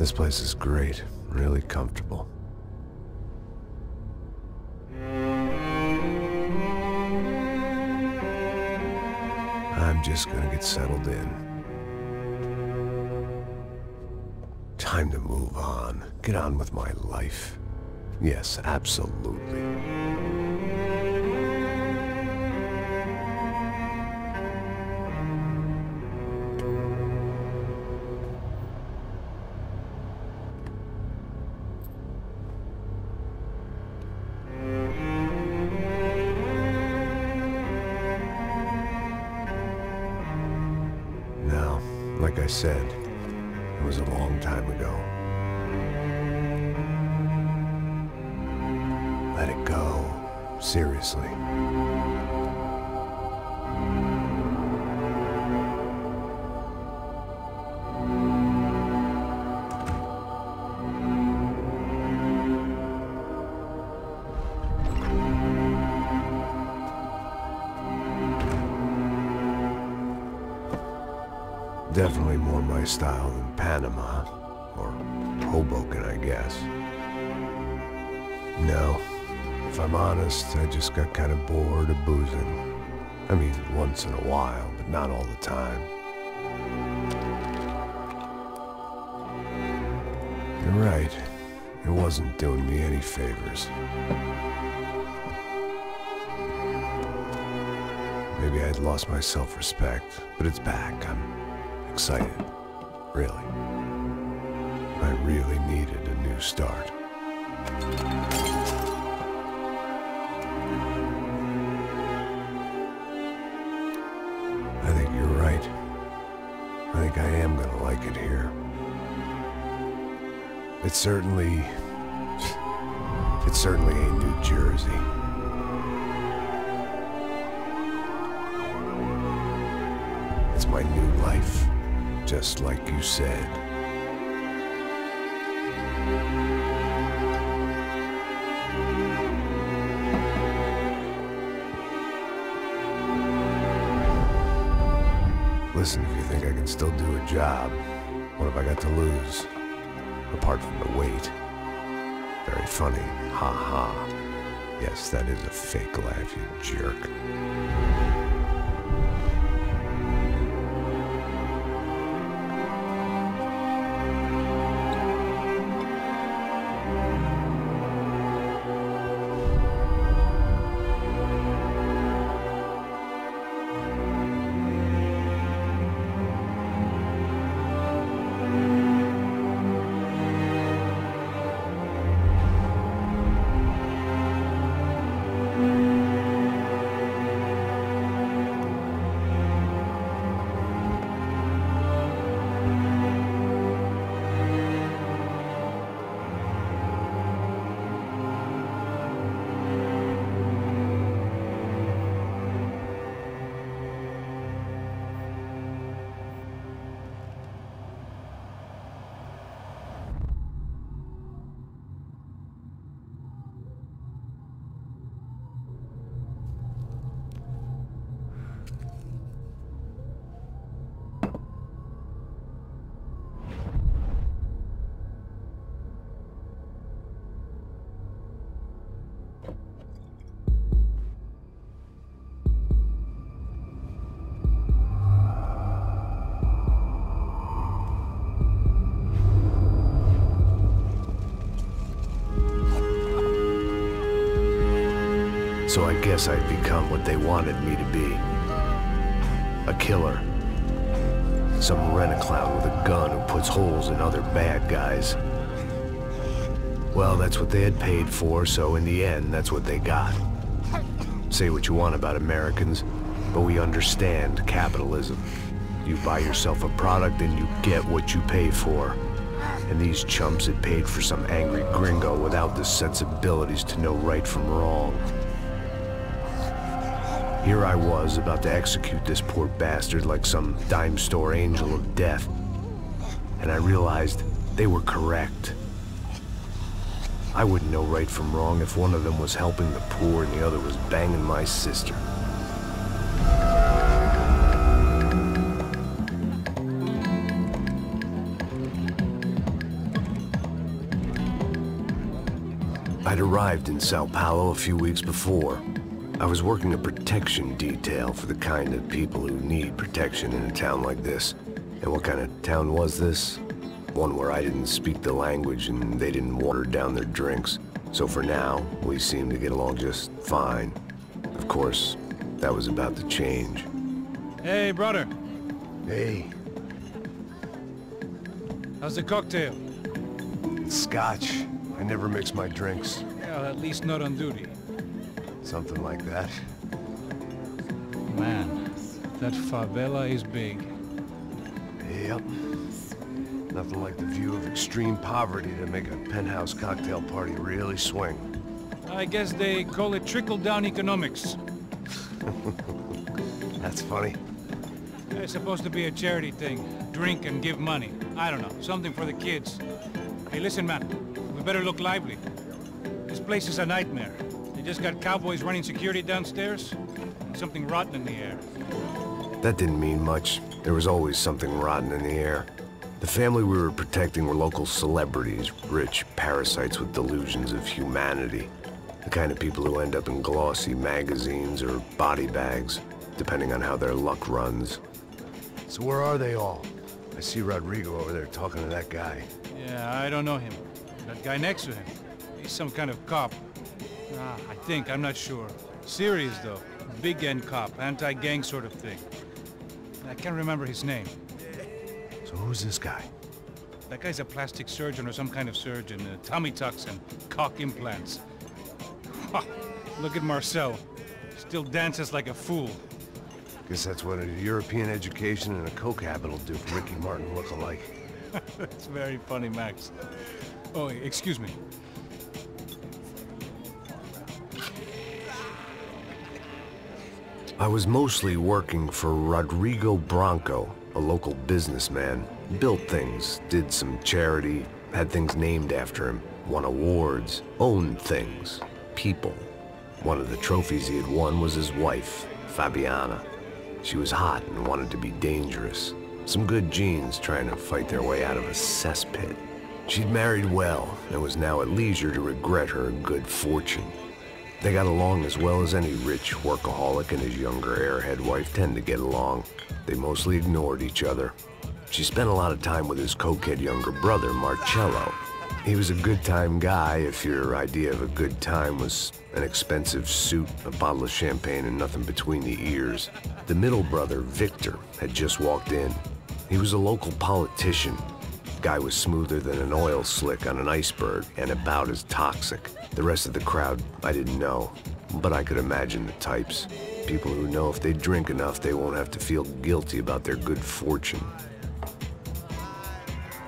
This place is great, really comfortable. I'm just gonna get settled in. Time to move on. Get on with my life. Yes, absolutely. Now, like I said, it was a long time ago. Let it go. Seriously. Definitely more my style than Panama, or Hoboken, I guess. No, if I'm honest, I just got kind of bored of boozing. I mean, once in a while, but not all the time. You're right, it wasn't doing me any favors. Maybe I'd lost my self-respect, but it's back. I'm excited, really. I really needed a new start. I think you're right. I think I am gonna like it here. It certainly ain't New Jersey. It's my new life. Just like you said. Listen, if you think I can still do a job, what have I got to lose? Apart from the weight. Very funny. Ha ha. Yes, that is a fake laugh, you jerk. So I guess I'd become what they wanted me to be. A killer. Some rent-a-clown with a gun who puts holes in other bad guys. Well, that's what they had paid for, so in the end, that's what they got. Say what you want about Americans, but we understand capitalism. You buy yourself a product and you get what you pay for. And these chumps had paid for some angry gringo without the sensibilities to know right from wrong. Here I was, about to execute this poor bastard like some dime store angel of death. And I realized they were correct. I wouldn't know right from wrong if one of them was helping the poor and the other was banging my sister. I'd arrived in São Paulo a few weeks before. I was working a protection detail for the kind of people who need protection in a town like this. And what kind of town was this? One where I didn't speak the language and they didn't water down their drinks. So for now, we seemed to get along just fine. Of course, that was about to change. Hey, brother. Hey. How's the cocktail? It's scotch. I never mix my drinks. Well, at least not on duty. Something like that. Man, that favela is big. Yep. Nothing like the view of extreme poverty to make a penthouse cocktail party really swing. I guess they call it trickle-down economics. That's funny. It's supposed to be a charity thing. Drink and give money. I don't know, something for the kids. Hey, listen, man. We better look lively. This place is a nightmare. They just got cowboys running security downstairs, and something rotten in the air. That didn't mean much. There was always something rotten in the air. The family we were protecting were local celebrities, rich parasites with delusions of humanity. The kind of people who end up in glossy magazines or body bags, depending on how their luck runs. So where are they all? I see Rodrigo over there talking to that guy. Yeah, I don't know him. That guy next to him, he's some kind of cop. I think, I'm not sure. Serious though. Big-end cop, anti-gang sort of thing. I can't remember his name. So who's this guy? That guy's a plastic surgeon or some kind of surgeon. Tummy tucks and cock implants. Look at Marcel. Still dances like a fool. Guess that's what a European education and a coke habit will do for Ricky Martin look-alike. That's very funny, Max. Oh, excuse me. I was mostly working for Rodrigo Branco, a local businessman. Built things, did some charity, had things named after him, won awards, owned things, people. One of the trophies he had won was his wife, Fabiana. She was hot and wanted to be dangerous. Some good genes trying to fight their way out of a cesspit. She'd married well and was now at leisure to regret her good fortune. They got along as well as any rich workaholic and his younger airhead wife tend to get along. They mostly ignored each other. She spent a lot of time with his cokehead younger brother, Marcello. He was a good-time guy if your idea of a good time was an expensive suit, a bottle of champagne, and nothing between the ears. The middle brother, Victor, had just walked in. He was a local politician. Guy was smoother than an oil slick on an iceberg and about as toxic. The rest of the crowd, I didn't know, but I could imagine the types. People who know if they drink enough, they won't have to feel guilty about their good fortune.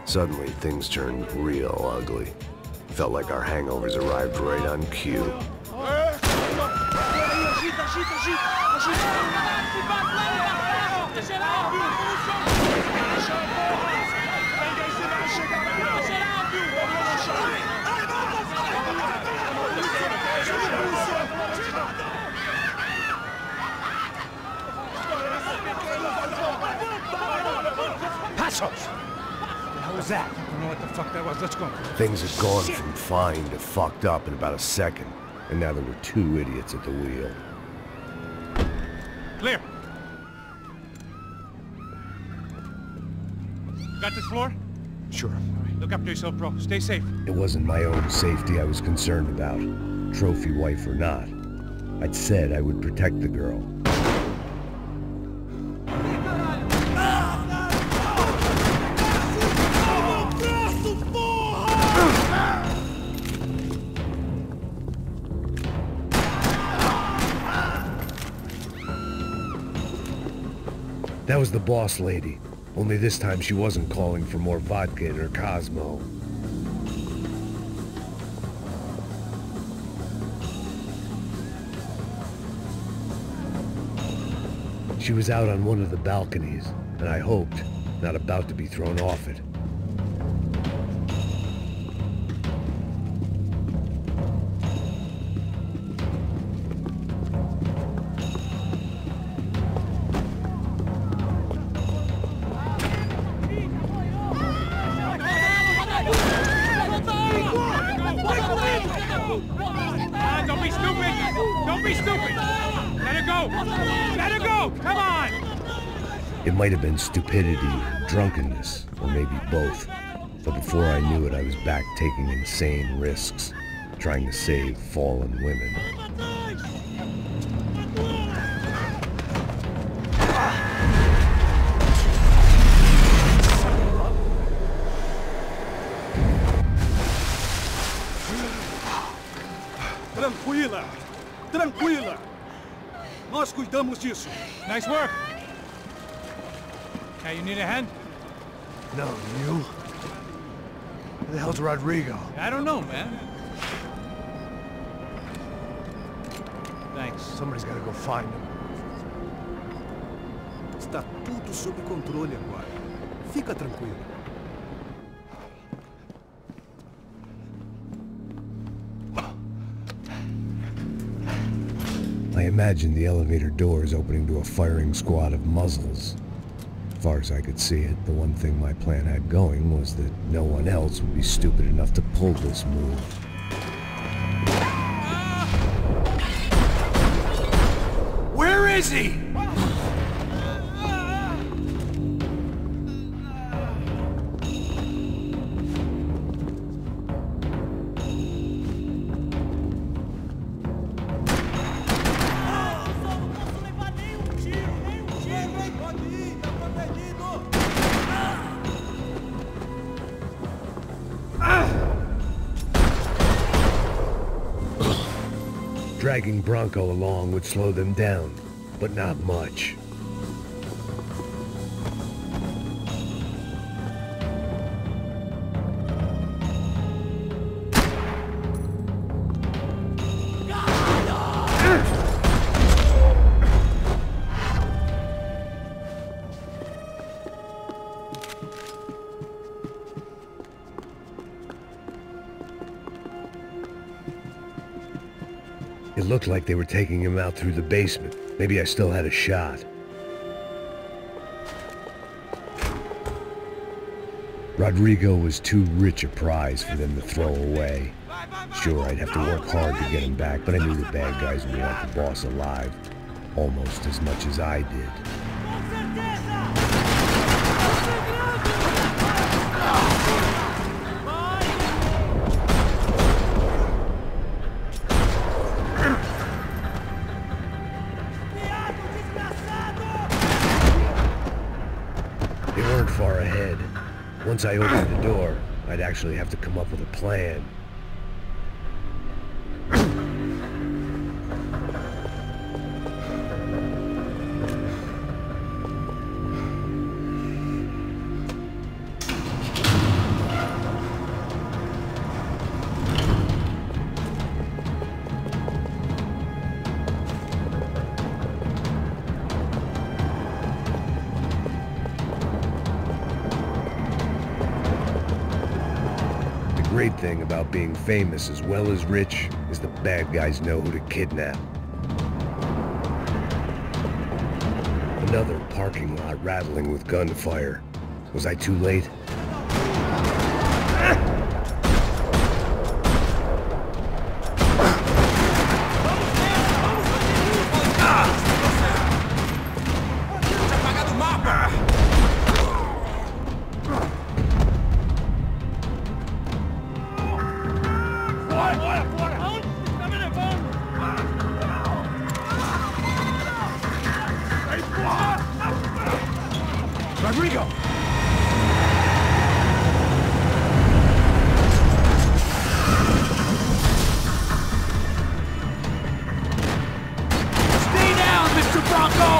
Suddenly, things turned real ugly. Felt like our hangovers arrived right on cue. Passos! What was that? I don't know what the fuck that was. Let's go. Things had gone from fine to fucked up in about a second, and now there were two idiots at the wheel. Clear. Got this floor? Sure. All right, look after yourself, bro. Stay safe. It wasn't my own safety I was concerned about, trophy wife or not. I'd said I would protect the girl. That was the boss lady. Only this time she wasn't calling for more vodka in her Cosmo. She was out on one of the balconies, and I hoped, not about to be thrown off it. be stupid! Let her go! Let her go! Come on! It might have been stupidity, drunkenness, or maybe both. But before I knew it, I was back taking insane risks, trying to save fallen women. Tranquila! Tranquila! Nós cuidamos disso. Nice work! Hey, you need a hand? No, you? Who the hell's Rodrigo? I don't know, man. Thanks. Somebody's gotta go find him. Está tudo sob controle agora. Fica tranquilo. I imagined the elevator doors opening to a firing squad of muzzles. As far as I could see it, the one thing my plan had going was that no one else would be stupid enough to pull this move. Where is he? Dragging Branco along would slow them down, but not much. It looked like they were taking him out through the basement. Maybe I still had a shot. Rodrigo was too rich a prize for them to throw away. Sure, I'd have to work hard to get him back, but I knew the bad guys would want the boss alive, almost as much as I did. They weren't far ahead. Once I opened the door, I'd actually have to come up with a plan. The great thing about being famous as well as rich is the bad guys know who to kidnap. Another parking lot rattling with gunfire. Was I too late? Rodrigo! Stay down, Mr. Branco!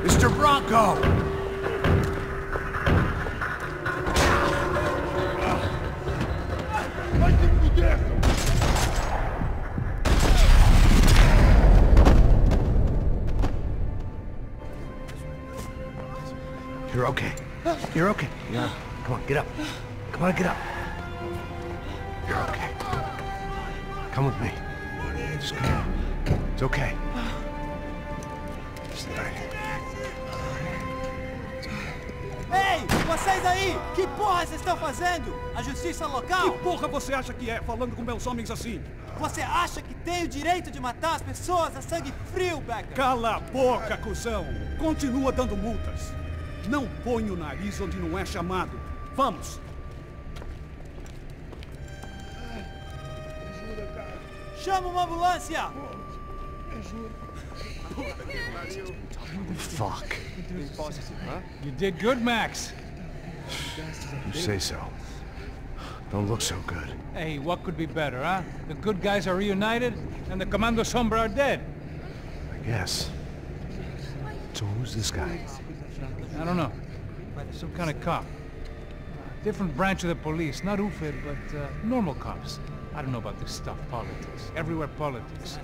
Mr. Branco! You're okay. You're okay. Yeah. Come on, get up. Come on, get up. You're okay. Come with me. It's okay. It's okay. It's all right. It's okay. Ei, vocês aí! Que porra vocês estão fazendo? A justiça local? Que porra você acha que é, falando com meus homens assim? Você acha que tem o direito de matar as pessoas a sangue frio, Becker? Cala a boca, cuzão! Continua dando multas. Não põe o nariz onde não é chamado. Vamos! Chama uma ambulância! Fuck. You did good, Max. You say so. Don't look so good. Hey, what could be better, huh? The good guys are reunited, and the Commando Sombra are dead. I guess. So who's this guy? I don't know. Some kind of cop. Different branch of the police. Not UFID, but normal cops. I don't know about this stuff, politics. Everywhere politics.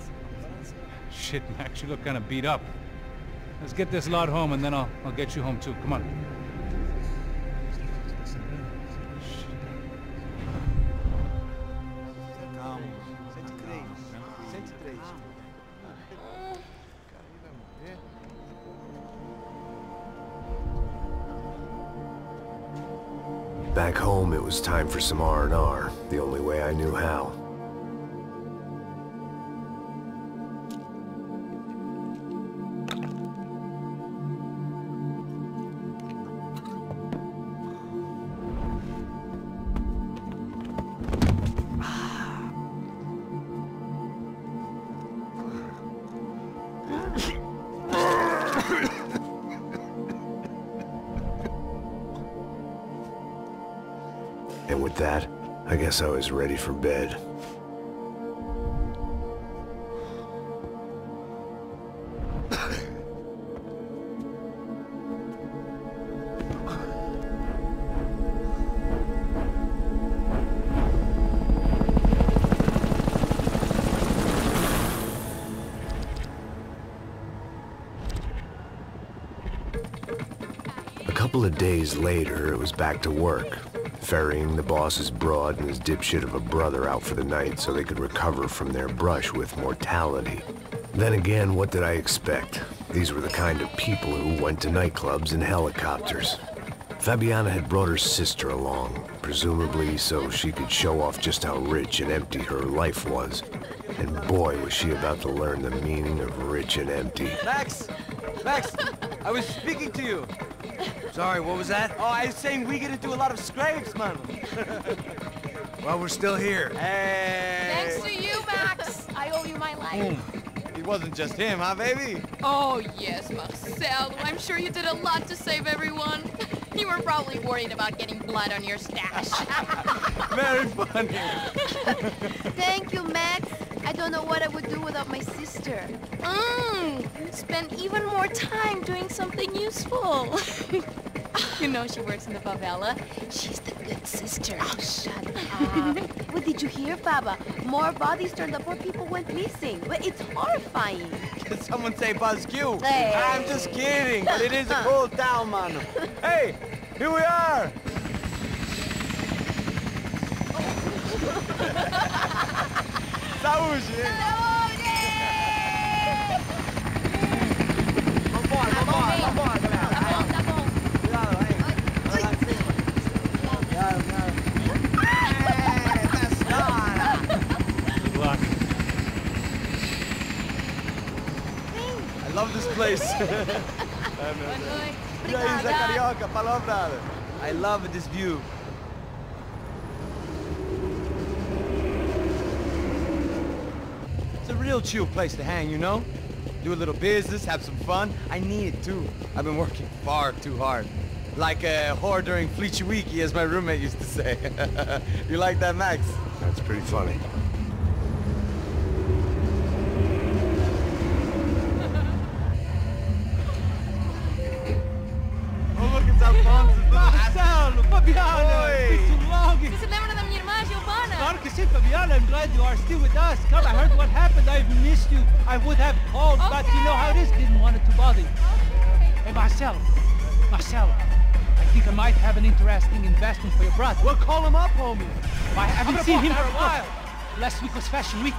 Shit, Max, you look kind of beat up. Let's get this lot home, and then I'll get you home too. Come on. Back home, it was time for some R&R, the only way I knew how. And with that, I guess I was ready for bed. A couple of days later, it was back to work. Ferrying the boss's broad and his dipshit of a brother out for the night so they could recover from their brush with mortality. Then again, what did I expect? These were the kind of people who went to nightclubs in helicopters. Fabiana had brought her sister along, presumably so she could show off just how rich and empty her life was. And boy, was she about to learn the meaning of rich and empty. Max! Max! I was speaking to you! Sorry, what was that? Oh, I was saying we get into a lot of scrapes, man. Well, we're still here. Hey! Thanks to you, Max. I owe you my life. It wasn't just him, huh, baby? Oh, yes, Marcel. I'm sure you did a lot to save everyone. You were probably worried about getting blood on your stash. Very funny. Thank you, Max. I don't know what I would do without my sister. Spend even more time doing something useful. You know she works in the favela. She's the good sister. Oh, shut up. What did you hear, Baba? More bodies turned up where people went missing. But it's horrifying. Did someone say Buzz Q? Hey. I'm just kidding, but it is a cool town, man. Hey, here we are. Saúde! Vambora, vambora, vambora, galera. Tá bom. Cuidado, aí. Vai lá em cima. Cuidado, cuidado. That's not. Good luck. I love this place. E aí, Zé Carioca, falou, brother. I love this view. It's a real chill place to hang, you know? Do a little business, have some fun. I need it too. I've been working far too hard. Like a whore during Fleechy Weeky, as my roommate used to say. You like that, Max? That's pretty funny. Oh, look, it's Alfonso's little Marcelo, Fabiana, Oi. it's too long. Você se lembra da minha irmã, Giovanna? Claro que sim, Fabiana. I'm glad you are still with us. Come, I heard what happened. I've missed you. I would have called, but you know how it is. Didn't want it to bother you. Hey, Marcelo. Marcelo. I think I might have an interesting investment for your brother. Well, call him up, homie. I haven't seen him for a while. Last week was Fashion Week.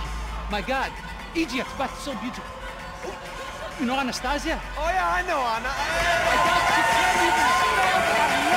My God, Egypt, but so beautiful. You know Anastasia? Oh, yeah, I know, Anna. I doubt she can't even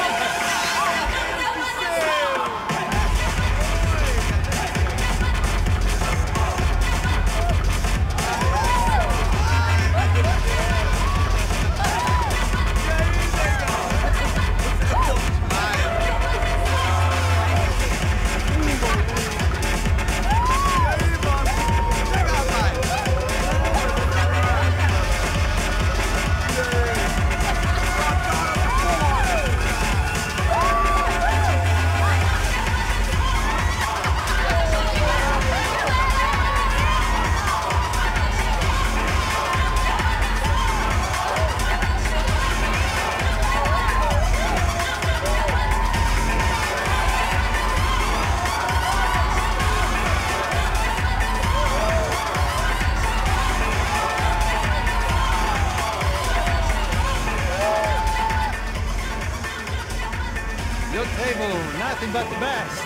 Hey, boo, nothing but the best.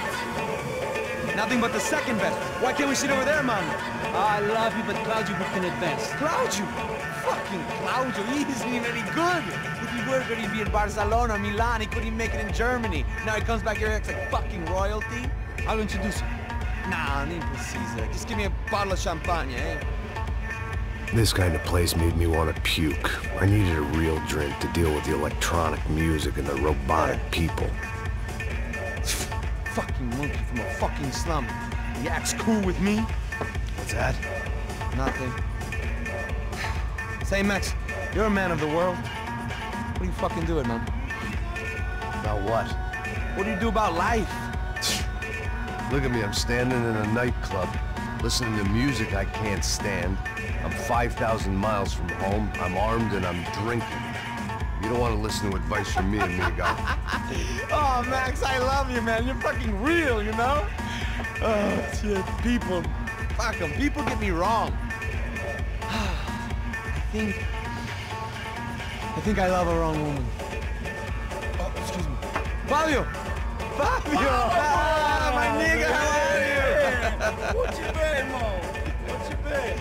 Nothing but the second best. Why can't we sit over there, man? I love you, but Claudio booked in advance. Claudio? Fucking Claudio, he isn't even any good. If he were good, he'd be in Barcelona, Milan. He couldn't even make it in Germany. Now he comes back here and acts like fucking royalty. I'll introduce you. Nah, nem precisa. Just give me a bottle of champagne, eh? This kind of place made me want to puke. I needed a real drink to deal with the electronic music and the robotic people. Fucking monkey from a fucking slum. He acts cool with me. What's that? Nothing. Say, Max, you're a man of the world. What do you fucking do it, man? About what? What do you do about life? Look at me, I'm standing in a nightclub, listening to music I can't stand. I'm 5,000 miles from home, I'm armed, and I'm drinking. You don't want to listen to advice from me, amigo. Oh, Max, I love you, man. You're fucking real, you know? Oh, shit, people. Fuck them. People get me wrong. I think I love a wrong woman. Oh, excuse me. Fabio! Fabio! Ah, my nigga, how are you? What you been, Mo? What you been?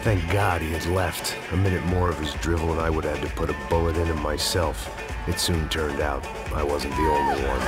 Thank God he had left. A minute more of his drivel and I would have had to put a bullet in him myself. It soon turned out I wasn't the only one.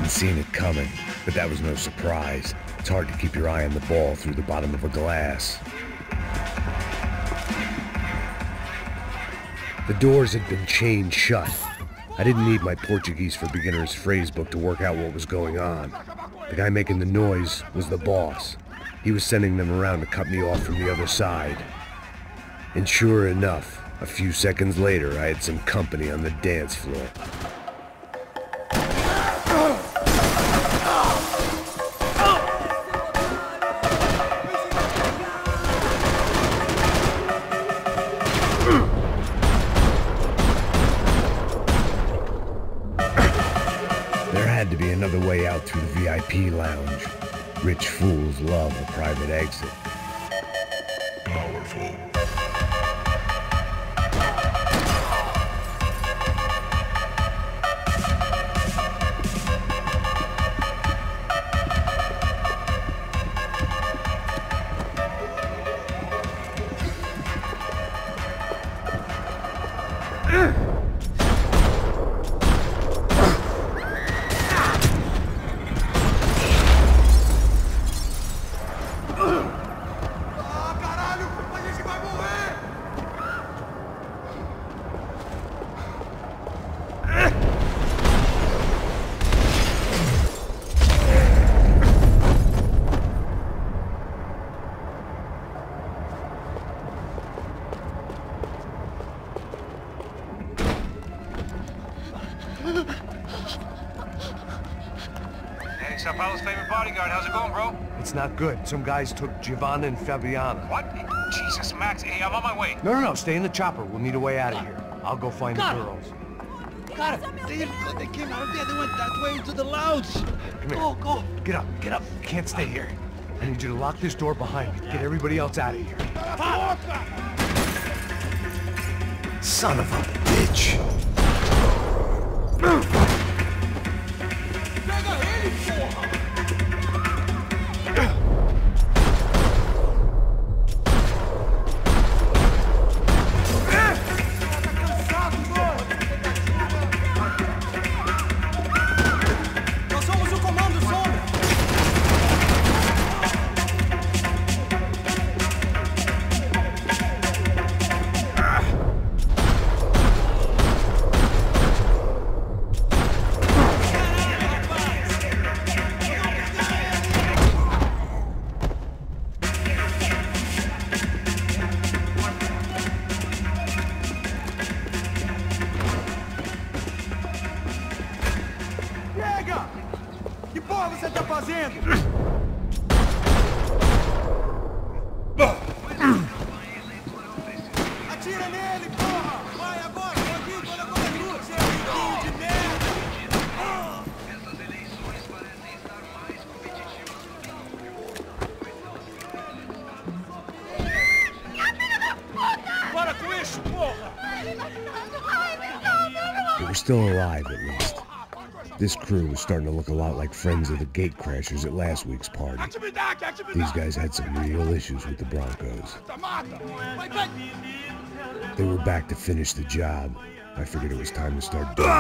Seen it coming, but that was no surprise. It's hard to keep your eye on the ball through the bottom of a glass. The doors had been chained shut. I didn't need my Portuguese for Beginners phrase book to work out what was going on. The guy making the noise was the boss. He was sending them around to cut me off from the other side. And sure enough, a few seconds later, I had some company on the dance floor. To be another way out through the VIP lounge. Rich fools love a private exit. Powerful. Hey, São Paulo's favorite bodyguard. How's it going, bro? It's not good. Some guys took Giovanna and Fabiana. What? Jesus, Max. Hey, I'm on my way. No. Stay in the chopper. We'll need a way out of here. I'll go find the girls. Got it. They came out of there. They went that way into the lounge. Come here. Go. Get up. You can't stay here. I need you to lock this door behind me. Get everybody else out of here. Son of a bitch. porra você tá fazendo? Atira nele, porra! Vai agora, bandido, olha como é duro, seu amiguinho de merda! Essas eleições parecem estar mais competitivas do que nunca. Para com isso, porra! They were still alive, at least. This crew was starting to look a lot like friends of the gatecrashers at last week's party. These guys had some real issues with the Broncos. They were back to finish the job. I figured it was time to start doing it.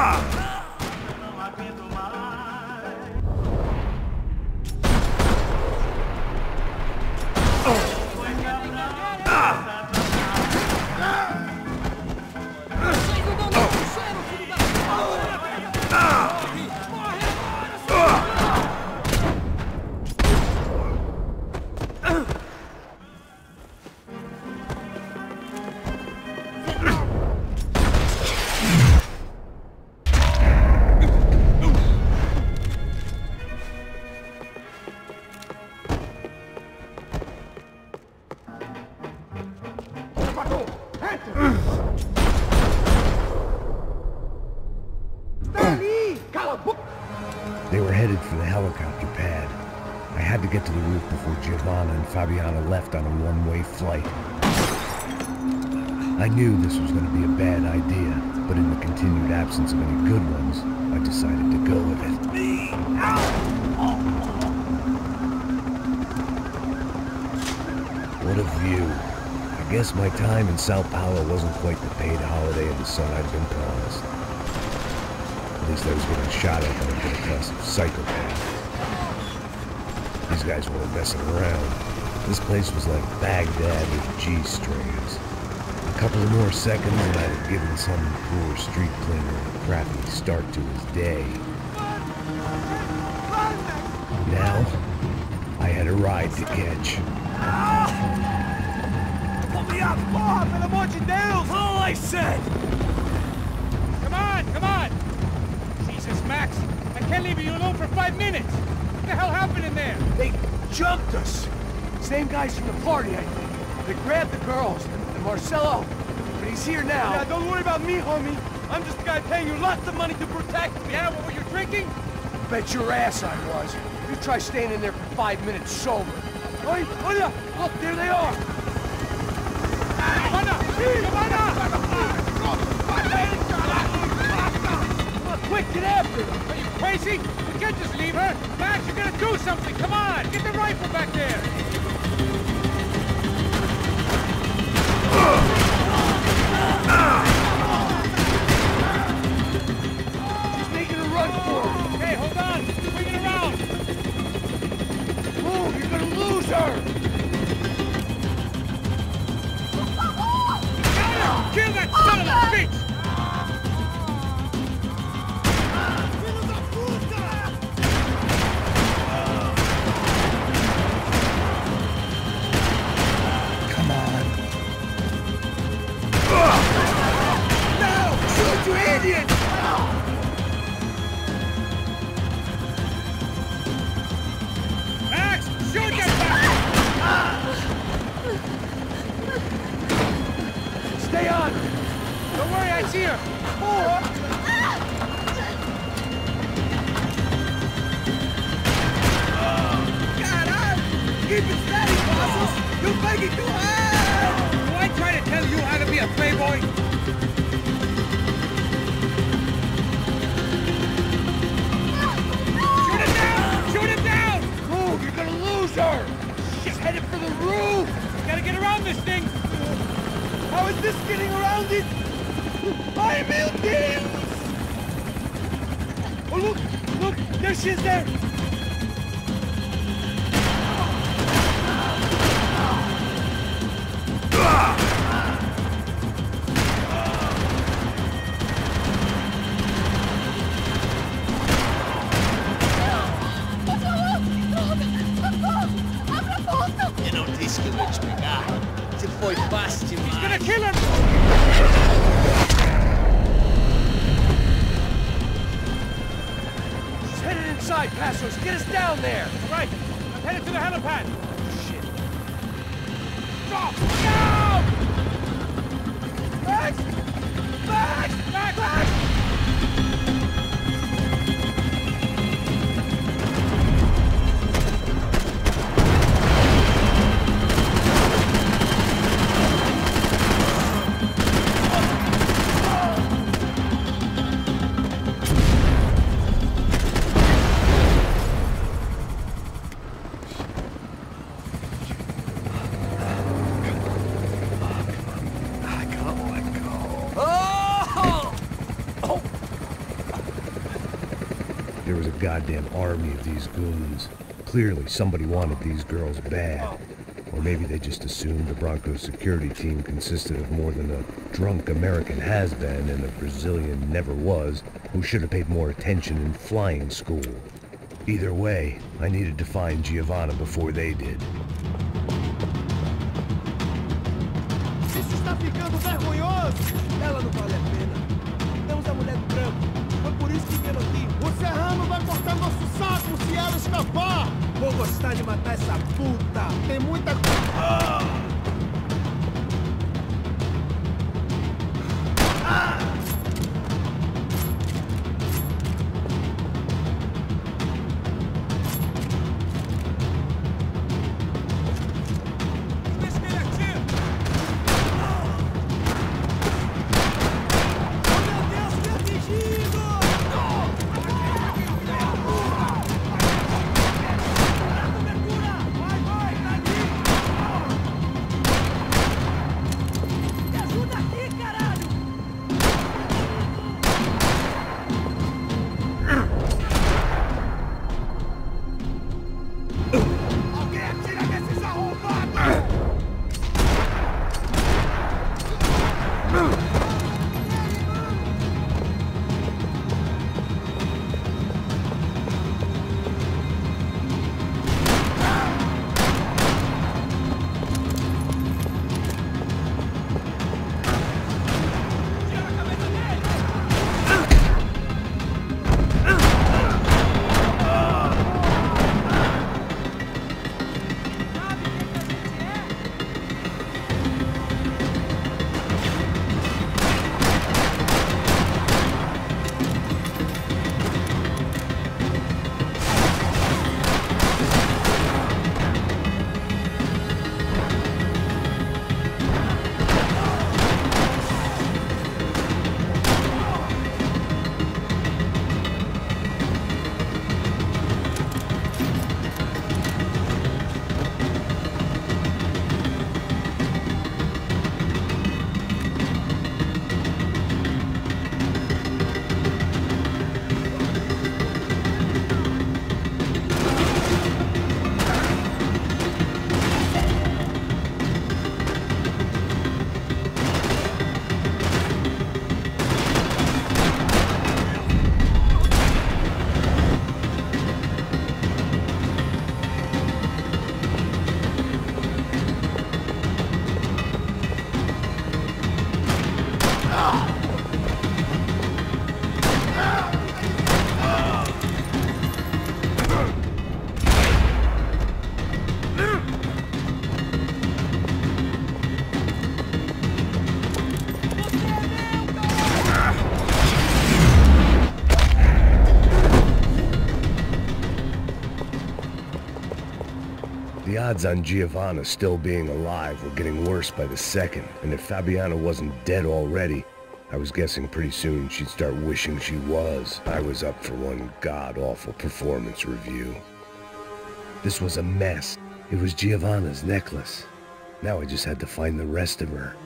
They were headed for the helicopter pad. I had to get to the roof before Giovanna and Fabiana left on a one-way flight. I knew this was going to be a bad idea, but in the continued absence of any good ones, I decided to go with it. What a view. I guess my time in São Paulo wasn't quite the paid holiday of the sun I'd been promised. At least I was getting shot at by a bit of psychopath. These guys weren't messing around. This place was like Baghdad with G-strings. A couple of more seconds and I'd have given some poor street cleaner a crappy start to his day. Now, I had a ride to catch. Pull me up, porra, pelo amor de Deus! All I said! Come on, come on! Jesus, Max, I can't leave you alone for 5 minutes! What the hell happened in there? They jumped us! Same guys from the party, I think. They grabbed the girls, and Marcelo, but he's here now. Yeah, don't worry about me, homie. I'm just the guy paying you lots of money to protect me. Yeah, what were you drinking? Bet your ass I was. You try staying in there for 5 minutes sober. Oi, olha! Look, there they are! Giovanna! Giovanna! Come on, quick, get after them! Are you crazy? You can't just leave her! Max, you're gonna do something! Come on! Get the rifle back there! She's making a run for it! Hey, hold on! Bring it around! Move, you're gonna lose her! Kill that son of a bitch! Come on. No! Shoot, you idiot! Max, shoot that bastard! Stay on! Don't worry, I see her! Keep it steady, bosses! You're making too high! Do I try to tell you how to be a playboy? Shoot it down! Shoot it down! Move, you're gonna lose her! She's headed for the roof! Gotta get around this thing! How is this getting around it? I will deal! Oh, look! Look! There she is there! Eu não disse que eu ia te pegar. Você foi fácil demais. He's gonna kill her! She's headed inside! Passos, get us down there! Right. I'm headed to the helipad. Shit. Stop! No! Max! Max! Max! Max! There was a goddamn army of these goons. Clearly, somebody wanted these girls bad. Or maybe they just assumed the Bronco's security team consisted of more than a drunk American has-been and a Brazilian never-was who should have paid more attention in flying school. Either way, I needed to find Giovanna before they did. Isso está ficando vergonhoso! Ela não vale a pena. Temos a mulher do branco. Foi por isso que vieram aqui. O Serrano vai cortar nosso saco se ela escapar! Vou gostar de matar essa puta! Tem muita coisa... The odds on Giovanna still being alive were getting worse by the second, and if Fabiana wasn't dead already, I was guessing pretty soon she'd start wishing she was. I was up for one god-awful performance review. This was a mess. It was Giovanna's necklace. Now I just had to find the rest of her.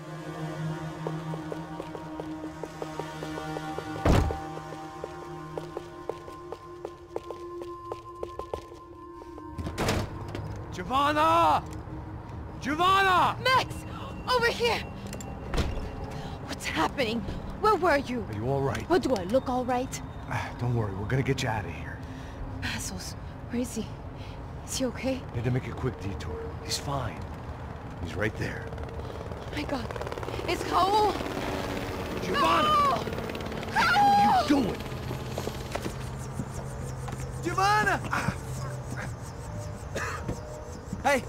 Giovanna! Giovanna! Max! Over here! What's happening? Where were you? Are you all right? What, do I look all right? Don't worry, we're gonna get you out of here. Passos, where is he? Is he okay? Need to make a quick detour. He's fine. He's right there. Oh my God. It's Raul! Giovanna! No! What are you doing? Ivana! Hey!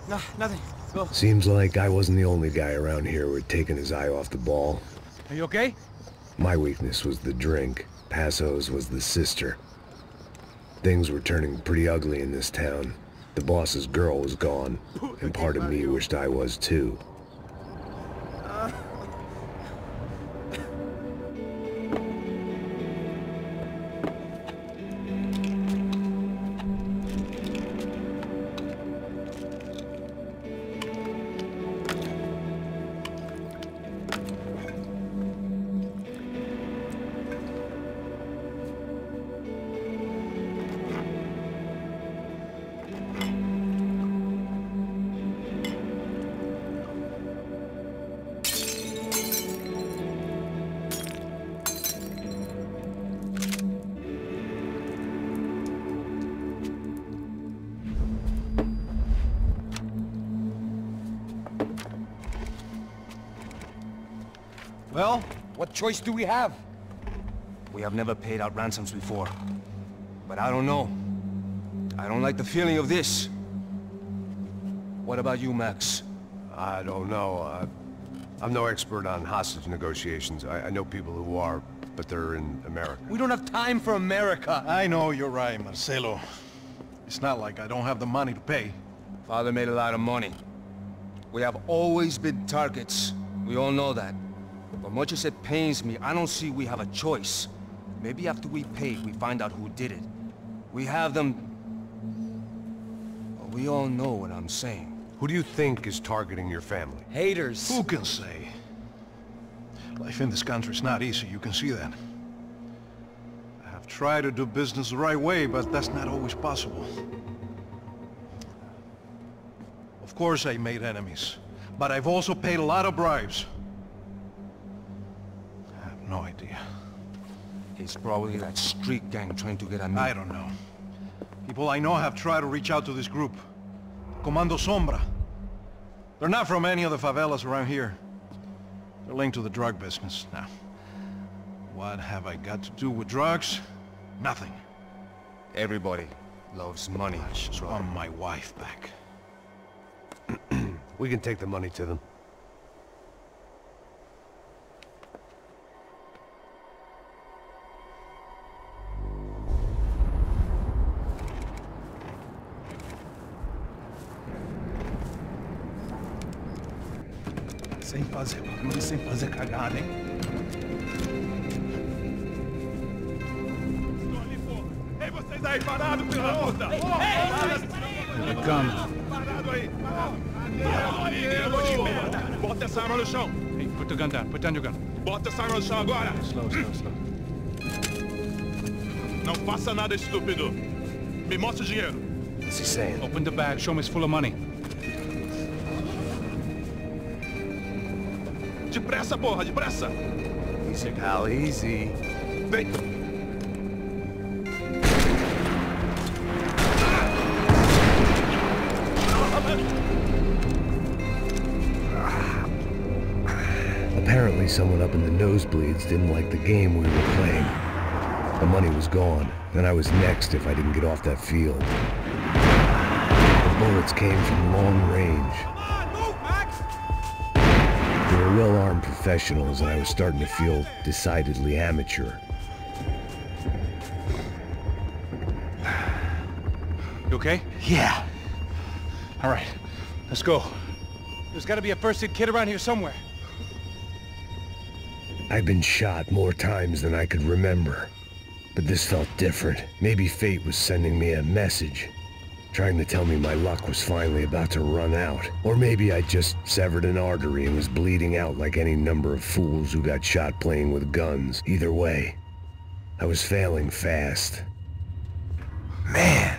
No, nothing. Go. Seems like I wasn't the only guy around here who had taken his eye off the ball. Are you okay? My weakness was the drink. Passo's was the sister. Things were turning pretty ugly in this town. The boss's girl was gone, and part of me wished I was too. Well, what choice do we have? We have never paid out ransoms before. But I don't know. I don't like the feeling of this. What about you, Max? I don't know. I'm no expert on hostage negotiations. I know people who are, but they're in America. We don't have time for America. I know you're right, Marcelo. It's not like I don't have the money to pay. Father made a lot of money. We have always been targets. We all know that. But much as it pains me, I don't see we have a choice. Maybe after we pay, we find out who did it. We have them... Well, we all know what I'm saying. Who do you think is targeting your family? Haters. Who can say? Life in this country is not easy, you can see that. I have tried to do business the right way, but that's not always possible. Of course I made enemies, but I've also paid a lot of bribes. I have no idea. It's probably that street gang trying to get at me. I don't know. People I know have tried to reach out to this group. Comando Sombra. They're not from any of the favelas around here. They're linked to the drug business. Now, what have I got to do with drugs? Nothing. Everybody loves money. I just want my wife back. We can take the money to them. Sem fazer barulho, sem fazer cagada, hein? Estou ali, porra! Ei, vocês aí, parados, filho da puta! Ei! Here they come. Parado aí! Parado! Bota essa arma no chão! Hey, put the gun down. Put down your gun. Bota essa arma no chão agora! Slow, slow, slow. Não faça nada, estúpido! Me mostra o dinheiro! What's he saying? Open the bag. Show me it's full of money. Depressa, porra, depressa! Easy, pal, easy. Vem! Apparently someone up in the nosebleeds didn't like the game we were playing. The money was gone, and I was next if I didn't get off that field. The bullets came from long range. They were well-armed professionals, and I was starting to feel decidedly amateur. You okay? Yeah! All right, let's go. There's got to be a first-aid kit around here somewhere. I'd been shot more times than I could remember. But this felt different. Maybe fate was sending me a message, trying to tell me my luck was finally about to run out. Or maybe I just severed an artery and was bleeding out like any number of fools who got shot playing with guns. Either way, I was failing fast. Man!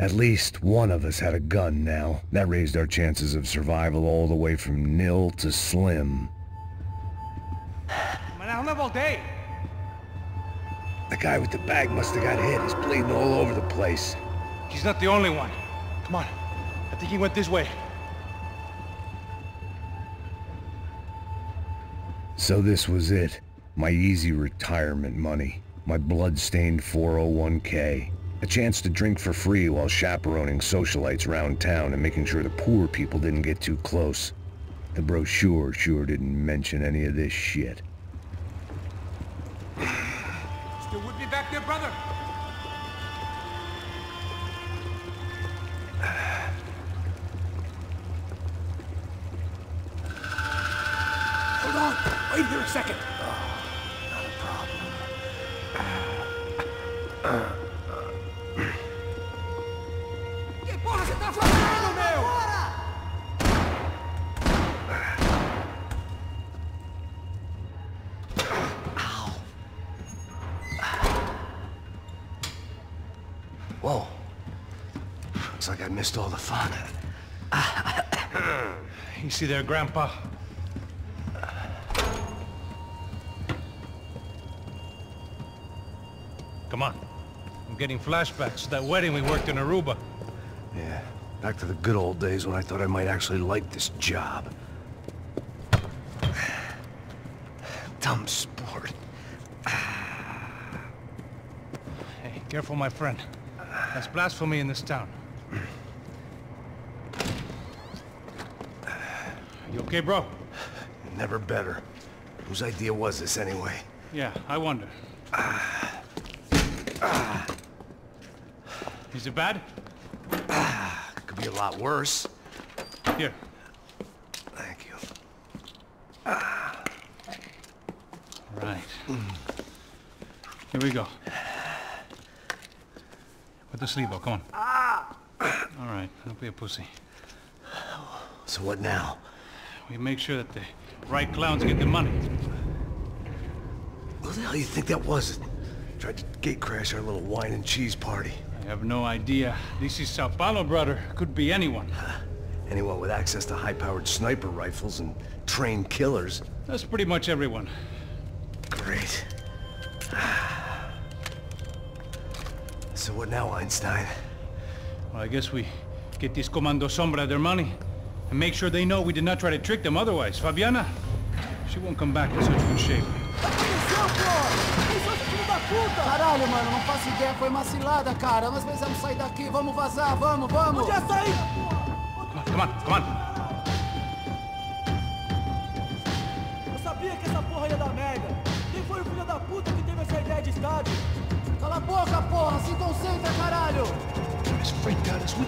At least one of us had a gun now. That raised our chances of survival all the way from nil to slim. The guy with the bag must have got hit. He's bleeding all over the place. He's not the only one. Come on. I think he went this way. So this was it. My easy retirement money. My blood-stained 401k. A chance to drink for free while chaperoning socialites around town and making sure the poor people didn't get too close. The brochure sure didn't mention any of this shit. Still with me back there, brother? Hold on! Wait here a second! Not a problem. Que porra você tá fazendo, meu? Whoa. Looks like I missed all the fun. Easy there, Grandpa. Come on. I'm getting flashbacks to that wedding we worked in Aruba. Yeah, back to the good old days when I thought I might actually like this job. Dumb sport. Hey, careful, my friend. That's blasphemy in this town. You okay, bro? Never better. Whose idea was this anyway? Yeah, I wonder. Is it bad? Could be a lot worse. Here. Thank you. Right. Here we go. Put the sleeve on, come on. All right, don't be a pussy. So what now? We make sure that the right clowns get the money. Who the hell do you think that was? Tried to gate crash our little wine and cheese party. I have no idea. This is São Paulo, brother. Could be anyone. Anyone with access to high-powered sniper rifles and trained killers. That's pretty much everyone. Great. So what now, Einstein? Well, I guess we get these Comando Sombra their money and make sure they know we did not try to trick them otherwise. Fabiana, she won't come back in such good shape. Caralho, mano, não faço ideia, foi uma cilada, cara. Nós precisamos sair daqui, vamos vazar, vamos, vamos! Onde é sair? Come on, come on! Eu sabia que essa porra ia dar merda. Quem foi o filho da puta que teve essa ideia de estádio? Cala a boca, porra! Se concentra, caralho! This freaked out as we...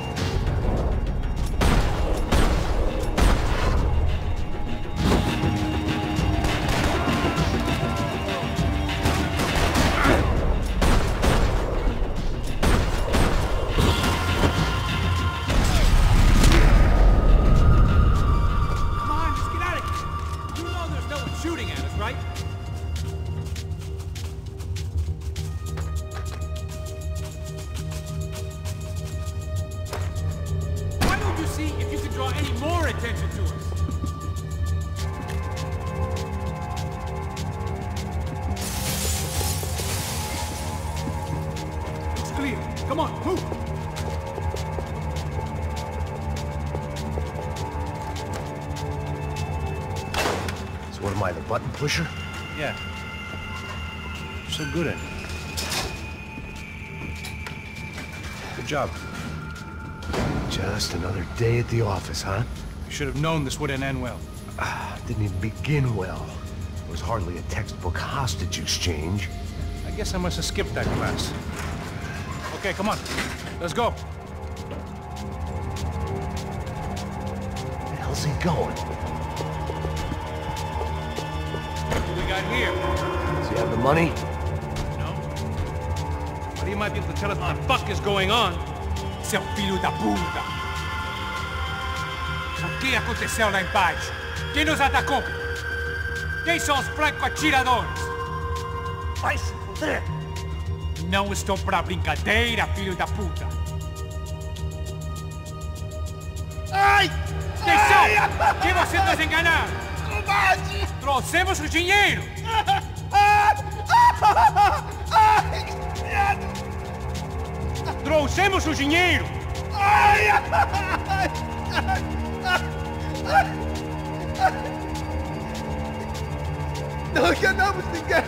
Come on, move! So what am I, the button pusher? Yeah. You're so good at it. Good job. Just another day at the office, huh? You should have known this wouldn't end well. Didn't even begin well. It was hardly a textbook hostage exchange. I guess I must have skipped that class. Okay, come on. Let's go. Where the hell's he going? What do we got here? Does he have the money? No. But he might be able to tell us what the fuck is going on. Seu filho da puta! O que aconteceu lá embaixo? Quem nos atacou? Quem são os franco-atiradores? Vai se fuder! Não estou pra brincadeira, filho da puta! Ai! Atenção! Que você nos enganar! Combate! Trouxemos o dinheiro! Ai! Trouxemos o dinheiro! Não enganamos ninguém!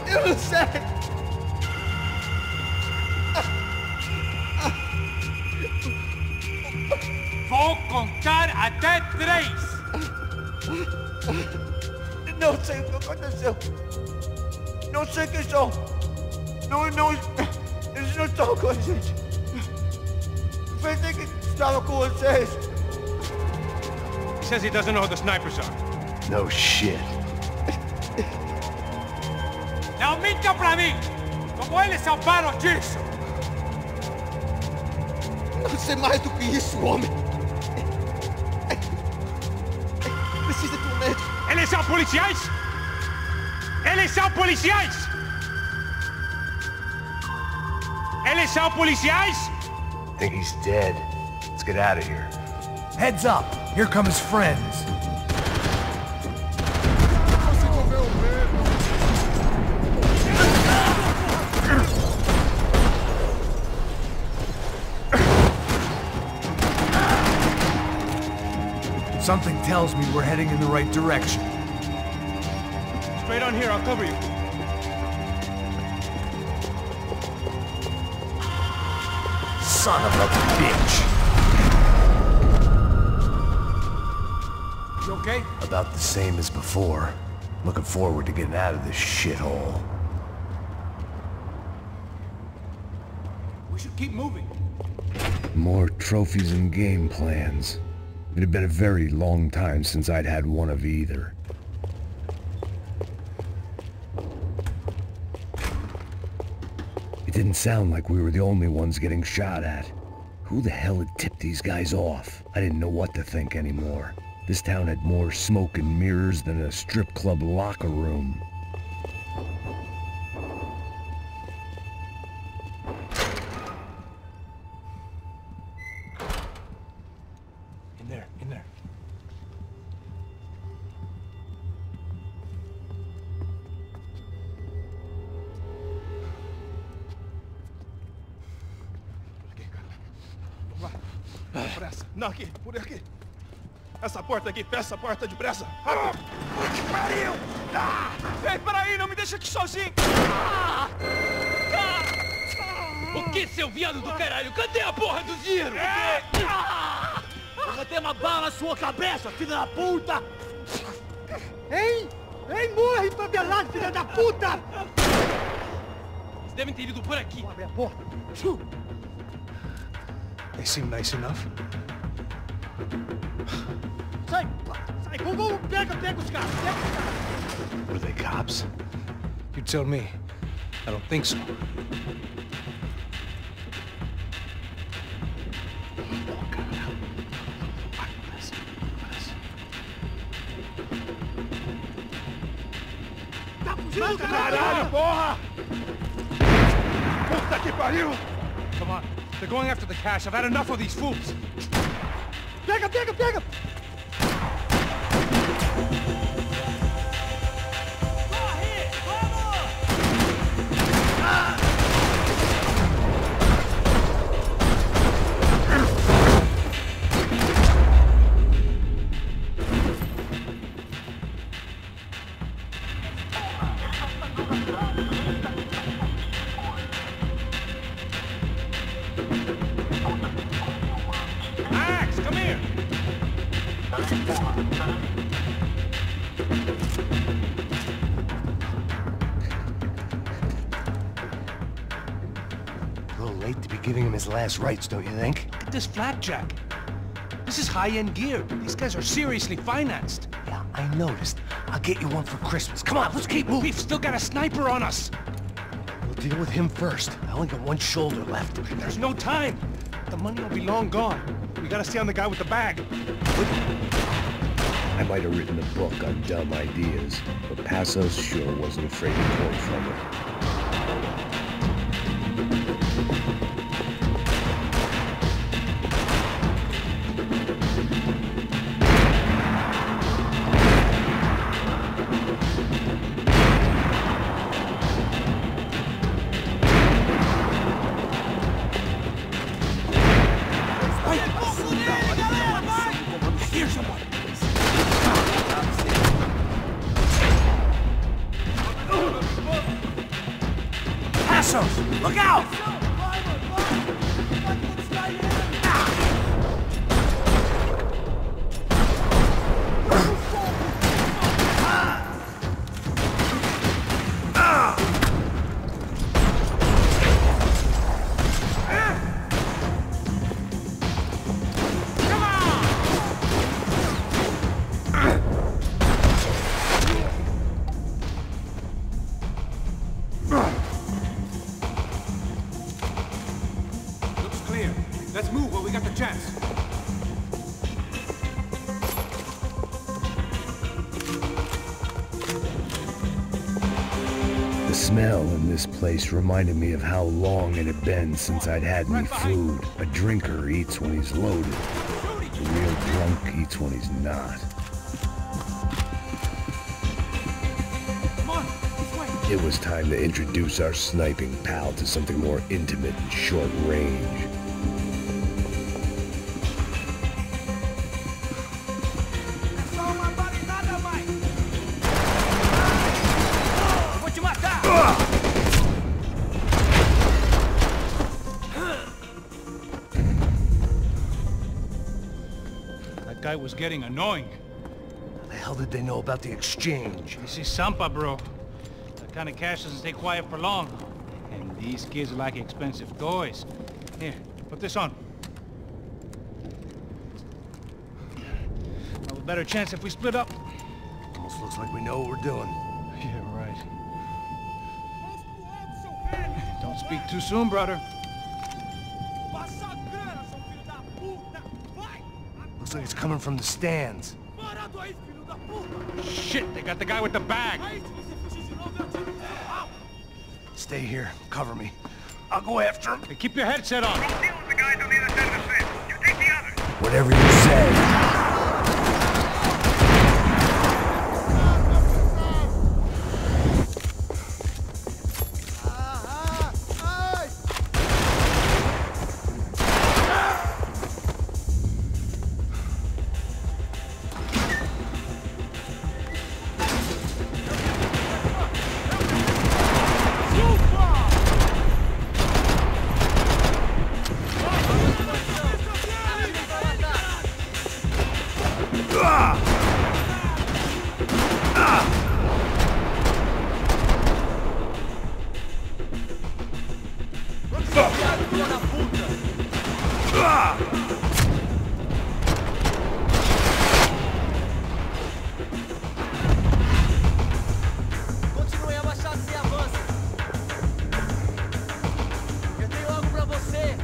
Eu não sei! Vou contar até 3! Não sei o que aconteceu! Não sei quem são! Não, eles não estão com a gente! Pensei que estava com vocês! He says he doesn't know who the snipers are. No shit. Não minta pra mim! Como eles salvaram disso? Não sei mais do que isso, homem! Precisa de um médico! Eles são policiais? Eles são policiais? Eles são policiais? Think he's dead. Let's get out of here. Heads up! Here come his friends. Something tells me we're heading in the right direction. Straight on here, I'll cover you. Son of a bitch! You okay? About the same as before. Looking forward to getting out of this shithole. We should keep moving. More trophies and game plans. It had been a very long time since I'd had one of either. It didn't sound like we were the only ones getting shot at. Who the hell had tipped these guys off? I didn't know what to think anymore. This town had more smoke and mirrors than a strip club locker room. In there. Depressa! Não, aqui, por aqui! Essa porta aqui, fecha essa porta depressa! Rápido! Que pariu! Ei, peraí, não me deixa aqui sozinho! O que, seu viado do caralho? Cadê a porra do dinheiro? Eu vou ter uma bala na sua cabeça, filha da puta! Ei! Ei, morre, favelado, filha da puta! Eles devem ter ido por aqui. Abre a porta! They seem nice enough. Sai! Sai! Vamos! Pega os caras! Pega os caras! Were they cops? You tell me. I don't think so. Tá fugindo, caralho, porra! Puta que pariu! Come on. They're going after the cash. I've had enough of these fools. Pega! Max, come here. A little late to be giving him his last rites, don't you think? Look at this flapjack. This is high-end gear. These guys are seriously financed. Yeah, I noticed. I'll get you one for Christmas. Come on, let's keep moving. We've still got a sniper on us. We'll deal with him first. I only got one shoulder left. There's no time. The money will be long gone. We gotta stay on the guy with the bag. I might have written a book on dumb ideas, but Passos sure wasn't afraid to quote from it. Passos! Look out! Let's move while we got the chance. The smell in this place reminded me of how long it had been since I'd had any food. A drinker eats when he's loaded. A real drunk eats when he's not. It was time to introduce our sniping pal to something more intimate and short range. That guy was getting annoying. How the hell did they know about the exchange? This is Sampa, bro. That kind of cash doesn't stay quiet for long. And these kids like expensive toys. Here, put this on. Have a better chance if we split up. Almost looks like we know what we're doing. Yeah, right. Don't speak too soon, brother. Looks like it's coming from the stands. Shit, they got the guy with the bag. Stay here. Cover me. I'll go after him. Hey, keep your headset on. Don't deal with the guys on the other side of the fence. You take the others. Whatever you say. Continuem abaixados e avancem. Eu tenho algo pra você.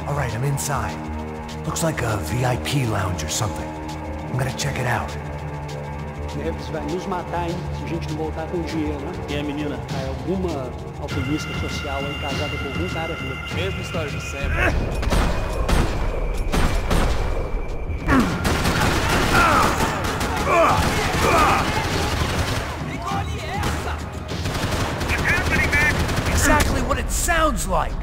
All right, I'm inside. Looks like a VIP lounge or something. I'm gonna check it out. Neves vai nos matar, hein, se a gente não voltar com dinheiro, né? E a menina? É alguma alpinista social aí casada com algum cara rico. Mesma história de sempre. Exactly what it sounds like!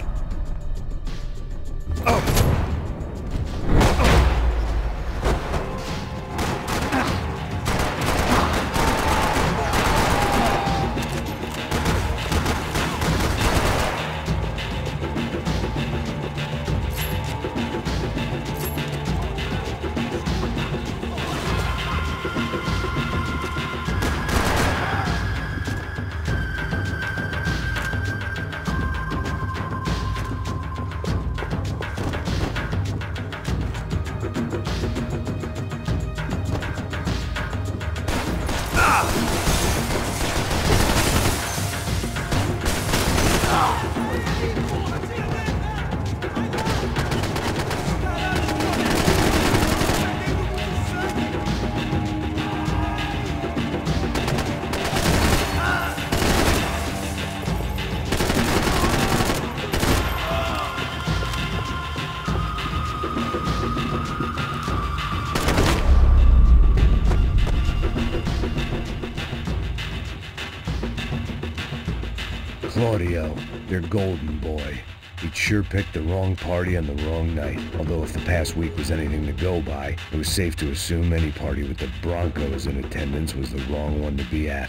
Claudio, their golden boy. He'd sure picked the wrong party on the wrong night. Although if the past week was anything to go by, it was safe to assume any party with the Broncos in attendance was the wrong one to be at.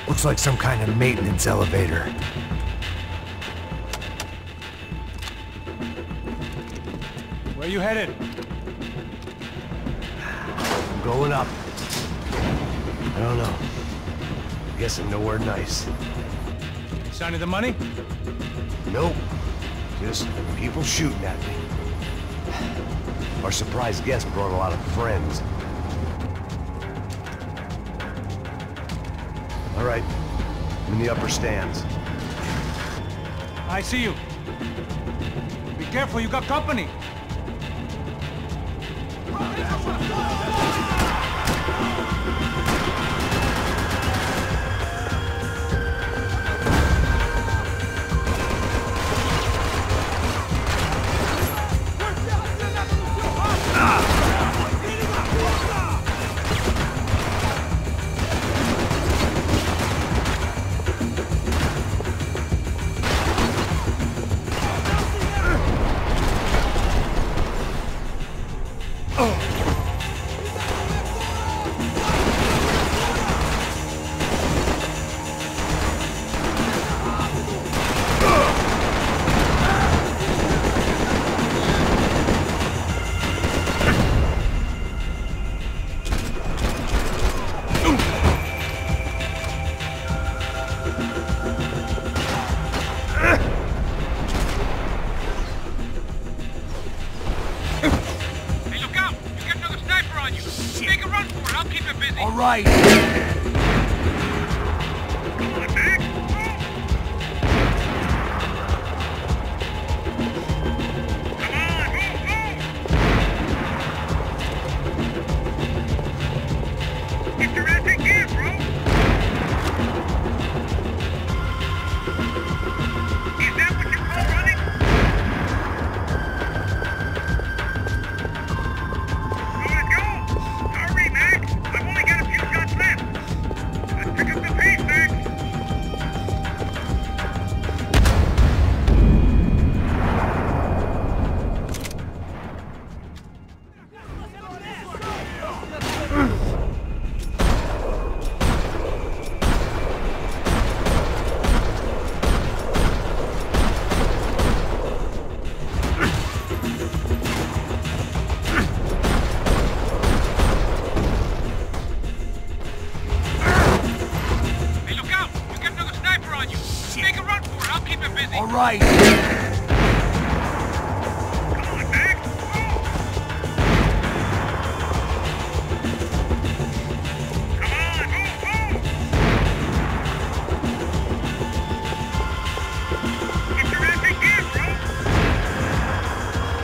Looks like some kind of maintenance elevator. Where you headed? I'm going up. I don't know. Guessing nowhere nice. Sign of the money? Nope. Just people shooting at me. Our surprise guest brought a lot of friends. All right. I'm in the upper stands. I see you. Be careful, you got company.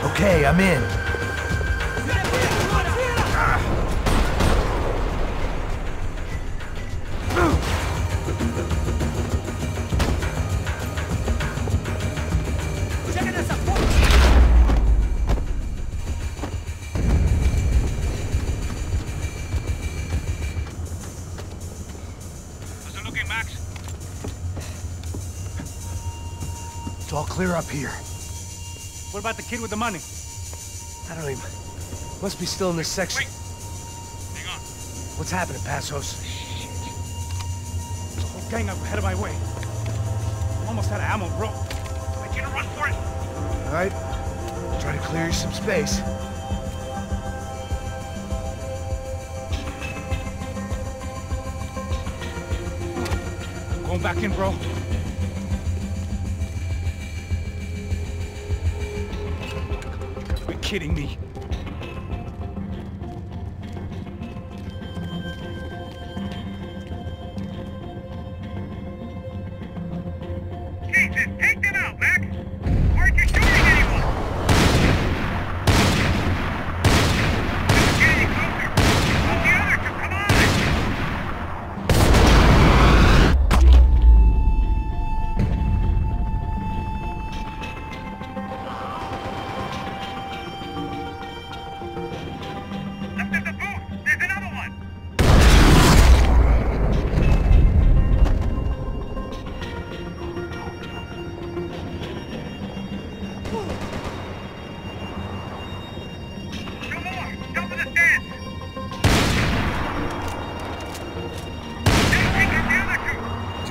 Okay, I'm in. How's it looking, Max? It's all clear up here. What about the kid with the money? I don't even... Must be still in this section. Wait! Hang on. What's happening, Passos? There's a whole gang up ahead of my way. I'm almost out of ammo, bro. I can't run for it. All right. Try to clear you some space. Going back in, bro. Are you kidding me? Jesus, take them out, Max! Aren't you shooting anyone? It's getting closer. Hold the other two, come on!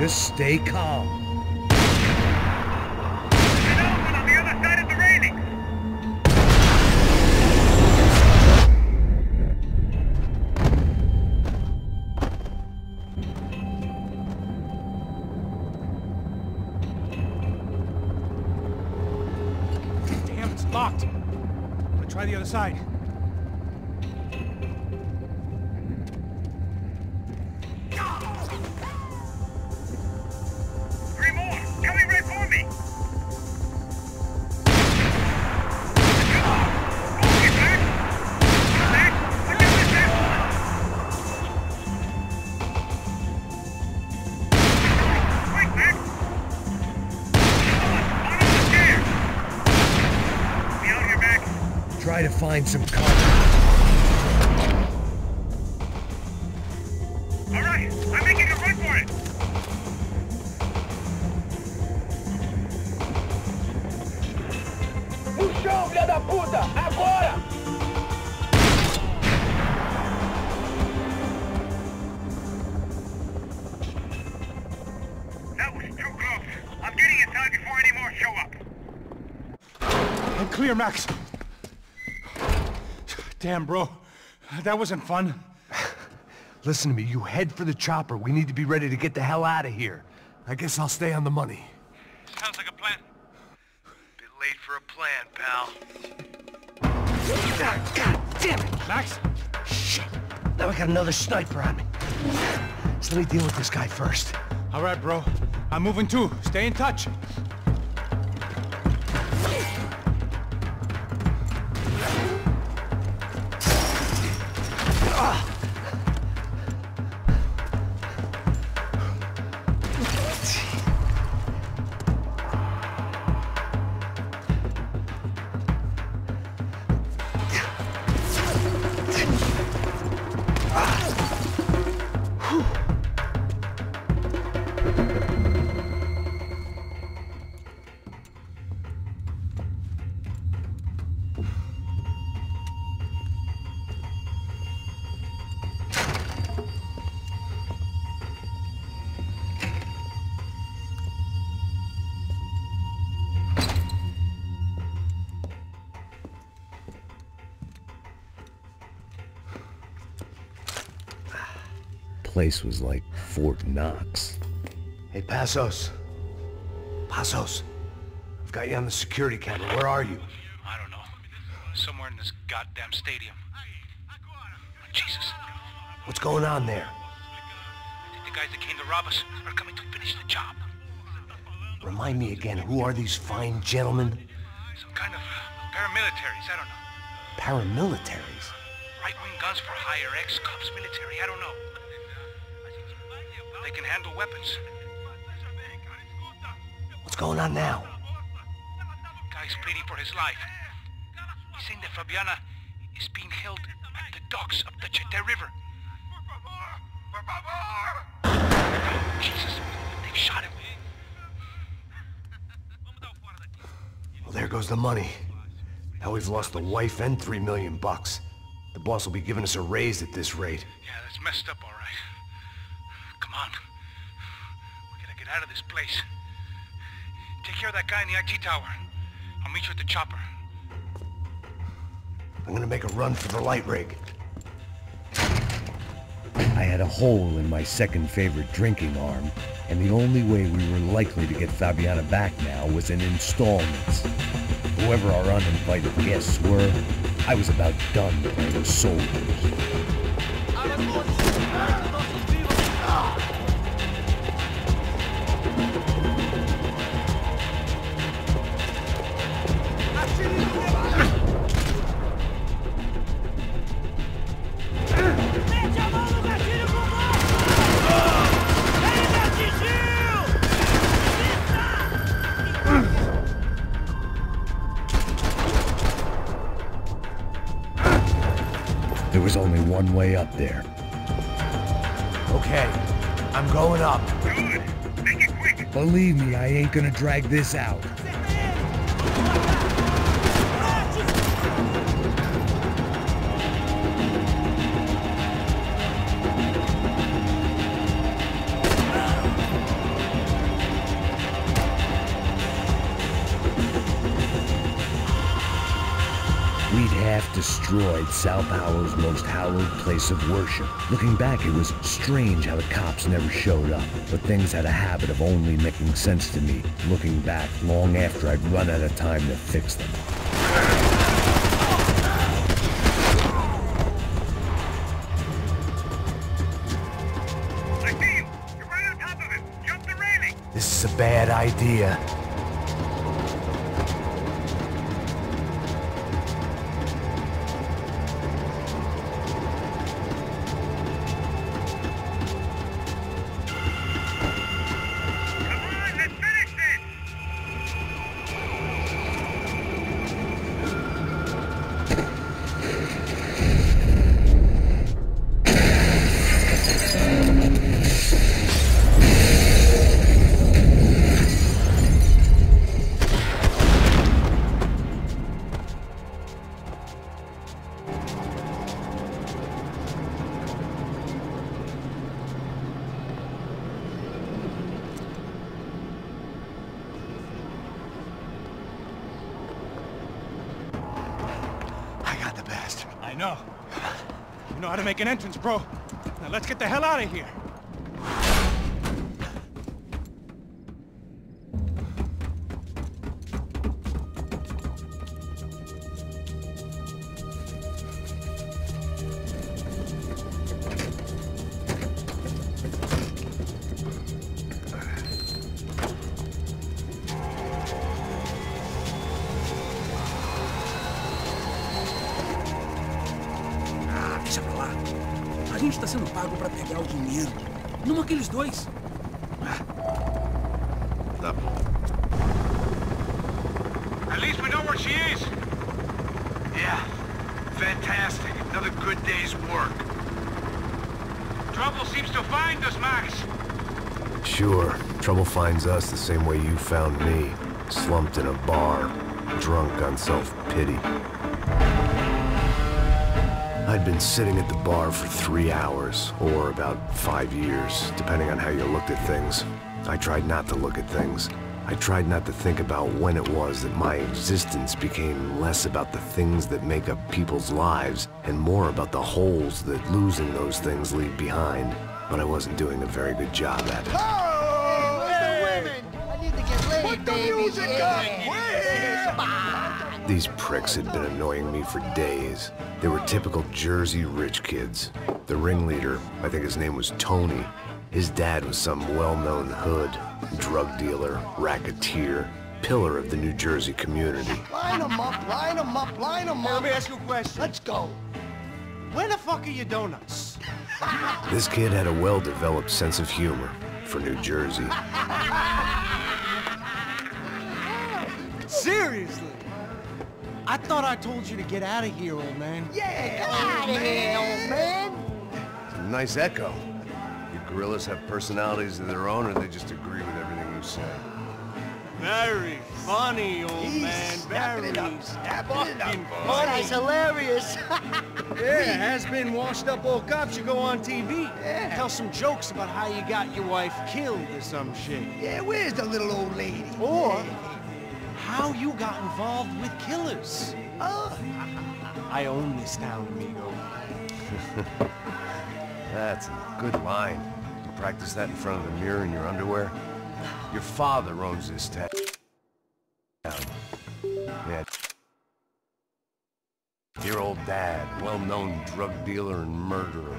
Just stay calm. Another one on the other side of the railing. Damn, it's locked. I'm gonna try the other side. Three more, coming right for me. Okay, Max. Max, I got this last one. Quick, Max. One on the stairs. Be out here, Max. Try to find some cover. All right, I'm making a run for it. No chão, filha da puta! Agora! That was too close. I'm getting inside before any more show up. I'm clear, Max. Damn, bro. That wasn't fun. Listen to me, you head for the chopper. We need to be ready to get the hell out of here. I guess I'll stay on the money. Sounds like a plan. Bit late for a plan, pal. God damn it! Max? Shit. Now I got another sniper on me. So let me deal with this guy first. All right, bro. I'm moving too. Stay in touch. Place was like Fort Knox. Hey, Passos. Passos. I've got you on the security camera. Where are you? I don't know. Somewhere in this goddamn stadium. Jesus. What's going on there? The guys that came to rob us are coming to finish the job. Remind me again, who are these fine gentlemen? Some kind of paramilitaries, I don't know. Paramilitaries? Right-wing guns for hire, ex-cops, military, I don't know. They can handle weapons. What's going on now? Guy's pleading for his life. He's saying that Fabiana is being held at the docks of the Chete River. Jesus, they've shot him. Well, there goes the money. Now we've lost the wife and $3 million bucks. The boss will be giving us a raise at this rate. Yeah, that's messed up, all right. Come on. We gotta get out of this place. Take care of that guy in the IT tower. I'll meet you at the chopper. I'm gonna make a run for the light rig. I had a hole in my second favorite drinking arm, and the only way we were likely to get Fabiana back now was in installments. Whoever our uninvited guests were, I was about done playing soldiers. There was only one way up there. Okay, I'm going up. Good. Make it quick. Believe me, I ain't gonna drag this out. destroyed Sao Paulo's most hallowed place of worship. Looking back, it was strange how the cops never showed up, but things had a habit of only making sense to me, looking back long after I'd run out of time to fix them. I see you! You're right on top of him! Jump the railing! This is a bad idea. I know. You know how to make an entrance, bro. Now let's get the hell out of here. Deixa pra lá. A gente tá sendo pago pra pegar o dinheiro. Não aqueles dois. Tá. At least we know where she is. Yeah. Fantastic. Another good day's work. Trouble seems to find us, Max. Sure. Trouble finds us the same way you found me. Slumped in a bar. Drunk on self-pity. I'd been sitting at the bar for 3 hours, or about 5 years, depending on how you looked at things. I tried not to look at things. I tried not to think about when it was that my existence became less about the things that make up people's lives, and more about the holes that losing those things leave behind. But I wasn't doing a very good job at it. Oh, where's the women? I need to get laid, Put the baby. music up! These pricks had been annoying me for days. They were typical Jersey rich kids. The ringleader, I think his name was Tony. His dad was some well-known hood, drug dealer, racketeer, pillar of the New Jersey community. Line them up, line them up, line them up. Let me ask you a question. Let's go. Where the fuck are your donuts? This kid had a well-developed sense of humor for New Jersey. Seriously? I thought I told you to get out of here, old man. Yeah, get out of here, old man. It's a nice echo. You gorillas have personalities of their own, or they just agree with everything you say? Very funny, old man. Snapping it Very up, snapping it up. funny. That's hilarious. Yeah, has-been washed-up old cop should go on TV. Yeah. Tell some jokes about how you got your wife killed or some shit. Yeah, where's the little old lady? Or how you got involved with killers. Oh. I own this town, amigo. That's a good line. You practice that in front of the mirror in your underwear? Your father owns this town. Yeah. Your old dad, well-known drug dealer and murderer.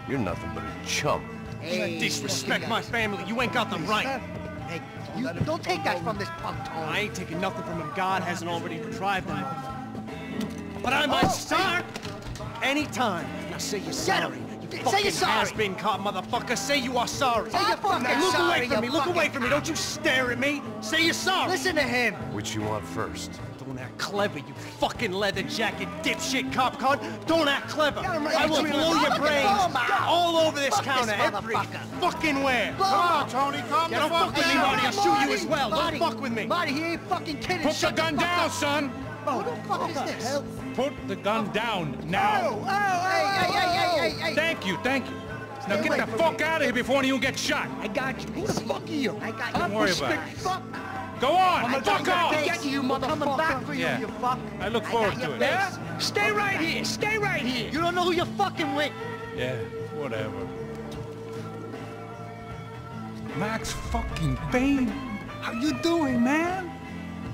You're nothing but a chump. Hey, Disrespect my family. You ain't got the right. Hey, you don't take that from this punk, Tony. I ain't taking nothing from him. God hasn't already deprived him of. But I might start anytime. Now say you're sorry. You Say you're sorry. has-been caught, motherfucker. Say you are sorry. Say you're fucking Now look sorry, away from me. you Look fucking away from me. Don't you stare at me. Say you're sorry. Listen to him. Which you want first? Don't act clever, you fucking leather jacket dipshit cop cunt. Don't act clever. Got him right I will between blow the- your Look at brains him, man. all over this Fuck this counter, every motherfucker. fucking where. Blow Come on, him. Tony, calm Don't the fuck with me, Marty. I'll shoot you as well. Marty, Don't fuck with me. Marty, he ain't fucking kidding. Put the Shut gun fuck down, up. son! Who the fuck is this? Put the gun down now! Hey. Thank you, thank you. Now Stay get away the from fuck me. out of here before any of you get shot! I got you. Who the fuck are you? I got you. Don't worry about it. Fuck. Go on! I Fuck got off! your face. You motherfucker. Coming back for you, Yeah. you fuck. I look forward got your to it. face. Stay right here! Stay right here! You don't know who you're fucking with! Yeah, whatever. Max fucking Payne! How you doing, man?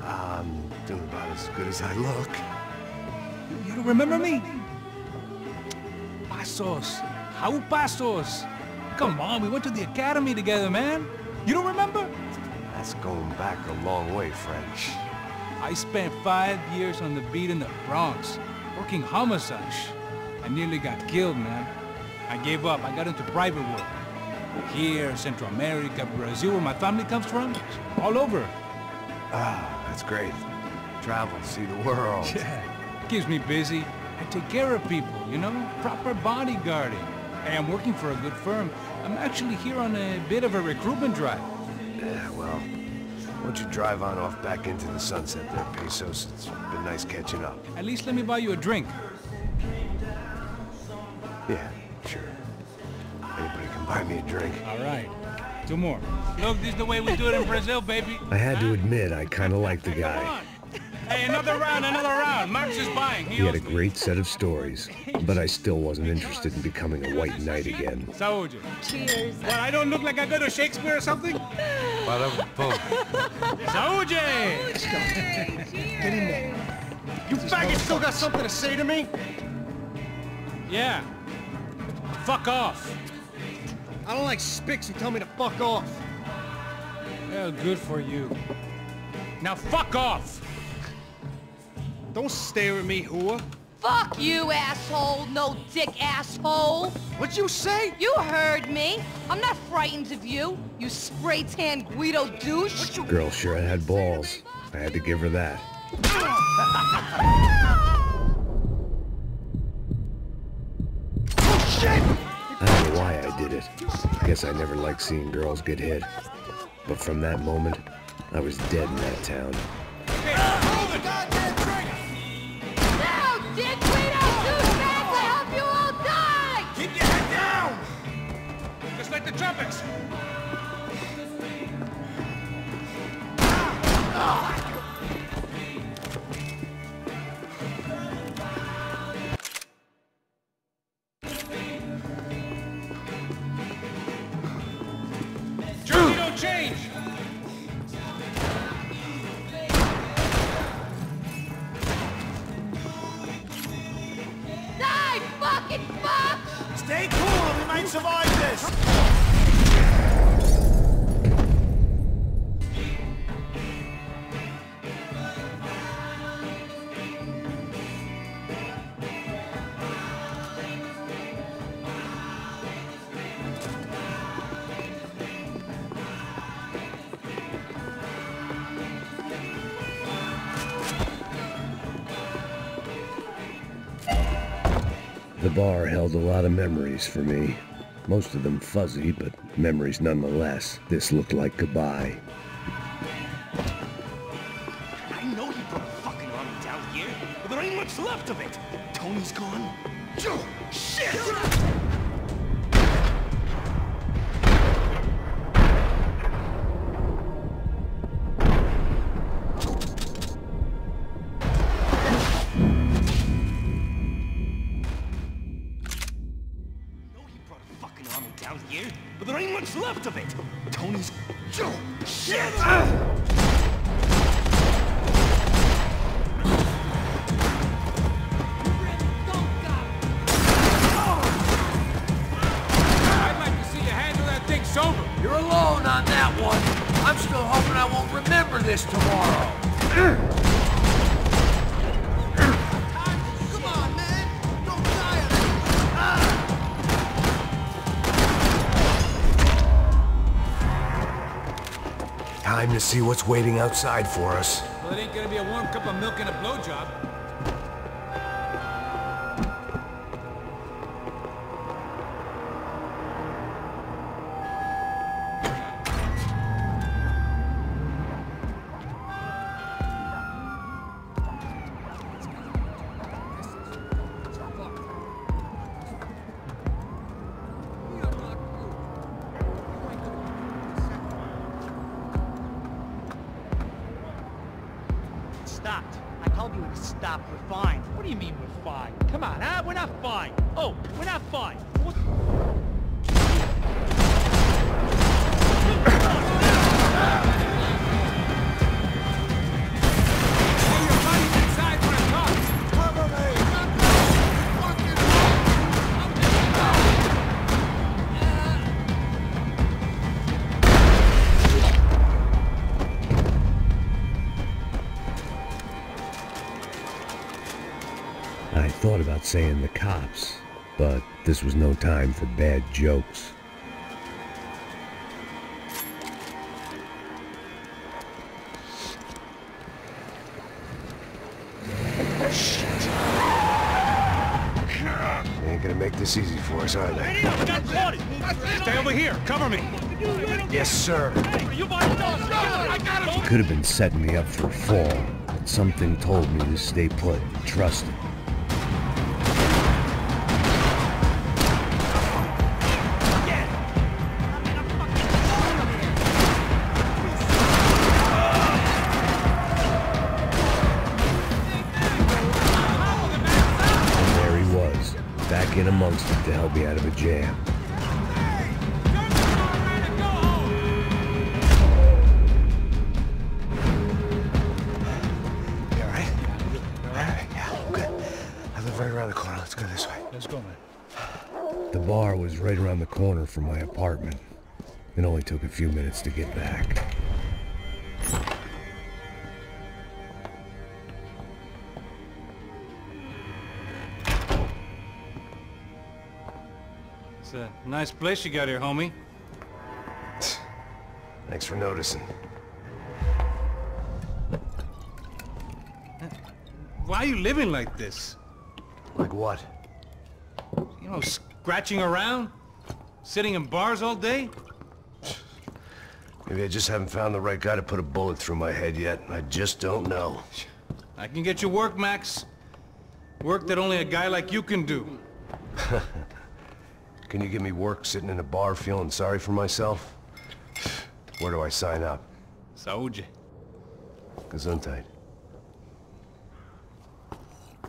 I'm doing about as good as I look. You don't remember me? Pasos. How Pasos? Come on, we went to the academy together, man. You don't remember? That's going back a long way, French. I spent 5 years on the beat in the Bronx, working homicide. I nearly got killed, man. I gave up. I got into private work. Here, Central America, Brazil, where my family comes from. All over. Ah, that's great. Travel, see the world. Yeah, keeps me busy. I take care of people, you know? Proper bodyguarding. Hey, I'm working for a good firm. I'm actually here on a bit of a recruitment drive. Yeah, well, why don't you drive on off back into the sunset there, Pesos? It's been nice catching up. At least let me buy you a drink. Yeah, sure. Anybody can buy me a drink. All right. 2 more. Look, this is the way we do it in Brazil, baby. I had to admit, I kind of liked the guy. Hey, another round, another round. Max is buying. He had a great set of stories, but I still wasn't interested in becoming a white knight again. Saúde. Cheers. Well, I don't look like I go to Shakespeare or something? Saúde! Get in there. You faggot still got something to say to me? Yeah. Fuck off. I don't like spicks who tell me to fuck off. Well, good for you. Now fuck off! Don't stare at me, whore. Fuck you, asshole. No dick, asshole. What'd you say? You heard me. I'm not frightened of you, you spray-tan Guido douche. Girl sure had balls. I had to give her that. Oh, shit! I don't know why I did it. I guess I never liked seeing girls get hit. But from that moment, I was dead in that town. Hold the goddamn trigger! No, dick Guido douchebags, I hope you all die! Keep your head down! Just like the trumpets. Jersey don't change. Die, fucking fuck! Stay cool, we might survive this! The bar held a lot of memories for me. Most of them fuzzy, but memories nonetheless. This looked like goodbye. I know you brought a fucking army down here, but there ain't much left of it. Tony's gone. Shit! But there ain't much left of it. Tony's... Shit! I'd like to see you handle that thing sober. You're alone on that one. I'm still hoping I won't remember this tomorrow. Come on, man! Don't die Time to see what's waiting outside for us. Well, it ain't gonna be a warm cup of milk and a blowjob. Stopped. I called you Stop, we're fine. What do you mean we're fine? Come on, huh? We're not fine. Oh, we're not fine. What? I thought about saying the cops, but this was no time for bad jokes. Shit. They ain't gonna make this easy for us, are they? Stay over here. Cover me. Yes, sir. He could have been setting me up for a fall, but something told me to stay put and trust him. Back in amongst it to help me out of a jam. You alright? Alright, yeah, I'm good. I live right around the corner. Let's go this way. Let's go, man. The bar was right around the corner from my apartment. It only took a few minutes to get back. It's a nice place you got here, homie. Thanks for noticing. Why are you living like this? Like what? You know, scratching around? Sitting in bars all day? Maybe I just haven't found the right guy to put a bullet through my head yet. I just don't know. I can get you work, Max. Work that only a guy like you can do. Can you give me work sitting in a bar feeling sorry for myself? Where do I sign up? Saúde. Gesundheit.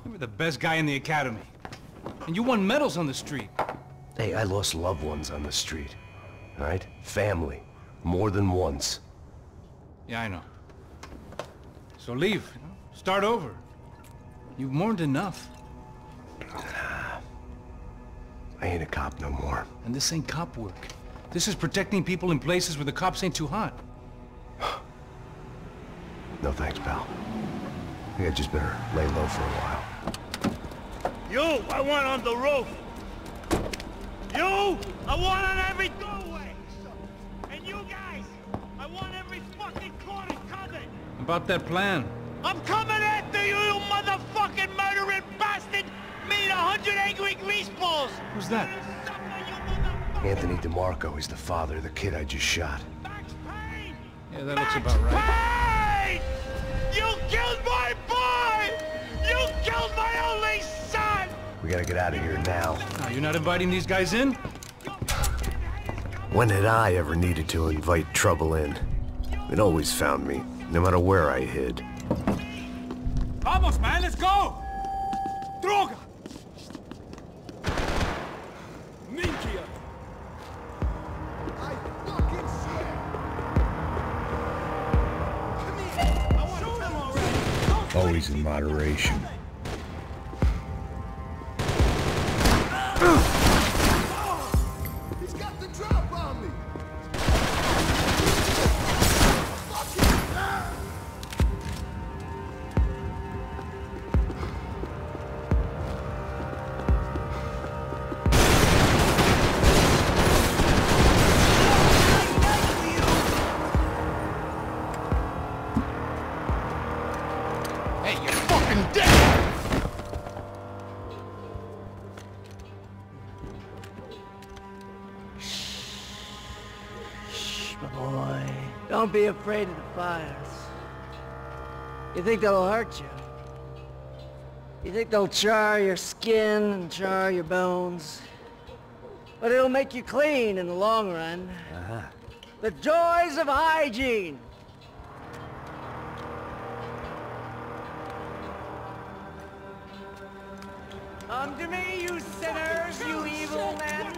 You were the best guy in the academy. And you won medals on the street. Hey, I lost loved ones on the street. All right? Family. More than once. Yeah, I know. So leave. You know? Start over. You've mourned enough. I ain't a cop no more. And this ain't cop work. This is protecting people in places where the cops ain't too hot. No thanks, pal. I think I just better lay low for a while. You, I want on the roof. You, I want on every doorway. And you guys, I want every fucking corner covered. About that plan. I'm coming after you, you motherfucking murdering bastard! Me and 100 angry greaseballs! Who's that? Anthony DeMarco. He's the father of the kid I just shot. Max Payne! Yeah, that looks about right. Payne! You killed my boy! You killed my only son! We gotta get out of here now. Now, you're not inviting these guys in? When had I ever needed to invite trouble in? It always found me, no matter where I hid. Vamos, man, let's go! Droga! Minkia! I fucking swear! Come here! I want to film already! Always in moderation. He's got the drop on me! Hey, you're fucking dead! Shh, my boy. Don't be afraid of the fires. You think they'll hurt you? You think they'll char your skin and char your bones? But it'll make you clean in the long run. The joys of hygiene! Come to me, you sinners, you evil men.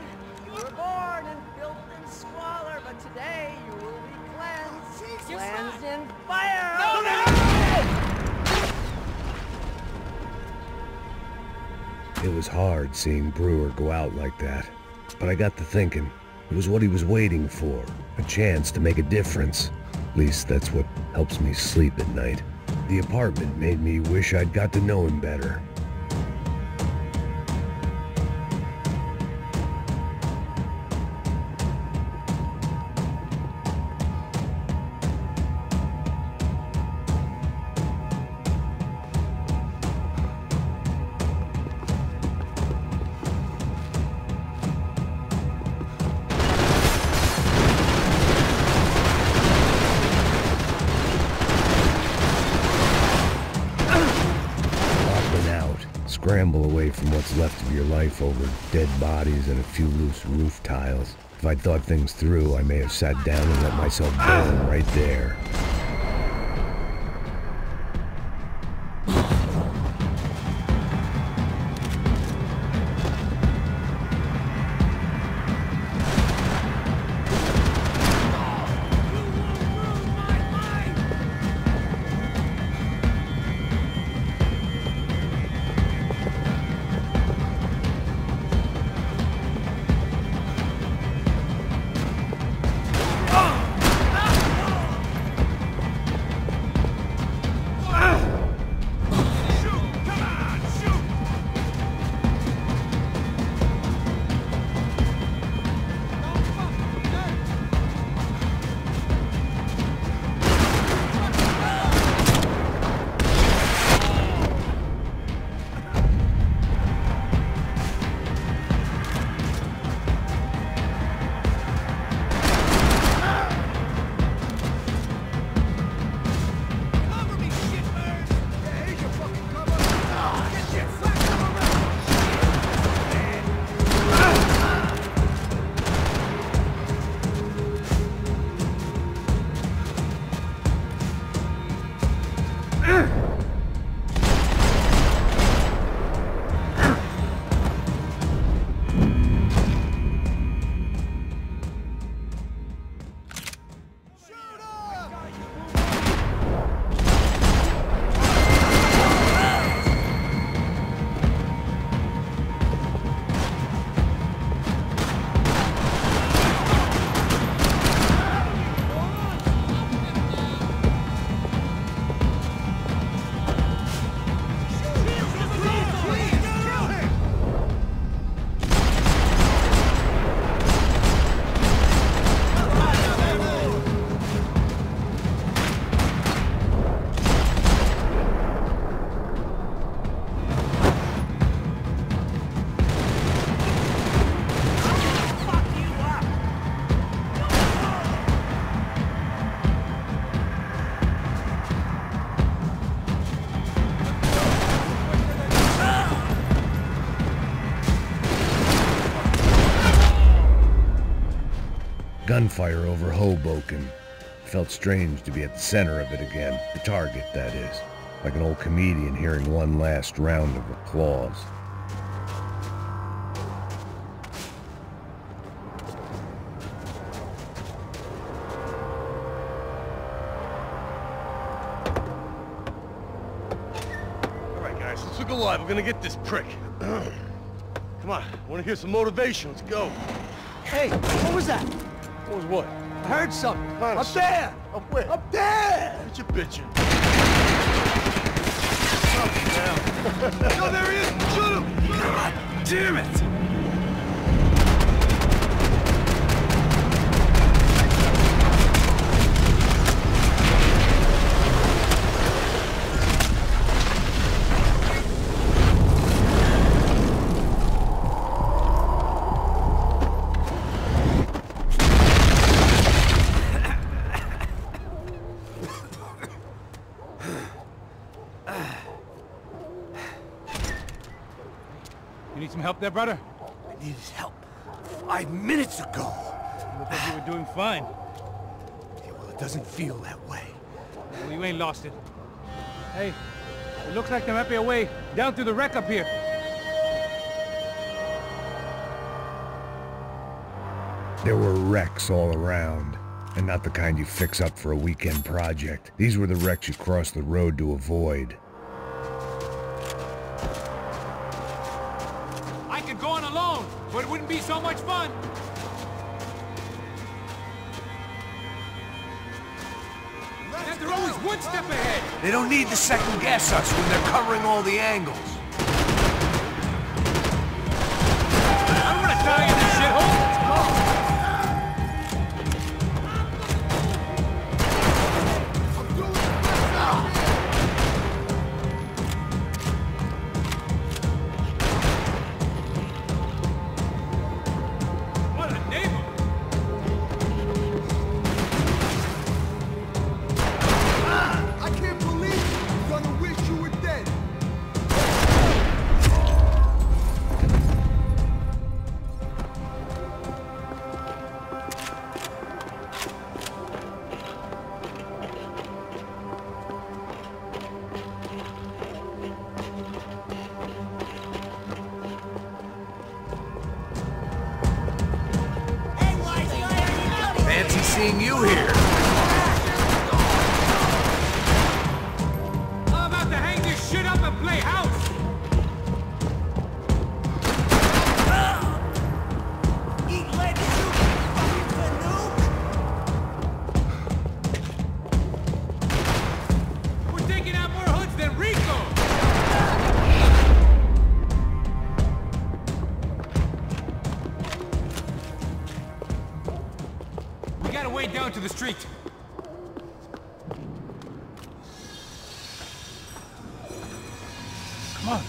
You were born in filth and squalor, but today you will be cleansed. Cleansed in fire! It was hard seeing Brewer go out like that, but I got to thinking, it was what he was waiting for, a chance to make a difference. At least that's what helps me sleep at night. The apartment made me wish I'd got to know him better. Scramble away from what's left of your life over dead bodies and a few loose roof tiles. If I'd thought things through, I may have sat down and let myself burn right there. Gunfire over Hoboken. Felt strange to be at the center of it again. The target, that is. Like an old comedian hearing one last round of applause. Alright guys, let's look alive. We're gonna get this prick. Come on, I wanna hear some motivation. Let's go. Hey, what was that? What was what? I heard something. Huh? Up there! Up where? Up there! What you bitching? No, there he is! Shoot him! God damn it! You need some help there, brother? I needed help 5 minutes ago. You look like you were doing fine. Yeah, well, it doesn't feel that way. Well, you ain't lost it. Hey, it looks like there might be a way down through the wreck up here. There were wrecks all around, and not the kind you fix up for a weekend project. These were the wrecks you cross the road to avoid. I could go on alone, but it wouldn't be so much fun. They're always one step ahead. They don't need to second guess us when they're covering all the angles. I'm gonna die in this shithole. Let's go. What a neighbor. I can't believe you're gonna wish you were dead. Fancy seeing you here. I'm about to hang this shit up and play house. Eat leg soup, fucking canoe! We're taking out more hoods than Rico. We gotta wade down to the street. Come on.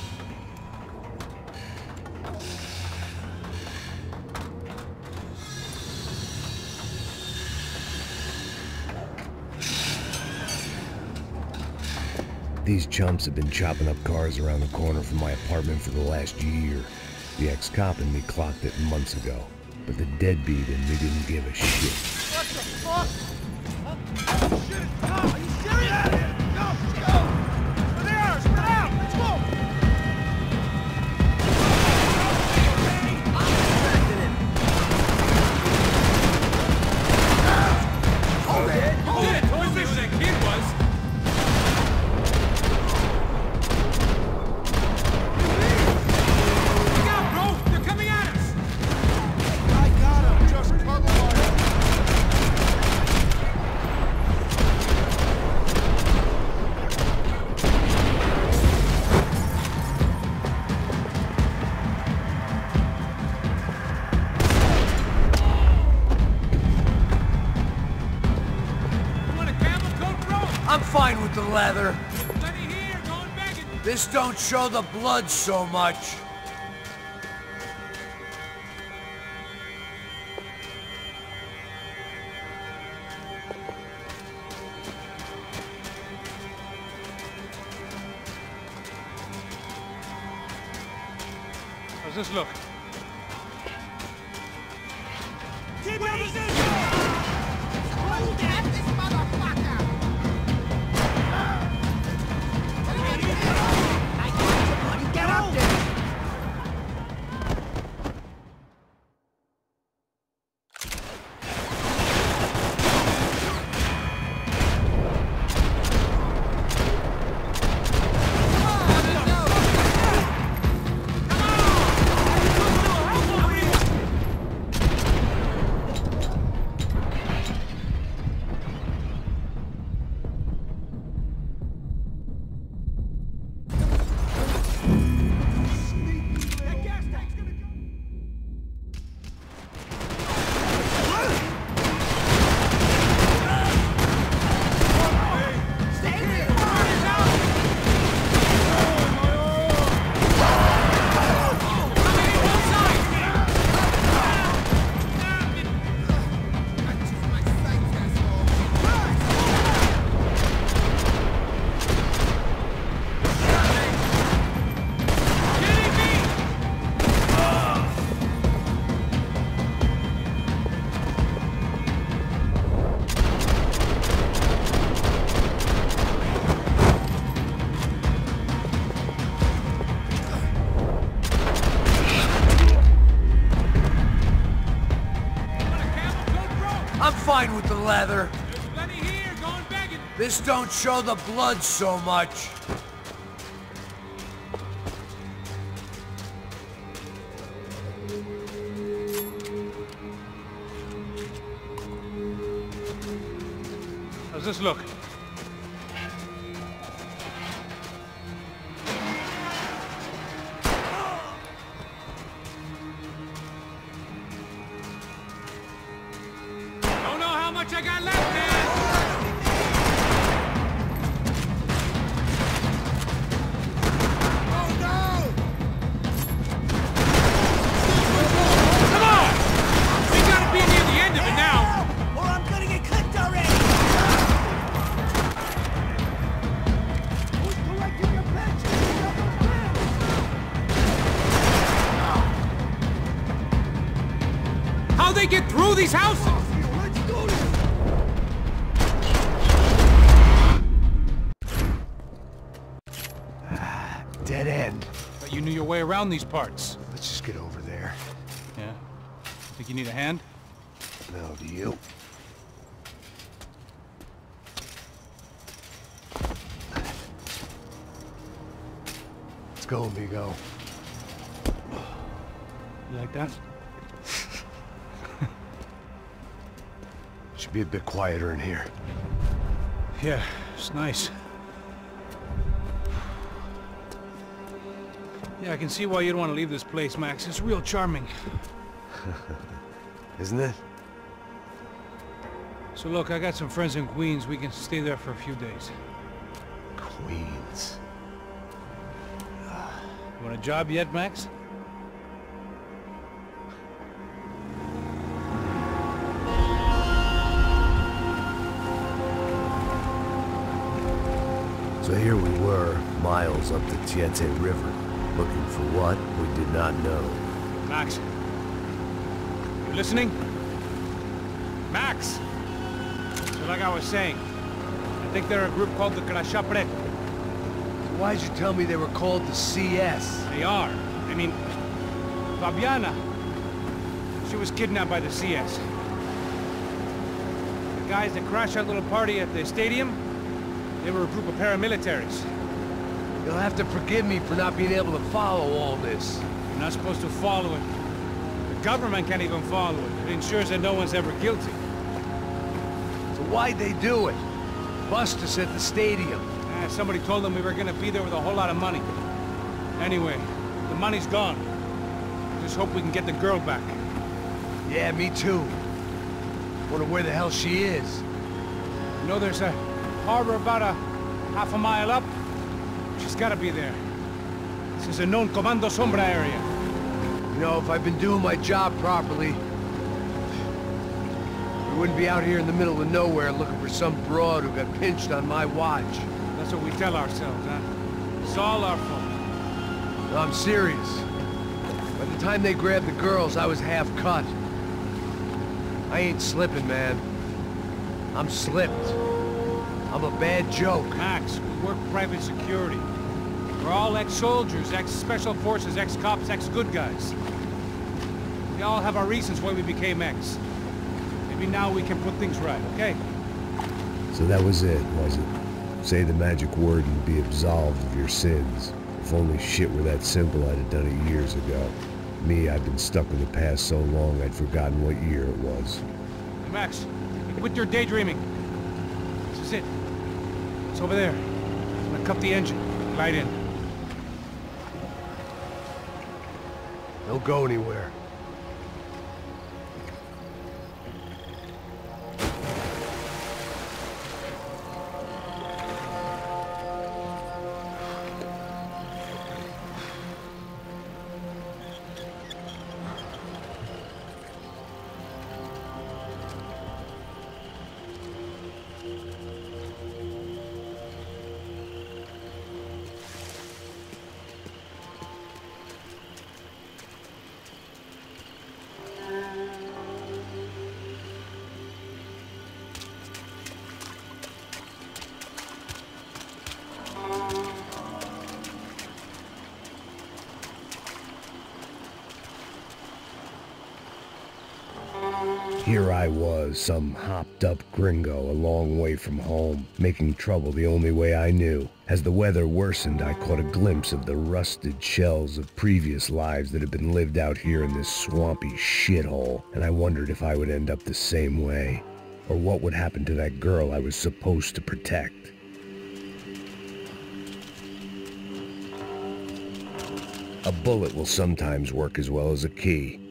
These chumps have been chopping up cars around the corner from my apartment for the last year. The ex-cop in me clocked it months ago, but the deadbeat in me didn't give a shit. What the fuck? Oh, shit, Tom, are you serious? Go, let's go! There they are, spread out, let's go! I'm expecting it. Hold it! Hold it! Told me who that kid was. Look out, bro! They're coming at us! I got him, just cover fire. You want a camel coat, bro? I'm fine with the leather. Plenty here, going begging. This don't show the blood so much. How's this look? Keep your position! Hold that, this motherfucker! Get up there! fine with the leather. There's plenty here, going begging. This don't show the blood so much. How's this look? Don't know how much I got left, man. Come on! We gotta be near the end of it now. Or I'm gonna get clipped already! Who's collecting your pension? How they get through these houses? Let's do this! Dead end. But you knew your way around these parts. Let's just get over there. Yeah? Think you need a hand? No, do you? Let's go, amigo. You like that? Should be a bit quieter in here. Yeah, it's nice. Yeah, I can see why you don't want to leave this place, Max. It's real charming. Isn't it? So look, I got some friends in Queens. We can stay there for a few days. Queens. You want a job yet, Max? So here we were, miles up the Tietze River, looking for what we did not know. Max. You listening? Max! So like I was saying, I think they're a group called the Crashapret. Why'd you tell me they were called the CS? They are. I mean, Fabiana, she was kidnapped by the CS. The guys that crashed that little party at the stadium, they were a group of paramilitaries. You'll have to forgive me for not being able to follow all this. You're not supposed to follow it. The government can't even follow it. It ensures that no one's ever guilty. So why'd they do it? Bust us at the stadium. Somebody told them we were gonna be there with a whole lot of money. Anyway, the money's gone. Just hope we can get the girl back. Yeah, me too. Wonder where the hell she is. You know there's a harbor about a half a mile up? She's gotta be there. This is a known Comando Sombra area. You know, if I'd been doing my job properly, we wouldn't be out here in the middle of nowhere looking for some broad who got pinched on my watch. That's what we tell ourselves, huh? It's all our fault. No, I'm serious. By the time they grabbed the girls, I was half cut. I ain't slipping, man. I'm slipped. I'm a bad joke. Max, we work private security. We're all ex-soldiers, ex-special forces, ex-cops, ex-good guys. We all have our reasons why we became ex. Maybe now we can put things right, okay? So that was it, was it? Say the magic word and be absolved of your sins. If only shit were that simple, I'd have done it years ago. Me, I've been stuck in the past so long I'd forgotten what year it was. Hey, Max, quit your daydreaming. This is it. It's over there. I'm gonna cut the engine. Glide in. Don't go anywhere. here I was, some hopped-up gringo a long way from home, making trouble the only way I knew. As the weather worsened, I caught a glimpse of the rusted shells of previous lives that had been lived out here in this swampy shithole, and I wondered if I would end up the same way, or what would happen to that girl I was supposed to protect. A bullet will sometimes work as well as a key.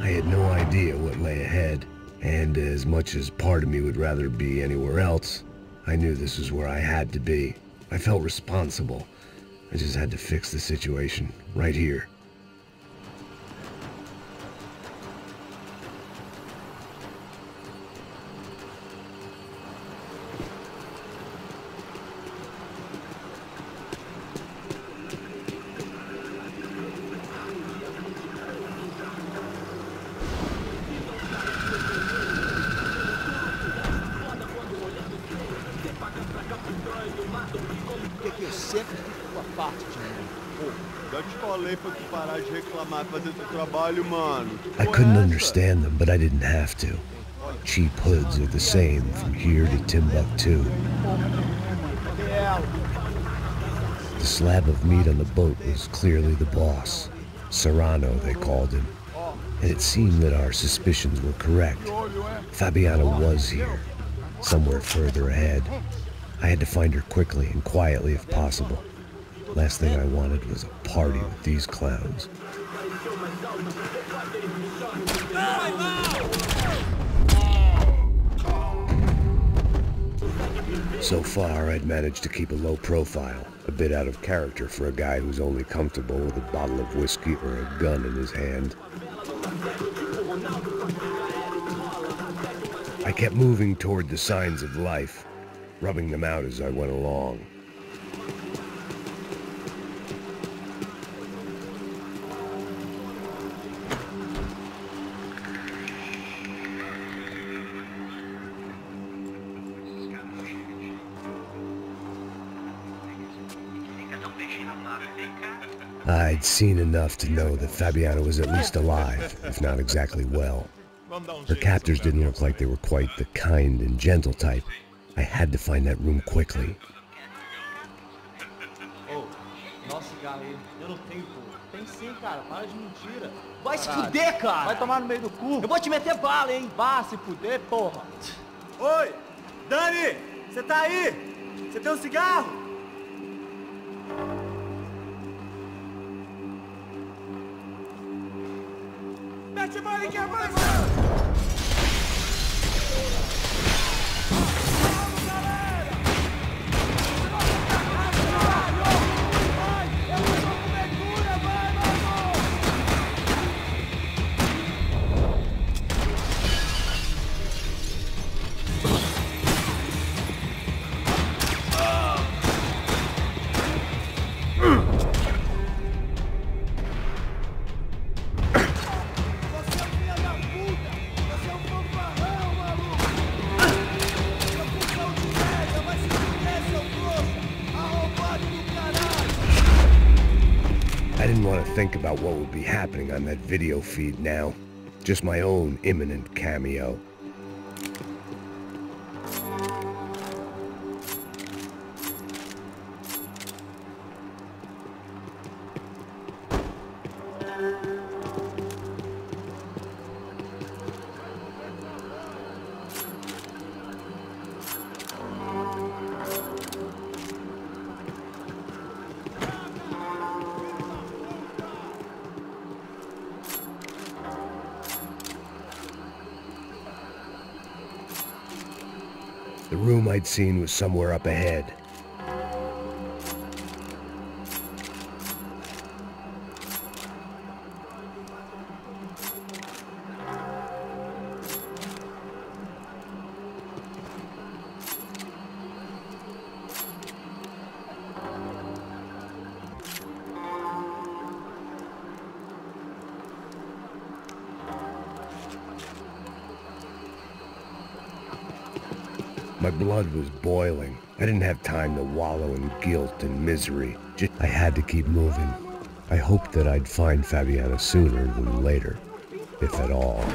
I had no idea what lay ahead, and as much as part of me would rather be anywhere else, I knew this was where I had to be. I felt responsible. I just had to fix the situation, right here. I couldn't understand them, but I didn't have to. Cheap hoods are the same from here to Timbuktu. The slab of meat on the boat was clearly the boss. Serrano, they called him. And it seemed that our suspicions were correct. Fabiana was here, somewhere further ahead. I had to find her quickly and quietly if possible. Last thing I wanted was a party with these clowns. So far, I'd managed to keep a low profile, a bit out of character for a guy who's only comfortable with a bottle of whiskey or a gun in his hand. I kept moving toward the signs of life, rubbing them out as I went along. I'd seen enough to know that Fabiana was at least alive, if not exactly well. Her captors didn't look like they were quite the kind and gentle type. I had to find that room quickly. Oh, nossa, galera, eu não tenho porra. Tem sim, cara, para de mentira. Vai se fuder, cara! Vai tomar no meio do cu. Eu vou te meter bala, hein? Vá se fuder, porra. Oi, Dani, você tá aí? Você tem um cigarro? Mete a mão e quer mais! I didn't want to think about what would be happening on that video feed now. Just my own imminent cameo. The room I'd seen was somewhere up ahead. My blood was boiling. I didn't have time to wallow in guilt and misery. I had to keep moving. I hoped that I'd find Fabiana sooner than later, if at all.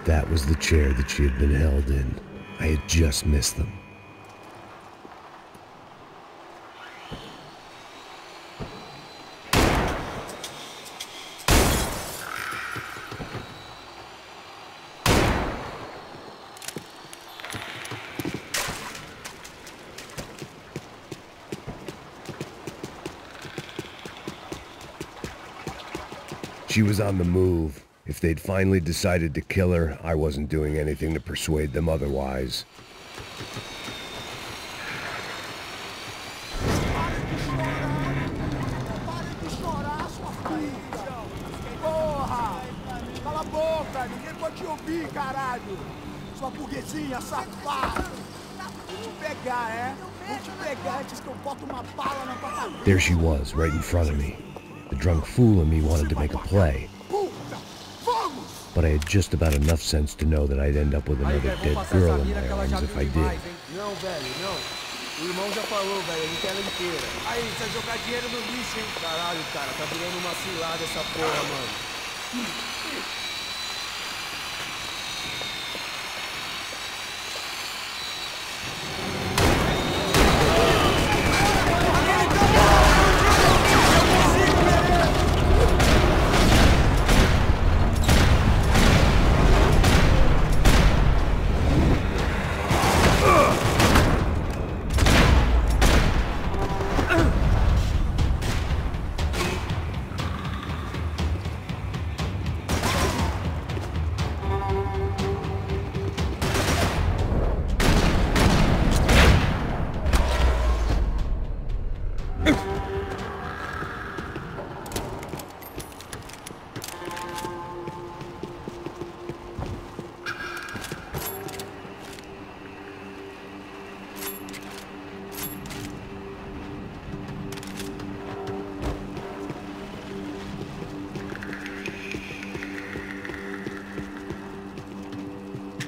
That was the chair that she had been held in. I had just missed them. She was on the move. If they'd finally decided to kill her, I wasn't doing anything to persuade them otherwise. Porra! Cala a boca! Ninguém pode te ouvir, caralho! Sua burguesinha safada! Vou te pegar, é? Vou te pegar antes que eu boto uma bala na tua cabeça! There she was, right in front of me. The drunk fool in me wanted to make a play. But I had just about enough sense to know that I'd end up with another dead girl in my arms if I did. Não, velho, não. O irmão já falou, velho, ele quer ela inteira. Aí, você vai jogar dinheiro no lixo, hein? Caralho, cara, tá virando uma cilada essa porra, mano.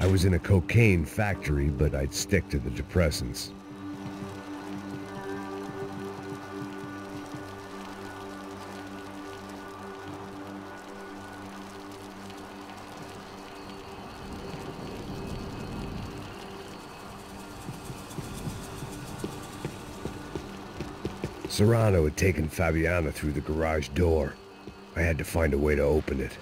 I was in a cocaine factory, but I'd stick to the depressants. Serrano had taken Fabiana through the garage door. I had to find a way to open it.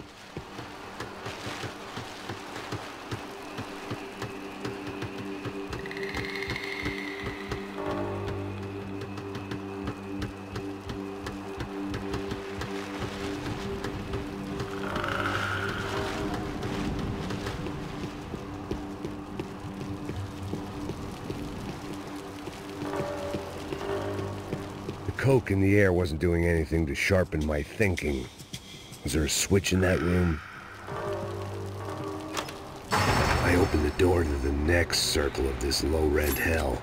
Coke in the air wasn't doing anything to sharpen my thinking. Was there a switch in that room? I opened the door to the next circle of this low-rent hell.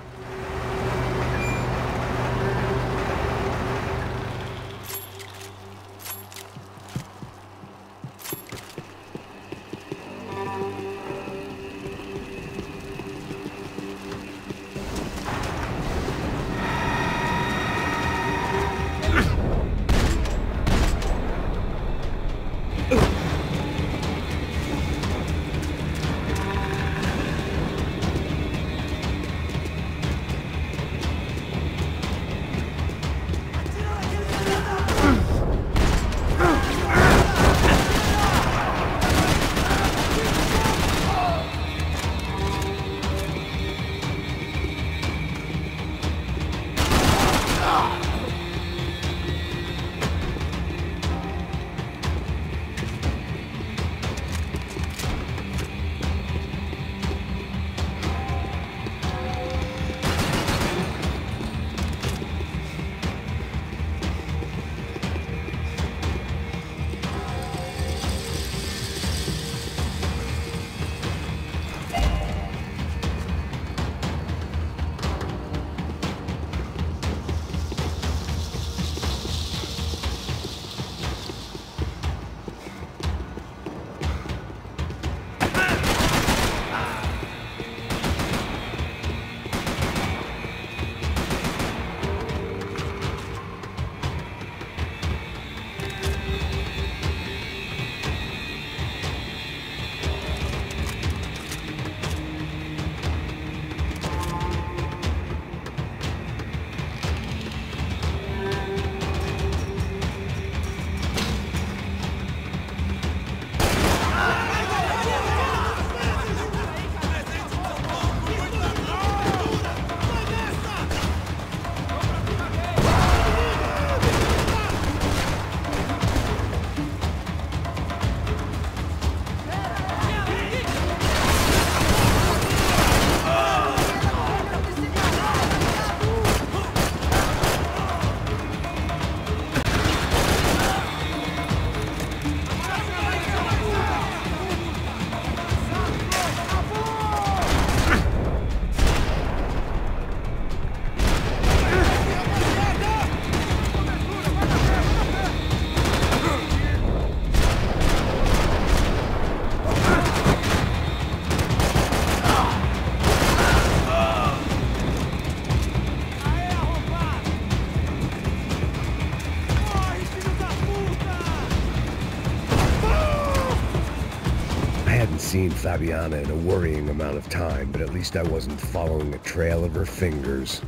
Seen Fabiana in a worrying amount of time, but at least I wasn't following a trail of her fingers.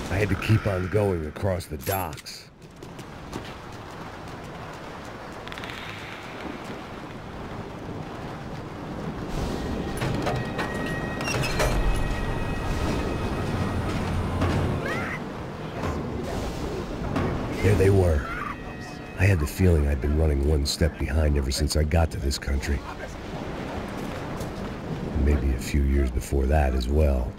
I had to keep on going across the docks. There they were. I had the feeling I'd been running one step behind ever since I got to this country. And maybe a few years before that as well.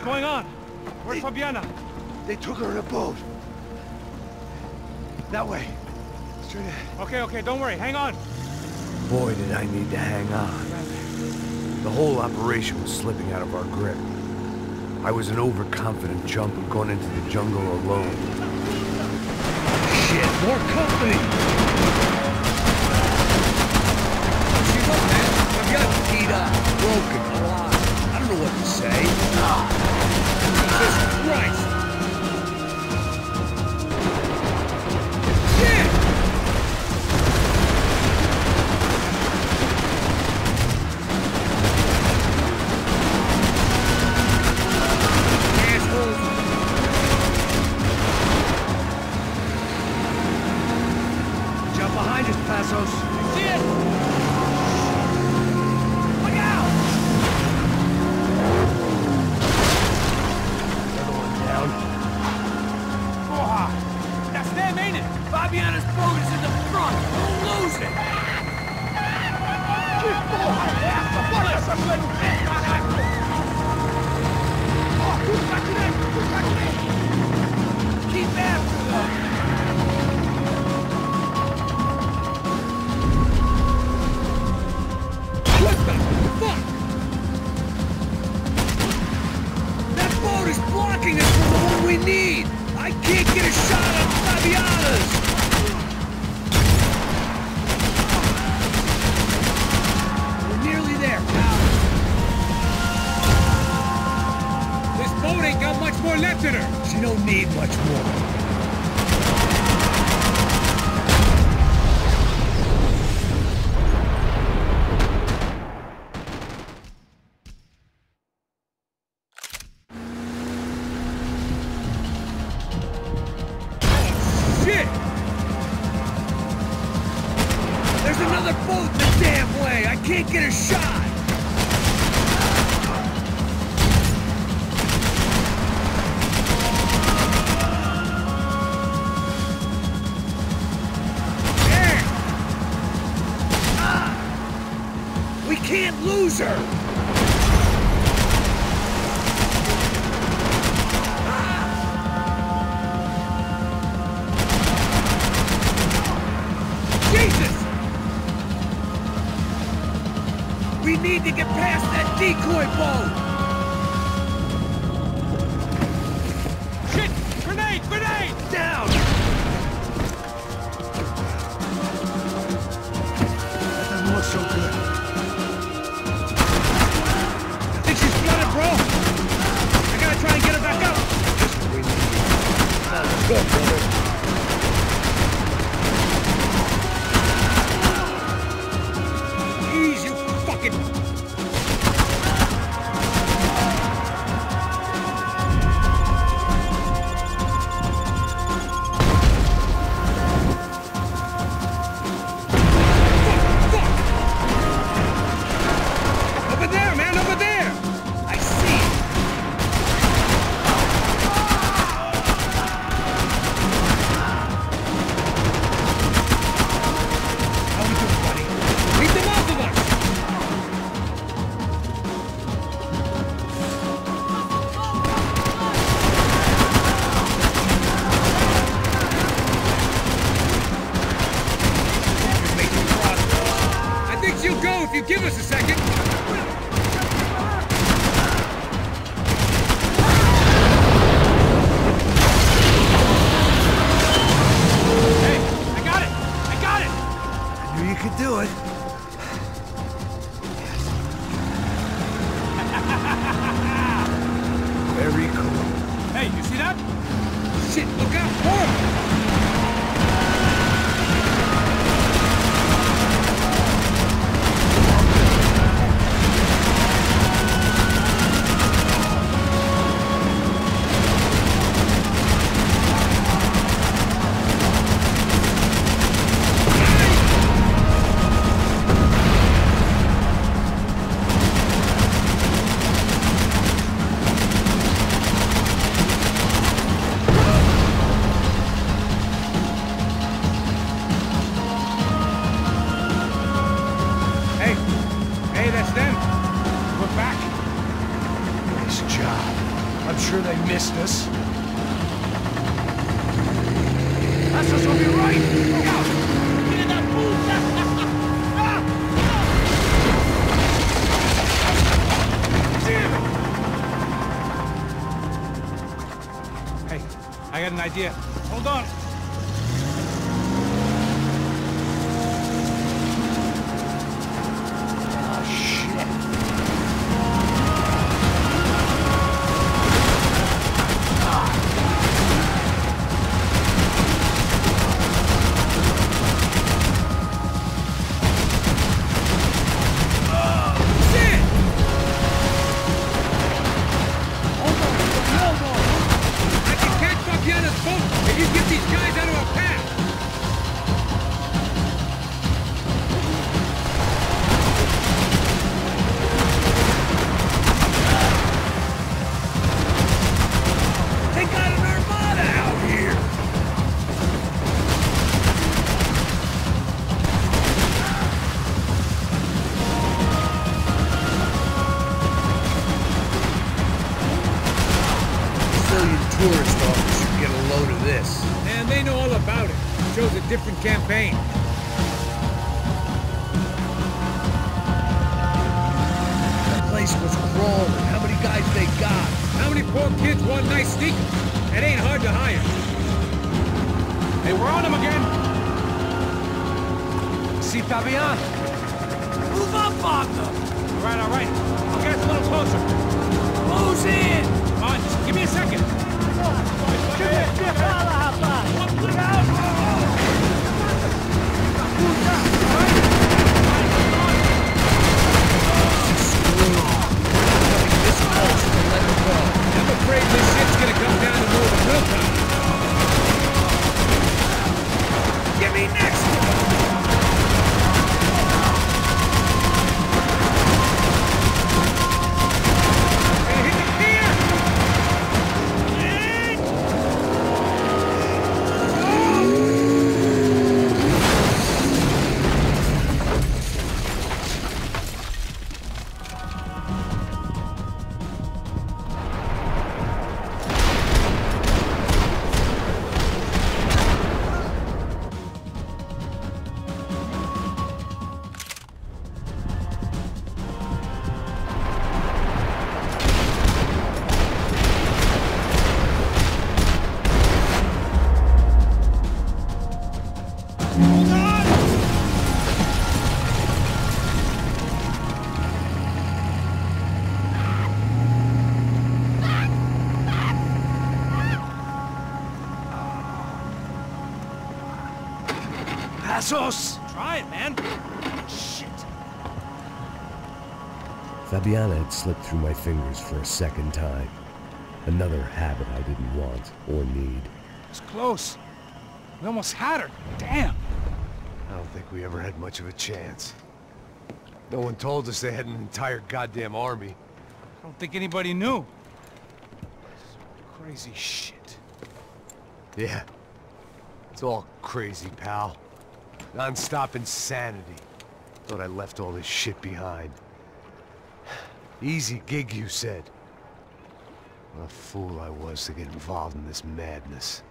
going on? Where's Fabiana? They took her in a boat. That way. Straight ahead. Okay, don't worry. Hang on. Boy, did I need to hang on. The whole operation was slipping out of our grip. I was an overconfident chump who'd gone into the jungle alone. Shit, more company! See what, man? I've got beat up, broken, alive. I don't know what to say. Jesus Christ! Shit! Behind us, Passos. See it! Look out! Another one down. Porra! That's them, ain't it? Fabiana's boat is in the front. Don't lose it! Que porra é essa? Bora essa mulher no pé, caralho! Ó, tudo pra direita, tudo pra direita! Keep after them! What the fuck? That boat is blocking us from the one we need! I can't get a shot on Fabiana's! We're nearly there, pal. This boat ain't got much more left in her. She don't need much more. There's another boat the damn way! I can't get a shot! There! Ah! We can't lose her! We need to get past that decoy boat! Shit! Grenade! Grenade! Down! That doesn't look so good. I think she's flooded, bro. I gotta try and get her back up. Just what we need. Let's go, brother. Easy, fucking... Over there, man, over there! I see it! How we doing, buddy? Beat them off of us! You're making progress. I think she'll go if you give us a second. Hey, I got it! I got it! I knew you could do it. Very cool. Hey, you see that? Shit, look out! More! sure they missed us. That's us on your right! Look out! Get in that Hey, I got an idea. Hold on. Tourist officer get a load of this. And they know all about it. Shows a different campaign. That place was crawling. How many guys they got? How many poor kids want nice sneakers? It ain't hard to hire. Hey, we're on him again. See Fabian? Move up, Wagner! All right. I'll get us a little closer. Who's in? Come on, just give me a second. I'm afraid this shit's gonna come down to more than willpower. Give me next one! Passos! Try it, man. Shit. Fabiana had slipped through my fingers for a second time. Another habit I didn't want or need. It's close. We almost had her. Damn. I don't think we ever had much of a chance. No one told us they had an entire goddamn army. I don't think anybody knew. Crazy shit. Yeah. It's all crazy, pal. Non-stop insanity. Thought I left all this shit behind. Easy gig, you said. What a fool I was to get involved in this madness.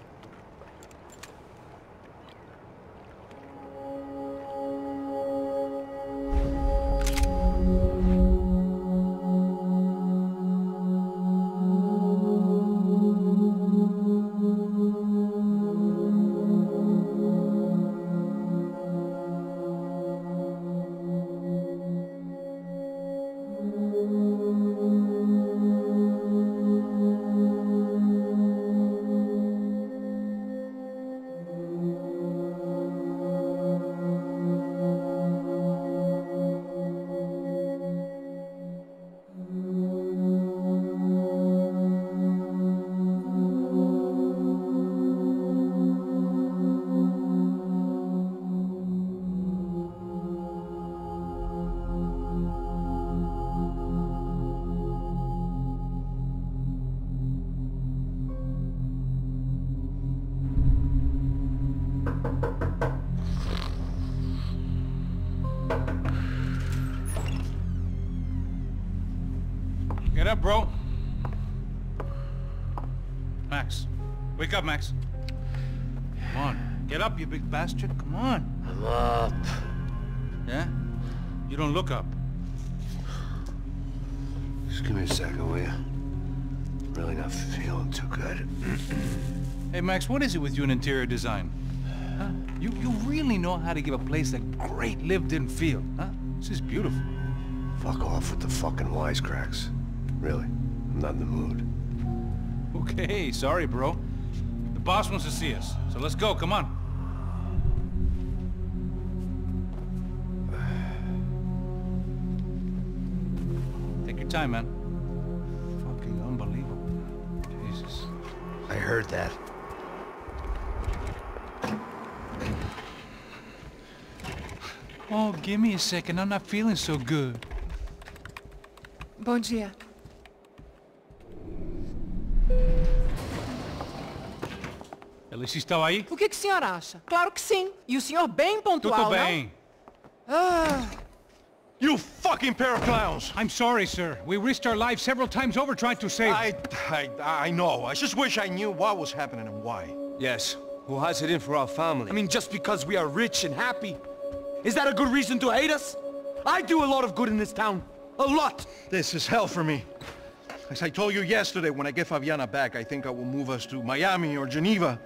Get up, bro. Max. Wake up, Max. Come on. Get up, you big bastard. Come on. I'm up. Yeah? You don't look up. Just give me a second, will you? Really not feeling too good. Hey, Max, what is it with you and interior design? Huh? You really know how to give a place a great lived-in feel, huh? This is beautiful. Fuck off with the fucking wisecracks. Really, I'm not in the mood. Okay, sorry, bro. The boss wants to see us, so let's go, come on. Take your time, man. Fucking unbelievable. Jesus. I heard that. Oh, give me a second. I'm not feeling so good. Bom dia. Ela estava aí? O que o senhor acha? Claro que sim. E o senhor bem pontual, Tudo bem. Ah. You fucking pair of clowns! I'm sorry, sir. We risked our lives several times over trying to save... I know. I just wish I knew what was happening and why. Yes. Who has it in for our family? I mean, just because we are rich and happy, is that a good reason to hate us? I do a lot of good in this town. A lot! This is hell for me. As I told you yesterday, when I get Fabiana back, I think I will move us to Miami or Geneva.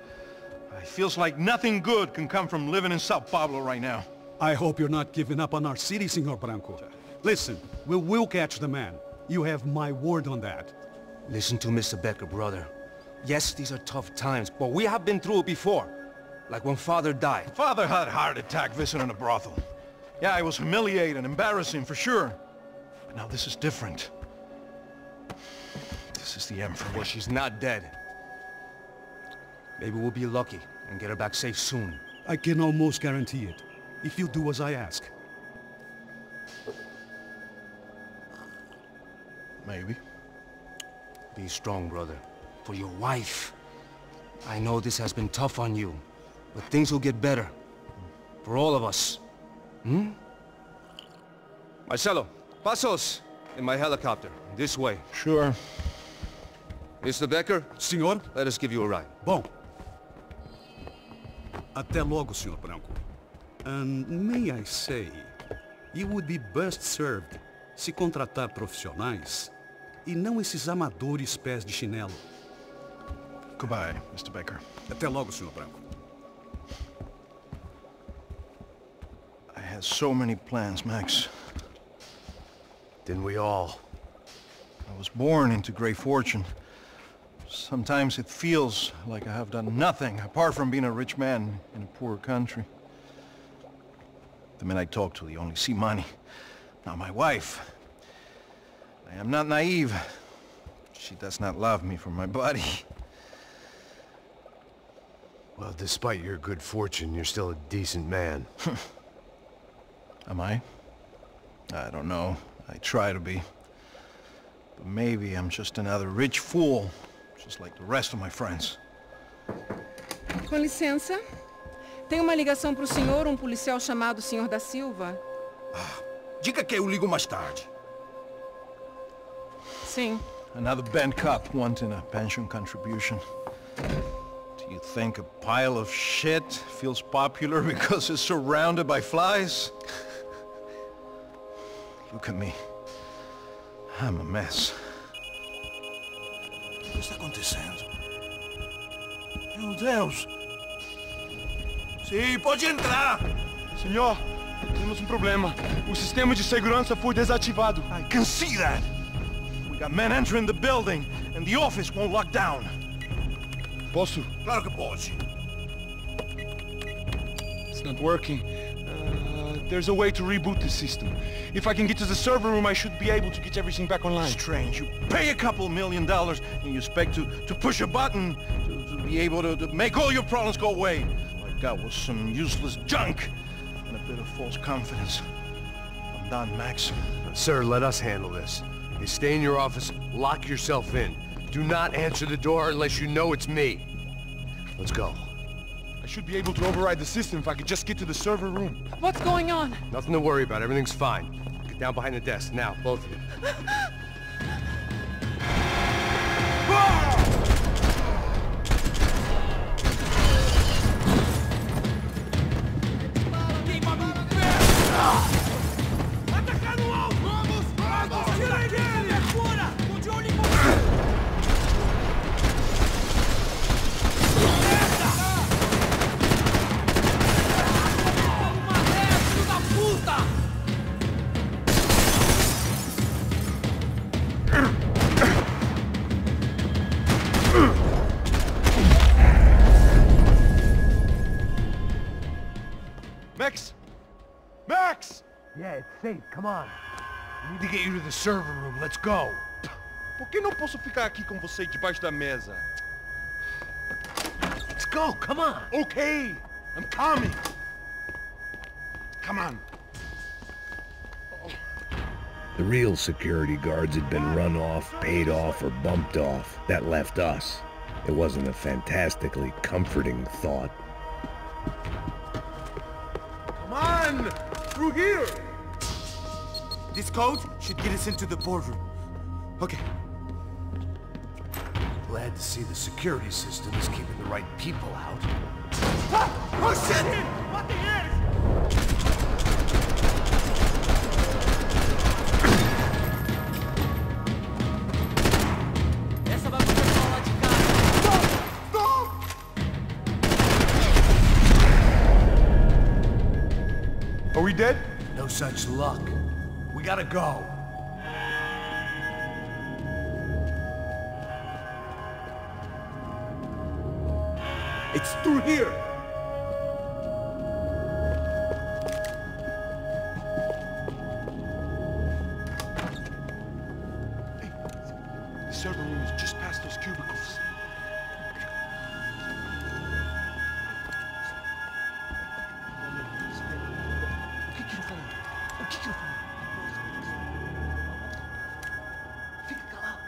It feels like nothing good can come from living in São Paulo right now. I hope you're not giving up on our city, Senor Branco. Listen, we will catch the man. You have my word on that. Listen to Mr. Becker, brother. Yes, these are tough times, but we have been through it before. Like when Father died. Father had a heart attack visiting a brothel. Yeah, it was humiliating, embarrassing, for sure. But now this is different. This is the Emperor. Well, she's not dead. Maybe we'll be lucky and get her back safe soon. I can almost guarantee it, if you do as I ask. Maybe. Be strong, brother. For your wife. I know this has been tough on you, but things will get better. For all of us. Hmm? Marcelo, pasos in my helicopter. This way. Sure. Mr. Becker? Senhor? Let us give you a ride. Bom. Até logo, Senhor Branco. And may I say, you would be best served se contratar profissionais e não esses amadores pés de chinelo. Goodbye, Mr. Becker. Até logo, Senhor Branco. I had so many plans, Max. Didn't we all? I was born into great fortune. Sometimes it feels like I have done nothing apart from being a rich man in a poor country. The men I talk to, they only see money. Now my wife, I am not naive. She does not love me for my body. Well, despite your good fortune, you're still a decent man. Am I? I don't know. I try to be. But maybe I'm just another rich fool, just like the rest of my friends. Com licença. Tem uma ligação para o senhor, policial chamado Senhor da Silva. Diga que eu ligo mais tarde. Sim. Another bent cop wanting a pension contribution. Do you think a pile of shit feels popular because it's surrounded by flies? Look at me. I'm a mess. O que está acontecendo? Meu Deus! Sim, pode entrar! Senhor, temos problema. O sistema de segurança foi desativado. I can see that. We got men entering the building, and the office won't lock down. Posso? Claro que pode. It's not working. There's a way to reboot the system. If I can get to the server room, I should be able to get everything back online. Strange. You pay a couple $1 million, and you expect to push a button to be able to make all your problems go away. All I got was some useless junk and a bit of false confidence. I'm done, Max. Sir, let us handle this. You stay in your office, lock yourself in. Do not answer the door unless you know it's me. Let's go. I should be able to override the system if I could just get to the server room. What's going on? Nothing to worry about. Everything's fine. Get down behind the desk. Now, both of you. safe. Come on. We need to get you to the server room. Let's go. Por que não posso ficar aqui com você debaixo da mesa? Let's go. Come on. Okay. I'm coming. Come on. The real security guards had been run off, paid off, or bumped off. That left us. It wasn't a fantastically comforting thought. Come on! Through here! This code should get us into the boardroom. Okay. Glad to see the security system is keeping the right people out. Ah! Oh shit! Matem eles! Essa vai poder falar de casa. Stop! Are we dead? No such luck. We gotta go. It's through here! Hey, the server room is just past those cubicles. O que ele falou? O que ele falou? Fica calado.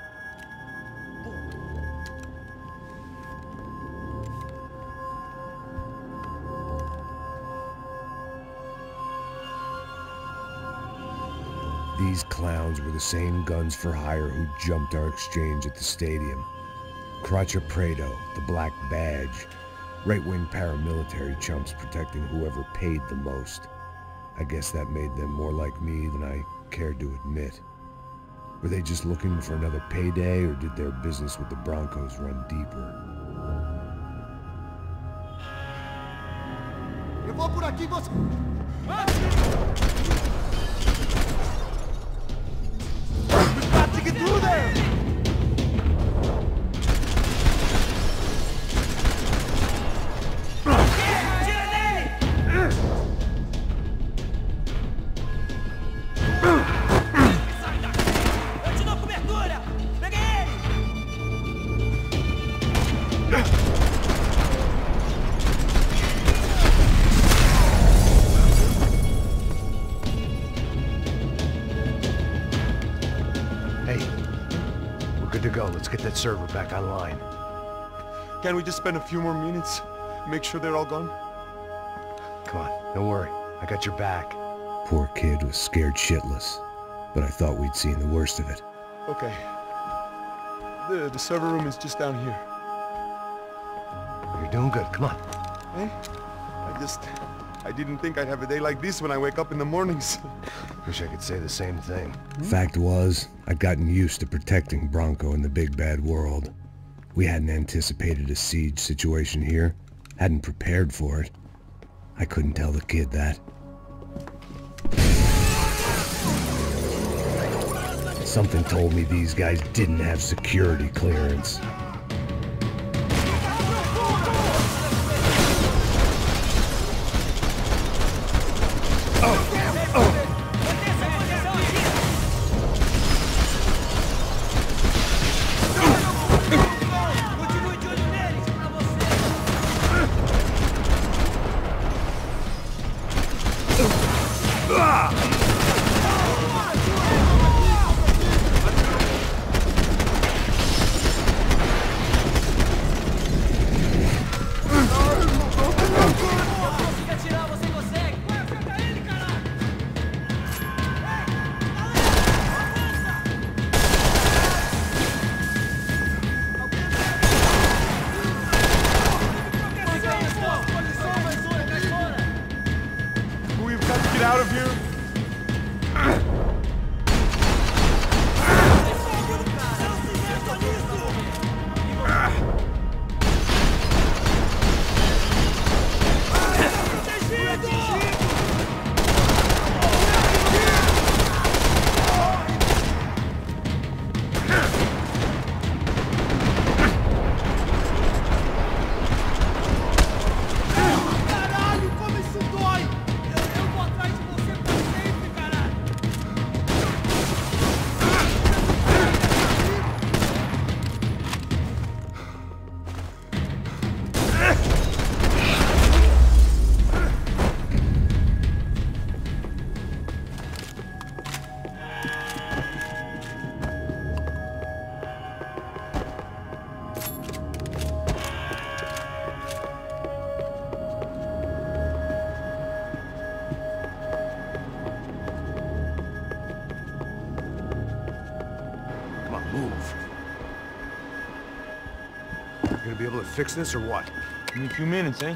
These clowns were the same guns for hire who jumped our exchange at the stadium. Crotcha Prado, the Black Badge. Right-wing paramilitary chumps protecting whoever paid the most. I guess that made them more like me than I cared to admit. Were they just looking for another payday, or did their business with the Broncos run deeper? Eu vou por aqui, você... Through there! Eu te dou cobertura! Peguei ele! Good to go. Let's get that server back online. Can't we just spend a few more minutes? Make sure they're all gone? Come on, don't worry. I got your back. Poor kid was scared shitless, but I thought we'd seen the worst of it. Okay. The server room is just down here. You're doing good. Come on. Hey, I didn't think I'd have a day like this when I wake up in the mornings. Wish I could say the same thing. Fact was, I'd gotten used to protecting Bronco in the big bad world. We hadn't anticipated a siege situation here, hadn't prepared for it. I couldn't tell the kid that. Something told me these guys didn't have security clearance. Move. You gonna be able to fix this or what? In a few minutes, eh?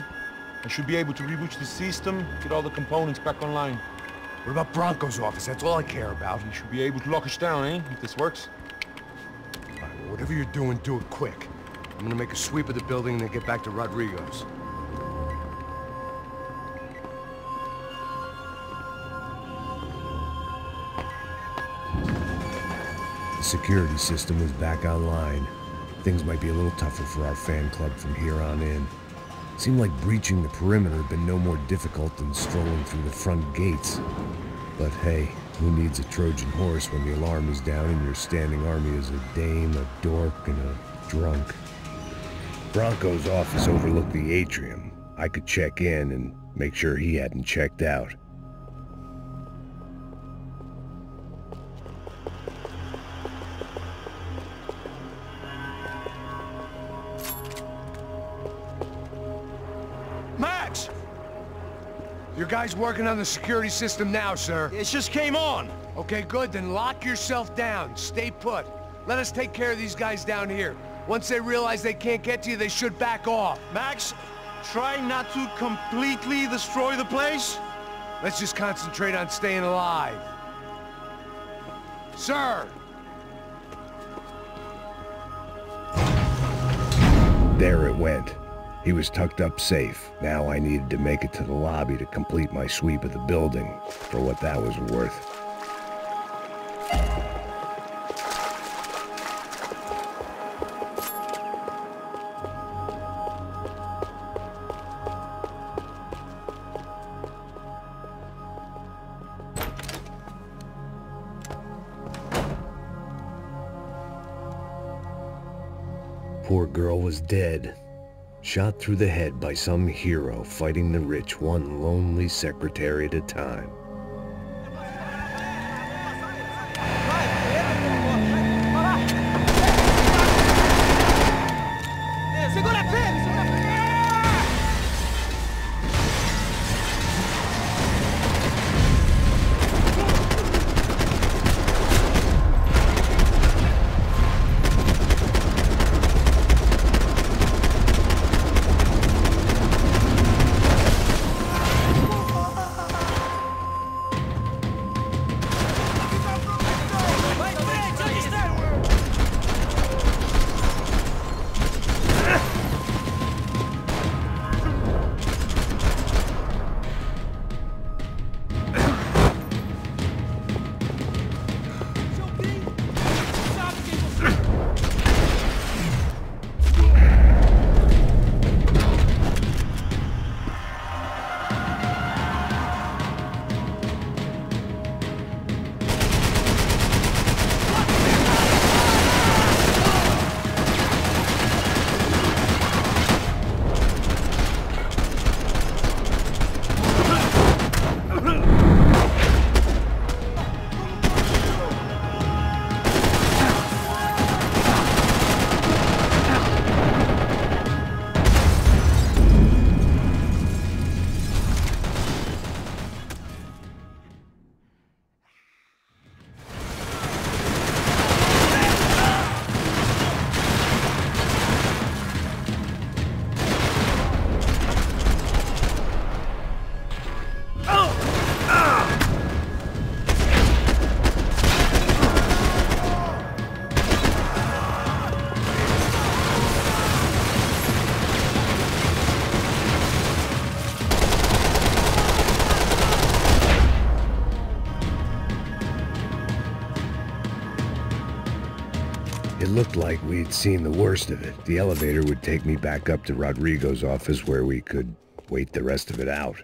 I should be able to reboot the system, get all the components back online. What about Branco's office? That's all I care about. You should be able to lock us down, eh? If this works. All right, well, whatever you're doing, do it quick. I'm gonna make a sweep of the building and then get back to Rodrigo's. The security system is back online. Things might be a little tougher for our fan club from here on in. It seemed like breaching the perimeter had been no more difficult than strolling through the front gates. But hey, who needs a Trojan horse when the alarm is down and your standing army is a dame, a dork, and a drunk? Branco's office overlooked the atrium. I could check in and make sure he hadn't checked out. Max! Your guy's working on the security system now, sir. It just came on. Okay, good. Then lock yourself down. Stay put. Let us take care of these guys down here. Once they realize they can't get to you, they should back off. Max, try not to completely destroy the place. Let's just concentrate on staying alive. Sir! There it went. He was tucked up safe. Now I needed to make it to the lobby to complete my sweep of the building, for what that was worth. Poor girl was dead. Shot through the head by some hero fighting the rich one lonely secretary at a time. It looked like we'd seen the worst of it. The elevator would take me back up to Rodrigo's office where we could wait the rest of it out.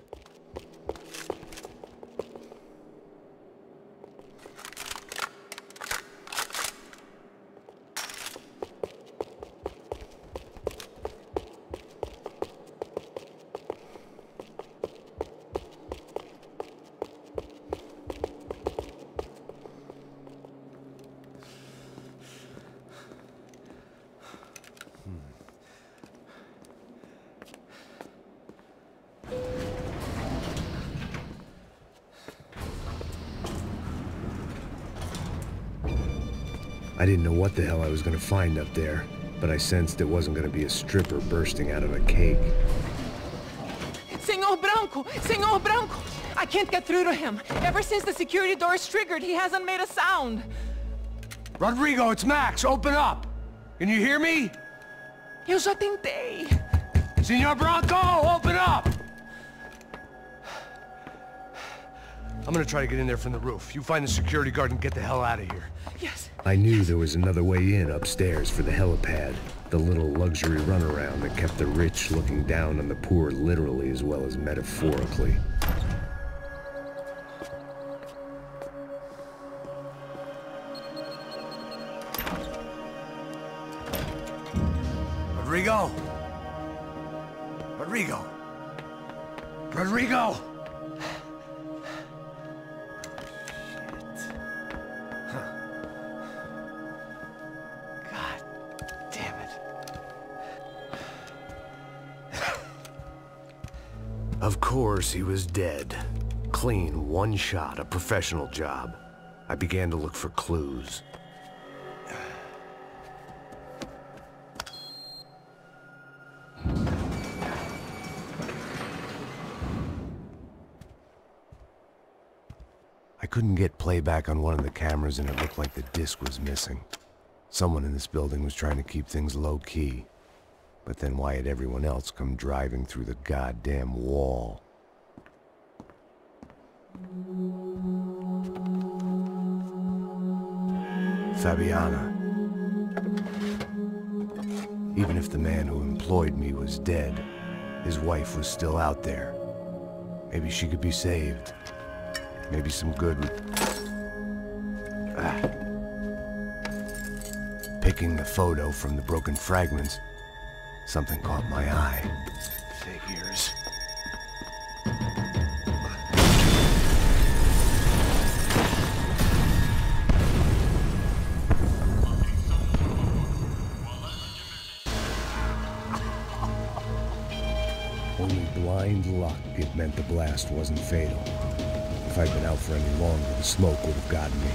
I didn't know what the hell I was gonna find up there, but I sensed it wasn't gonna be a stripper bursting out of a cake. Senor Branco! Senor Branco! I can't get through to him. Ever since the security door is triggered, he hasn't made a sound. Rodrigo, it's Max. Open up. Can you hear me? Eu já tentei. Senor Branco, open up! I'm gonna try to get in there from the roof. You find the security guard and get the hell out of here. Yes. I knew there was another way in upstairs for the helipad, the little luxury runaround that kept the rich looking down on the poor literally as well as metaphorically. Rodrigo! Rodrigo! Rodrigo! Of course, he was dead. Clean, one shot, a professional job. I began to look for clues. I couldn't get playback on one of the cameras and it looked like the disc was missing. Someone in this building was trying to keep things low-key. But then why had everyone else come driving through the goddamn wall? Fabiana. Even if the man who employed me was dead, his wife was still out there. Maybe she could be saved. Maybe some good would... Picking the photo from the broken fragments, something caught my eye. Figures. Only blind luck it meant the blast wasn't fatal. If I'd been out for any longer, the smoke would have gotten me.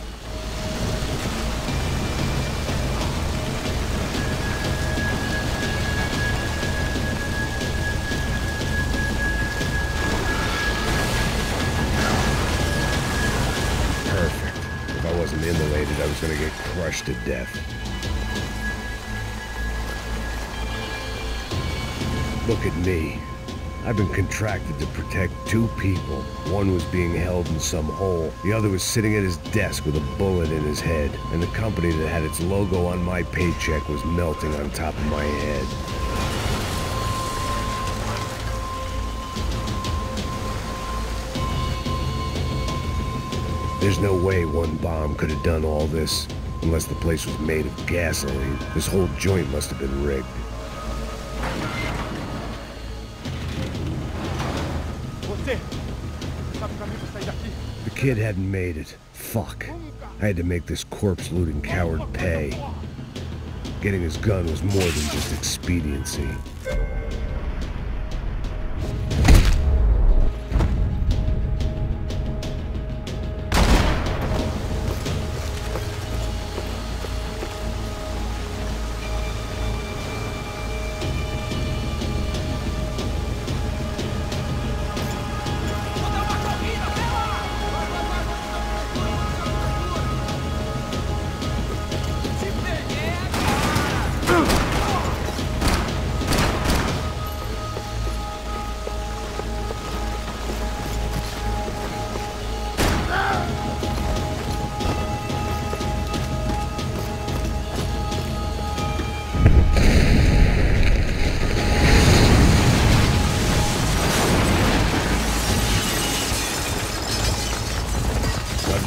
Immolated, I was gonna get crushed to death. Look at me. I've been contracted to protect two people. One was being held in some hole. The other was sitting at his desk with a bullet in his head. And the company that had its logo on my paycheck was melting on top of my head. There's no way one bomb could have done all this, unless the place was made of gasoline. This whole joint must have been rigged. The kid hadn't made it. Fuck. I had to make this corpse-looting coward pay. Getting his gun was more than just expediency.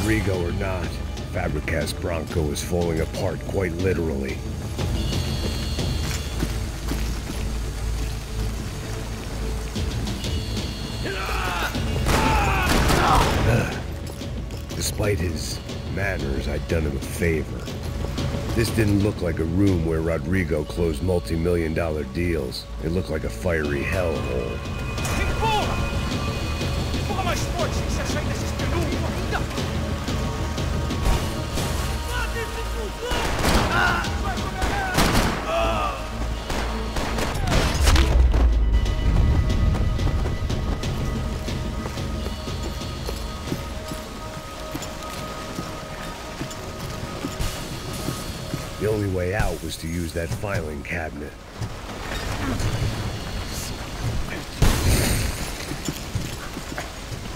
Rodrigo or not, Fabricas Branco is falling apart quite literally. Despite his manners, I'd done him a favor. This didn't look like a room where Rodrigo closed multi-million-dollar deals. It looked like a fiery hellhole. way out was to use that filing cabinet.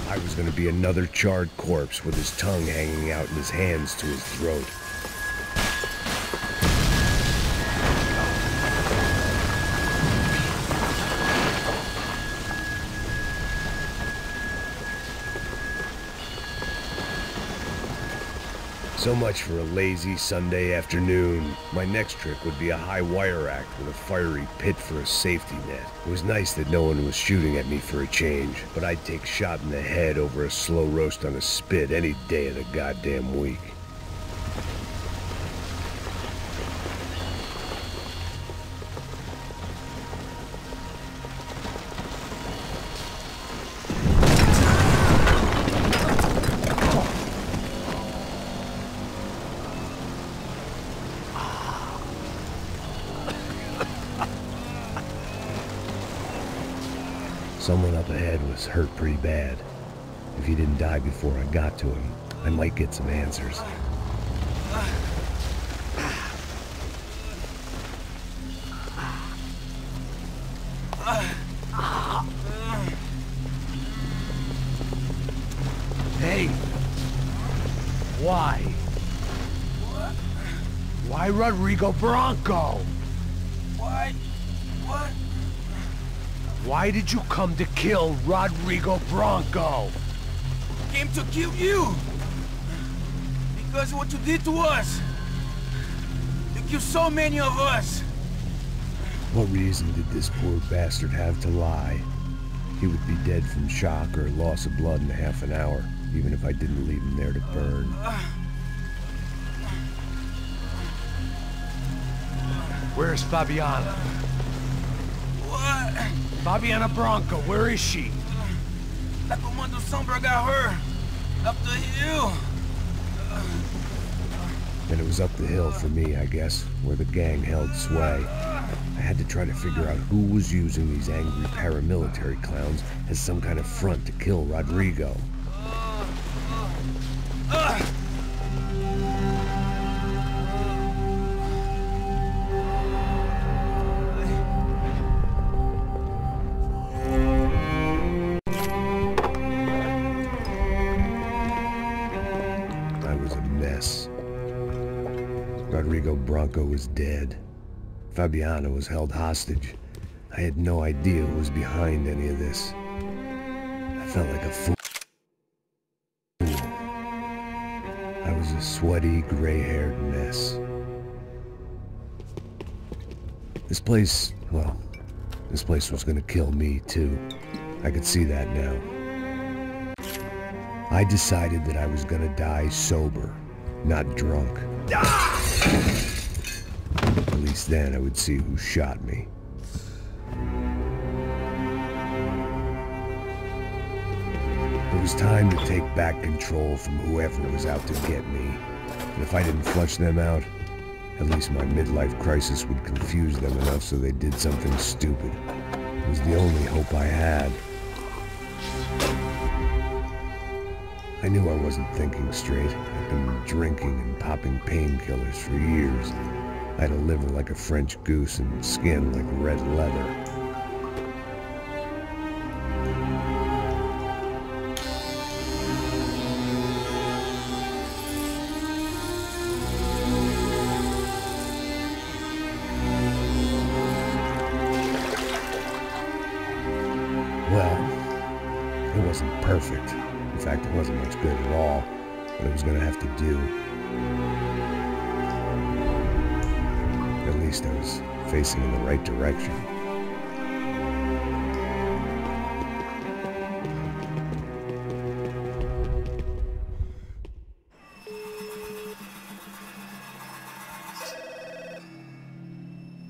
I was gonna be another charred corpse with his tongue hanging out and his hands to his throat. So much for a lazy Sunday afternoon. My next trick would be a high wire act with a fiery pit for a safety net. It was nice that no one was shooting at me for a change, but I'd take a shot in the head over a slow roast on a spit any day of the goddamn week. Someone up ahead was hurt pretty bad. If he didn't die before I got to him, I might get some answers. Hey! Why? What? Why Rodrigo Branco? Why? What? Why did you come to kill Rodrigo Branco? Came to kill you! Because of what you did to us! You killed so many of us! What reason did this poor bastard have to lie? He would be dead from shock or loss of blood in half an hour, even if I didn't leave him there to burn. Where's Fabiana? What? Fabiana Branco, where is she? La Comando Sombra got her. Up the hill. And it was up the hill for me, I guess, where the gang held sway. I had to try to figure out who was using these angry paramilitary clowns as some kind of front to kill Rodrigo. I was a mess. Rodrigo Branco was dead. Fabiana was held hostage. I had no idea who was behind any of this. I felt like a fool. I was a sweaty, gray-haired mess. This place, well, this place was gonna kill me too. I could see that now. I decided that I was gonna die sober, not drunk. At least then I would see who shot me. It was time to take back control from whoever was out to get me. And if I didn't flush them out, at least my midlife crisis would confuse them enough so they did something stupid. It was the only hope I had. I knew I wasn't thinking straight. I'd been drinking and popping painkillers for years. I had a liver like a French goose and skin like red leather. Well, it wasn't perfect. In fact, it wasn't much good at all, but it was gonna have to do. At least I was facing in the right direction.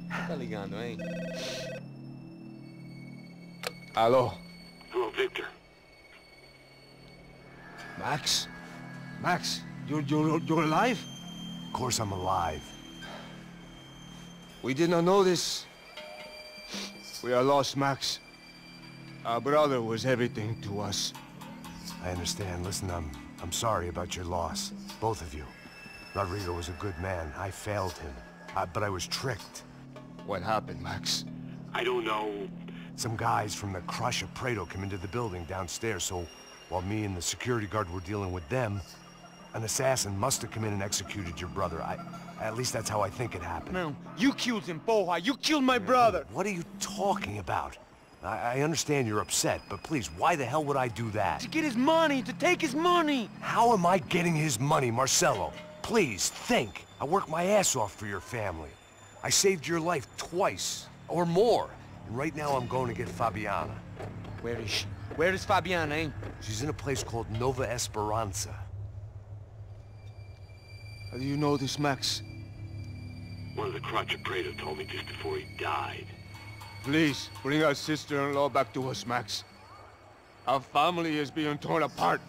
Tá ligando, hein? Alô? Oh, Victor. Max? Max, you're alive? Of course I'm alive. We did not know this. We are lost, Max. Our brother was everything to us. I understand. Listen, I'm sorry about your loss. Both of you. Rodrigo was a good man. I failed him. but I was tricked. What happened, Max? I don't know. Some guys from the Crush of Prado came into the building downstairs, so while me and the security guard were dealing with them, an assassin must have come in and executed your brother. At least that's how I think it happened. No, you killed him, Porra. You killed my brother. What are you talking about? I understand you're upset, but please, why the hell would I do that? To get his money, to take his money. How am I getting his money, Marcelo? Please, think. I worked my ass off for your family. I saved your life twice, or more. And right now I'm going to get Fabiana. Where is she? Where is Fabiana, eh? She's in a place called Nova Esperanza. How do you know this, Max? One of the Crotch of Prado told me just before he died. Please, bring our sister-in-law back to us, Max. Our family is being torn apart.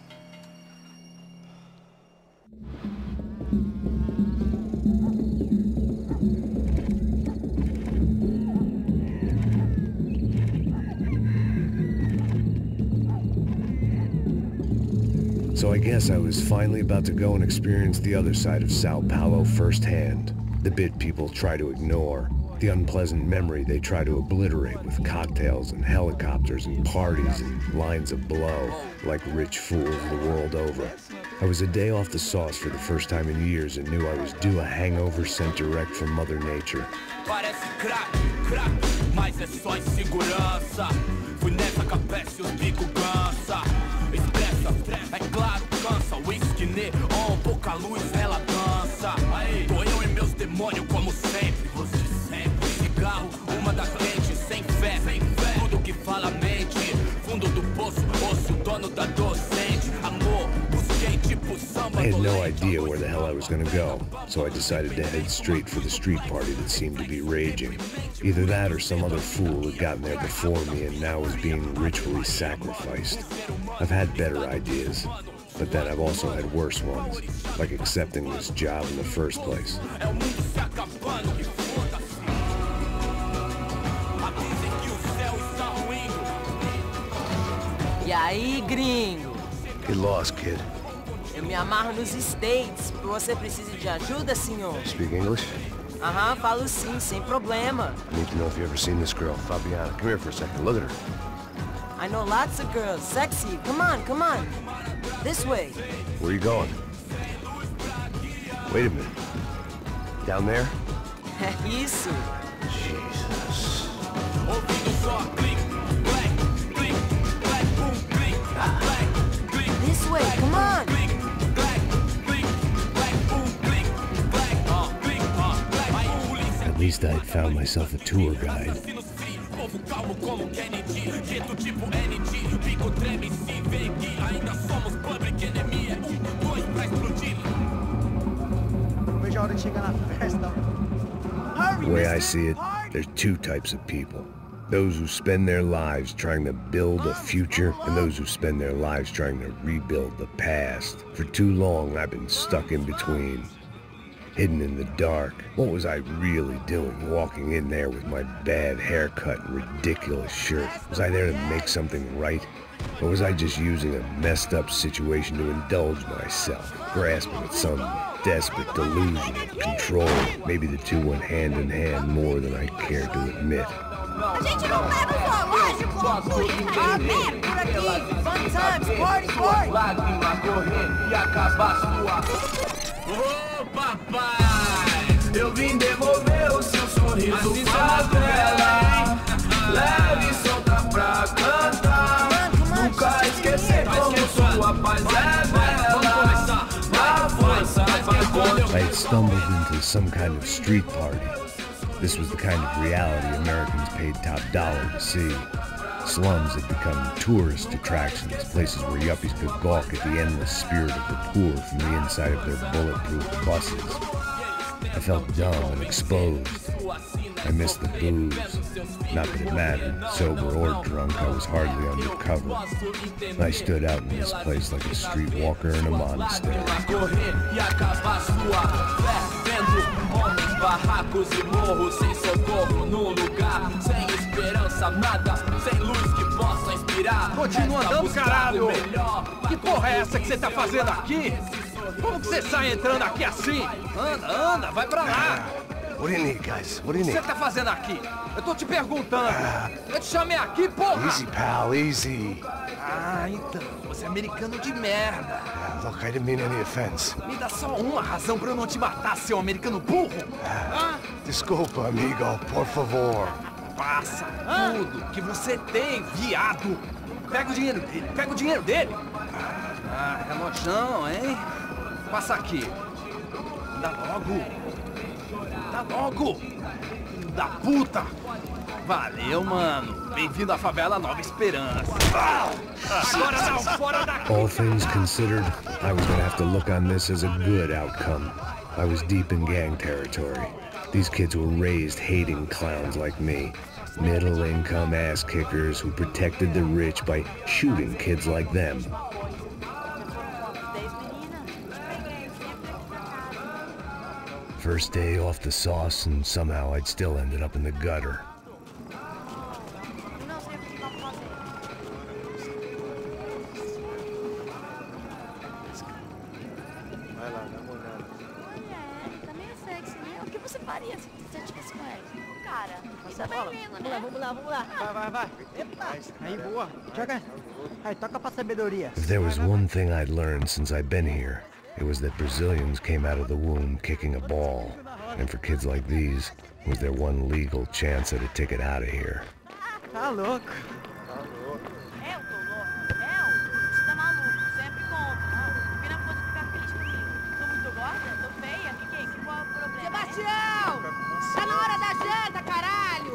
So I guess I was finally about to go and experience the other side of Sao Paulo firsthand. The bit people try to ignore. The unpleasant memory they try to obliterate with cocktails and helicopters and parties and lines of blow, like rich fools the world over. I was a day off the sauce for the first time in years and knew I was due a hangover sent direct from Mother Nature. Parece crack, crack, mas é só insegurança. Fui nessa capeste, os bico cansa. Estressa, é claro, cansa. Whisky neon, pouca luz, ela dança. Tô eu e meus demônios como sempre. Você sempre. Cigarro, uma da frente, sem fé. Tudo que fala mente. Fundo do poço, osso, dono da docente. Amor, busquei tipo samba. I had no idea where the hell I was gonna go, so I decided to head straight for the street party that seemed to be raging. Either that or some other fool had gotten there before me and now was being ritually sacrificed. I've had better ideas, but then I've also had worse ones, like accepting this job in the first place. E aí, gringo? Get lost, kid. Eu me amarro nos States. Você precisa de ajuda, senhor? Speak English? Aham, falo sim, sem problema. I need to know if you've ever seen this girl, Fabiana. Come here for a second. Look at her. I know lots of girls. Sexy. Come on, come on. This way. Where are you going? Wait a minute. Down there? Isso. Jesus. This way, come on. At least I had found myself a tour guide. The way I see it, there's two types of people. Those who spend their lives trying to build a future, and those who spend their lives trying to rebuild the past. For too long, I've been stuck in between. Hidden in the dark. What was I really doing walking in there with my bad haircut and ridiculous shirt? Was I there to make something right? Or was I just using a messed up situation to indulge myself, grasping at some desperate delusion of control? Maybe the two went hand in hand more than I cared to admit. A gente não leva sua loja, ah, man, por aqui. Fun times, party, party. Lágrima correr e acabar sua. Ô, papai, eu vim devolver o seu sorriso pra tela. Leve e solta pra cantar. Nunca esquecer como sua paz é bela. Na força vai I had stumbled into some kind of street party. This was the kind of reality Americans paid top dollar to see. Slums had become tourist attractions, places where yuppies could gawk at the endless spirit of the poor from the inside of their bulletproof buses. I felt dumb and exposed. I missed the booze. Not that it mattered, sober or drunk, I was hardly undercover. I stood out in this place like a streetwalker in a monastery. Barracos e morros sem socorro num lugar sem esperança, nada, sem luz que possa inspirar. Continua andando, caralho! Que porra é essa que você tá fazendo aqui? Como que você sai entrando aqui assim? Anda, anda, vai pra lá! What do you need, guys? What do you O que need? você tá fazendo aqui? Eu tô te perguntando. Eu te chamei aqui, porra! Easy, pal, easy. Ah, então. Você é americano de merda. Look, I didn't mean any offense. Me dá só uma razão pra eu não te matar, seu americano burro. Desculpa, amigo, por favor. Passa tudo que você tem, viado. Pega o dinheiro dele, pega o dinheiro dele. Ah, relojão, hein? Passa aqui. Dá logo. Dá logo. Filho da puta. Valeu, mano. Bem-vindo à favela Nova Esperança. Agora não, fora daqui. All things considered, I was gonna have to look on this as a good outcome. I was deep in gang territory. These kids were raised hating clowns like me. Middle-income ass-kickers who protected the rich by shooting kids like them. First day off the sauce, and somehow I'd still ended up in the gutter. Aí, boa. Joga. Aí, toca pra sabedoria. If there was one thing I'd learned since I've been here, it was that Brazilians came out of the womb kicking a ball. And for kids like these, it was their one legal chance at a ticket out of here. Tá louco. Eu tô louco. Você tá maluco. Sempre conta. Porque não pode ficar feliz comigo. Tô muito gorda? Tô feia? Qual é o problema? Sebastião! Tá na hora da janta, caralho!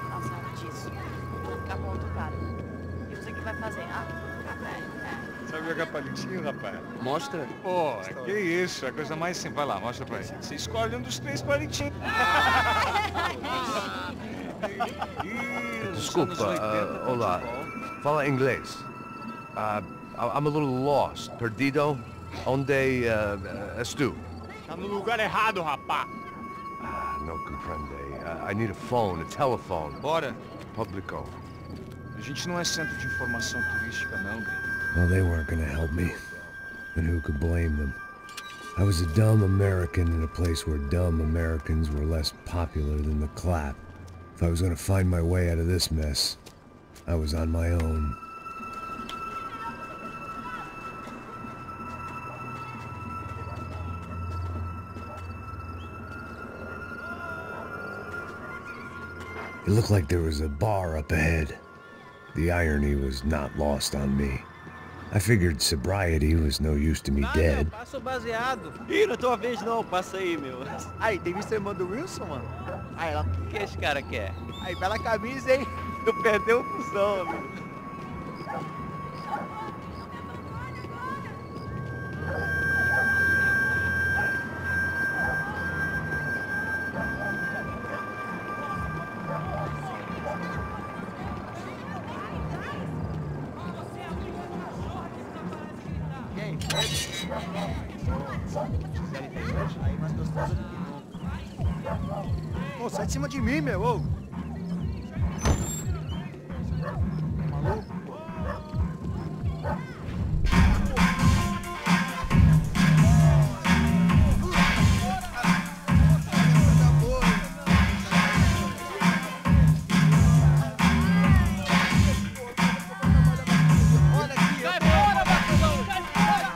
Não sabe disso. Vou ficar com outro cara. E você que vai fazer? Ah, Sabe jogar palitinho, rapaz? Mostra. Pô, que isso, é a coisa mais simples. Vai lá, mostra pra ele. Você escolhe um dos 3 palitinhos. Desculpa, olá. Fala inglês. I'm a little lost. Perdido? Onde estou? Tá no lugar errado, rapá. Não compreende. I need a phone, a telephone. Bora. Publico. A gente não é centro de informação turística, não, gringo. Well, they weren't gonna help me. And who could blame them? I was a dumb American in a place where dumb Americans were less popular than the clap. If I was gonna find my way out of this mess, I was on my own. It looked like there was a bar up ahead. The irony was not lost on me. I figured sobriety was no use to me dead. Passa o baseado. Ih, não é tua vez não, passa aí, meu. Aí, tem visto a irmã do Wilson, mano? Aí, ela, o que esse cara quer? Aí, bela camisa, hein? Tu perdeu o fusão, amigo. Pô, sai de cima de mim, meu, ô! Maluco, pô.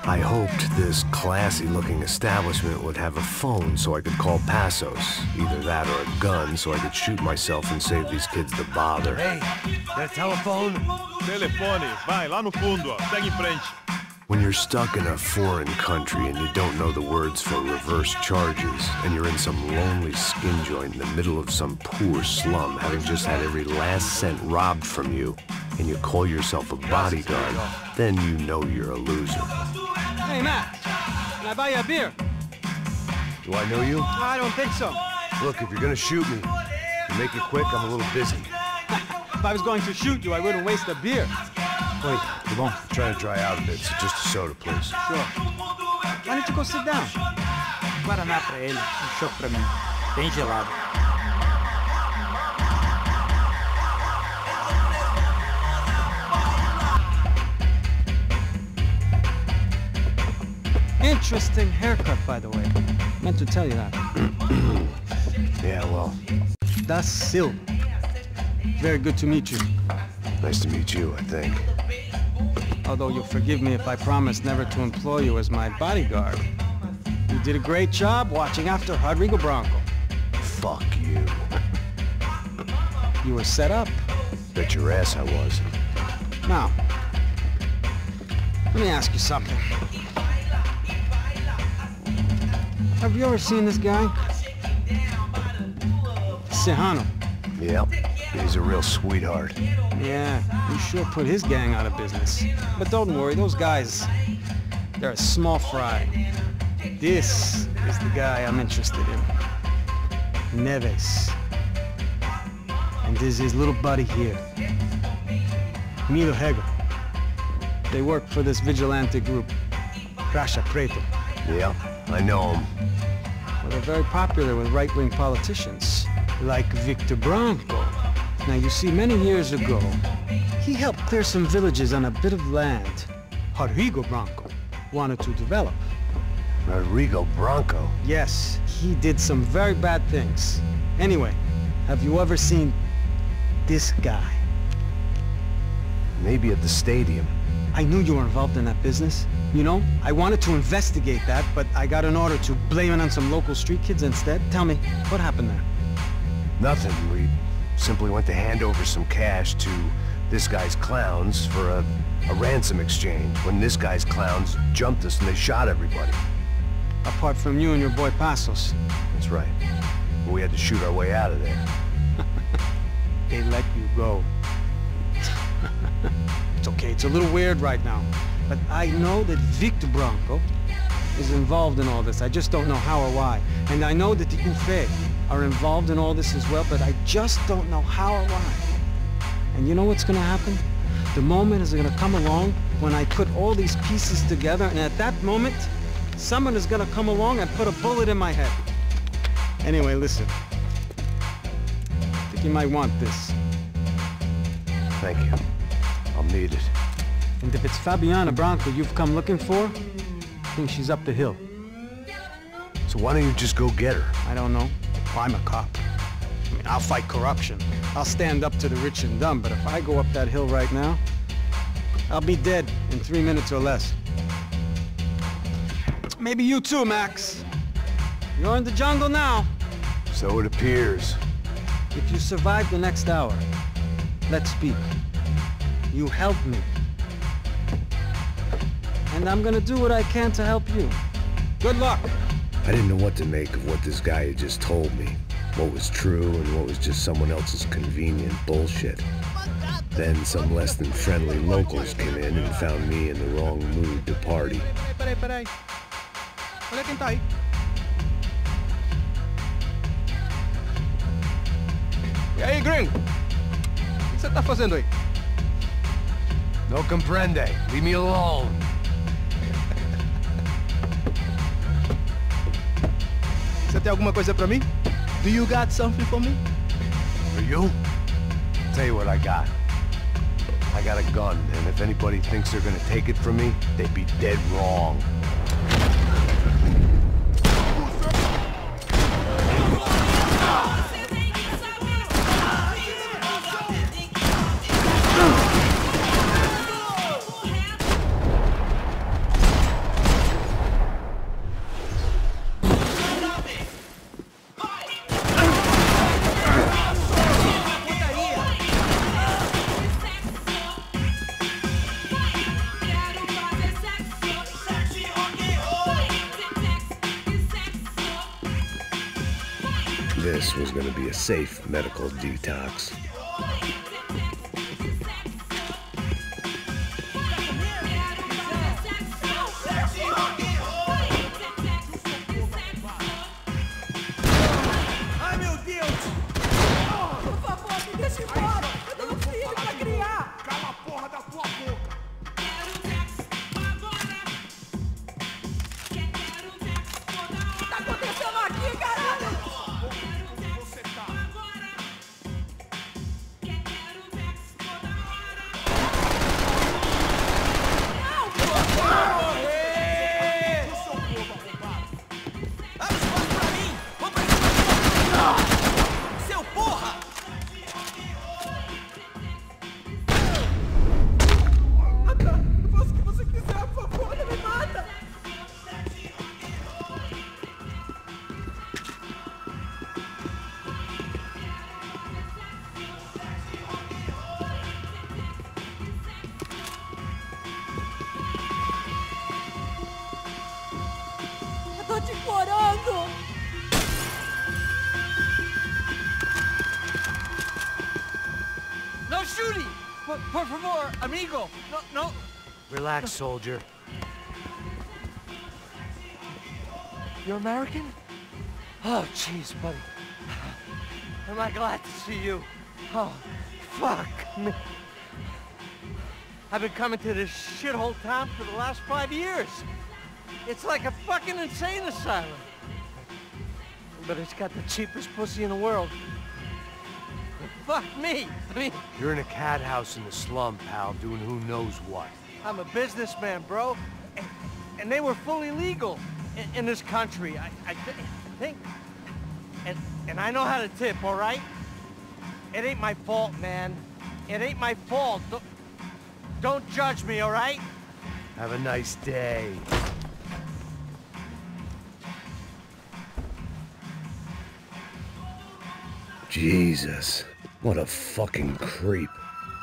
I hoped this classy-looking establishment would have a phone so I could call Passos. Either that or a gun so I could shoot myself and save these kids the bother. Hey, got a telephone? Telefone, vai, lá no fundo, ó. Segue em frente. When you're stuck in a foreign country and you don't know the words for reverse charges, and you're in some lonely skin joint in the middle of some poor slum, having just had every last cent robbed from you, and you call yourself a bodyguard, then you know you're a loser. Hey, Max, can I buy you a beer? Do I know you? I don't think so. Look, if you're gonna shoot me, to make it quick, I'm a little busy. If I was going to shoot you, I wouldn't waste a beer. Wait, come on. I'm trying to dry out a bit, so just a soda, please. Sure. Why don't you go sit down? Guaraná pra ele, choco pra mim. Bem gelado. Interesting haircut, by the way. Meant to tell you that. Yeah, well... Da Silva. Very good to meet you. Nice to meet you, I think. Although you'll forgive me if I promise never to employ you as my bodyguard. You did a great job watching after Rodrigo Branco. Fuck you. You were set up. Bet your ass I was. Now, let me ask you something. Have you ever seen this guy? Serrano. Yep. He's a real sweetheart. Yeah, you sure put his gang out of business. But don't worry, those guys, they're a small fry. This is the guy I'm interested in. Neves. And this is his little buddy here. Milo Hegel. They work for this vigilante group, Caixa Preta. Yeah, I know him. Well, they're very popular with right-wing politicians, like Victor Branco. Now, you see, many years ago, he helped clear some villages on a bit of land Rodrigo Branco wanted to develop. Rodrigo Branco? Yes, he did some very bad things. Anyway, have you ever seen this guy? Maybe at the stadium. I knew you were involved in that business. You know, I wanted to investigate that, but I got an order to blame it on some local street kids instead. Tell me, what happened there? Nothing. We simply went to hand over some cash to this guy's clowns for a ransom exchange when this guy's clowns jumped us and they shot everybody. Apart from you and your boy Passos. That's right. But we had to shoot our way out of there. They let you go. It's okay, it's a little weird right now. But I know that Victor Branco is involved in all this. I just don't know how or why. And I know that the UFE are involved in all this as well, but I just don't know how or why. And you know what's gonna happen? The moment is gonna come along when I put all these pieces together, and at that moment, someone is gonna come along and put a bullet in my head. Anyway, listen. I think you might want this. Thank you. I'll need it. And if it's Fabiana Branco you've come looking for, I think she's up the hill. So why don't you just go get her? I don't know. Well, I'm a cop. I mean, I'll fight corruption. I'll stand up to the rich and dumb, but if I go up that hill right now, I'll be dead in 3 minutes or less. Maybe you too, Max. You're in the jungle now. So it appears. If you survive the next hour, let's speak. You help me. And I'm gonna do what I can to help you. Good luck! I didn't know what to make of what this guy had just told me. What was true and what was just someone else's convenient bullshit. Then some less than friendly locals came in and found me in the wrong mood to party. Peraí. Olha quem tá aí. E aí, gringo? O que você tá fazendo aí? No comprende. Leave me alone. Você tem alguma coisa pra mim? Do you got something for me? For you? Tell you what I got. I got a gun, and if anybody thinks they're gonna take it from me, they'd be dead wrong. This was going to be a safe medical detox. Ai, meu Deus! Por favor, me deixa embora! Eu tenho um filho pra criar! Cala a porra da tua boca! O que tá acontecendo aqui, caralho? Por favor, amigo. No. Relax, soldier. You're American? Oh, jeez, buddy. Am I glad to see you? Oh, fuck me. I've been coming to this shithole town for the last 5 years. It's like a fucking insane asylum. But it's got the cheapest pussy in the world. Fuck me. I mean... You're in a cat house in the slum, pal, doing who knows what. I'm a businessman, bro. And they were fully legal in this country. I think... And I know how to tip, all right? It ain't my fault, man. It ain't my fault. Don't judge me, all right? Have a nice day. Jesus, what a fucking creep.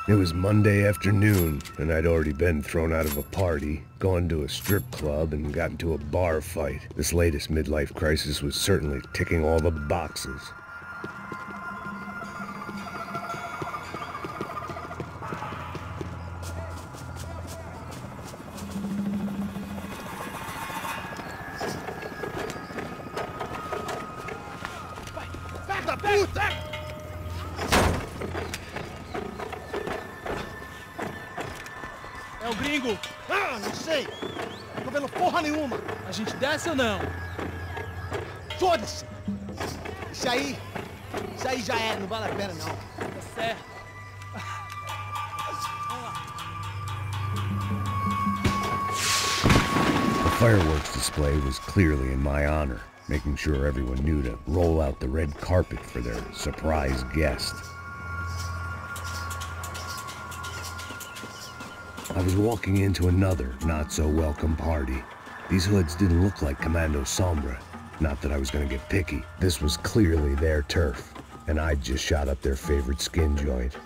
It was Monday afternoon, and I'd already been thrown out of a party, gone to a strip club, and got into a bar fight. This latest midlife crisis was certainly ticking all the boxes. É o gringo! Ah, não sei! Não tô vendo porra nenhuma! A gente desce ou não? Foda-se! Isso aí já é, não vale a pena não. Tá certo. The fireworks display was clearly in my honor, making sure everyone knew to roll out the red carpet for their surprise guest. I was walking into another not-so-welcome party. These hoods didn't look like Commando Sombra. Not that I was gonna get picky. This was clearly their turf, and I'd just shot up their favorite skin joint.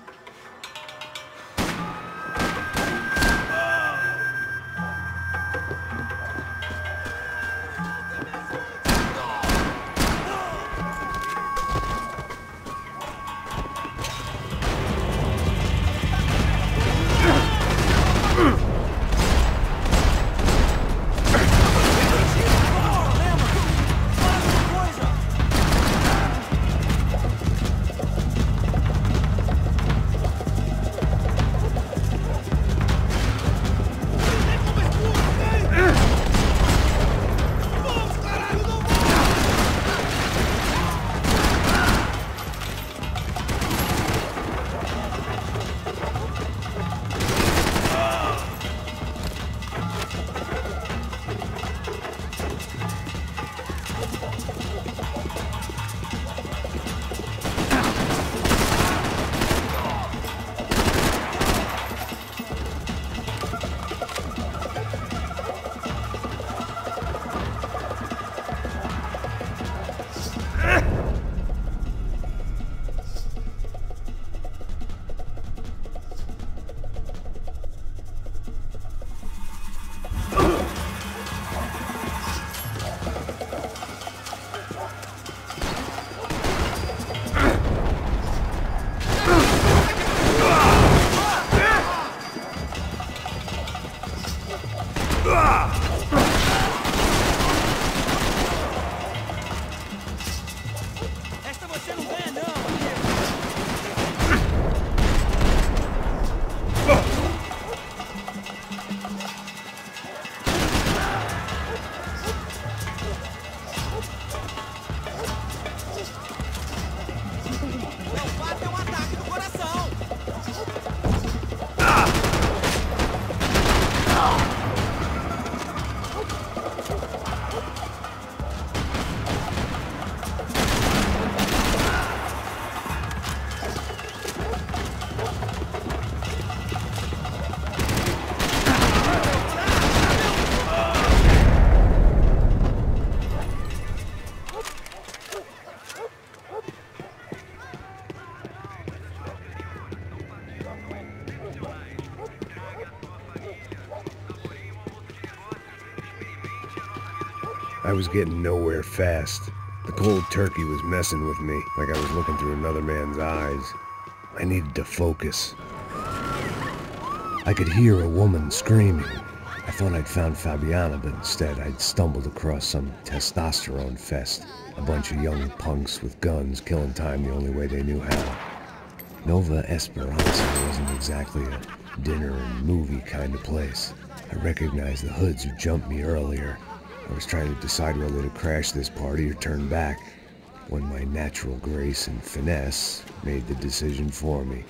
I was getting nowhere fast. The cold turkey was messing with me, like I was looking through another man's eyes. I needed to focus. I could hear a woman screaming. I thought I'd found Fabiana, but instead I'd stumbled across some testosterone fest. A bunch of young punks with guns killing time the only way they knew how. Nova Esperanza wasn't exactly a dinner and movie kind of place. I recognized the hoods who jumped me earlier. I was trying to decide whether to crash this party or turn back, when my natural grace and finesse made the decision for me.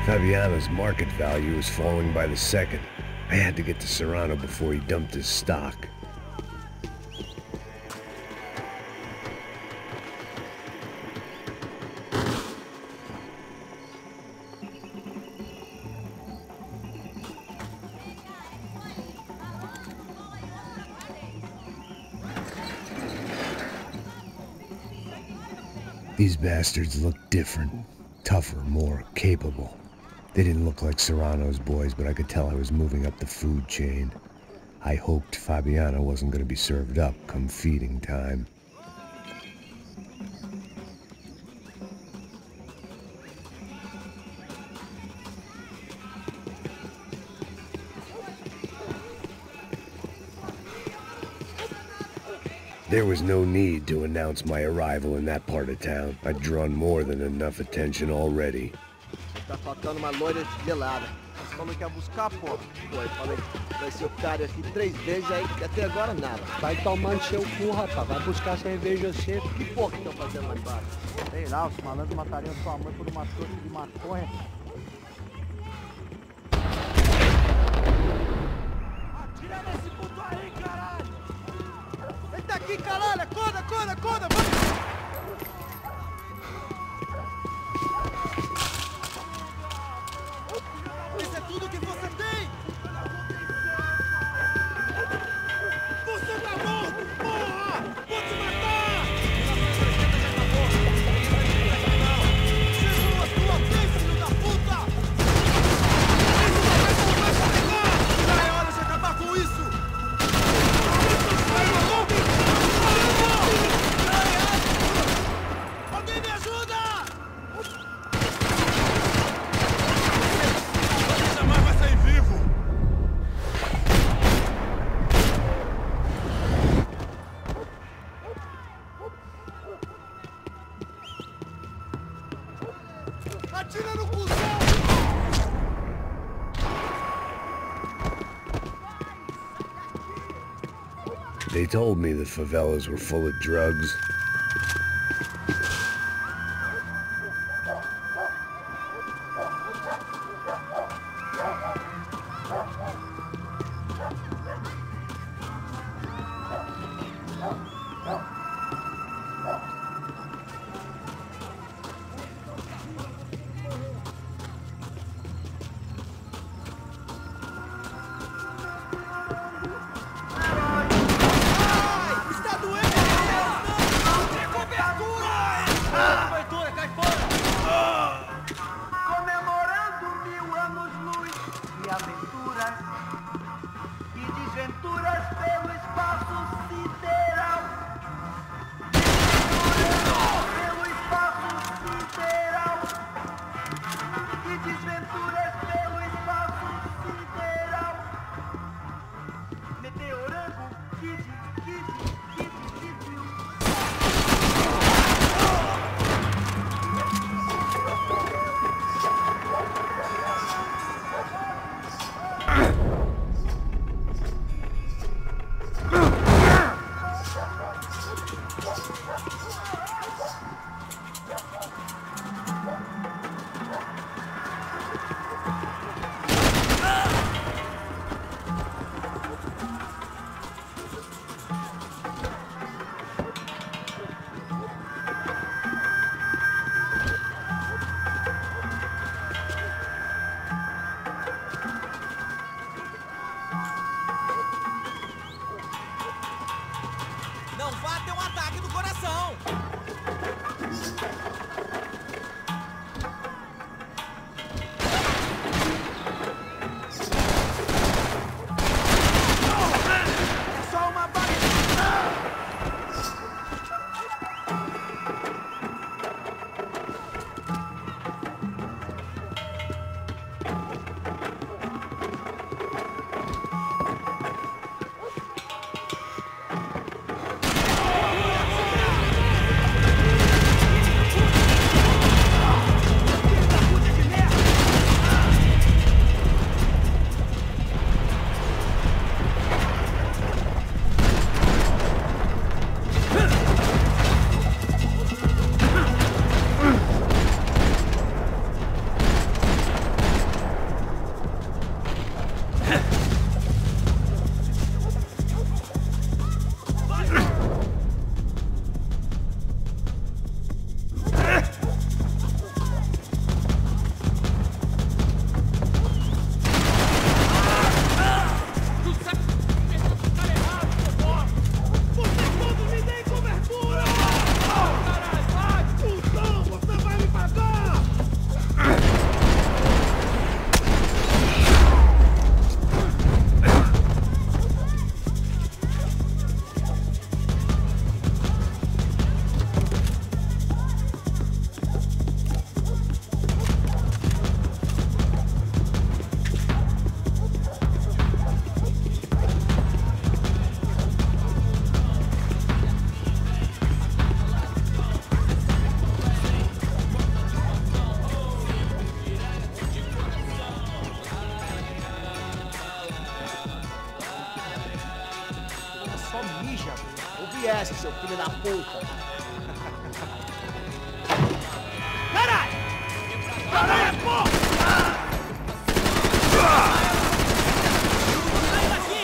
Fabiana's market value was falling by the second. I had to get to Serrano before he dumped his stock. These bastards looked different, tougher, more capable. They didn't look like Serrano's boys, but I could tell I was moving up the food chain. I hoped Fabiana wasn't going to be served up come feeding time. There was no need to announce my arrival in that part of town. I'd drawn more than enough attention already. Tá faltando uma loira gelada. Você falou que ia buscar, porra. Pô, eu falei que vai ser o cara aqui 3 vezes aí, e até agora nada. Vai tomando seu cu, rapaz. Vai buscar cerveja cedo. Que porra que estão fazendo lá embaixo? Sei lá, os malandros matariam sua mãe por uma trouxa de maconha. Atira nesse puto aí, caralho! Ele tá aqui, caralho! Acorda, acorda, acorda! Vai! Isso é tudo que você tem! Você tá morto, porra! Vou te matar! Jesus, tua vez, filho da puta! Isso não vai pegar! Já é hora de acabar com isso! Alguém me ajuda! Você jamais vai sair vivo! Atira no cuzão! They told me the favelas were full of drugs. Está doendo! festa, seu filho da puta. Caralho! Caralho, porra! Sai daqui!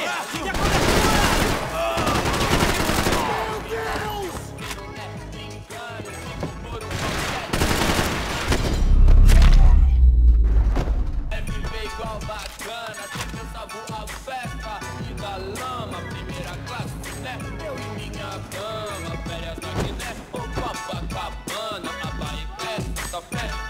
Que igual bacana, sempre eu salvo a festa e da lama, primeira classe, né? Eu e minha dama, férias na Guiné ou Copacabana, Havaí festa,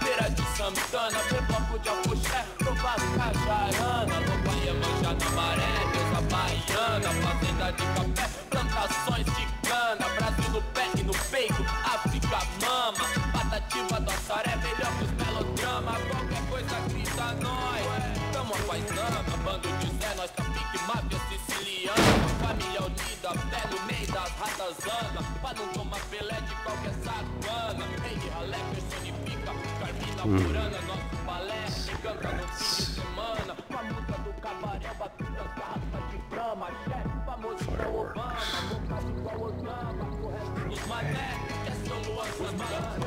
feira de Santana, bloco de Alpuxé, provado Cajarana, Lobaia manja na maré, deusa baiana, fazenda de café, plantações de cana, Brasil no pé e no peito, África mama, patativa do Açaré, melhor que os melodramas, qualquer coisa grita nós. Tamo apaisando, bando de Zé, nós tá pique máfia siciliana. Família unida, pé no meio das ratas ana, pra não tomar pelé de qualquer sacana. Rei de ralé personifica, Carmina Burana, nosso balé, que canta no fim de semana. Com a música do cabaré, batuta, garrafa de brama, chefe, famoso igual Obama, mocado igual Osama, o resto dos mané, é São Luan Santana.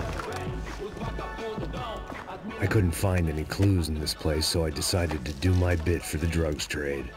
Os vagabundos dão. I couldn't find any clues in this place, so I decided to do my bit for the drugs trade.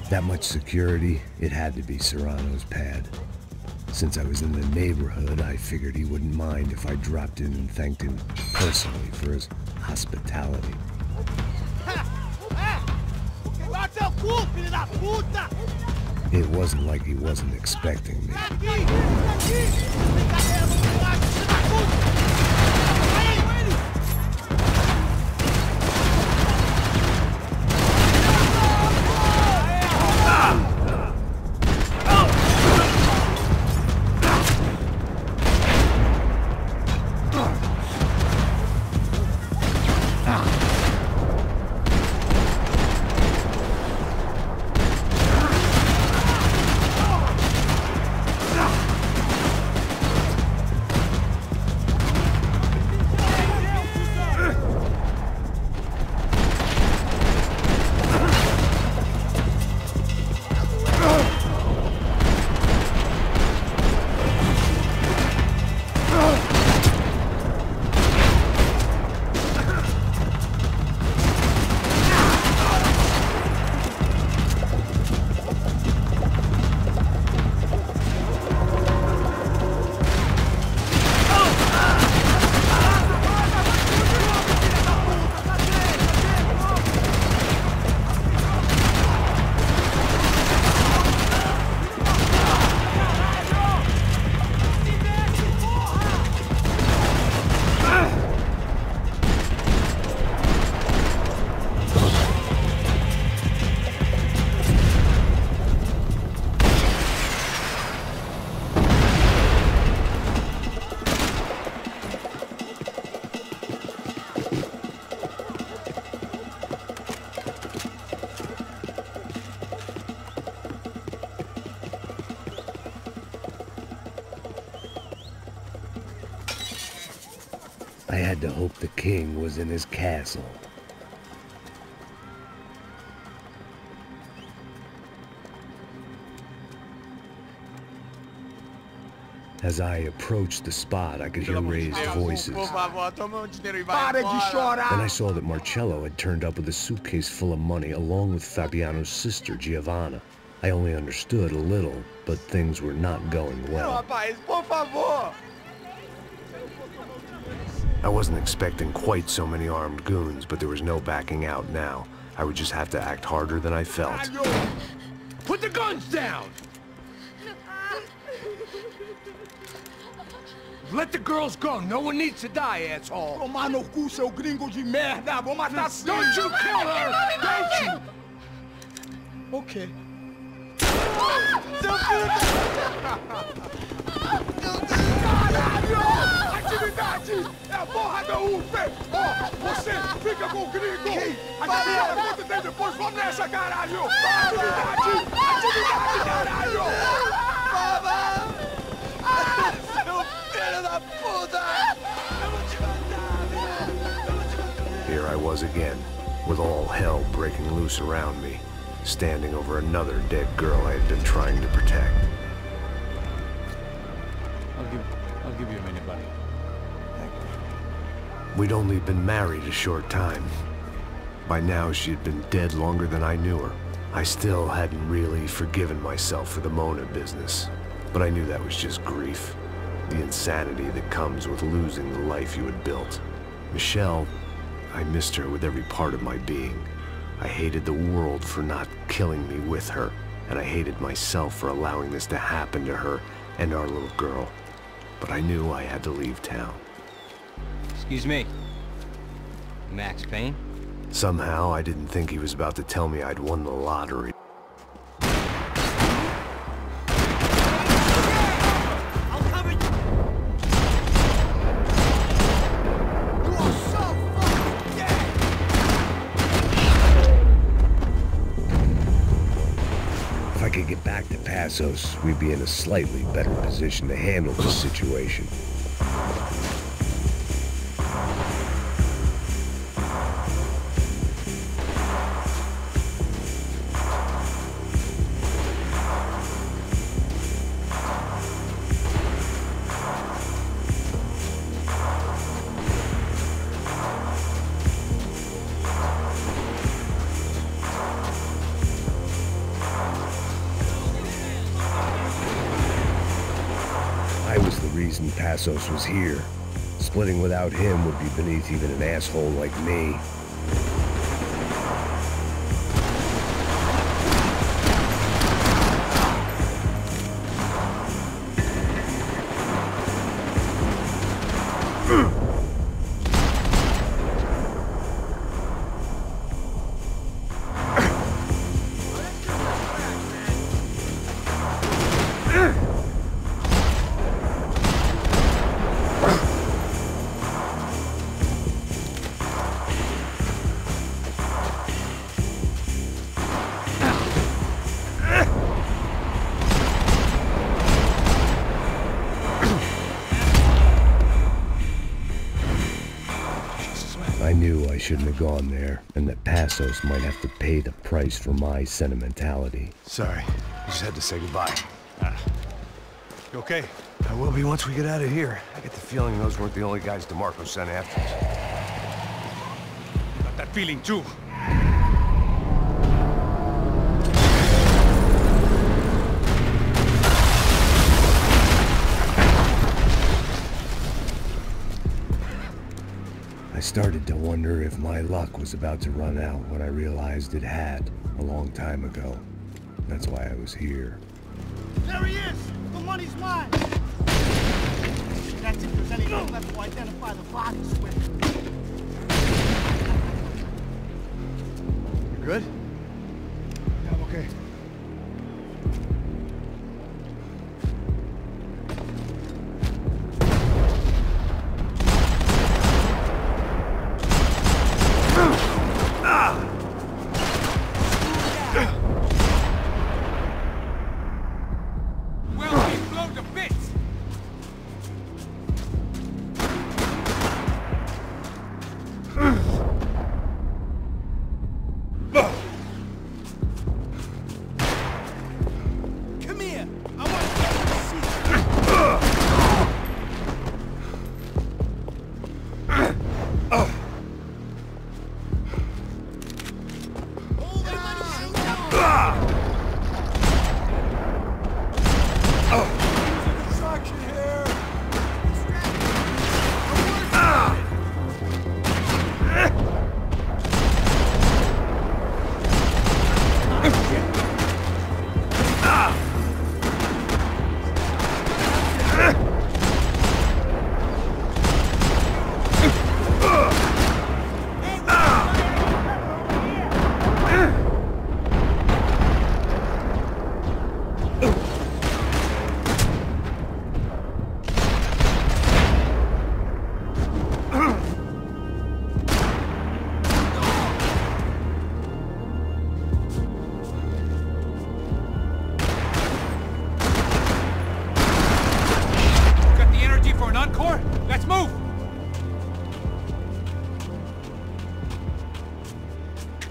That much security, it had to be Serrano's pad. Since I was in the neighborhood, I figured he wouldn't mind if I dropped in and thanked him personally for his hospitality. It wasn't like he wasn't expecting me. I had to hope the king was in his castle. As I approached the spot, I could hear raised voices. Then I saw that Marcello had turned up with a suitcase full of money along with Fabiano's sister, Giovanna. I only understood a little, but things were not going well. I wasn't expecting quite so many armed goons, but there was no backing out now. I would just have to act harder than I felt. Put the guns down! Let the girls go. No one needs to die, asshole. Tomar no cu, seu gringo de merda! Vou matar sim! Don't you kill her! Don't you! Ok. Caralho! Atividade! É a porra da UP! Ó, você fica com o gringo! A gente fala quanto tem depois, vamos nessa, caralho! Atividade! Atividade, caralho! Seu filho da puta! Eu vou te matar! Here I was again, with all hell breaking loose around me, standing over another dead girl I had been trying to protect. I'll give you a minute, buddy. We'd only been married a short time. By now, she had been dead longer than I knew her. I still hadn't really forgiven myself for the Mona business, but I knew that was just grief. The insanity that comes with losing the life you had built. Michelle, I missed her with every part of my being. I hated the world for not killing me with her, and I hated myself for allowing this to happen to her and our little girl. But I knew I had to leave town. Excuse me. Max Payne? Somehow, I didn't think he was about to tell me I'd won the lottery. If I could get back to Passos, we'd be in a slightly better position to handle this situation. I was the reason Passos was here. Splitting without him would be beneath even an asshole like me. I knew I shouldn't have gone there, and that Passos might have to pay the price for my sentimentality. Sorry, I just had to say goodbye. You okay? I will be once we get out of here. I get the feeling those weren't the only guys DeMarco sent after us. Got that feeling too. I started to wonder if my luck was about to run out when I realized it had a long time ago. That's why I was here. There he is! The money's mine! That's if there's anything left to identify the bodies with. You good? Yeah, I'm okay.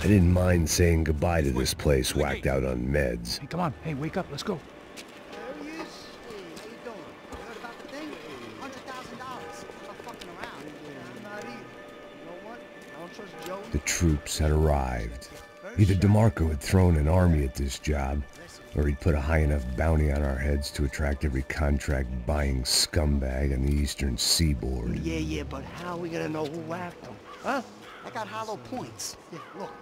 I didn't mind saying goodbye to this place whacked out on meds. Hey, come on. Hey, wake up. Let's go. There he is. Hey, how you doing? You heard about the thing? $100,000. I'm fucking around. I'm not either. You know what? I don't trust Joe. The troops had arrived. Either DeMarco had thrown an army at this job, or he'd put a high enough bounty on our heads to attract every contract-buying scumbag on the eastern seaboard. Yeah, but how are we gonna know who whacked him? Huh? I got hollow points. Yeah, look.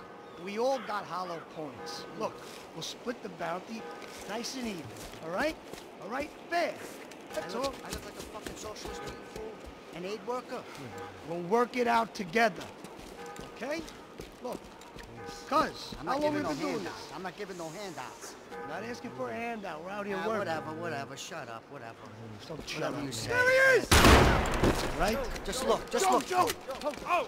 We all got hollow points. Look, we'll split the bounty nice and even. All right? All right? Fair. That's all. I look like a fucking socialist fool. An aid worker. We'll work it out together. Okay? Look. Cuz, how long we been doing this? I'm not giving no handouts. Not asking for a handout. We're out here working. Whatever. Shut up. Whatever. Don't shut up. You say. There he is! Right? Just look. Just look. Joe! Oh!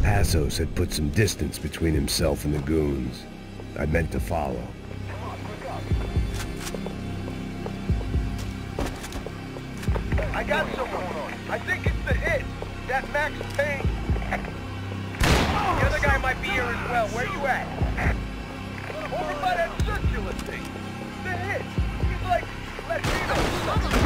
Passos had put some distance between himself and the goons. I meant to follow. I got someone. I think it's the hit. That Max Payne. The other guy might be here as well. Where you at? Over by that circular thing. The hit. He's like Latino or something.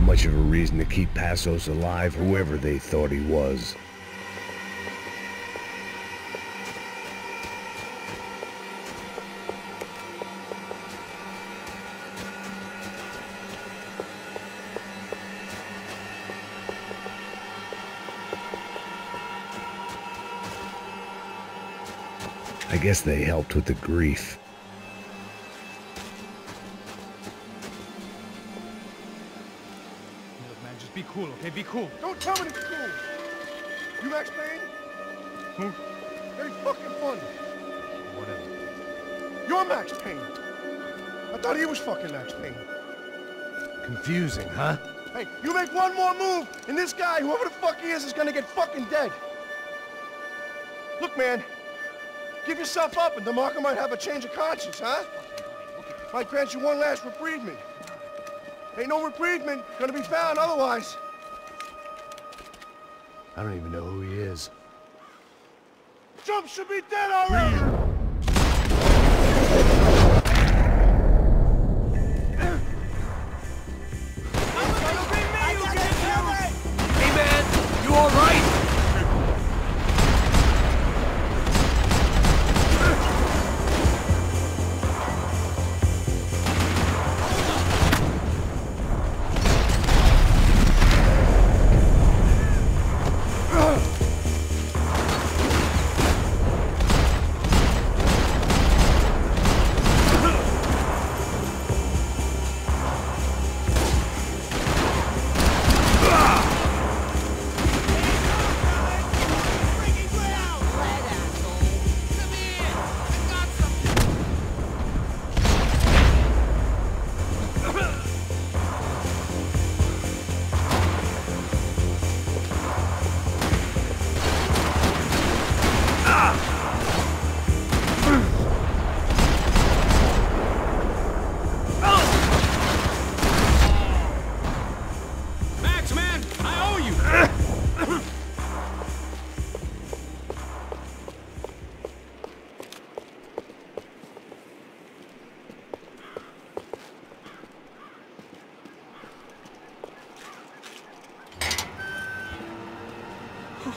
Much of a reason to keep Passos alive, whoever they thought he was. I guess they helped with the grief. Be cool, okay? Be cool. Don't tell me to be cool. You Max Payne? Who? Very fucking funny. Whatever. You're Max Payne. I thought he was fucking Max Payne. Confusing, huh? Hey, you make one more move, and this guy, whoever the fuck he is gonna get fucking dead. Look, man. Give yourself up, and DeMarco might have a change of conscience, huh? Might grant you one last reprievement. Ain't no reprievement gonna be found otherwise. I don't even know who he is. Trump should be dead already! Hey man, you alright?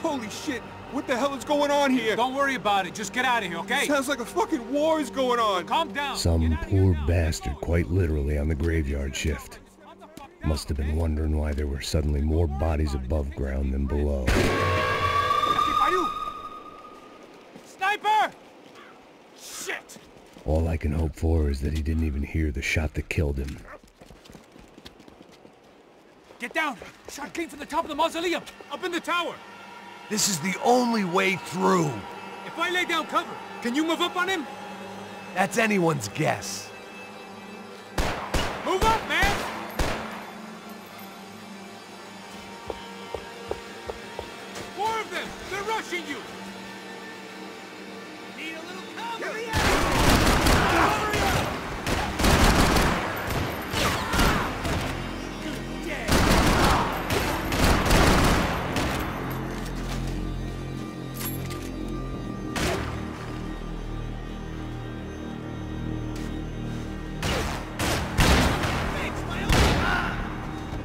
Holy shit! What the hell is going on here? Don't worry about it. Just get out of here, okay? Sounds like a fucking war is going on. Calm down. Some poor bastard, quite literally, on the graveyard shift. Must have been wondering why there were suddenly more bodies above ground than below. Sniper! Shit! All I can hope for is that he didn't even hear the shot that killed him. Get down! Shot came from the top of the mausoleum! Up in the tower! This is the only way through. If I lay down cover, can you move up on him? That's anyone's guess. Move up, man! Four of them! They're rushing you! Need a little cover! Hurry up! Hurry up! Dead!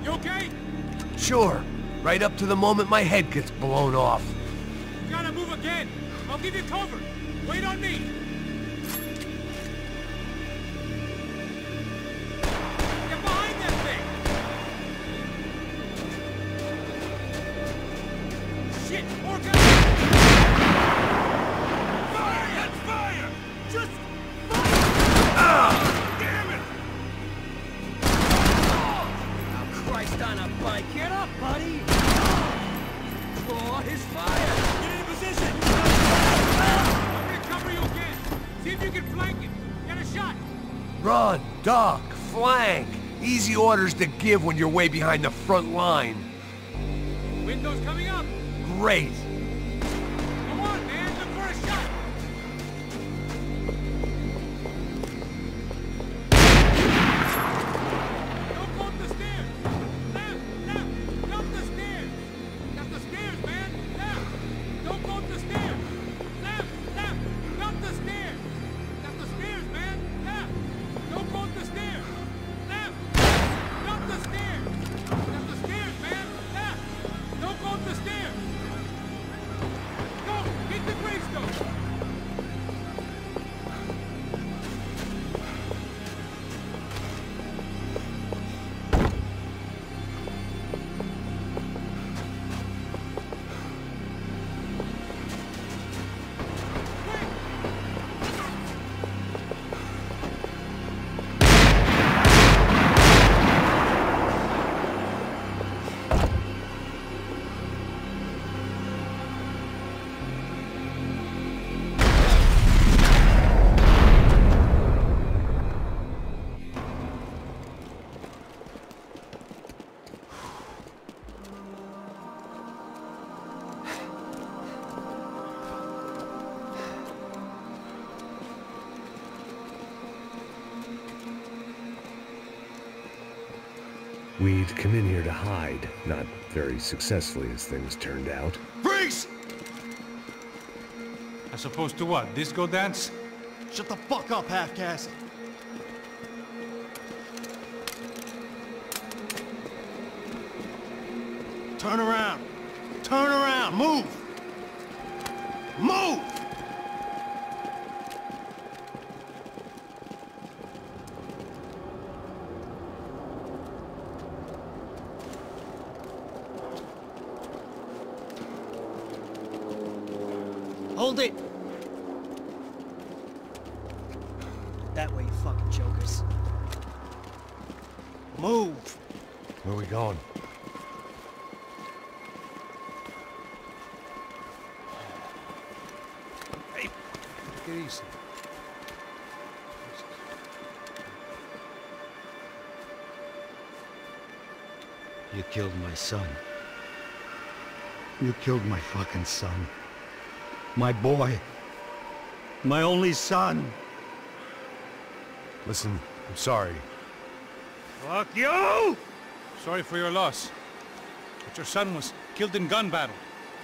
You okay? Sure. Right up to the moment my head gets blown off. You gotta move again! I'll give you cover! Wait on me! Get behind that thing! Shit! More guys! Fire! That's fire! Just fire! Damn it! Oh, Christ on a bike. Get up, buddy! Oh, his fire! Get in position! I'm gonna cover you again! See if you can flank it! Get a shot! Run, duck, flank. Easy orders to give when you're way behind the front line. Windows coming up! Great. Come on, man! Look for a shot! Don't go up the stairs! Left! Up the stairs! Up the stairs, man! Left! Don't go up the stairs! Left! Up the stairs! Up the stairs, man! Left! Don't go up the stairs! Left! Up the stairs! Up the stairs, man! Left! Don't go up the stairs! Go! Hit the gravestone! We'd come in here to hide, not very successfully as things turned out. Freeze! As opposed to what? Disco dance? Shut the fuck up, half-caste. Turn around. Turn around. Move. Move! Hold it! That way, you fucking jokers. Move! Where are we going? Hey, take it easy. You killed my son. You killed my fucking son. My boy. My only son. Listen, I'm sorry. Fuck you! Sorry for your loss. But your son was killed in gun battle.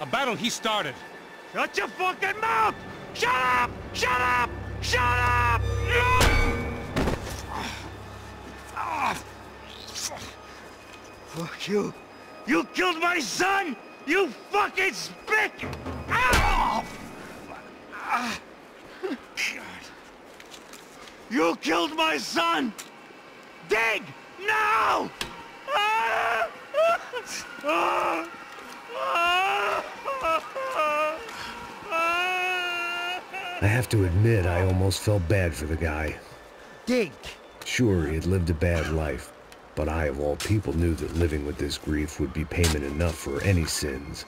A battle he started. Shut your fucking mouth! Shut up! Shut up! Shut up! No! Fuck you! You killed my son! You fucking spick! Ow! You killed my son! Dig! Now! Ah! I have to admit, I almost felt bad for the guy. Dig! Sure, he had lived a bad life, but I, of all people, knew that living with this grief would be payment enough for any sins.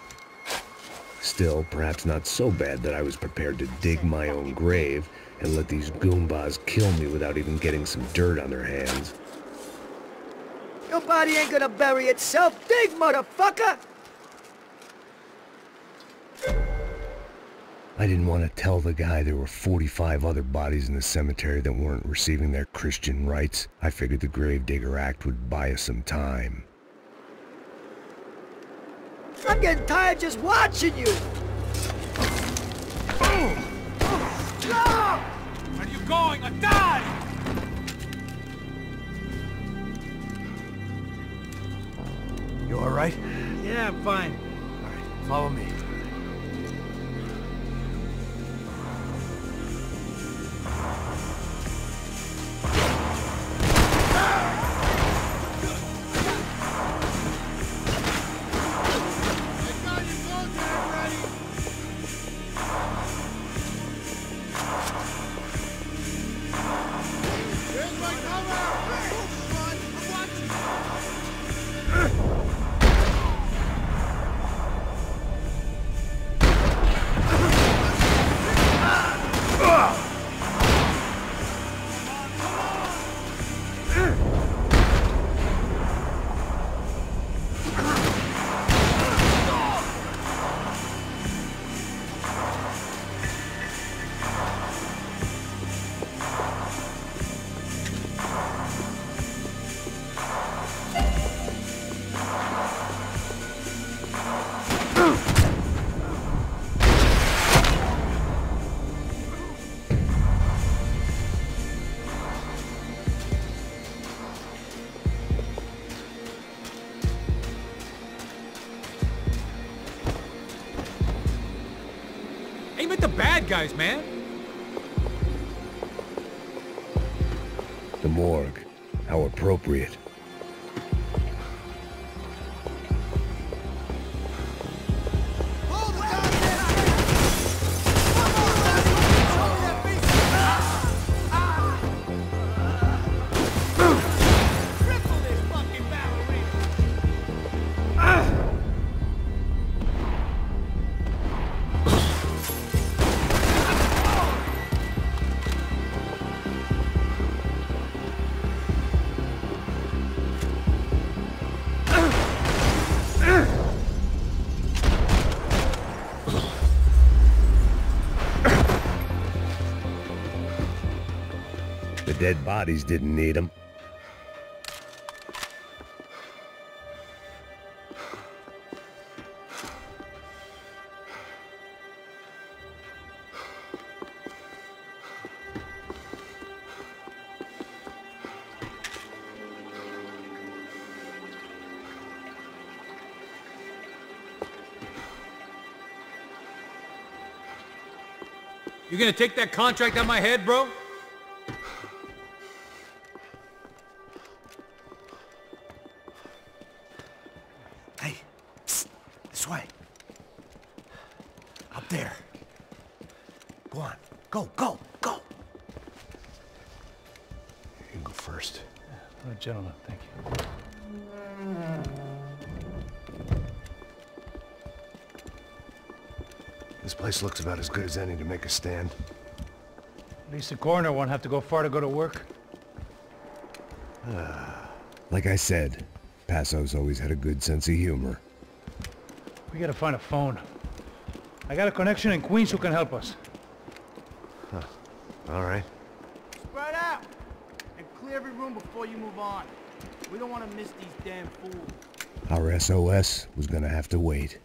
Still, perhaps not so bad that I was prepared to dig my own grave and let these goombas kill me without even getting some dirt on their hands. Your body ain't gonna bury itself. Dig, motherfucker! I didn't want to tell the guy there were 45 other bodies in the cemetery that weren't receiving their Christian rites. I figured the Gravedigger Act would buy us some time. I'm getting tired just watching you! Where are you going? I die! You alright? Yeah, I'm fine. Alright, follow me. Aim at the bad guys, man! The morgue. How appropriate. The dead bodies didn't need them. You gonna take that contract on my head, bro? Hey, psst, this way. Up there. Go on, go, go, go! You can go first. Oh, gentlemen, thank you. This place looks about as good as any to make a stand. At least the coroner won't have to go far to go to work. Like I said, Passo's always had a good sense of humor. We gotta find a phone. I got a connection in Queens who can help us. Huh. All right. Spread out! And clear every room before you move on. We don't want to miss these damn fools. Our SOS was gonna have to wait.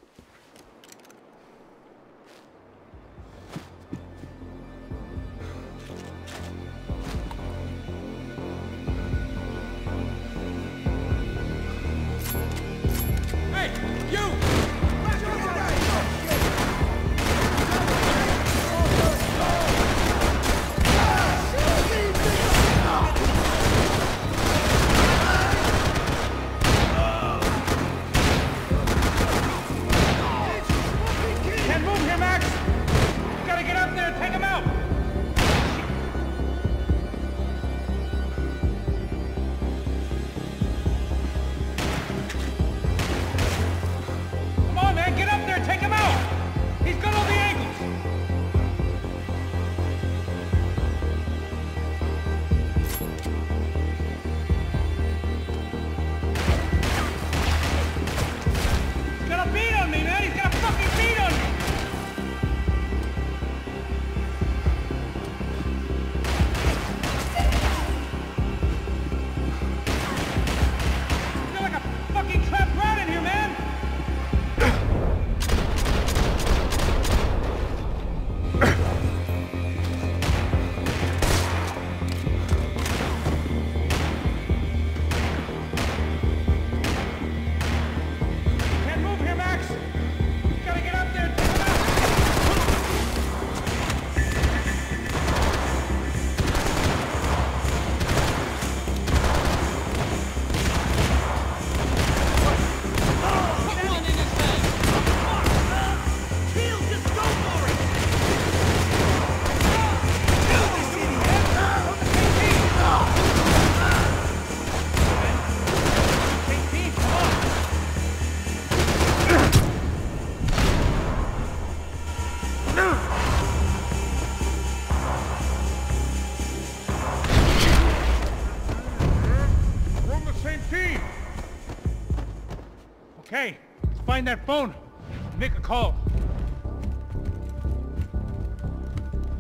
Okay, let's find that phone and make a call.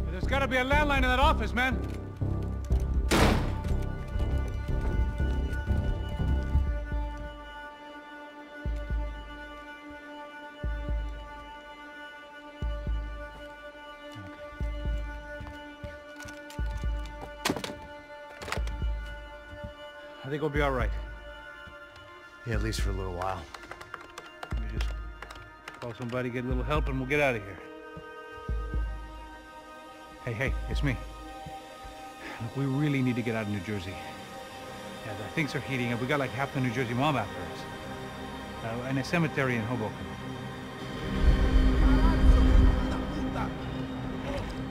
There's gotta be a landline in that office, man. I think we'll be all right. Yeah, at least for a little while. Let me just call somebody, get a little help, and we'll get out of here. Hey, it's me. Look, we really need to get out of New Jersey. Yeah, things are heating up. We got like half the New Jersey mob after us. And a cemetery in Hoboken.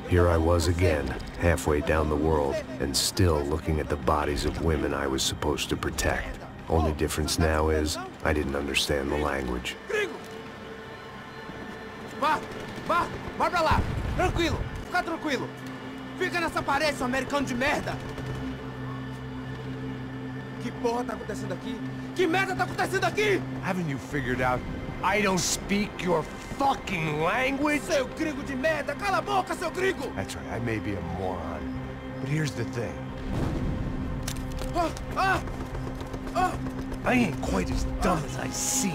Here I was again, halfway down the world, and still looking at the bodies of women I was supposed to protect. Only difference now is, I didn't understand the language. Vai pra lá! Tranquilo! Fica tranquilo! Fica nessa parede, seu americano de merda! Que porra tá acontecendo aqui? Que merda tá acontecendo aqui? Haven't you figured out I don't speak your fucking language? Seu gringo de merda! Cala a boca, seu gringo! That's right, I may be a moron, but here's the thing. I ain't quite as dumb as I seem.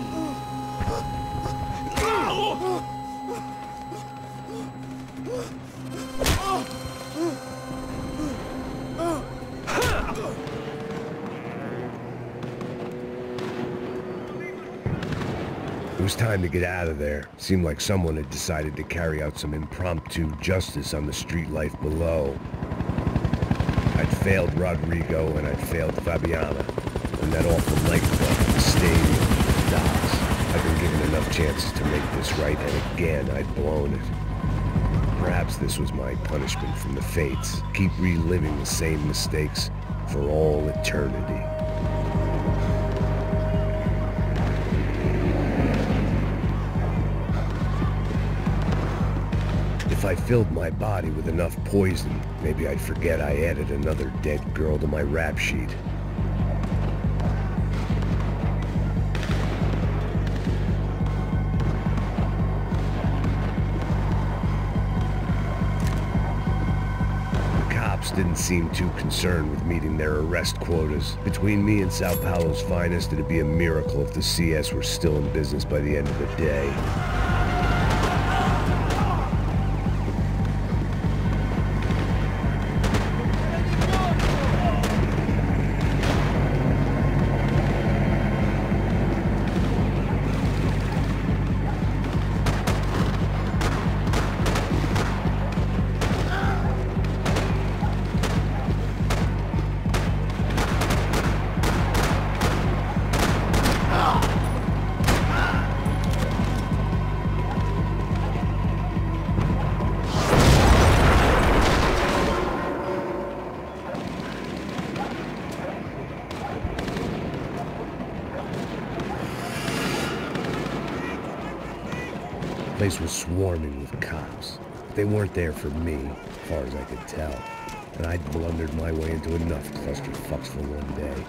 It was time to get out of there. Seemed like someone had decided to carry out some impromptu justice on the street life below. I'd failed Rodrigo and I'd failed Fabiana. And that awful nightclub, the stadium, the docks. I'd been given enough chances to make this right, and again I'd blown it. Perhaps this was my punishment from the fates. Keep reliving the same mistakes for all eternity. If I filled my body with enough poison, maybe I'd forget I added another dead girl to my rap sheet. Didn't seem too concerned with meeting their arrest quotas. Between me and São Paulo's finest, it'd be a miracle if the CS were still in business by the end of the day. The place was swarming with cops. They weren't there for me, as far as I could tell. And I'd blundered my way into enough clusterfucks for one day.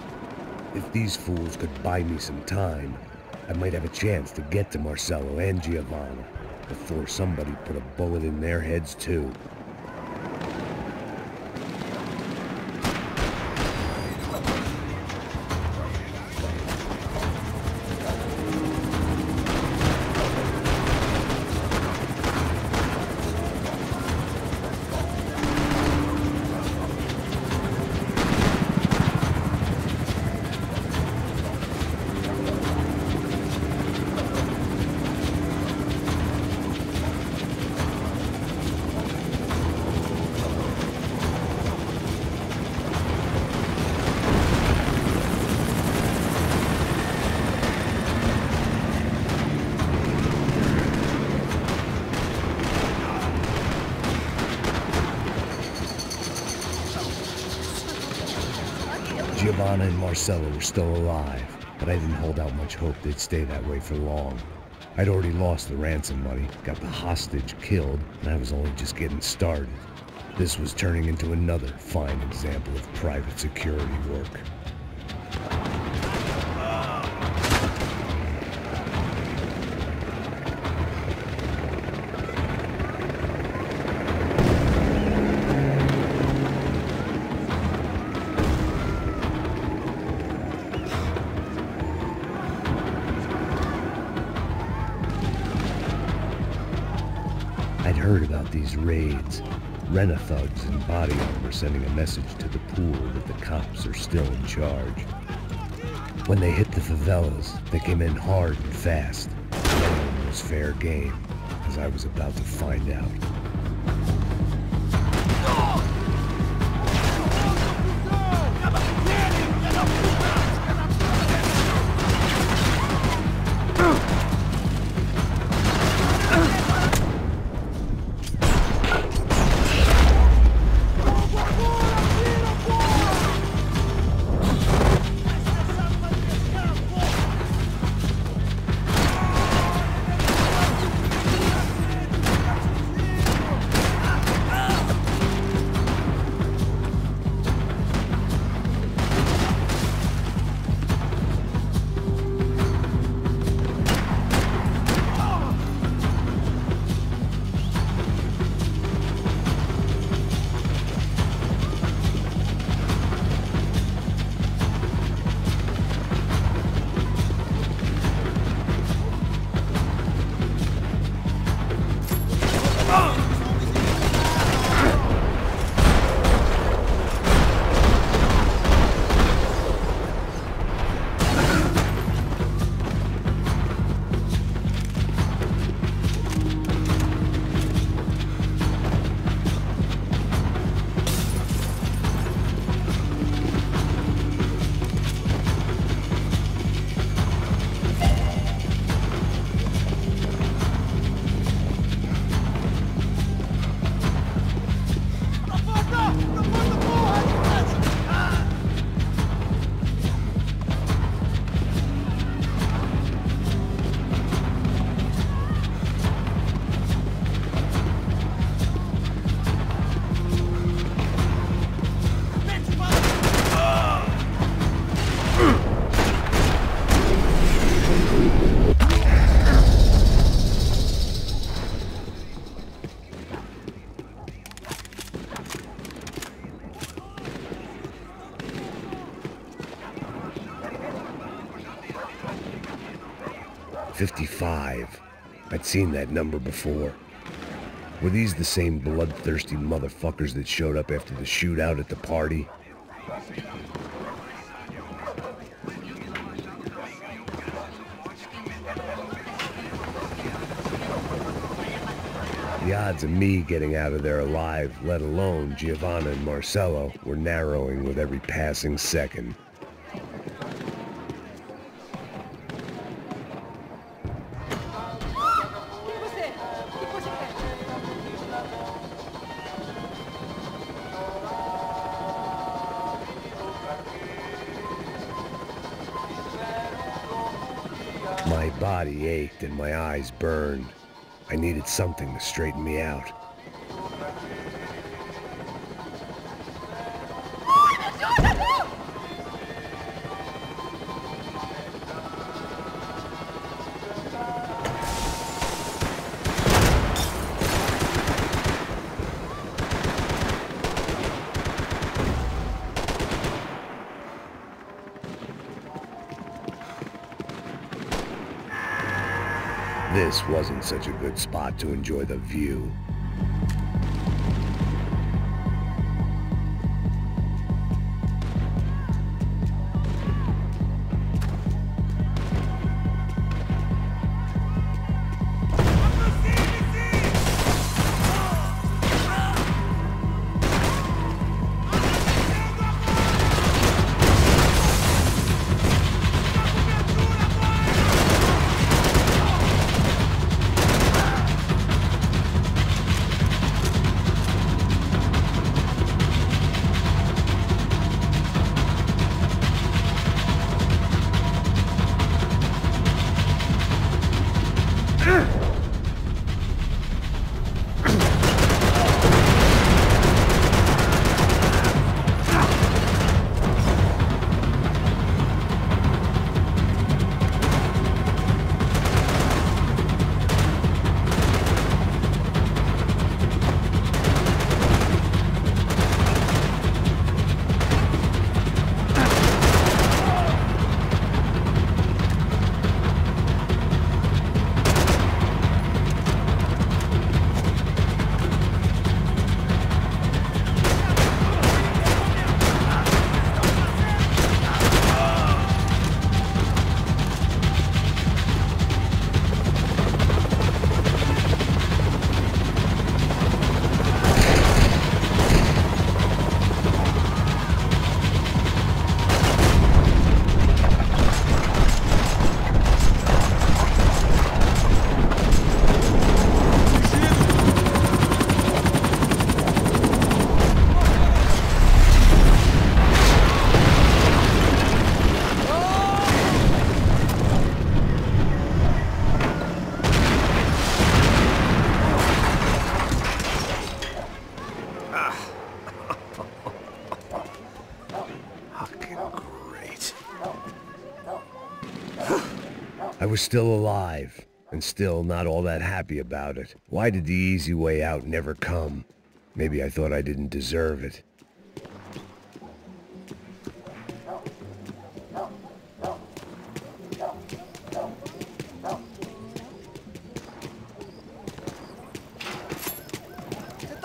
If these fools could buy me some time, I might have a chance to get to Marcello and Giovanna before somebody put a bullet in their heads too. Giovanna and Marcello were still alive, but I didn't hold out much hope they'd stay that way for long. I'd already lost the ransom money, got the hostage killed, and I was only just getting started. This was turning into another fine example of private security work. heard about these raids. Rent-a-thugs in body armor sending a message to the pool that the cops are still in charge. When they hit the favelas, they came in hard and fast. Nothing was fair game, as I was about to find out. "55. I'd seen that number before. Were these the same bloodthirsty motherfuckers that showed up after the shootout at the party? The odds of me getting out of there alive, let alone Giovanna and Marcello, were narrowing with every passing second. My body ached and my eyes burned. I needed something to straighten me out. This wasn't such a good spot to enjoy the view. I was still alive, and still not all that happy about it. Why did the easy way out never come? Maybe I thought I didn't deserve it.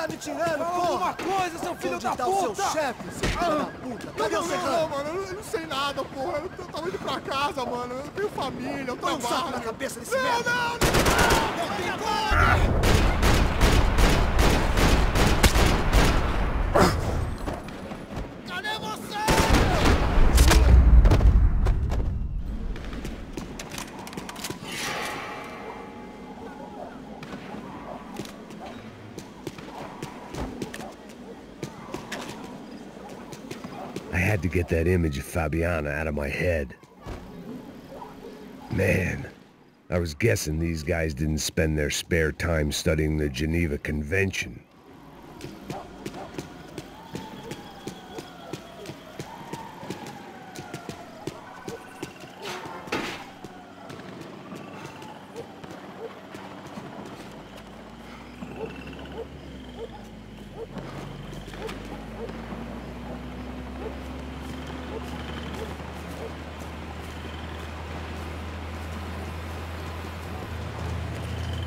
Me tirando, fala alguma coisa, seu filho da puta! O seu chefe, seu filho da puta! Cadê o Serrano? Não, mano, eu não sei nada, porra. Eu tava indo pra casa, mano. Eu tenho família, eu trabalho. Dá um saco na cabeça desse merda! Não tem como! Cadê você? I had to get that image of Fabiana out of my head. Man, I was guessing these guys didn't spend their spare time studying the Geneva Convention.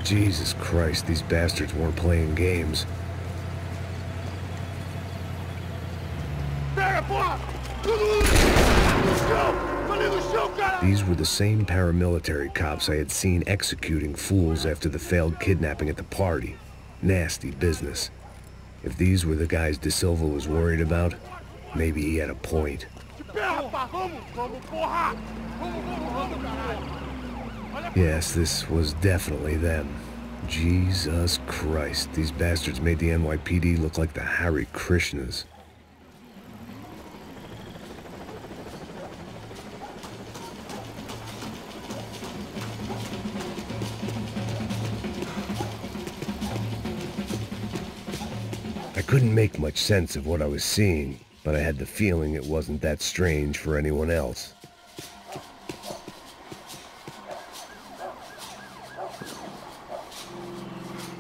Jesus Christ, these bastards weren't playing games. These were the same paramilitary cops I had seen executing fools after the failed kidnapping at the party. Nasty business. If these were the guys De Silva was worried about, maybe he had a point. Yes, this was definitely them. Jesus Christ, these bastards made the NYPD look like the Hare Krishnas. I couldn't make much sense of what I was seeing, but I had the feeling it wasn't that strange for anyone else.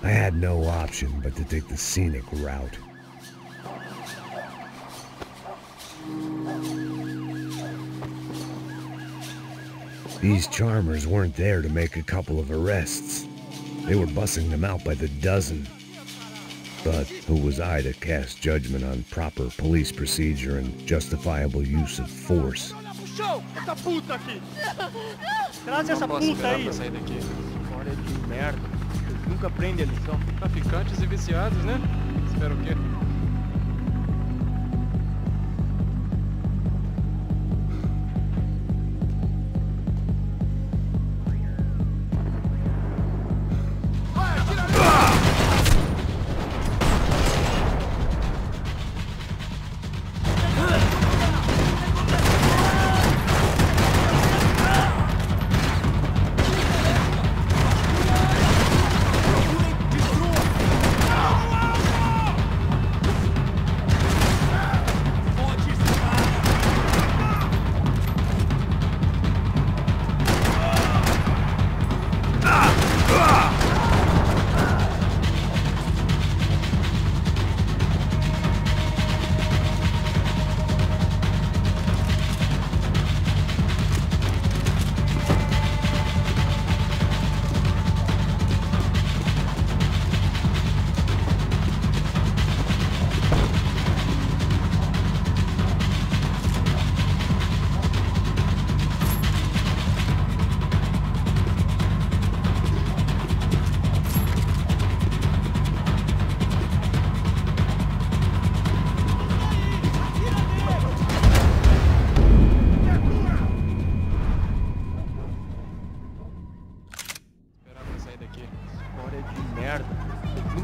I had no option but to take the scenic route. These charmers weren't there to make a couple of arrests. They were bussing them out by the dozen. But who was I to cast judgment on proper police procedure and justifiable use of force? Traz essa puta aí! Sair daqui. História de merda. Nunca aprende a lição. Traficantes e viciados, né? Espera o quê?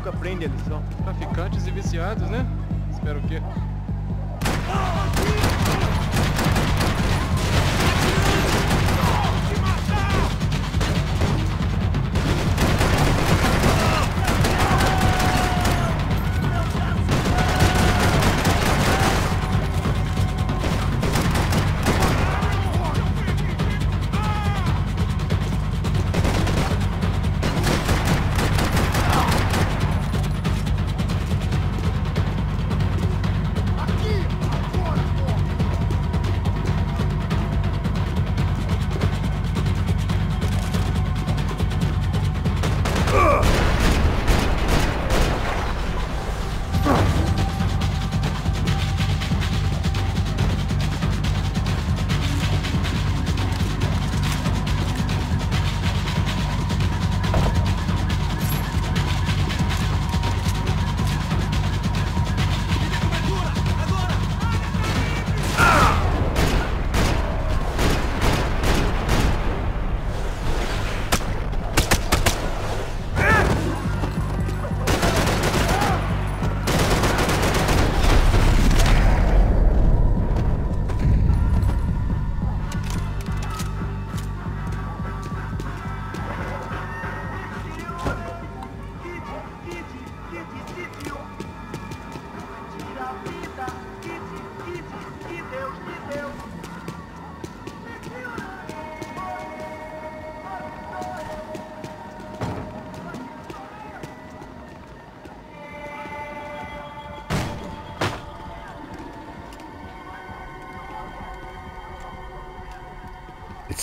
Aprende a lição. Traficantes e viciados, né? Espera o quê?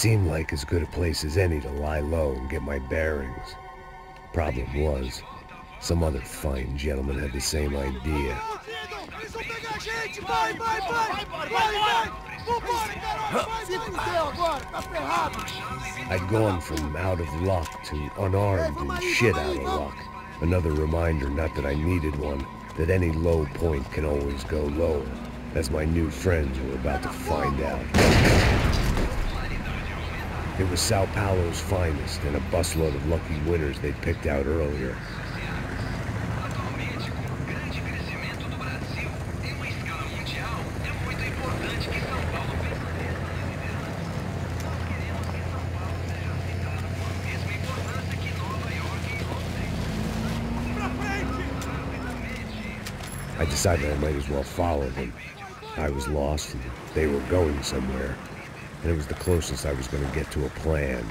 seemed like as good a place as any to lie low and get my bearings. Problem was, some other fine gentleman had the same idea. I'd gone from out of luck to unarmed and shit out of luck. Another reminder, not that I needed one, that any low point can always go lower, as my new friends were about to find out. It was São Paulo's finest, and a busload of lucky winners they'd picked out earlier. I decided I might as well follow them. I was lost, and they were going somewhere, and it was the closest I was going to get to a plan.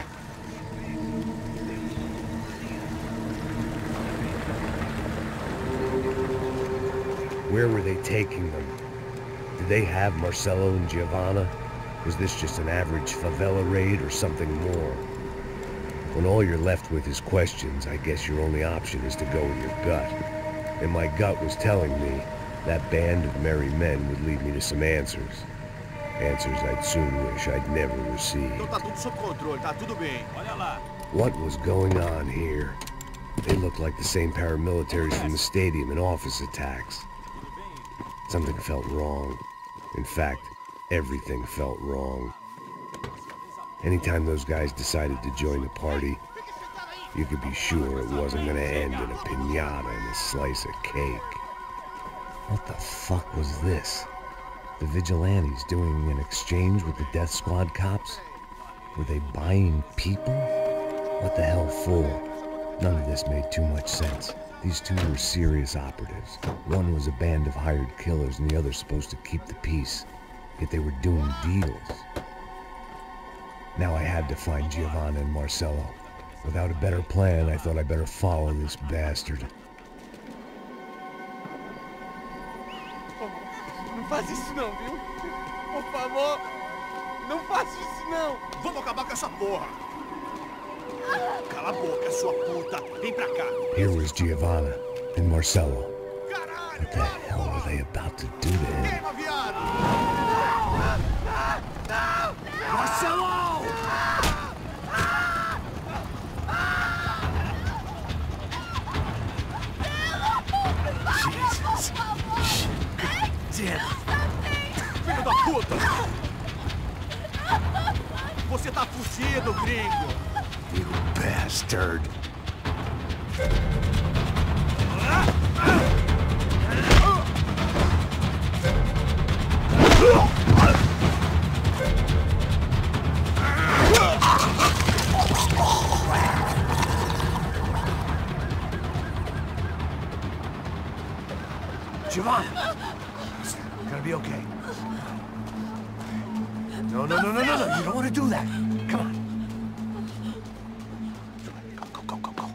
Where were they taking them? Did they have Marcelo and Giovanna? Was this just an average favela raid or something more? When all you're left with is questions, I guess your only option is to go with your gut. And my gut was telling me that band of merry men would lead me to some answers. Answers I'd soon wish I'd never received. What was going on here? They looked like the same paramilitaries from the stadium in office attacks. Something felt wrong. In fact, everything felt wrong. Anytime those guys decided to join the party, you could be sure it wasn't gonna end in a piñata and a slice of cake. What the fuck was this? The vigilantes doing an exchange with the death squad cops? Were they buying people? What the hell for? None of this made too much sense. These two were serious operatives. One was a band of hired killers and the other supposed to keep the peace. Yet they were doing deals. Now I had to find Giovanna and Marcelo. Without a better plan, I thought I'd better follow this bastard. Não faz isso não, viu? Por favor, não faz isso não. Vamos acabar com essa porra. Cala a boca, sua puta. Vem pra cá. Here was Giovanna and Marcelo. What the hell were they about to do to him? Marcelo! Jesus. Filho da puta! Você tá fugido, gringo! You bastard! Giovanna! Gonna be okay. No, no, no, no, no, no. You don't want to do that. Come on. Go, go, go, go, go.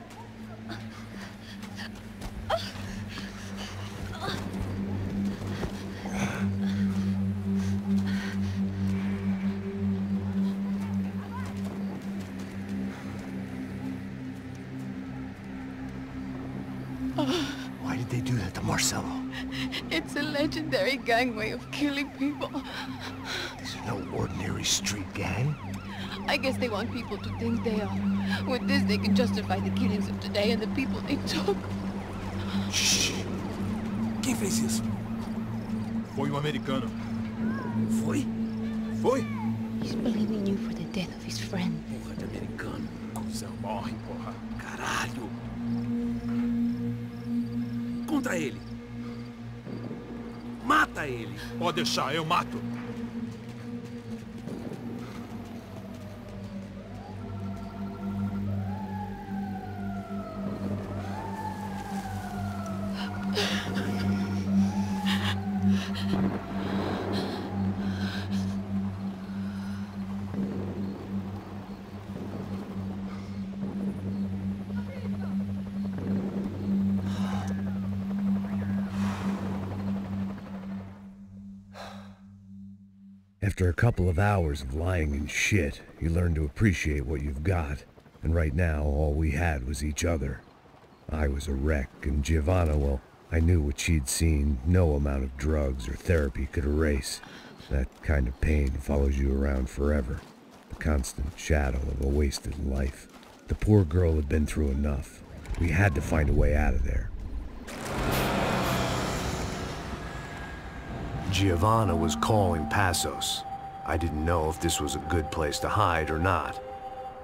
Why did they do that to Marcelo? It's a legendary gang way of killing people. These are no ordinary street gang. I guess they want people to think they are. With this, they can justify the killings of today and the people they took. Shh. Quem fez isso? Foi americano. Foi? Foi? He's blaming you for the death of his friend. Porra de americano. Cusão, morre, porra. Caralho. Contra ele. Mata ele. Pode deixar, eu mato. After a couple of hours of lying in shit, you learn to appreciate what you've got. And right now, all we had was each other. I was a wreck, and Giovanna, well, I knew what she'd seen no amount of drugs or therapy could erase. That kind of pain follows you around forever. The constant shadow of a wasted life. The poor girl had been through enough. We had to find a way out of there. Giovanna was calling Passos. I didn't know if this was a good place to hide or not.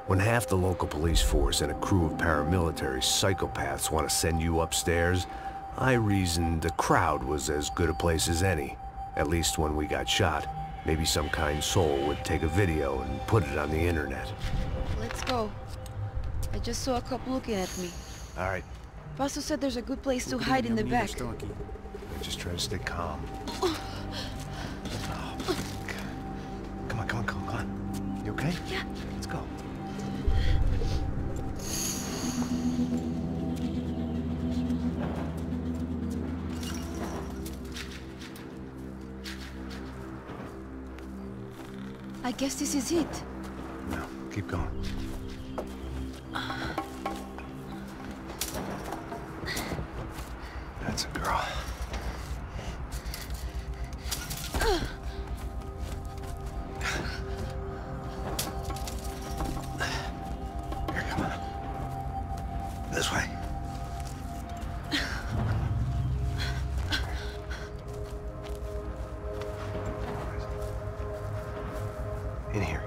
When half the local police force and a crew of paramilitary psychopaths want to send you upstairs, I reasoned the crowd was as good a place as any. At least when we got shot, maybe some kind soul would take a video and put it on the internet. Let's go. I just saw a cop looking at me. All right. Passos said there's a good place to hide in the back. Just try to stay calm. Oh, come on. You okay? Yeah. Let's go. I guess this is it. No, keep going. That's a girl. Here, come on. This way. In here.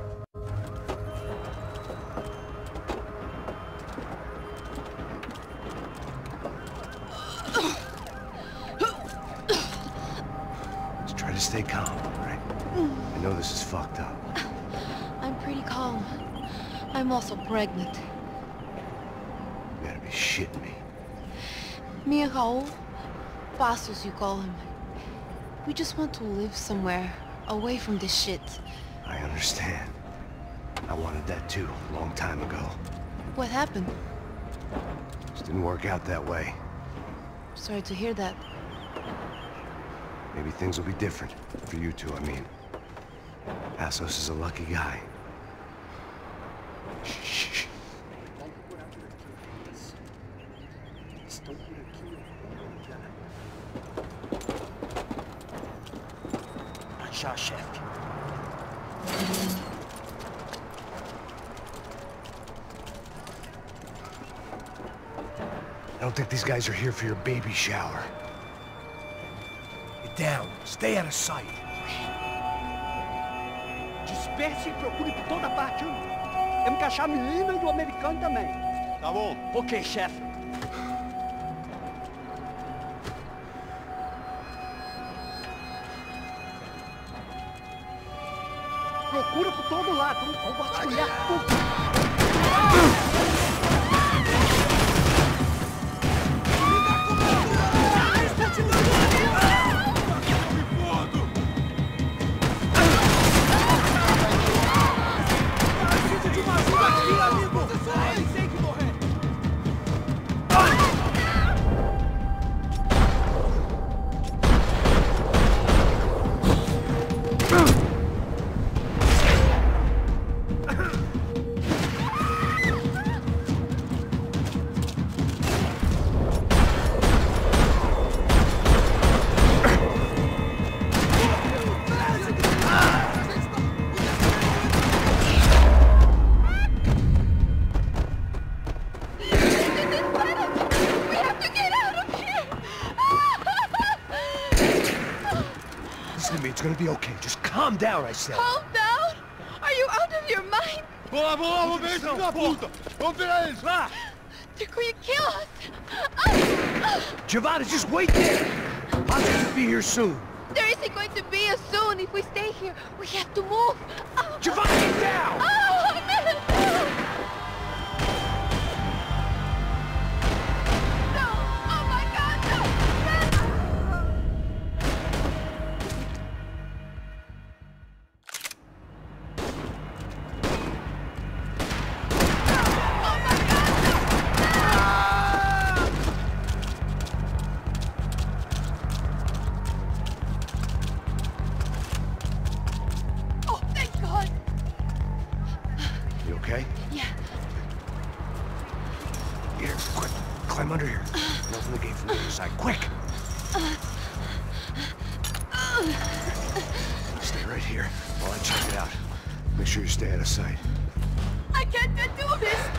Just try to stay calm, right? I know this is fucked up. I'm pretty calm. I'm also pregnant. You gotta be shitting me. Me and Raul, Passos you call him. We just want to live somewhere, away from this shit. I understand. I wanted that too, a long time ago. What happened? Just didn't work out that way. Sorry to hear that. Maybe things will be different. For you two, I mean. Passos is a lucky guy. Shh. Já, chefe. I don't think these guys are here for your baby shower. Get down. Stay out of sight. Disperse e procure por toda parte. Temos que achar a menina e o americano também. Tá bom. Ok, chefe. Procura por todo lado. Vamos vasculhar tudo. It's gonna be okay. Just calm down, I said. Calm down? Are you out of your mind? Vamos ver esse filho da puta! Vamos virar eles, lá! They're going to kill us! Giovanna, just wait there! Passos will be here soon. There isn't going to be a soon if we stay here. We have to move. Giovanna, get down! Oh, man! No! Oh my God, no! climb under here. And open the gate from the other side. Quick! Stay right here while I check it out. Make sure you stay out of sight. I can't do this!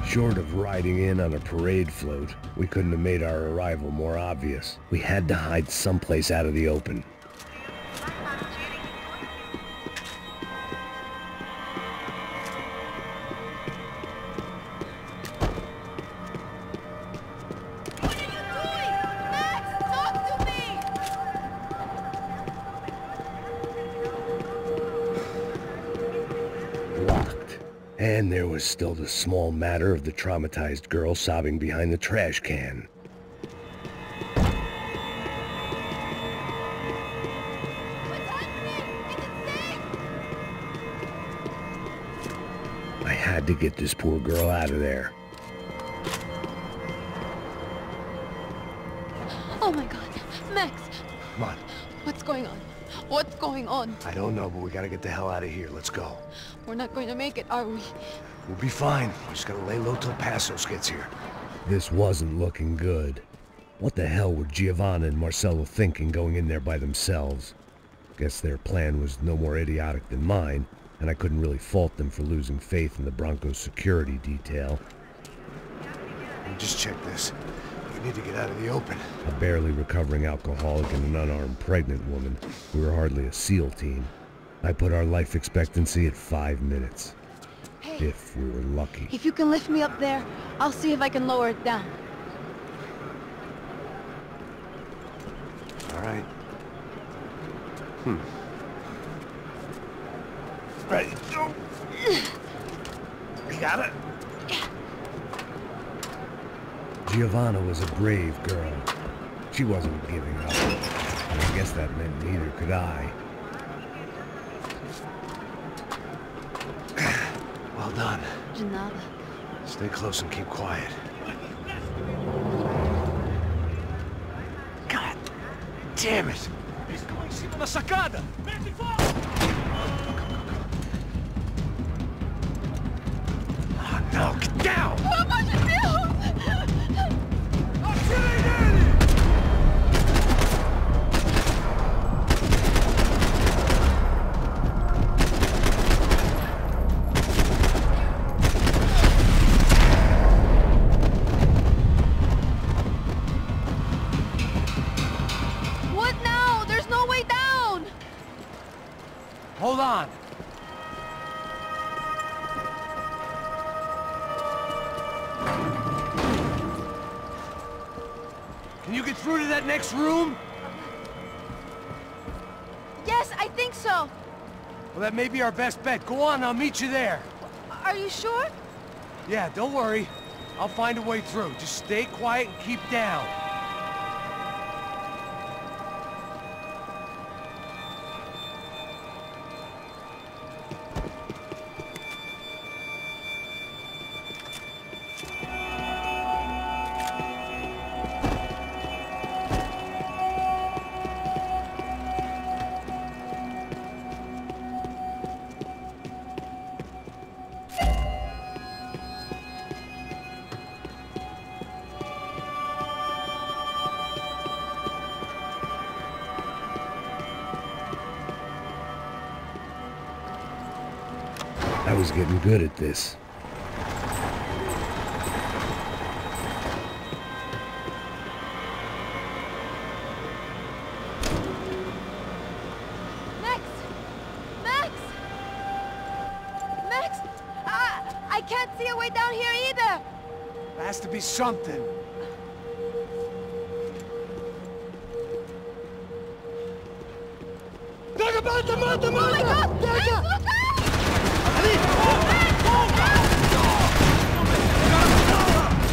Short of riding in on a parade float, we couldn't have made our arrival more obvious. We had to hide someplace out of the open. And there was still the small matter of the traumatized girl sobbing behind the trash can. I had to get this poor girl out of there. Oh my God, Max! Come on. What's going on? What's going on? I don't know, but we gotta get the hell out of here. Let's go. We're not going to make it, are we? We'll be fine. We just gotta lay low till Passos gets here. This wasn't looking good. What the hell were Giovanna and Marcello thinking going in there by themselves? Guess their plan was no more idiotic than mine, and I couldn't really fault them for losing faith in the Broncos security detail. Just check this. We need to get out of the open. A barely recovering alcoholic and an unarmed pregnant woman. We were hardly a SEAL team. I put our life expectancy at 5 minutes. Hey, if we were lucky. if you can lift me up there, I'll see if I can lower it down. All right. Ready, go. You got it? Giovanna was a brave girl. She wasn't giving up. And I guess that meant neither could I. Well done. De nada. Stay close and keep quiet. God damn it! Estou em cima da sacada! Mete fogo! Oh, no, get down! Pelo amor de Deus! Atirem nele! What now? There's no way down! Hold on. Can you get through to that next room? Yes, I think so. Well, that may be our best bet. Go on, I'll meet you there. Are you sure? Yeah, don't worry. I'll find a way through. Just stay quiet and keep down. I was getting good at this. Max! Max! Max! I can't see a way down here either! There has to be something. Mata, mata, mata, mata! Oh my God! Max, look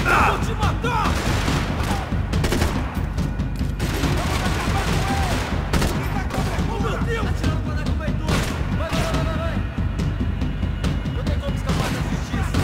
out! Vou te matar! Oh, meu Deus! Atirando pra dar com vai tudo! Vai! Não tem como escapar da justiça!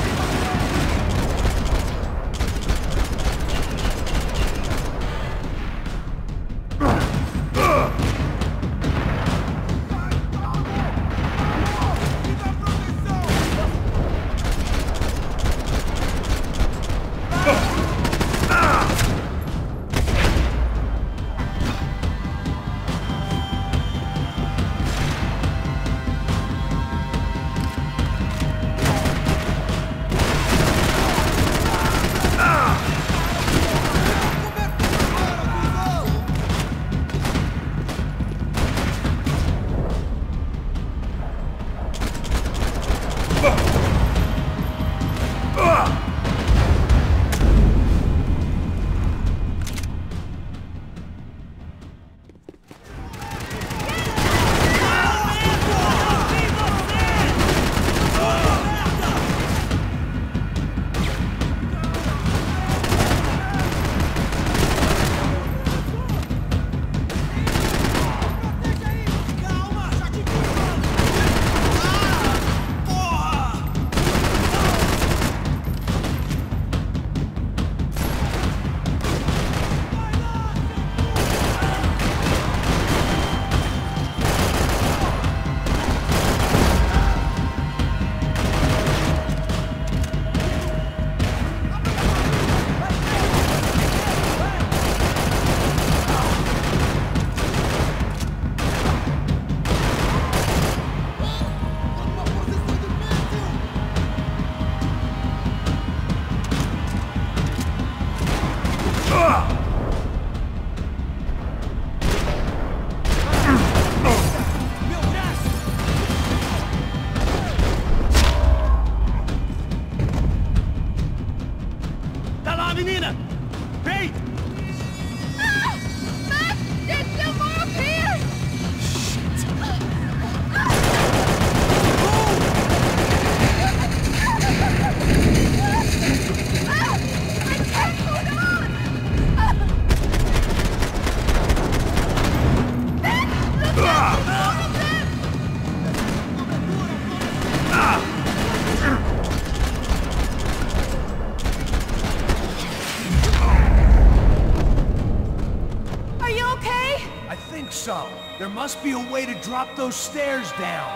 There must be a way to drop those stairs down.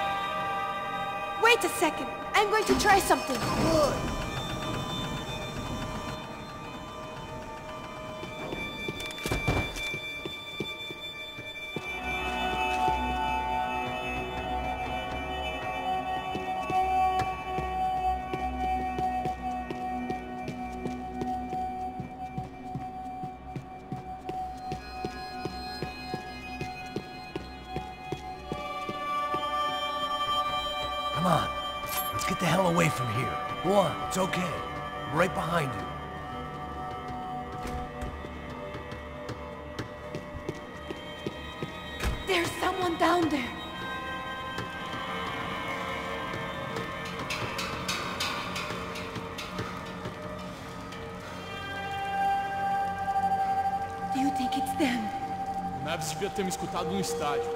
Wait a second. I'm going to try something. Good. Come on, let's get the hell away from here. Go on, it's okay. I'm right behind you. There's someone down there. Do you think it's them? O Neves devia ter me escutado no estádio.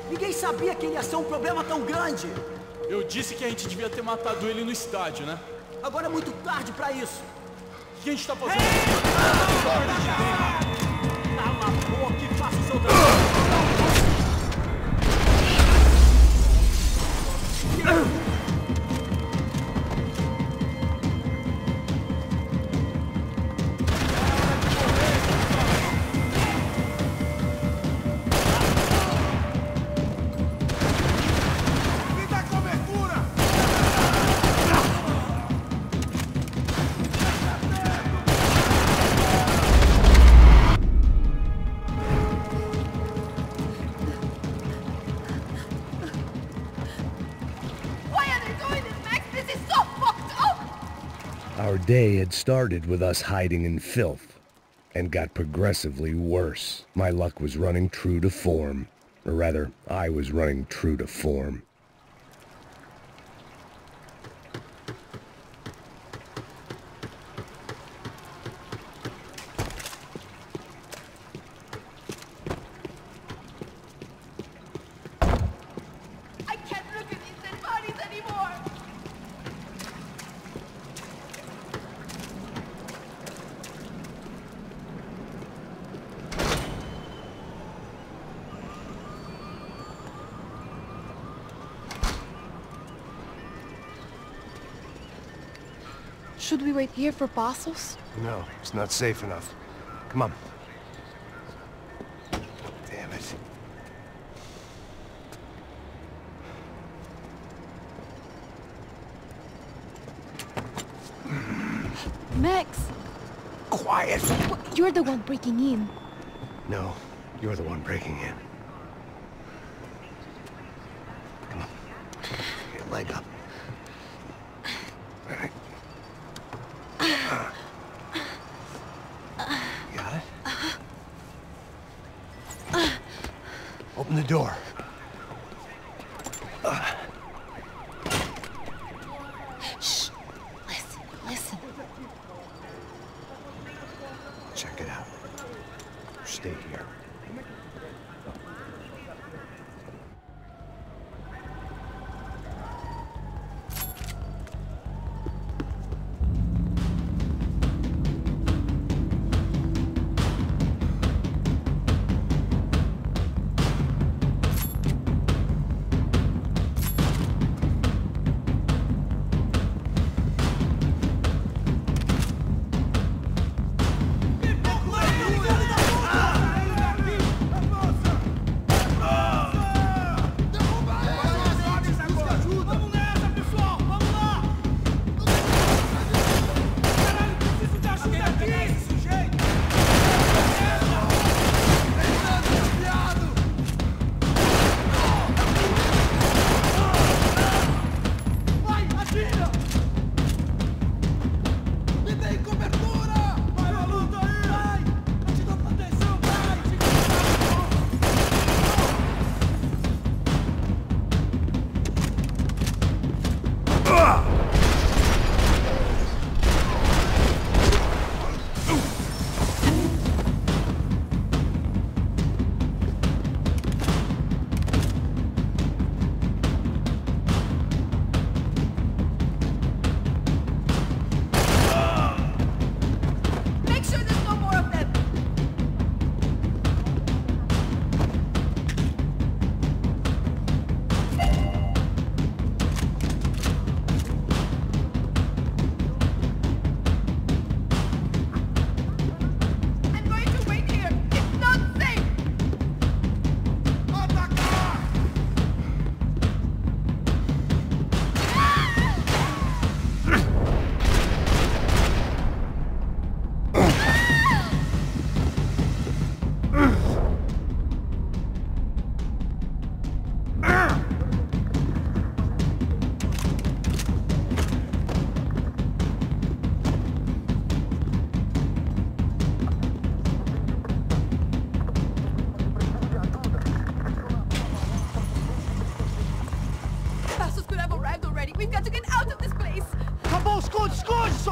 Ninguém sabia que ele ia ser um problema tão grande. Eu disse que a gente devia ter matado ele no estádio, né? Agora é muito tarde pra isso. O que a gente tá fazendo? Cala a boca e faça o seu trabalho. Me dá cobertura! Our day had started with us hiding in filth, and got progressively worse. My luck was running true to form. Or rather, I was running true to form. I can't look at these dead bodies anymore! Should we wait here for Passos? No, it's not safe enough. Come on. Damn it. Max! Quiet! You're the one breaking in. No, you're the one breaking in. Come on. Get your leg up. All right. Got it? Open the door. Shh. Listen. Check it out. Stay here.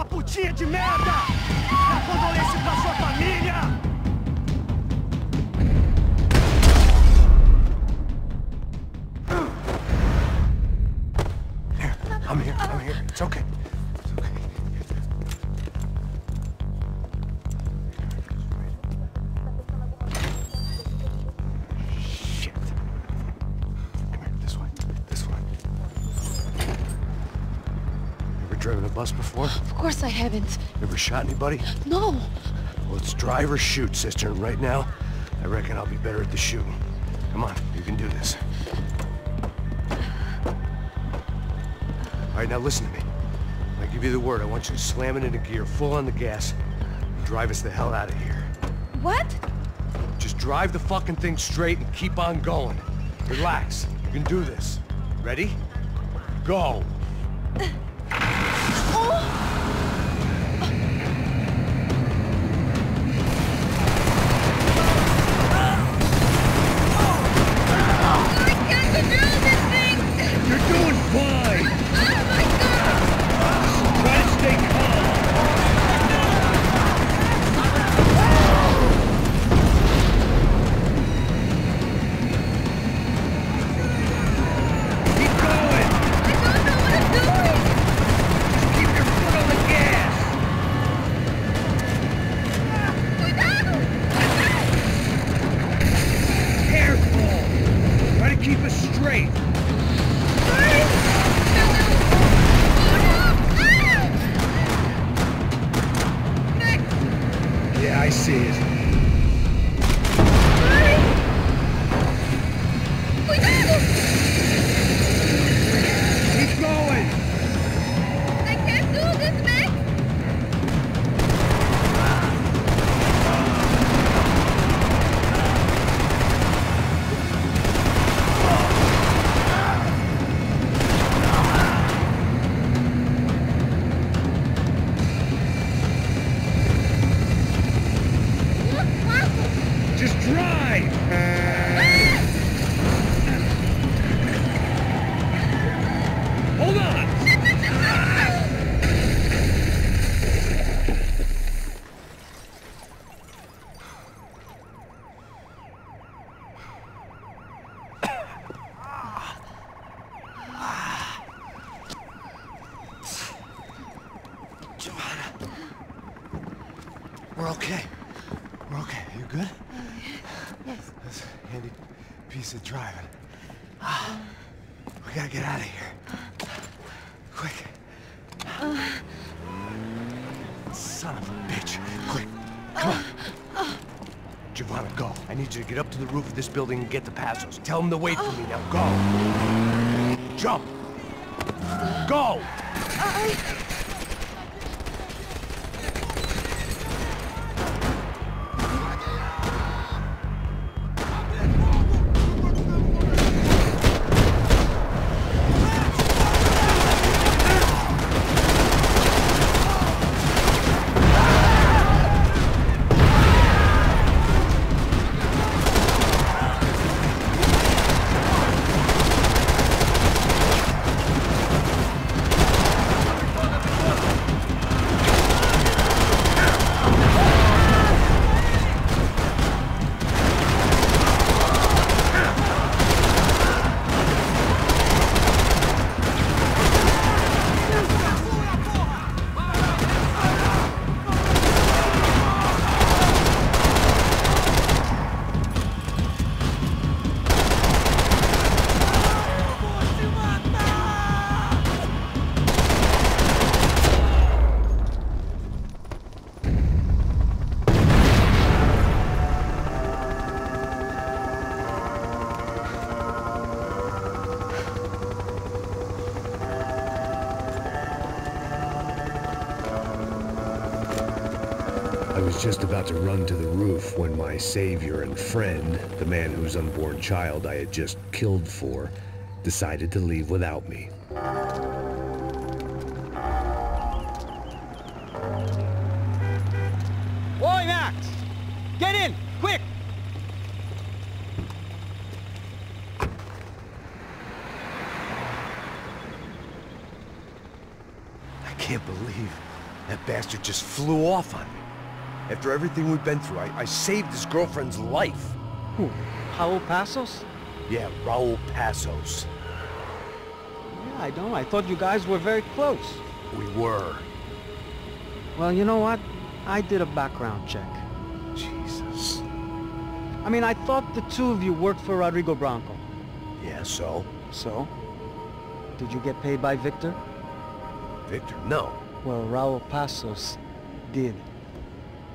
Putinha de merda! Minha condolência pra sua família! I'm here. It's okay. Shit. Come here, this way. Ever driven a bus before? Of course I haven't. Ever shot anybody? No. Well, it's drive or shoot, sister, and right now, I reckon I'll be better at the shooting. Come on, you can do this. All right, now listen to me. When I give you the word, I want you to slam it into gear, full on the gas, and drive us the hell out of here. What? Just drive the fucking thing straight and keep on going. Relax. You can do this. Ready? Go! straight! Yeah, I see it. Keep going! I can't do this, Max! Just drive! Hold on! We're okay. We're okay. You good? Yes. That's a handy piece of driving. We gotta get out of here. Quick. Son of a bitch. Quick. Come on. Giovanna, go. I need you to get up to the roof of this building and get the Passos. Tell them to wait for me. Now go. Jump. Go! I was just about to run to the roof when my savior and friend, the man whose unborn child I had just killed for, decided to leave without me. Oi, Max! Get in! Quick! I can't believe that bastard just flew off on me. After everything we've been through, I saved his girlfriend's life. Who? Raul Passos? Yeah, Raul Passos. Yeah, I know. I thought you guys were very close. We were. Well, you know what? I did a background check. Jesus. I mean, I thought the two of you worked for Rodrigo Branco. Yeah, so? So? Did you get paid by Victor? Victor, no. Well, Raul Passos did.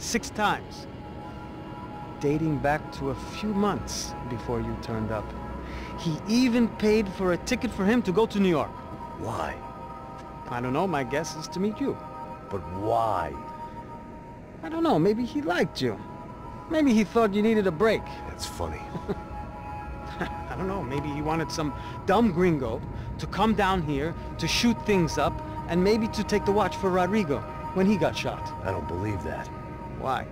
6 times. Dating back to a few months before you turned up. He even paid for a ticket for him to go to New York. Why? I don't know, my guess is to meet you. But why? I don't know, maybe he liked you. Maybe he thought you needed a break. That's funny. I don't know, maybe he wanted some dumb gringo to come down here to shoot things up and maybe to take the watch for Rodrigo when he got shot. I don't believe that. Why?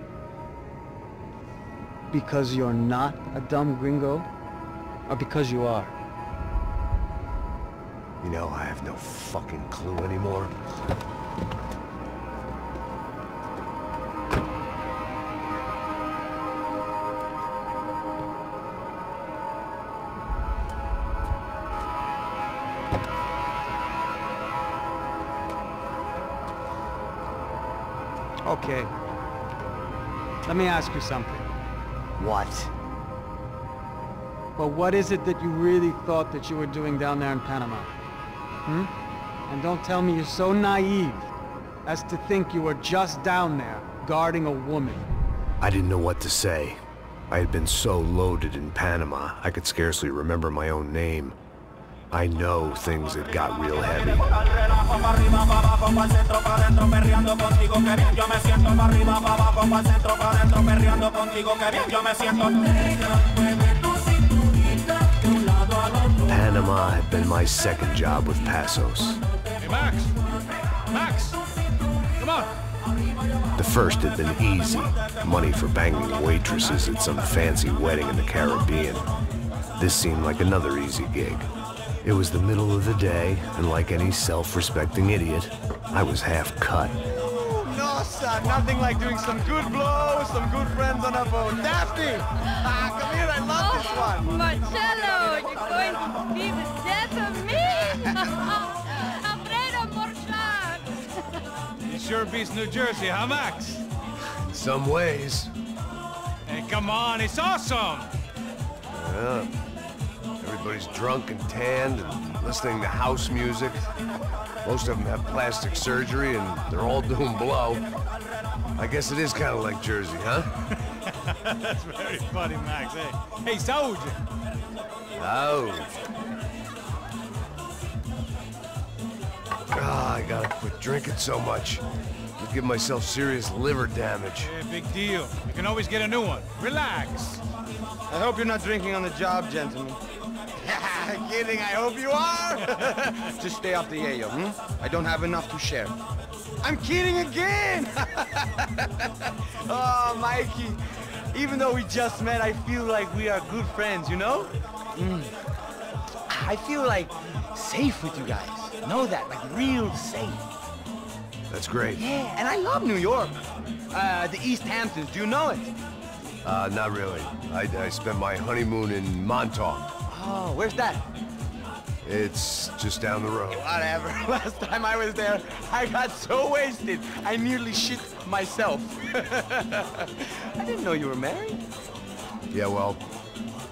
Because you're not a dumb gringo? Or because you are? You know, I have no fucking clue anymore. Okay. Let me ask you something. What? But what is it that you really thought that you were doing down there in Panama? And don't tell me you're so naive as to think you were just down there guarding a woman. I didn't know what to say. I had been so loaded in Panama, I could scarcely remember my own name. I know things had got real heavy. Panama had been my second job with Passos. Hey, Max! Max! Come on! The first had been easy. Money for banging waitresses at some fancy wedding in the Caribbean. This seemed like another easy gig. It was the middle of the day, and like any self-respecting idiot, I was half cut. No, son, nothing like doing some good blows, some good friends on a boat. Daphne! Come here, I love this one. Marcello, you're going to be the death of me? Alfredo Morchan. It sure beats New Jersey, huh, Max? In some ways. Hey, come on, it's awesome! Yeah. Everybody's drunk and tanned and listening to house music. Most of them have plastic surgery and they're all doing blow. I guess it is kind of like Jersey, huh? That's very funny, Max. Hey, Saúde! Saúde. I gotta quit drinking so much. I'll give myself serious liver damage. Yeah, big deal. You can always get a new one. Relax. I hope you're not drinking on the job, gentlemen. Kidding, I hope you are! Just stay off the yayo, I don't have enough to share. I'm kidding again! Oh, Mikey, even though we just met, I feel like we are good friends, you know? I feel like safe with you guys. Know that, like real safe. That's great. Yeah, and I love New York. The East Hamptons, do you know it? Not really. I spent my honeymoon in Montauk. Oh, where's that? It's just down the road. Whatever. Last time I was there, I got so wasted, I nearly shit myself. I didn't know you were married. Yeah, well,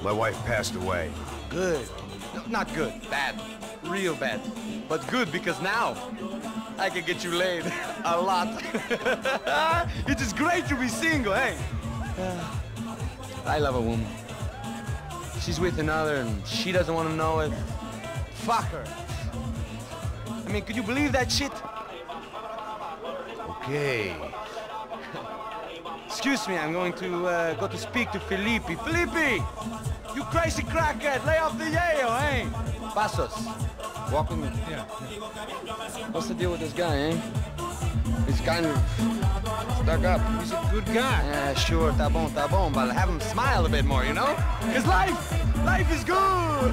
my wife passed away. Good. No, not good. Bad. Real bad. But good because now I can get you laid a lot. It is great to be single, hey? I love a woman. She's with another and she doesn't want to know it. Fuck her. I mean, could you believe that shit? Okay. Excuse me, I'm going to go to speak to Felipe. Felipe! You crazy crackhead, lay off the yayo, eh? Passos, walk with me. Yeah. What's the deal with this guy, eh? He's kind of stuck up. He's a good guy. Yeah, sure, tá bom, but have him smile a bit more, you know? Because life is good!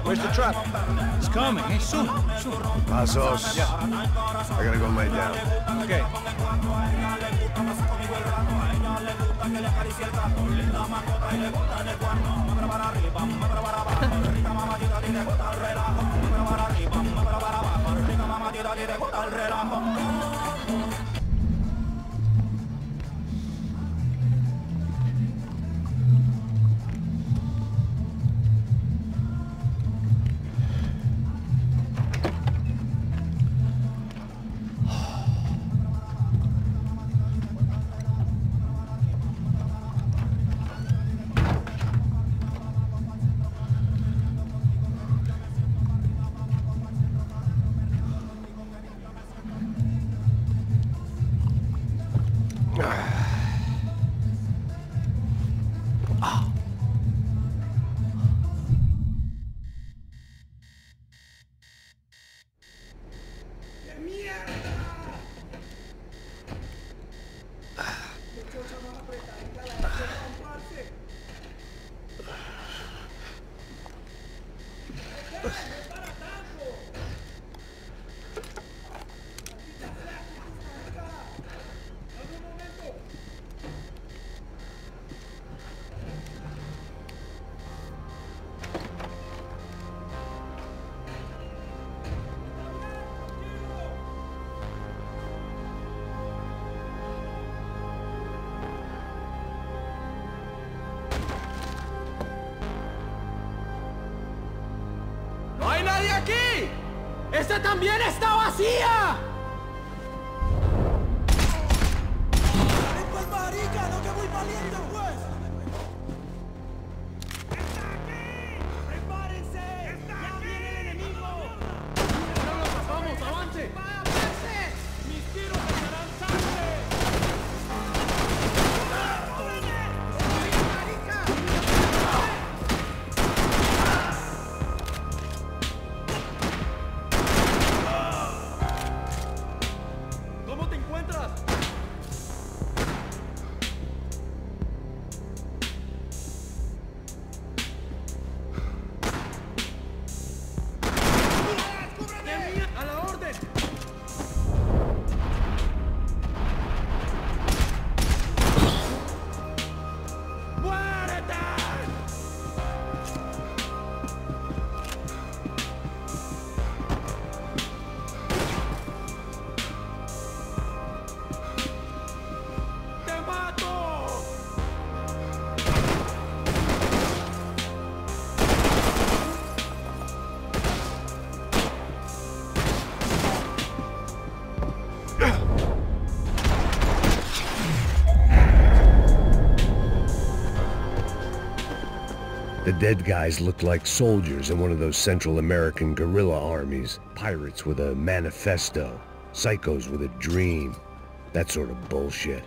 Where's the truck? It's coming, hey, soon. Passos. Yeah. I gotta go lay down. Okay. ¡Esta también está vacía! ¡Pues marica, no que muy valiente, pues! ¡Está aquí! ¡Prepárense! ¡Ya viene el enemigo! ¡Vamos, avance! ¡Mis tiros echarán sangre! ¿Cómo te encuentras? ¡A la orden! ¡Muérete! ¡Te mato! The dead guys looked like soldiers in one of those Central American guerrilla armies. Pirates with a manifesto. Psychos with a dream. That sort of bullshit.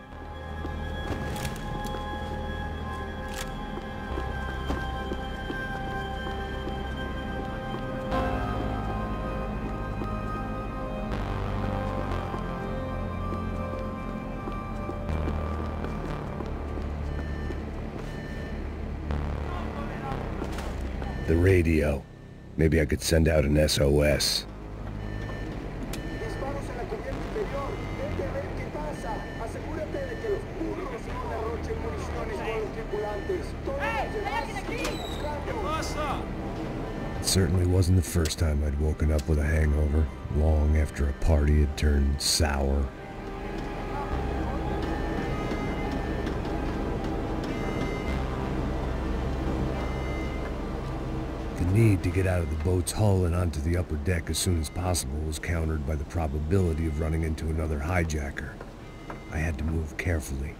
The radio. Maybe I could send out an SOS. Disparos en la cubierta interior. Vete a ver qué pasa. Asegúrate de que los burros no derrochen municiones con los tripulantes. It certainly wasn't the first time I'd woken up with a hangover, long after a party had turned sour. The need to get out of the boat's hull and onto the upper deck as soon as possible was countered by the probability of running into another hijacker. I had to move carefully.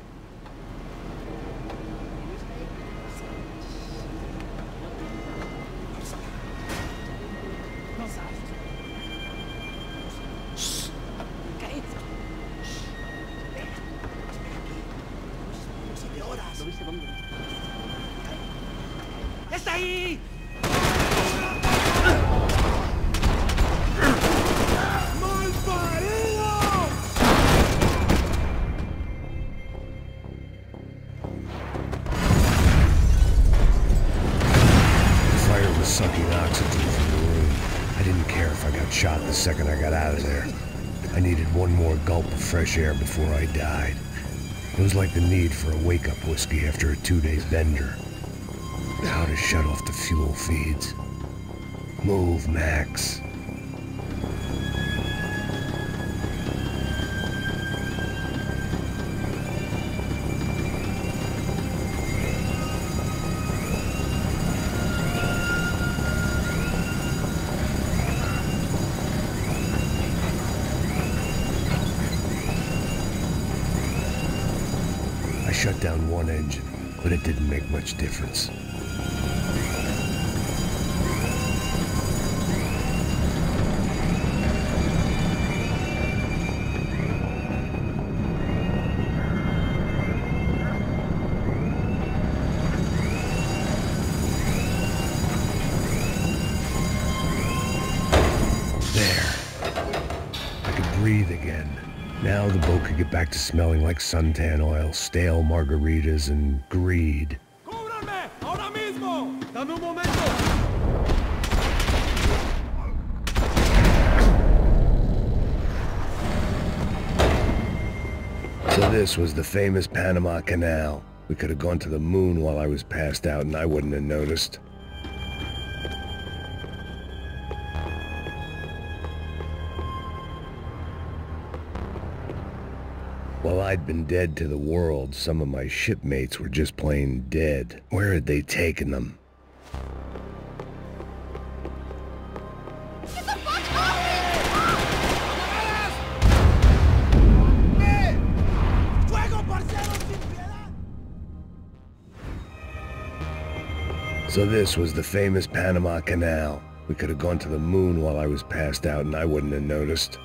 ¡Está ahí! Sucking oxygen from the room. I didn't care if I got shot the second I got out of there. I needed one more gulp of fresh air before I died. It was like the need for a wake-up whiskey after a 2-day bender. How to shut off the fuel feeds. Move, Max. I shut down one engine, but it didn't make much difference. There. I could breathe again. Now the boat could get back to smelling like suntan oil, stale margaritas, and greed. ¡Cúbranme! ¡Ahora mismo! ¡Dame un momento! So this was the famous Panama Canal. We could have gone to the moon while I was passed out and I wouldn't have noticed. While I'd been dead to the world, some of my shipmates were just plain dead. Where had they taken them? Get the fuck off me! So this was the famous Panama Canal. We could have gone to the moon while I was passed out and I wouldn't have noticed.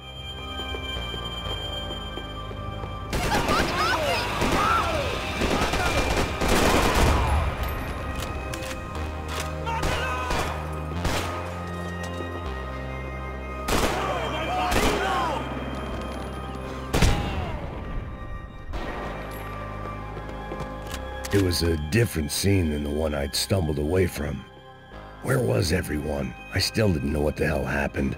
It was a different scene than the one I'd stumbled away from. Where was everyone? I still didn't know what the hell happened.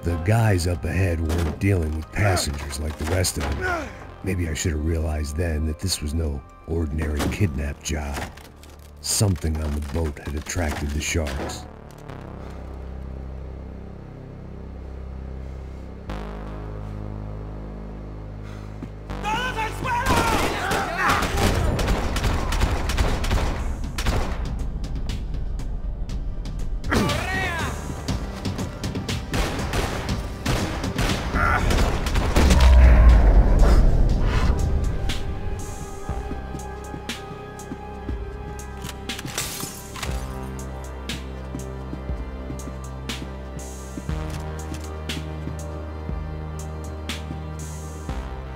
The guys up ahead weren't dealing with passengers like the rest of them. Maybe I should have realized then that this was no ordinary kidnap job. Something on the boat had attracted the sharks.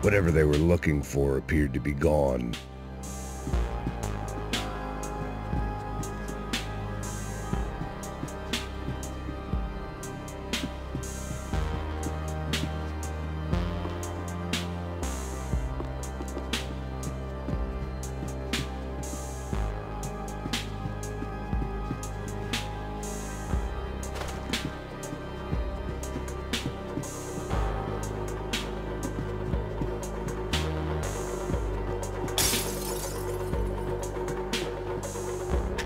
Whatever they were looking for appeared to be gone.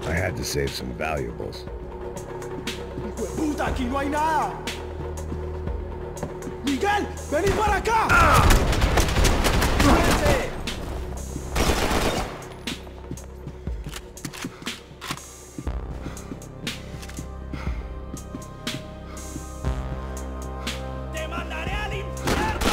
I had to save some valuables. ¡Puta, aquí no hay nada! ¡Miguel, vení para acá! ¡Súbete! ¡Te mandaré al infierno!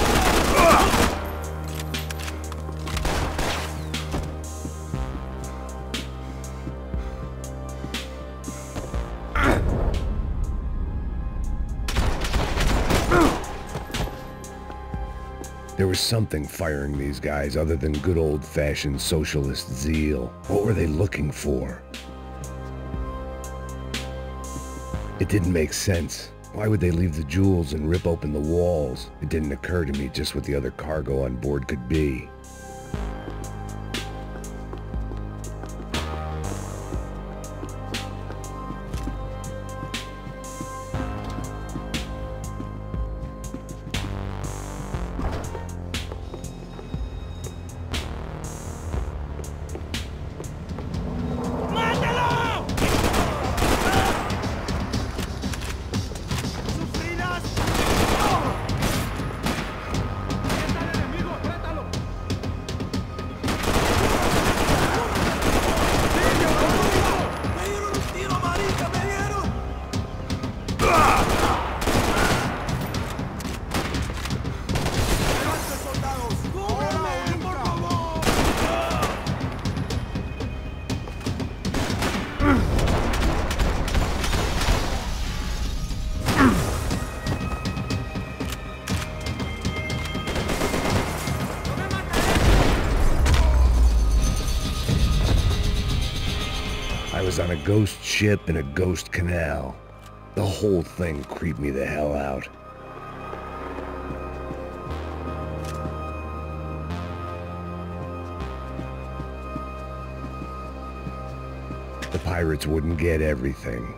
There was something firing these guys other than good old-fashioned socialist zeal. What were they looking for? It didn't make sense. Why would they leave the jewels and rip open the walls? It didn't occur to me just what the other cargo on board could be. I was on a ghost ship in a ghost canal. The whole thing creeped me the hell out. The pirates wouldn't get everything.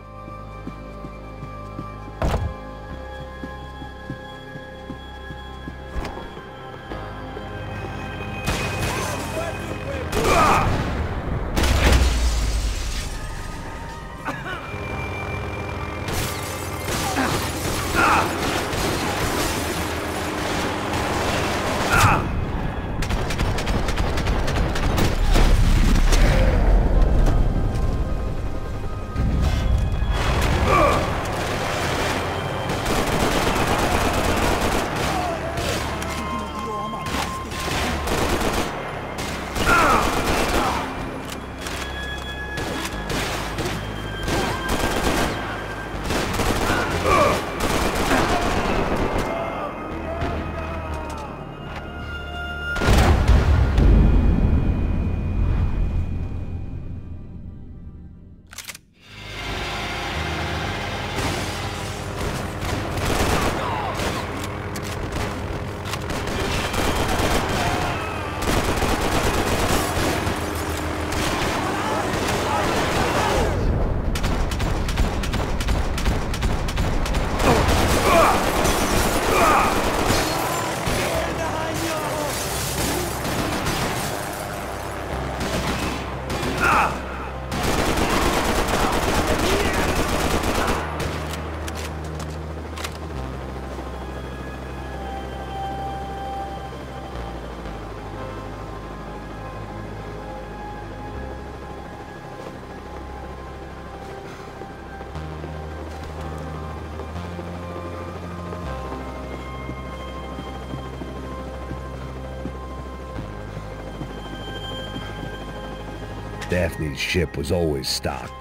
Daphne's ship was always stocked.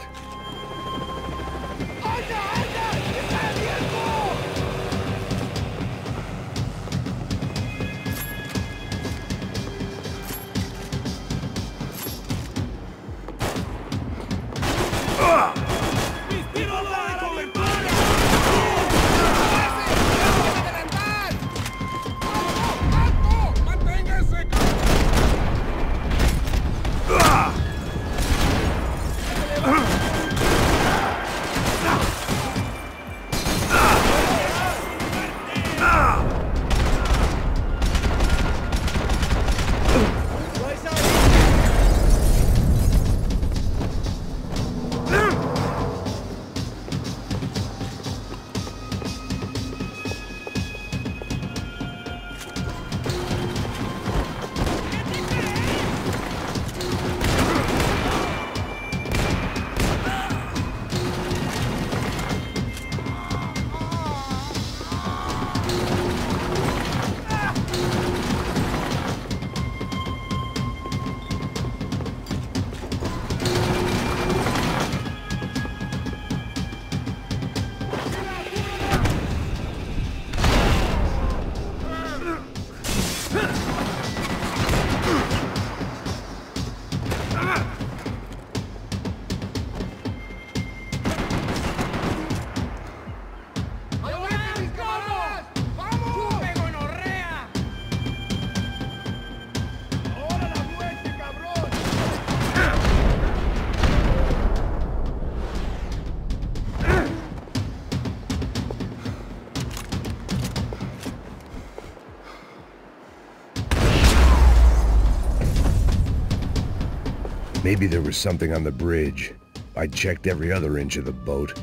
Maybe there was something on the bridge. I checked every other inch of the boat.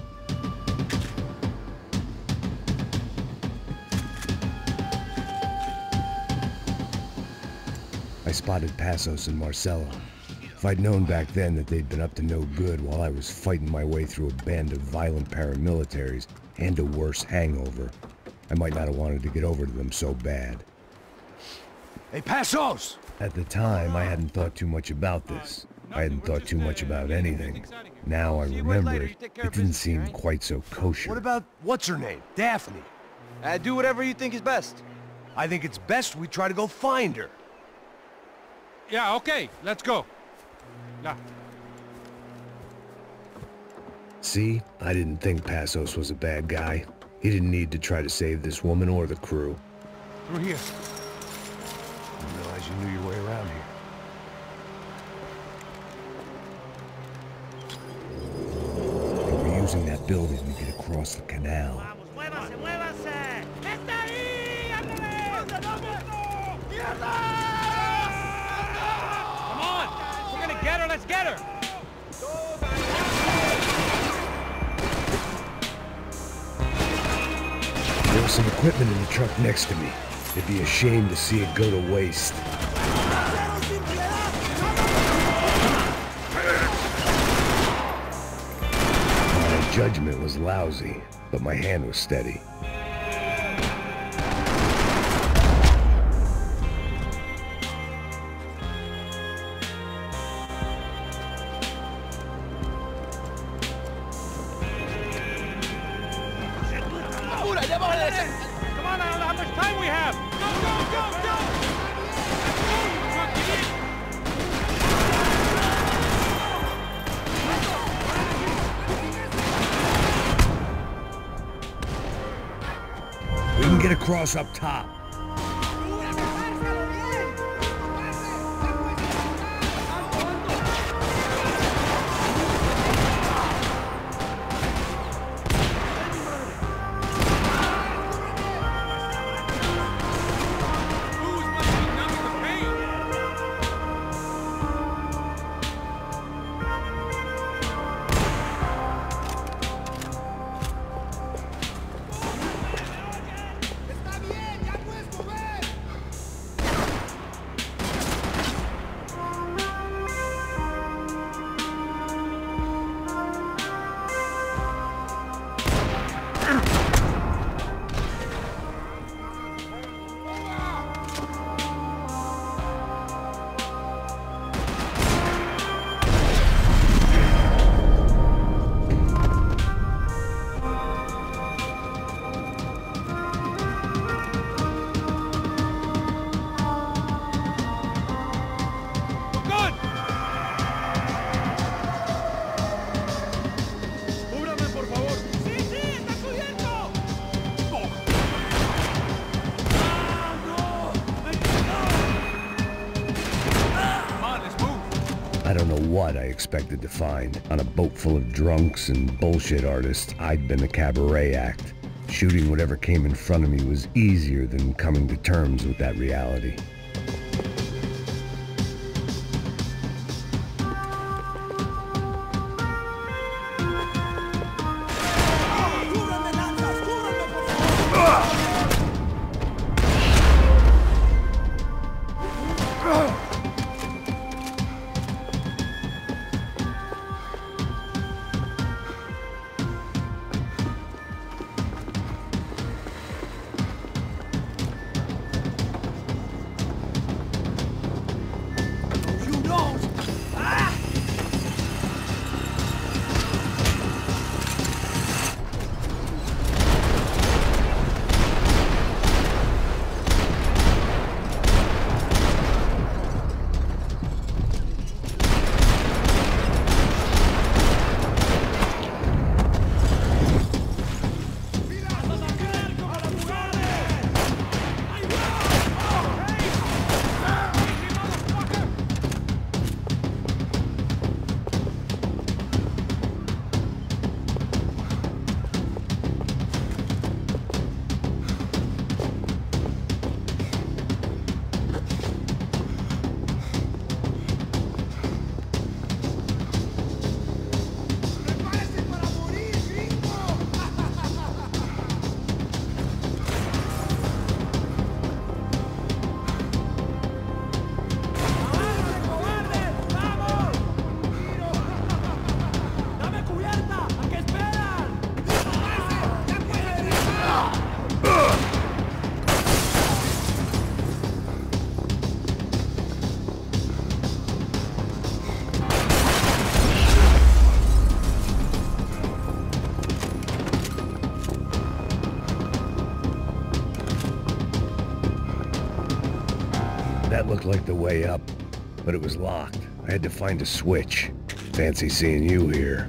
I spotted Passos and Marcelo. If I'd known back then that they'd been up to no good while I was fighting my way through a band of violent paramilitaries and a worse hangover, I might not have wanted to get over to them so bad. Hey, Passos! At the time, I hadn't thought too much about this. I hadn't thought too much about anything. Now I remember it, it didn't seem quite so kosher. What about, what's her name? Daphne. Do whatever you think is best. I think it's best we try to go find her. Yeah, okay, let's go. Yeah. See, I didn't think Passos was a bad guy. He didn't need to try to save this woman or the crew. Through here. I didn't realize you knew your way around here. They were using that building to get across the canal. Come on! We're gonna get her, let's get her! There was some equipment in the truck next to me. It'd be a shame to see it go to waste. My judgment was lousy, but my hand was steady. Come on, I don't know how much time we have! Go! We can get across up top. I don't know what I expected to find. On a boat full of drunks and bullshit artists, I'd been a cabaret act. Shooting whatever came in front of me was easier than coming to terms with that reality. That looked like the way up, but it was locked. I had to find a switch. Fancy seeing you here.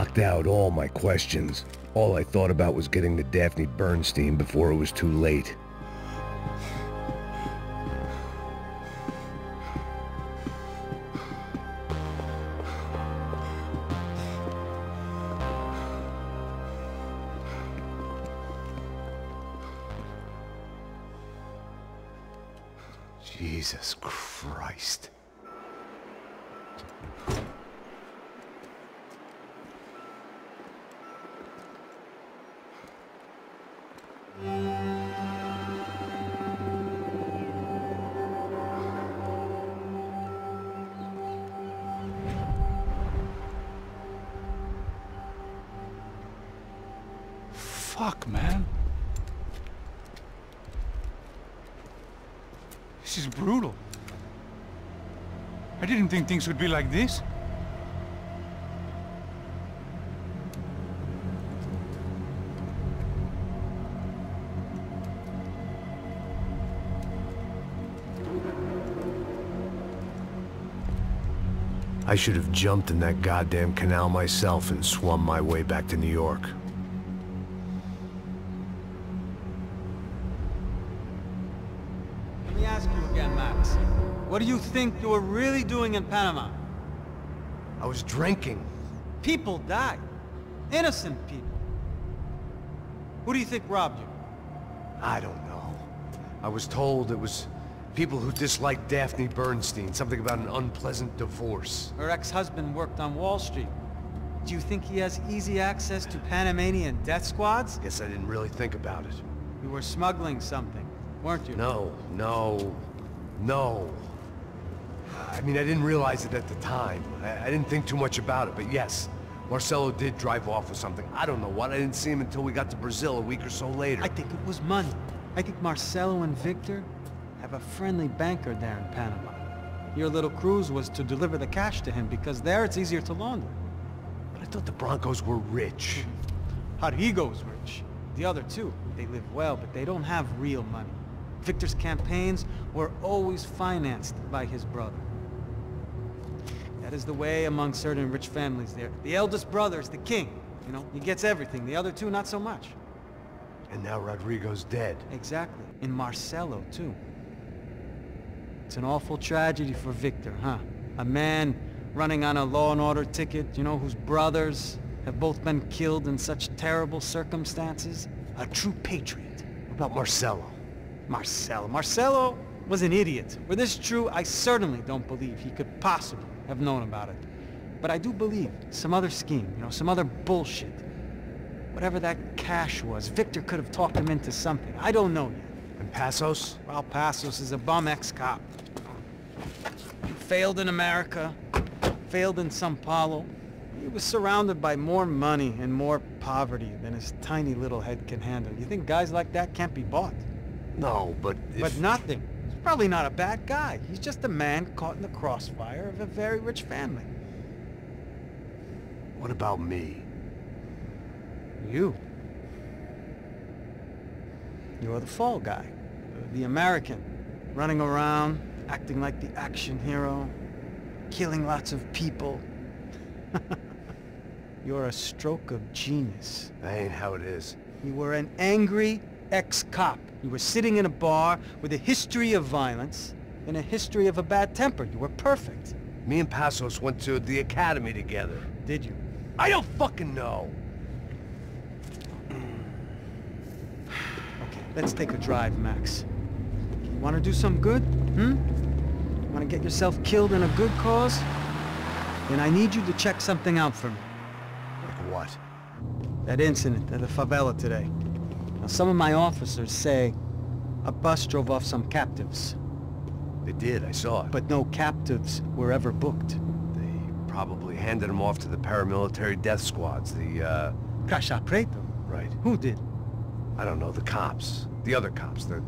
blocked out all my questions. All I thought about was getting to Daphne Bernstein before it was too late. Jesus Christ. Fuck, man. This is brutal. I didn't think things would be like this. I should have jumped in that goddamn canal myself and swum my way back to New York. Let me ask you again, Max. What do you think you were really doing in Panama? I was drinking. People died. Innocent people. Who do you think robbed you? I don't know. I was told it was people who disliked Daphne Bernstein, something about an unpleasant divorce. Her ex-husband worked on Wall Street. Do you think he has easy access to Panamanian death squads? Guess I didn't really think about it. You were smuggling something, weren't you? No. I mean, I didn't realize it at the time. I didn't think too much about it, but yes, Marcelo did drive off with something. I don't know what. I didn't see him until we got to Brazil a week or so later. I think it was money. I think Marcelo and Victor have a friendly banker there in Panama. Your little cruise was to deliver the cash to him because there it's easier to launder. But I thought the Broncos were rich. Rodrigo's rich. The other two, they live well, but they don't have real money. Victor's campaigns were always financed by his brother. That is the way among certain rich families there. The eldest brother is the king. You know, he gets everything. The other two, not so much. And now Rodrigo's dead. Exactly. And Marcelo, too. It's an awful tragedy for Victor, huh? A man running on a law and order ticket, you know, whose brothers have both been killed in such terrible circumstances. A true patriot. What about Marcelo? Marcelo was an idiot. Were this true, I certainly don't believe he could possibly have known about it. But I do believe some other scheme, you know, some other bullshit. Whatever that cash was, Victor could have talked him into something. I don't know yet. And Passos? Well, Passos is a bum ex-cop. He failed in America, failed in São Paulo. He was surrounded by more money and more poverty than his tiny little head can handle. You think guys like that can't be bought? No, but But nothing. He's probably not a bad guy. He's just a man caught in the crossfire of a very rich family. What about me? You. You're the fall guy. The American. Running around, acting like the action hero. Killing lots of people. You're a stroke of genius. That ain't how it is. You were an angry ex-cop. You were sitting in a bar with a history of violence and a history of a bad temper. You were perfect. Me and Passos went to the academy together. Did you? I don't fucking know. Okay, let's take a drive, Max. You want to do some good? Want to get yourself killed in a good cause? Then I need you to check something out for me. Like what? That incident at the favela today. Now, some of my officers say a bus drove off some captives. They did, I saw it. But no captives were ever booked. They probably handed them off to the paramilitary death squads, the, Caixa Preto? Right. Who did? I don't know, the cops. The other cops, the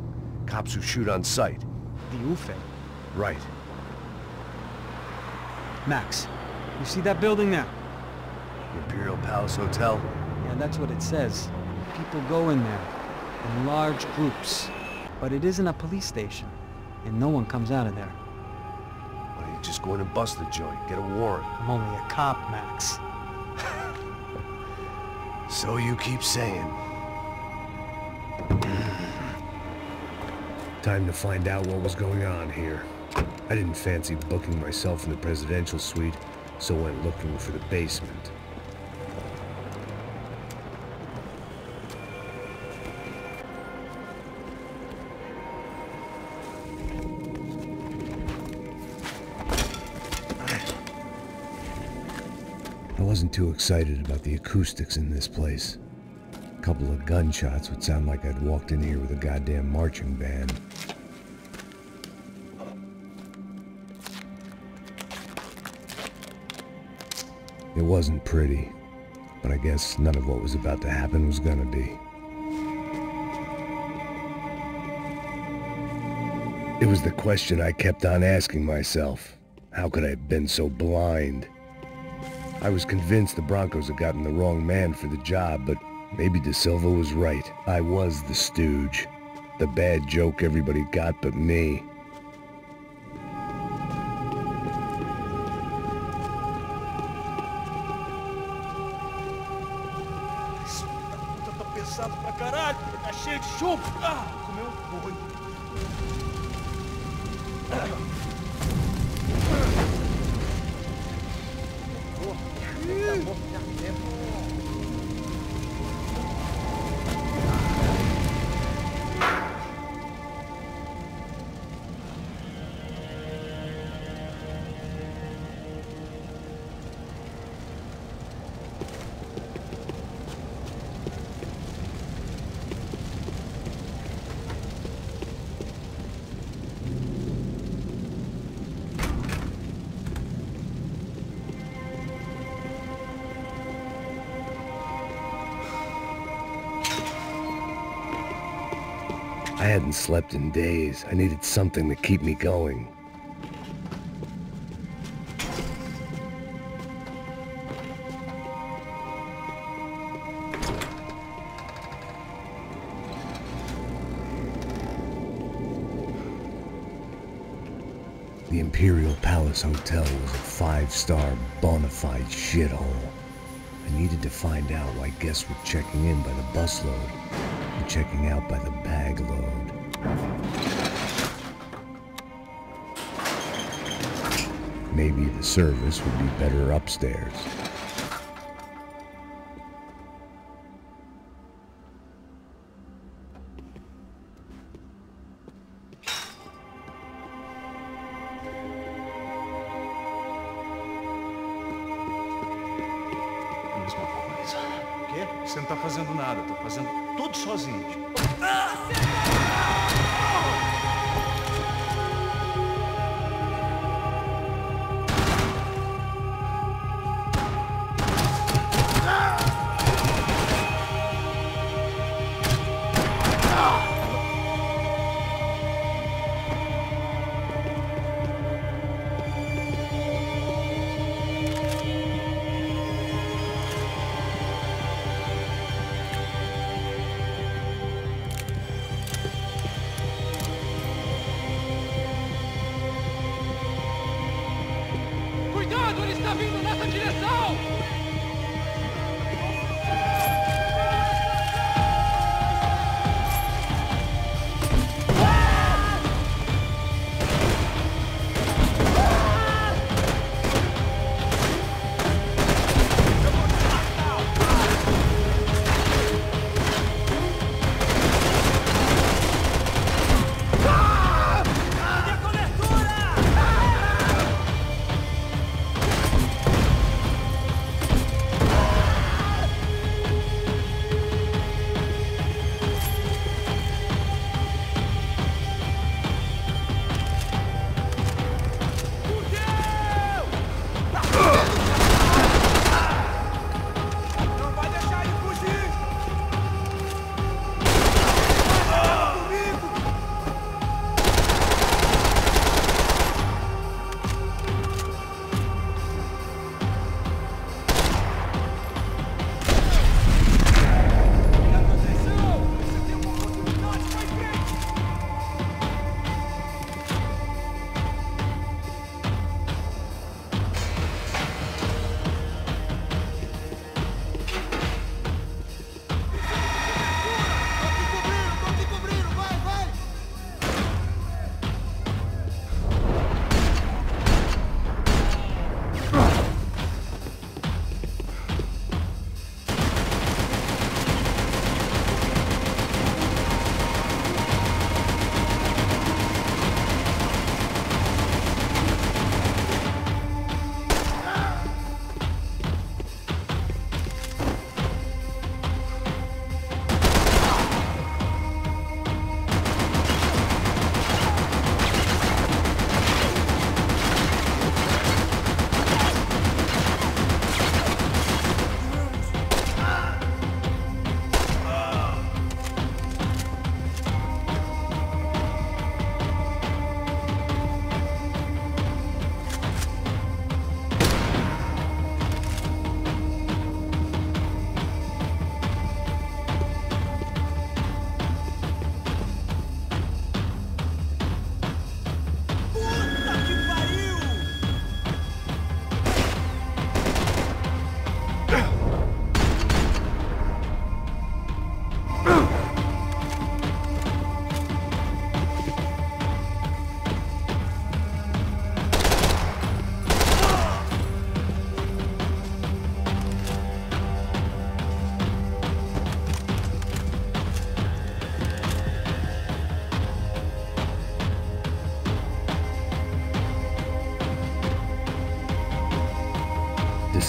cops who shoot on sight. The UFE. Right. Max, you see that building there? Imperial Palace Hotel? Yeah, that's what it says. People go in there, in large groups. But it isn't a police station, and no one comes out of there. Why don't you just go in and bust the joint, get a warrant? I'm only a cop, Max. So you keep saying. Time to find out what was going on here. I didn't fancy booking myself in the presidential suite, so went looking for the basement. I wasn't too excited about the acoustics in this place. A couple of gunshots would sound like I'd walked in here with a goddamn marching band. It wasn't pretty, but I guess none of what was about to happen was gonna be. It was the question I kept on asking myself. How could I have been so blind? I was convinced the Broncos had gotten the wrong man for the job, but maybe De Silva was right. I was the stooge. The bad joke everybody got but me. Tô pesado pra caralho, tá cheio de chumbo. Ah, comeu boi. I hadn't slept in days. I needed something to keep me going. The Imperial Palace Hotel was a five-star, bona fide shithole. I needed to find out why guests were checking in by the busload and checking out by the bag load. Maybe the service would be better upstairs. Mesma coisa. O quê? Você não tá fazendo nada, tô fazendo tudo sozinho. Cuidado, ele está vindo nessa direção!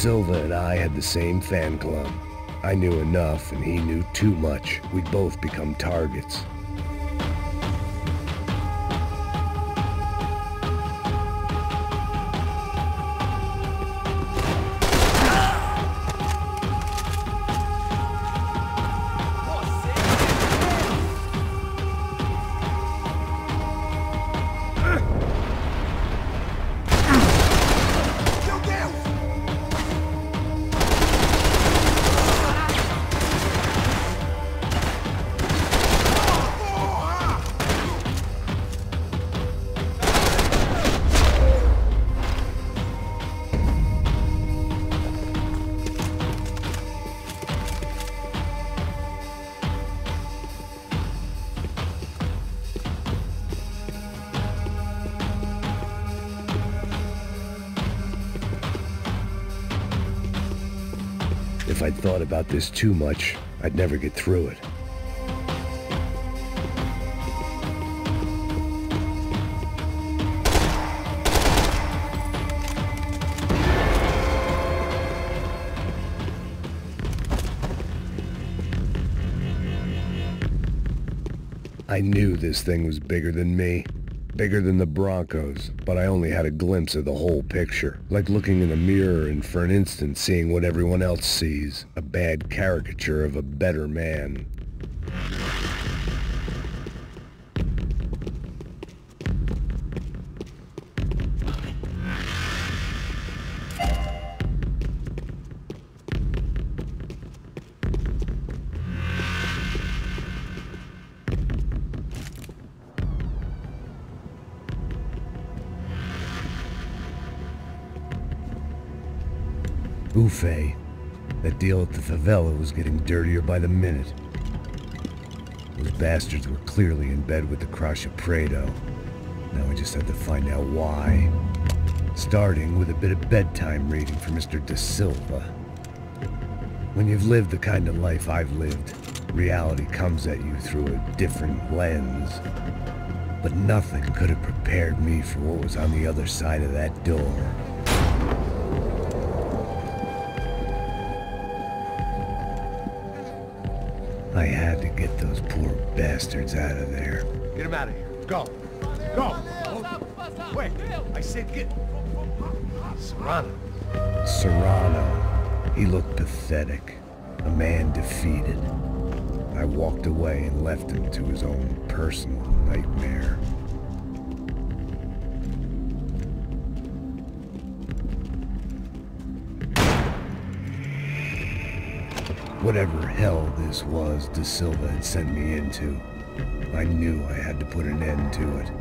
Silva and I had the same fan club. I knew enough and he knew too much. We'd both become targets. If I'd thought about this too much, I'd never get through it. I knew this thing was bigger than me. Bigger than the Broncos, but I only had a glimpse of the whole picture. Like looking in a mirror and for an instant seeing what everyone else sees. A bad caricature of a better man. Buffet. That deal at the favela was getting dirtier by the minute. Those bastards were clearly in bed with the Crusher Prado. Now I just had to find out why. Starting with a bit of bedtime reading for Mr. De Silva. When you've lived the kind of life I've lived, reality comes at you through a different lens. But nothing could have prepared me for what was on the other side of that door. I had to get those poor bastards out of there. Get him out of here. Go. Go. Wait. I said get... Serrano. Serrano. He looked pathetic. A man defeated. I walked away and left him to his own personal nightmare. Whatever hell this was De Silva had sent me into, I knew I had to put an end to it.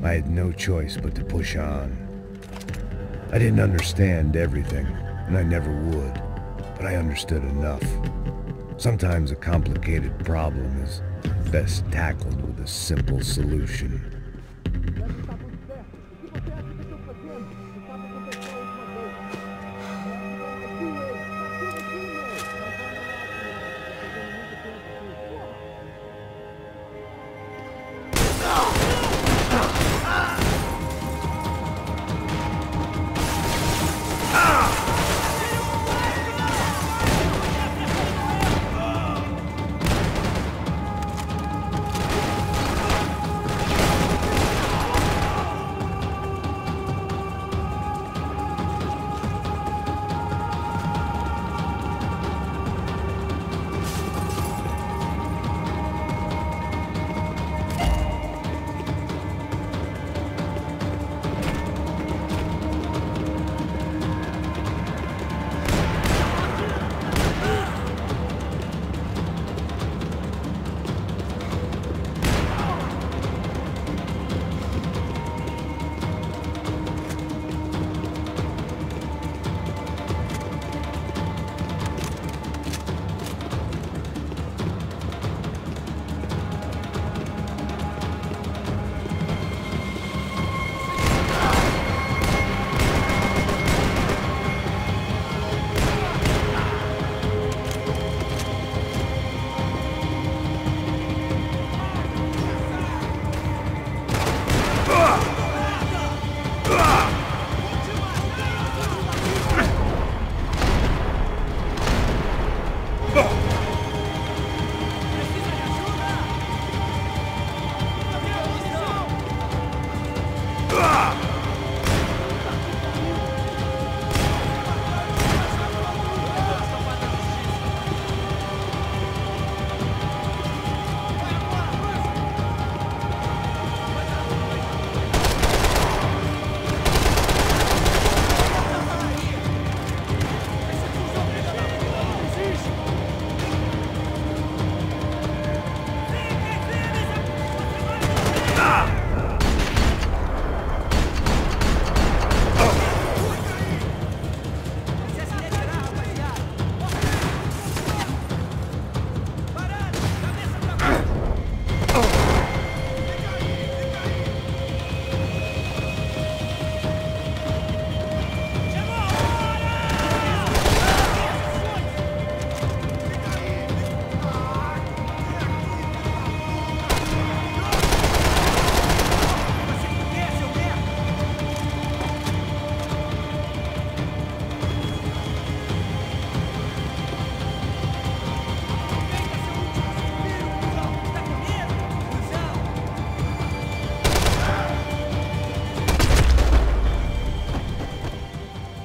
I had no choice but to push on. I didn't understand everything, and I never would, but I understood enough. Sometimes a complicated problem is best tackled with a simple solution.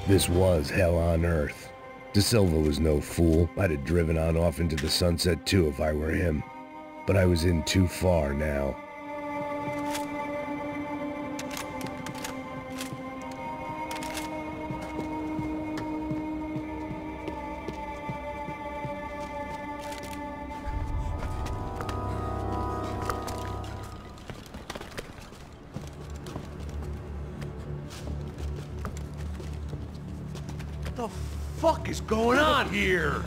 This was hell on earth. De Silva was no fool. I'd have driven on off into the sunset too if I were him. But I was in too far now. What the fuck is going on here?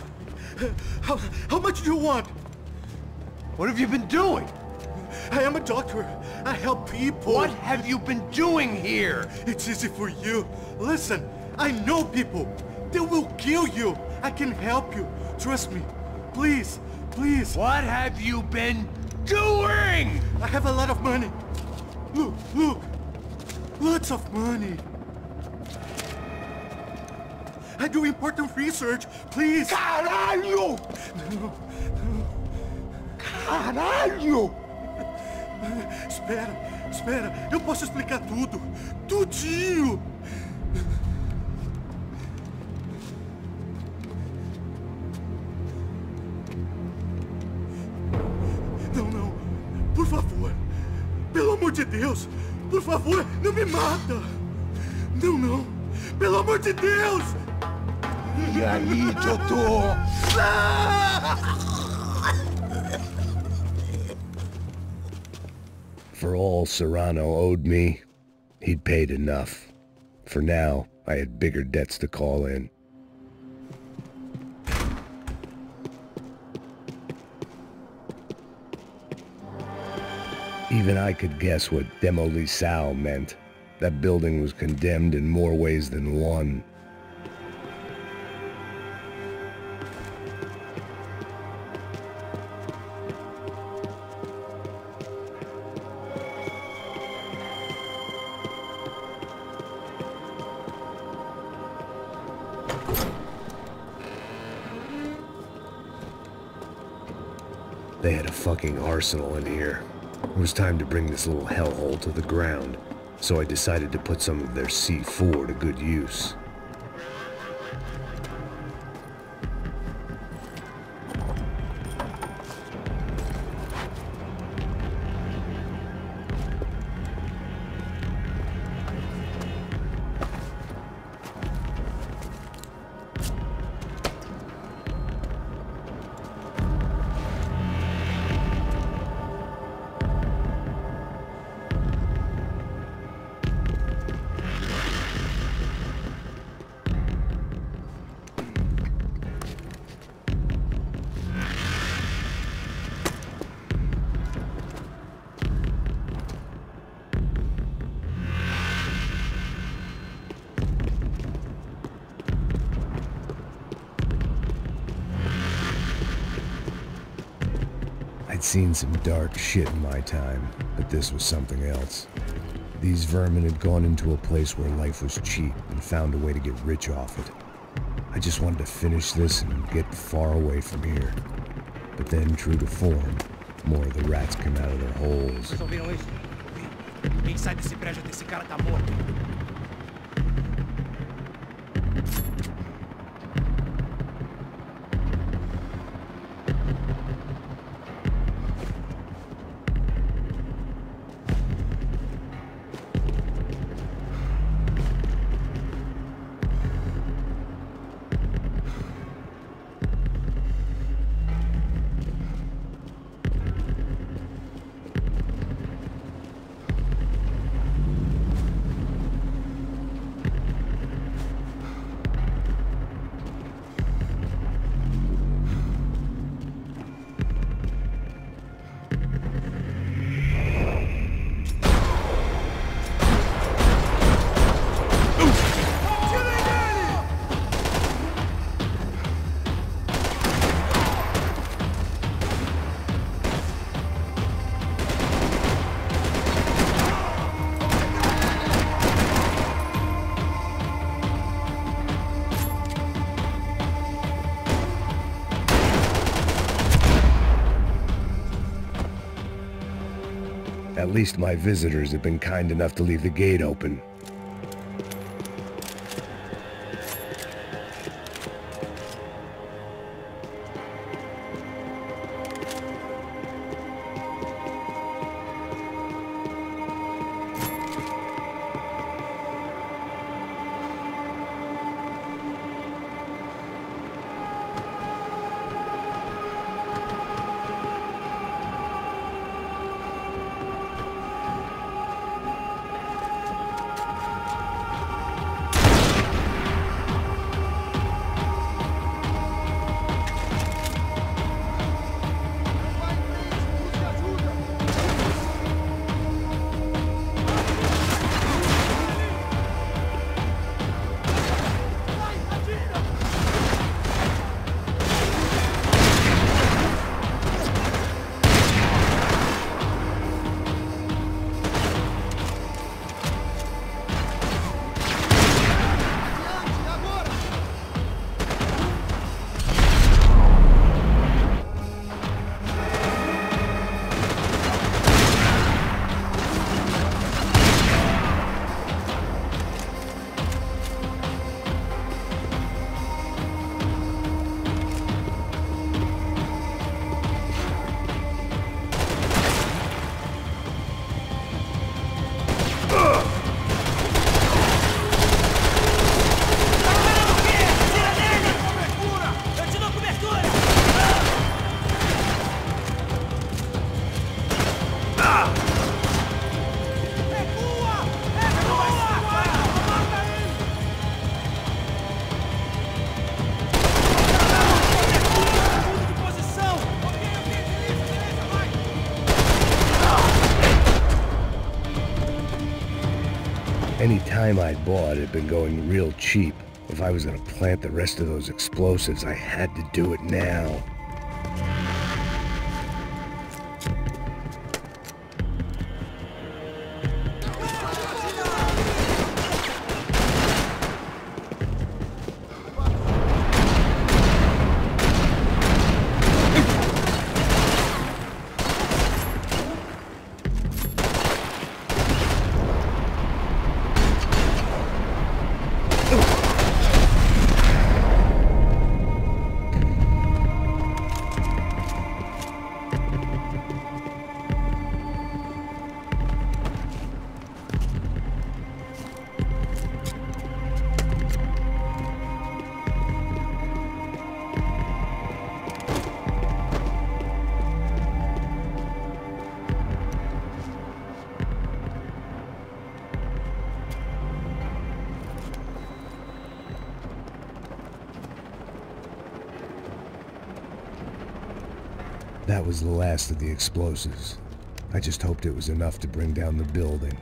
How much do you want? What have you been doing? I am a doctor. I help people. What have you been doing here? It's easy for you. Listen, I know people. They will kill you. I can help you. Trust me. Please, please. What have you been doing? I have a lot of money. Look, look. Lots of money. I do important research. Please. Caralho! Caralho! Espera, espera. Eu posso explicar tudo. Tudinho. Não, não. Por favor. Pelo amor de Deus. Por favor, não me mata. Não, não. Pelo amor de Deus. E aí, doutor? For all Serrano owed me, he'd paid enough. For now, I had bigger debts to call in. Even I could guess what demolissal meant. That building was condemned in more ways than one. They had a fucking arsenal in here. It was time to bring this little hellhole to the ground, so I decided to put some of their C4 to good use. I'd seen some dark shit in my time, but this was something else. These vermin had gone into a place where life was cheap and found a way to get rich off it. I just wanted to finish this and get far away from here. But then, true to form, more of the rats came out of their holes. Vocês ouviram isso? Quem sai desse prédio desse cara tá morto. At least my visitors had been kind enough to leave the gate open. time I'd bought had been going real cheap. If I was gonna plant the rest of those explosives, I had to do it now. That was the last of the explosives. I just hoped it was enough to bring down the building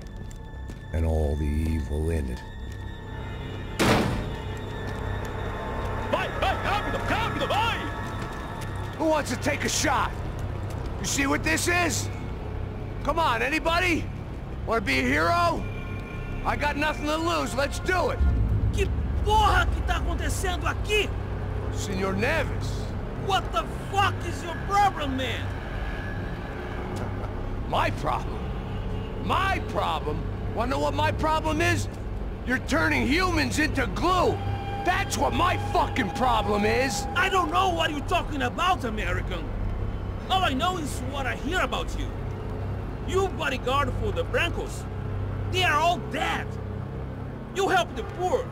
and all the evil in it. Vai, rápido, rápido, vai! Who wants to take a shot? You see what this is? Come on, anybody? Want to be a hero? I got nothing to lose, let's do it! Que porra que tá acontecendo aqui? Senor Neves. What the fuck is your problem, man? My problem? My problem? Wanna know what my problem is? You're turning humans into glue! That's what my fucking problem is! I don't know what you're talking about, American. All I know is what I hear about you. You bodyguard for the Brancos. They are all dead. You help the poor.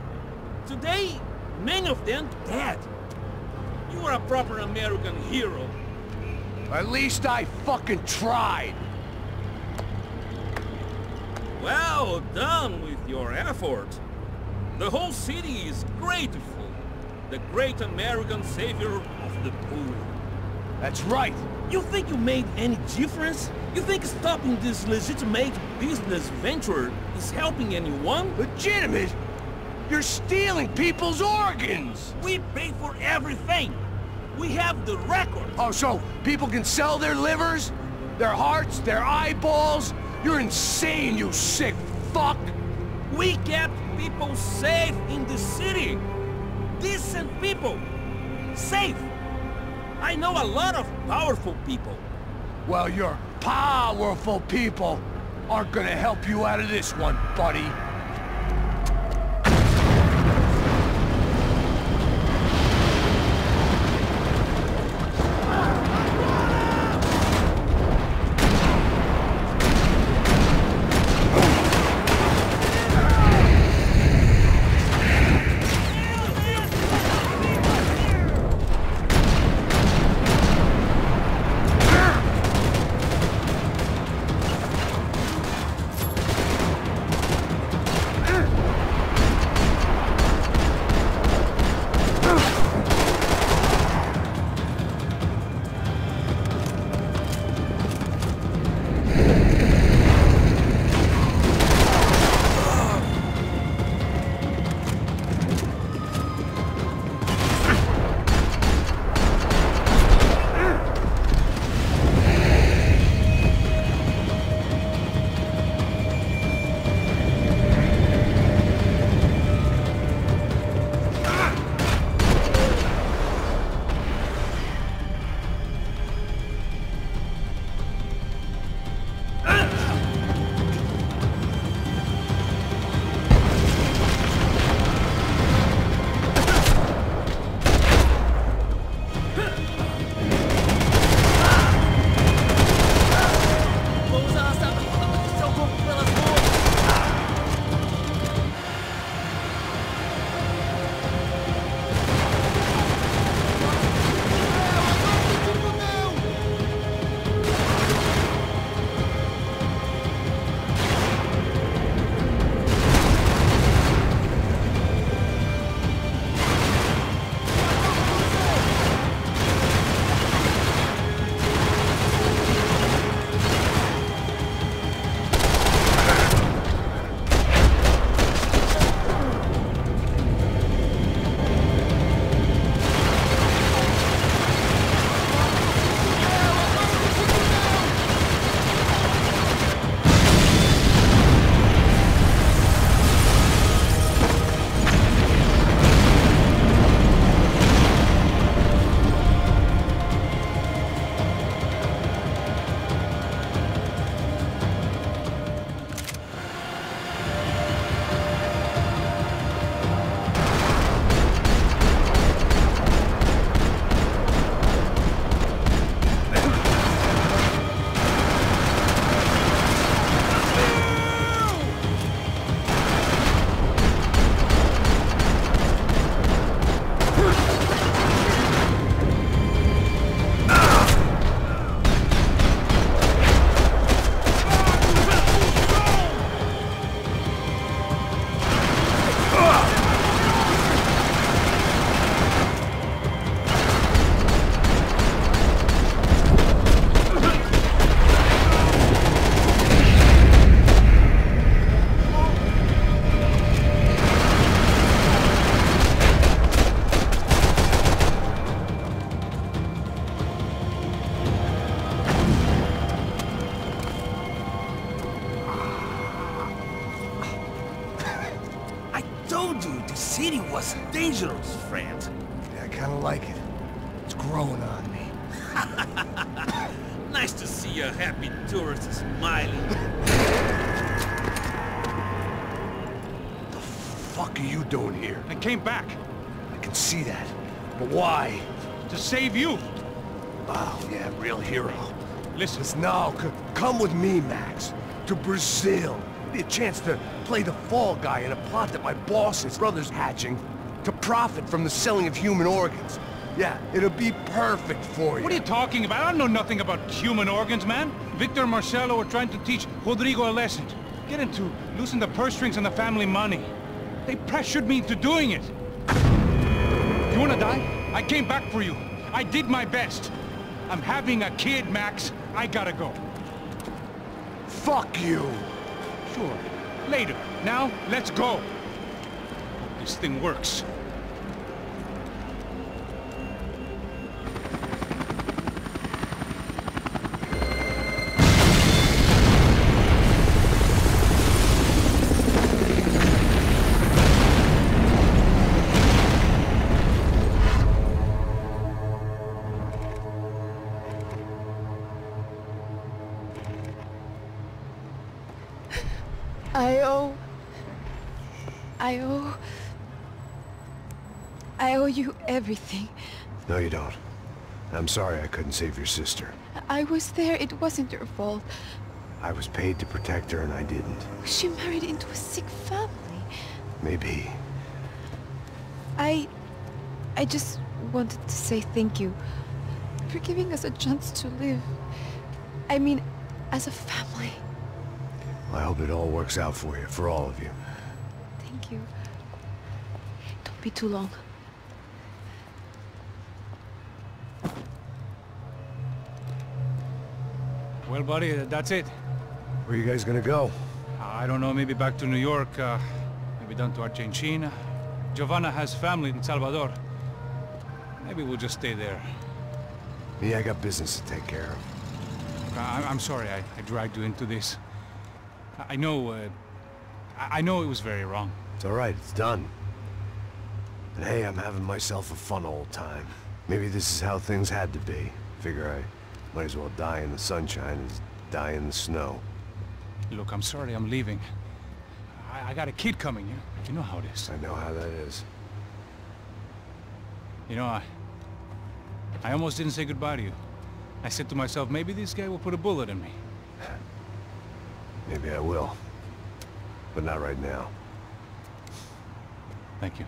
Today, many of them dead. You are a proper American hero. At least I fucking tried. Well done with your effort. The whole city is grateful. The great American savior of the poor. That's right. You think you made any difference? You think stopping this legitimate business venture is helping anyone? Legitimate? You're stealing people's organs! We pay for everything! We have the record! Oh, so people can sell their livers? Their hearts? Their eyeballs? You're insane, you sick fuck! We kept people safe in the city! Decent people! Safe! I know a lot of powerful people. Well, your powerful people aren't gonna help you out of this one, buddy. city was dangerous, friend. Yeah, I kinda like it. It's growing on me. Nice to see a happy tourist smiling. The fuck are you doing here? I came back. I can see that. But why? To save you. Oh, yeah, real hero. Listen. Now, come with me, Max. To Brazil. Be a chance to play the fall guy in a plot that my boss's brother's hatching to profit from the selling of human organs. Yeah, it'll be perfect for you. What are you talking about? I don't know nothing about human organs, man. Victor and Marcelo are trying to teach Rodrigo a lesson. Get him to loosen the purse strings on the family money. They pressured me into doing it. You wanna die? I came back for you. I did my best. I'm having a kid, Max. I gotta go. Fuck you. Sure. Later. Now, let's go. Hope this thing works. I owe you everything. No, you don't. I'm sorry I couldn't save your sister. I was there. It wasn't your fault. I was paid to protect her and I didn't. She married into a sick family. Maybe. I just wanted to say thank you for giving us a chance to live. I mean, as a family. I hope it all works out for you, for all of you. Thank you. Don't be too long. Well, buddy, that's it. Where are you guys gonna go? I don't know, maybe back to New York, maybe down to Argentina. Giovanna has family in Salvador. Maybe we'll just stay there. Me, I got business to take care of. I'm sorry I dragged you into this. I know it was very wrong. It's all right, it's done. And hey, I'm having myself a fun old time. Maybe this is how things had to be. Figure I might as well die in the sunshine as die in the snow. Look, I'm sorry I'm leaving. I got a kid coming, you know how it is. I know how that is. You know, I almost didn't say goodbye to you. I said to myself, maybe this guy will put a bullet in me. Maybe I will. But not right now. Thank you.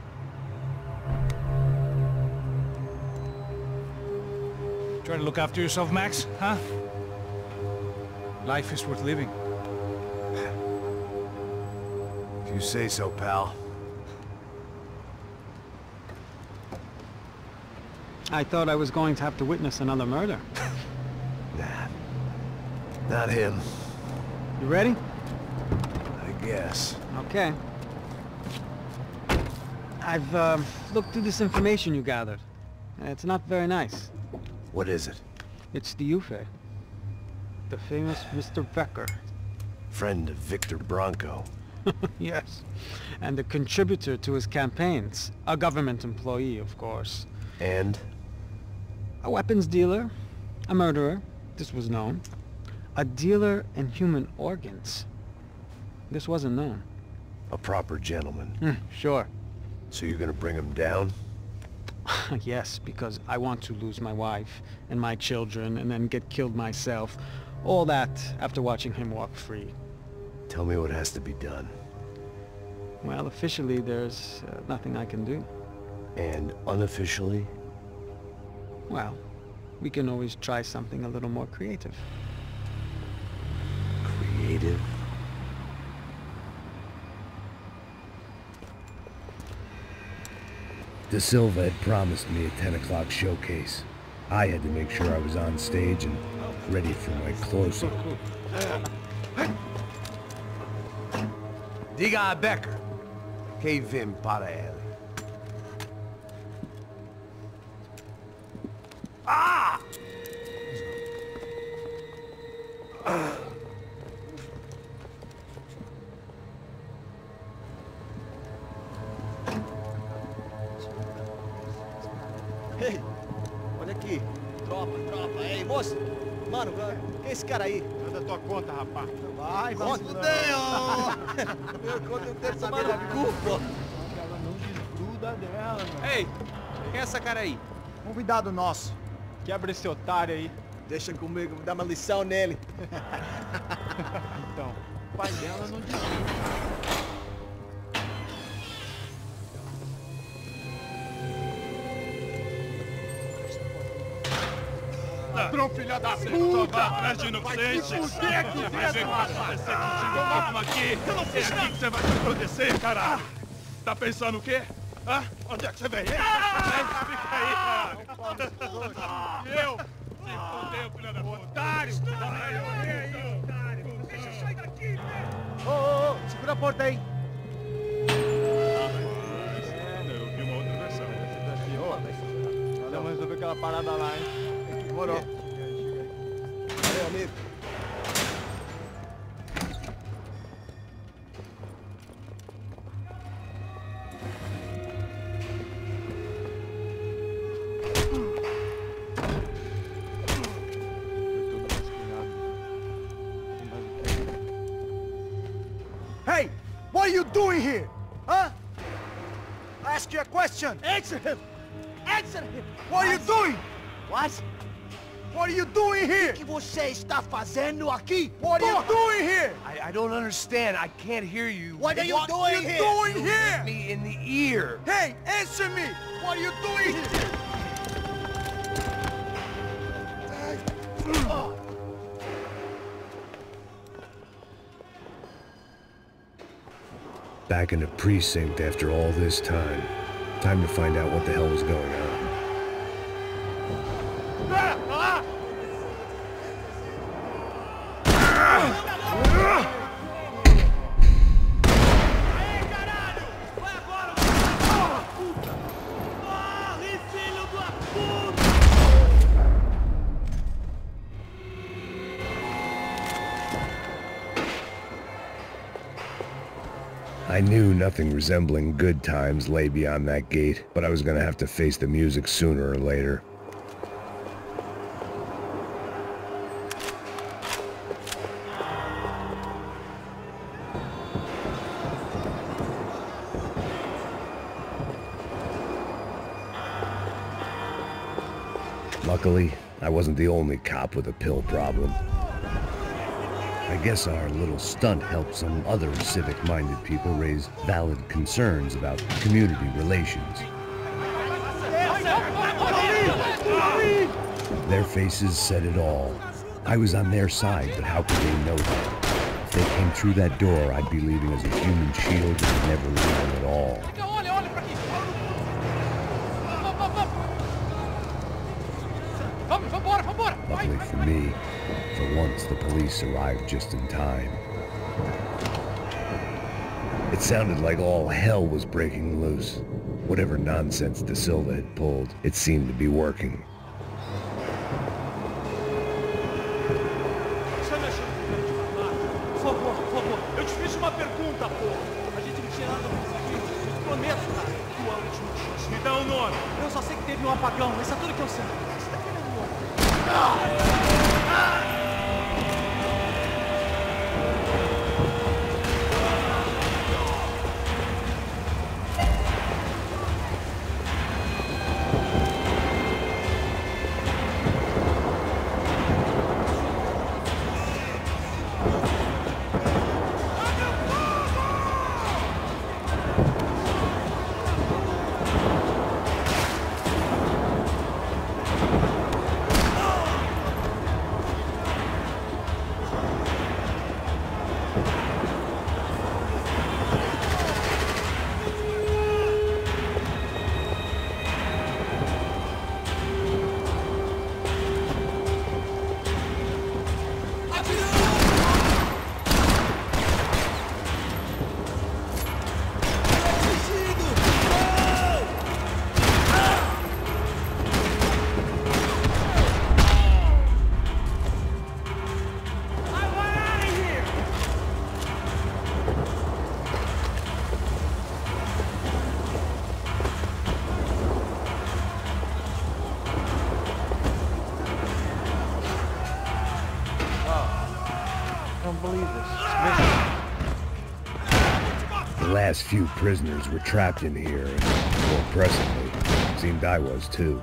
Try to look after yourself, Max, huh? Life is worth living. If you say so, pal. I thought I was going to have to witness another murder. Nah. Not him. You ready? I guess. Okay. I've looked through this information you gathered. It's not very nice. What is it? It's the Ufe. The famous Mr. Becker. Friend of Victor Branco. Yes. And a contributor to his campaigns. A government employee, of course. And? A weapons dealer. A murderer. This was known. A dealer in human organs. This wasn't known. A proper gentleman. Sure. So you're gonna bring him down? Yes, because I want to lose my wife and my children and then get killed myself. All that after watching him walk free. Tell me what has to be done. Well, officially there's nothing I can do. And unofficially? Well, we can always try something a little more creative. Creative? De Silva had promised me a 10 o'clock showcase. I had to make sure I was on stage and ready for my close-up. Diga a Becker. Que vim para ele. Ah! Ei, olha aqui. Tropa. Ei, moço. Mano, quem é esse cara aí? Manda tua conta, rapaz. Vai fudeu! Meu conta eu tenho tomado cu, pô. Ela não desgruda dela, mano. Ei, quem é essa cara aí? Convidado nosso. Quebra esse otário aí. Deixa comigo, vou dar uma lição nele. Então, o pai dela não desgruda. Ladrão, filha da puta! Atrás de inocente! Vai ver o que vai acontecer contigo! Vamos aqui! Eu não fiz nada! É aqui que você vai se acontecer, caralho! Tá pensando o quê? Hã? Onde é que você vem? Fica aí, cara! Eu? Se fodeu, filha da puta! Otário! Otário! Deixa eu sair daqui, velho! Ô, segura a porta aí! Eu vi uma outra versão. Vamos resolver aquela parada lá, hein? Demorou. Valeu, amigo. Hey! What are you doing here? Huh? I ask you a question. Answer him! Answer him! What are you doing? What? What are you doing here? O que você está fazendo aqui? What are you doing here? I don't understand. I can't hear you. What are you doing here? Doing You here? hit me in the ear. Hey, answer me! What are you doing here? Back in the precinct after all this time. Time to find out what the hell was going on. I knew nothing resembling good times lay beyond that gate, but I was gonna have to face the music sooner or later. Luckily, I wasn't the only cop with a pill problem. I guess our little stunt helped some other civic-minded people raise valid concerns about community relations. Their faces said it all. I was on their side, but how could they know that? If they came through that door, I'd be leaving as a human shield and never leaving at all. Luckily for me, for once the police arrived just in time. It sounded like all hell was breaking loose. Whatever nonsense De Silva had pulled, it seemed to be working. Por favor, eu te fiz uma pergunta, pô. A gente não tinha nada a fazer. Eu prometo, cara. Tua última chance. Me dá um nome. Eu só sei que teve um apagão. Isso é tudo que eu sei. Você tá querendo um nome? believe this. It's missing. The last few prisoners were trapped in here, and more pressingly, it seemed I was too.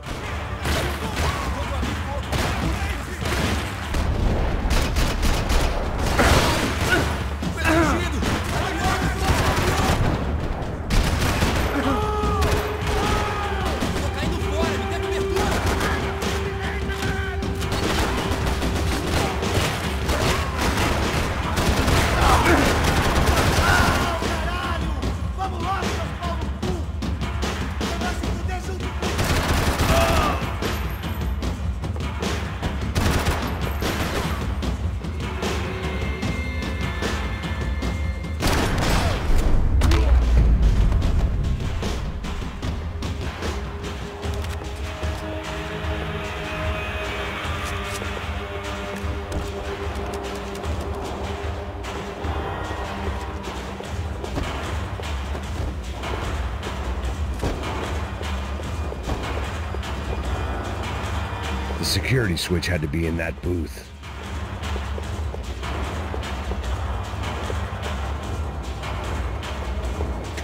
The security switch had to be in that booth.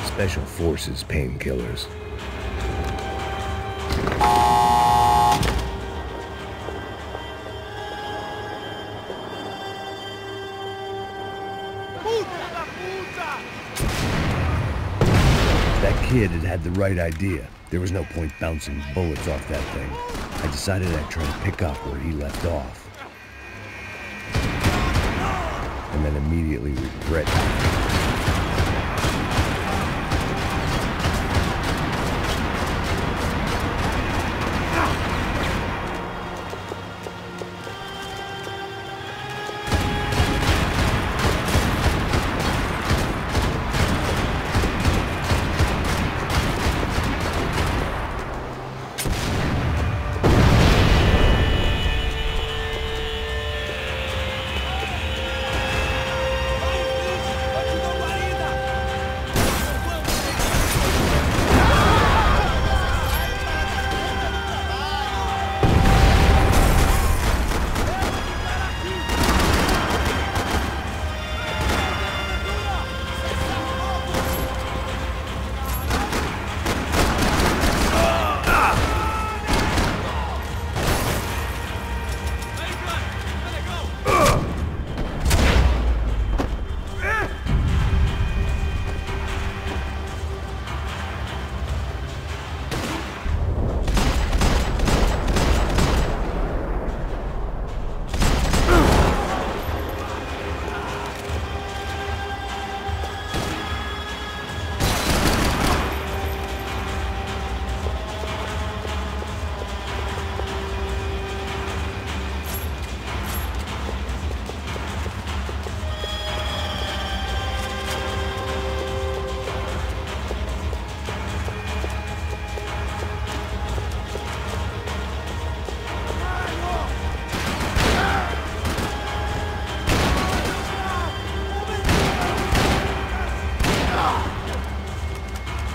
Special Forces painkillers. That kid had the right idea. There was no point bouncing bullets off that thing. I decided I'd try to pick up where he left off. And then immediately regret it.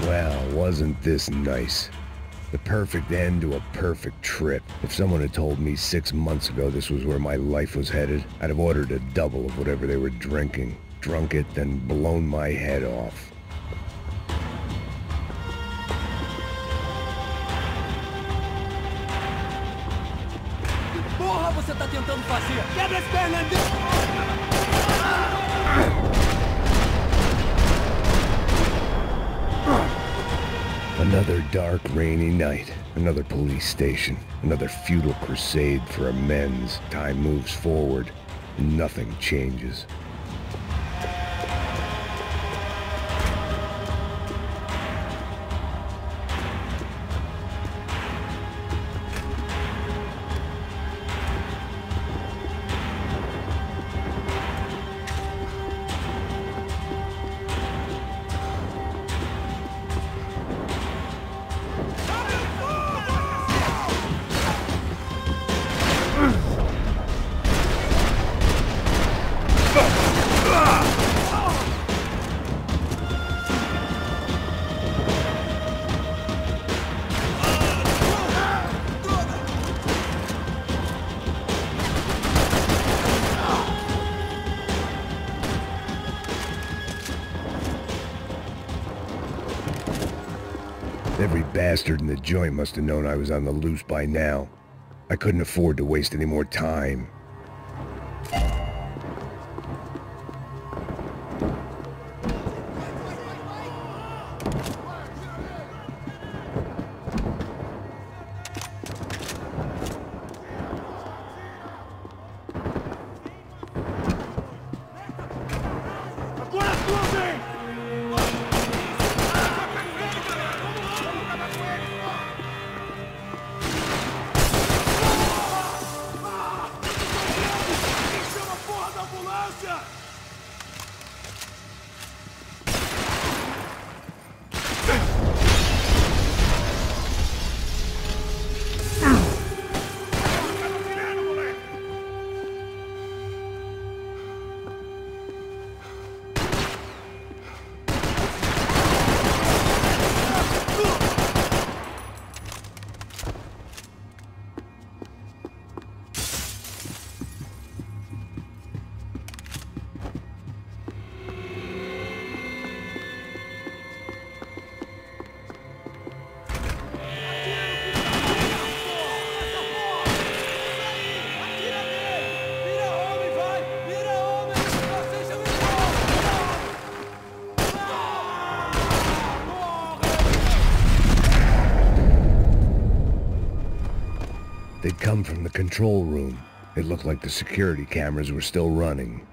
Well, wasn't this nice? The perfect end to a perfect trip. If someone had told me 6 months ago this was where my life was headed, I'd have ordered a double of whatever they were drinking, drunk it, then blown my head off. Porra, você tá tentando fazer? Quebra as pernas dele! Another dark, rainy night. Another police station. Another futile crusade for amends. Time moves forward. Nothing changes. Fuck! bastard in the joint must have known I was on the loose by now. I couldn't afford to waste any more time. They'd come from the control room. It looked like the security cameras were still running.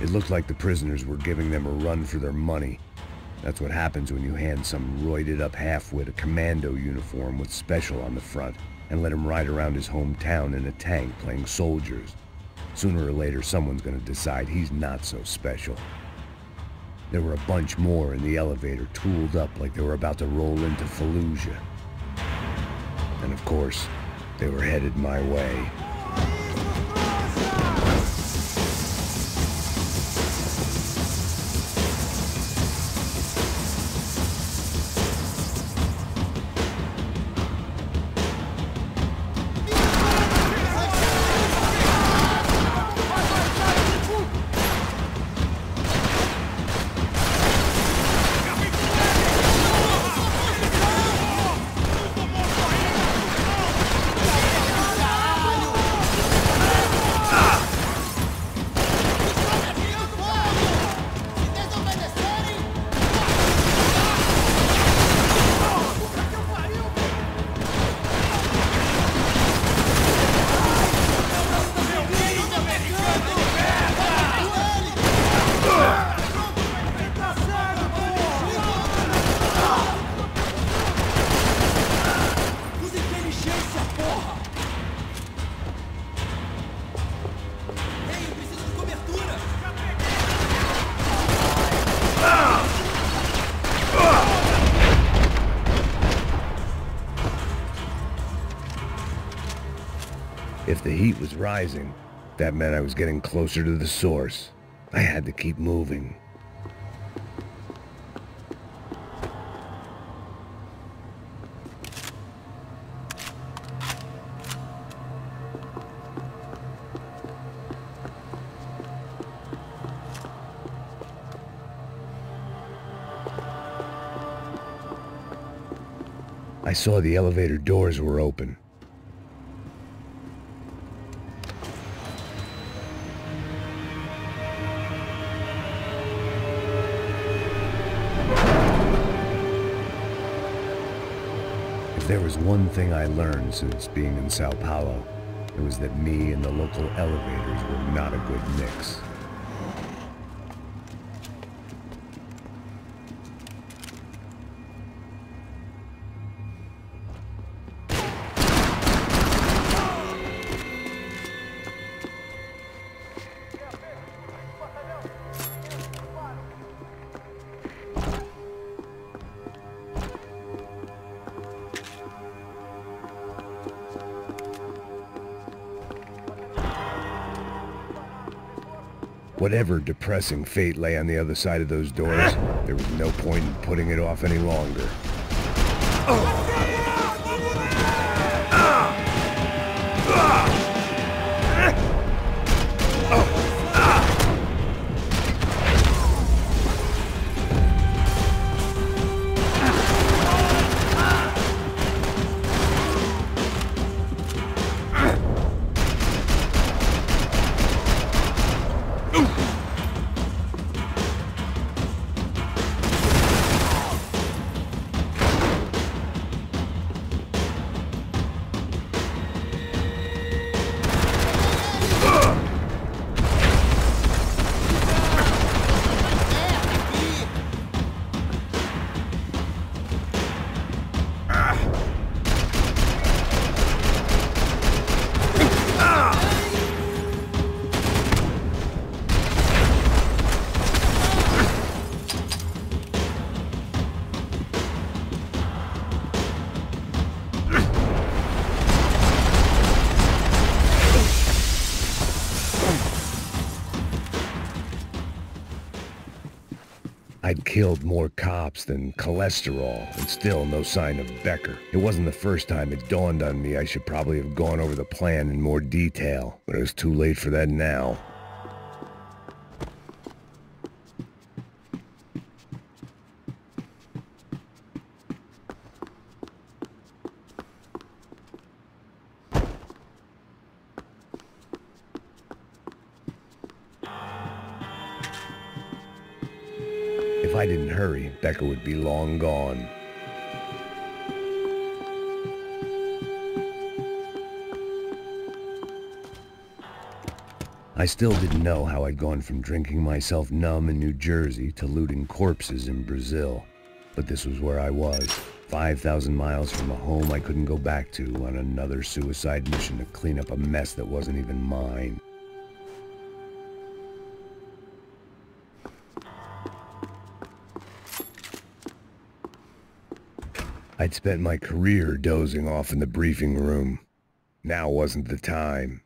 It looked like the prisoners were giving them a run for their money. That's what happens when you hand some roided-up halfwit a commando uniform with special on the front and let him ride around his hometown in a tank playing soldiers. Sooner or later, someone's gonna decide he's not so special. There were a bunch more in the elevator, tooled up like they were about to roll into Fallujah. And of course, they were headed my way. If the heat was rising, that meant I was getting closer to the source. I had to keep moving. I saw the elevator doors were open. If there was one thing I learned since being in São Paulo, it was that me and the local elevators were not a good mix. Whatever depressing fate lay on the other side of those doors, there was no point in putting it off any longer. I'd killed more cops than cholesterol, and still no sign of Becker. It wasn't the first time it dawned on me I should probably have gone over the plan in more detail, but it was too late for that now. If I didn't hurry, Becker would be long gone. I still didn't know how I'd gone from drinking myself numb in New Jersey to looting corpses in Brazil. But this was where I was, 5,000 miles from a home I couldn't go back to, on another suicide mission to clean up a mess that wasn't even mine. I'd spent my career dozing off in the briefing room. Now wasn't the time.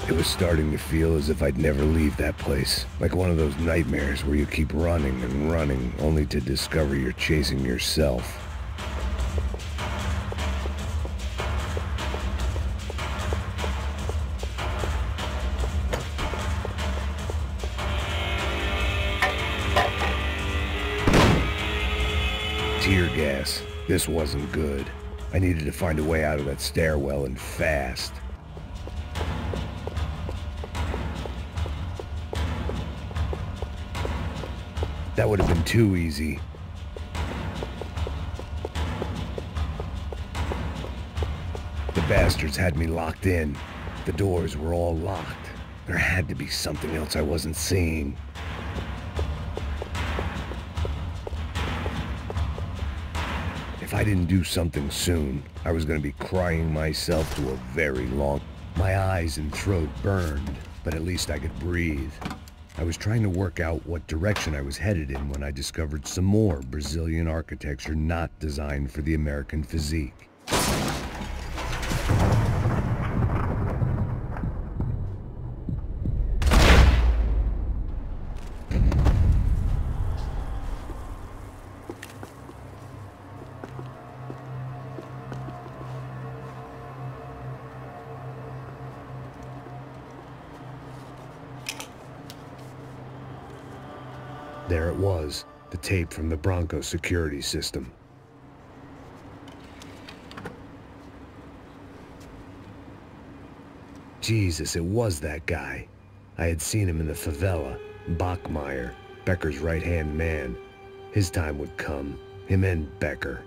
It was starting to feel as if I'd never leave that place. Like one of those nightmares where you keep running and running, only to discover you're chasing yourself. Tear gas. This wasn't good. I needed to find a way out of that stairwell, and fast. That would have been too easy. The bastards had me locked in. The doors were all locked. There had to be something else I wasn't seeing. If I didn't do something soon, I was going to be crying myself to a very long... My eyes and throat burned, but at least I could breathe. I was trying to work out what direction I was headed in when I discovered some more Brazilian architecture not designed for the American physique. There it was, the tape from the Branco security system. Jesus, it was that guy. I had seen him in the favela, Bachmeyer, Becker's right-hand man. His time would come, him and Becker.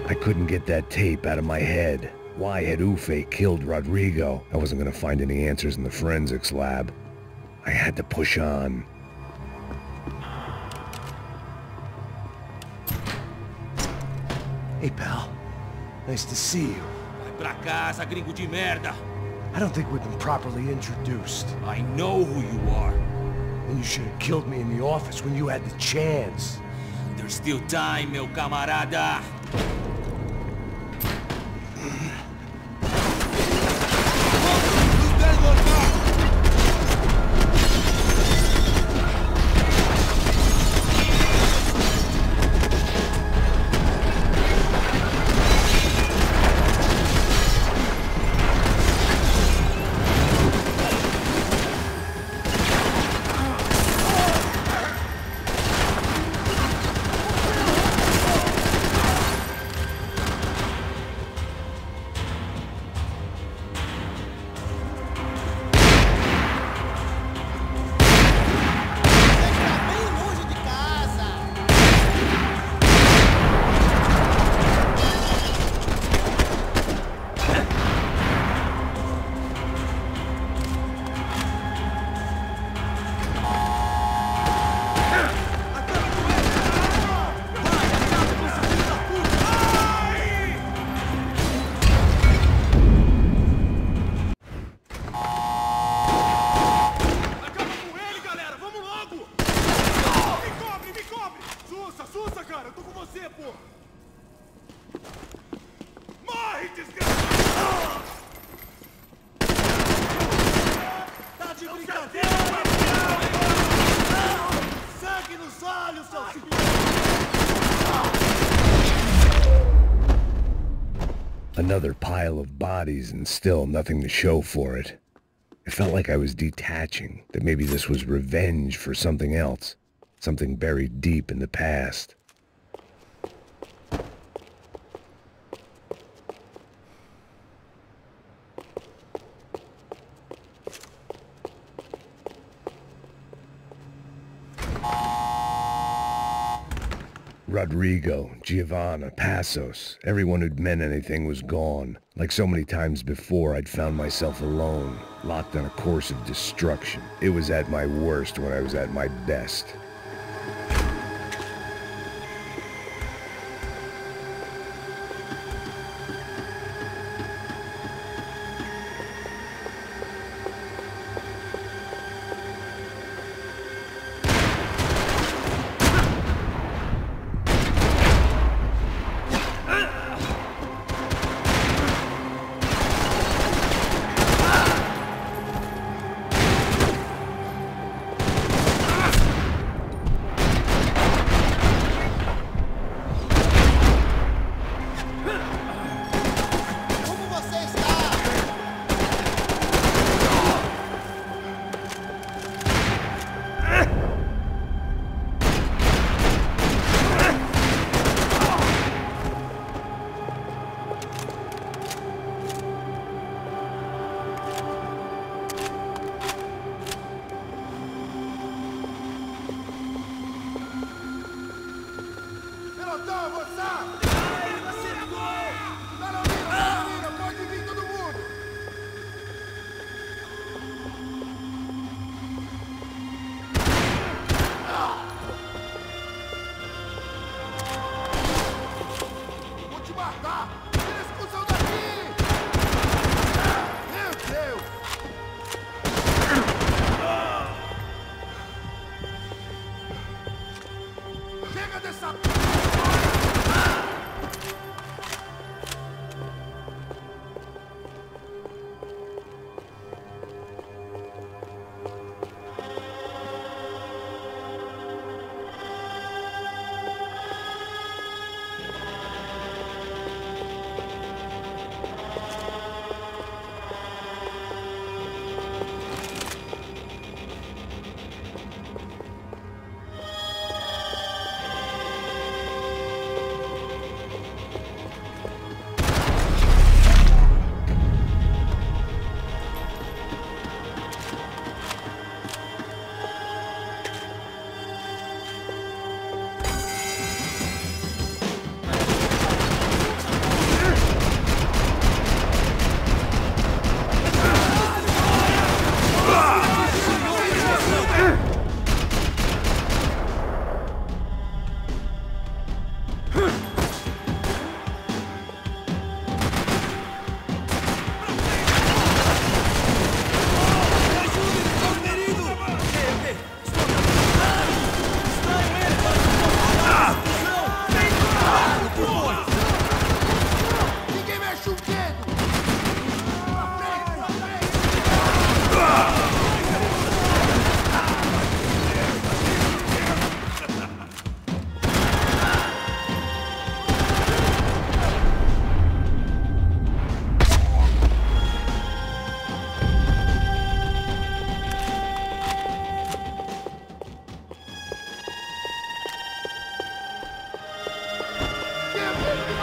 I couldn't get that tape out of my head. Why had Ufe killed Rodrigo? I wasn't gonna find any answers in the forensics lab. I had to push on. Hey, pal. Nice to see you. Vai pra casa, gringo de merda. I don't think we've been properly introduced. I know who you are. And you should have killed me in the office when you had the chance. There's still time, meu camarada. Another pile of bodies and still nothing to show for it. It felt like I was detaching, that maybe this was revenge for something else, something buried deep in the past. Rodrigo, Giovanna, Passos, everyone who'd meant anything was gone. Like so many times before, I'd found myself alone, locked on a course of destruction. It was at my worst when I was at my best.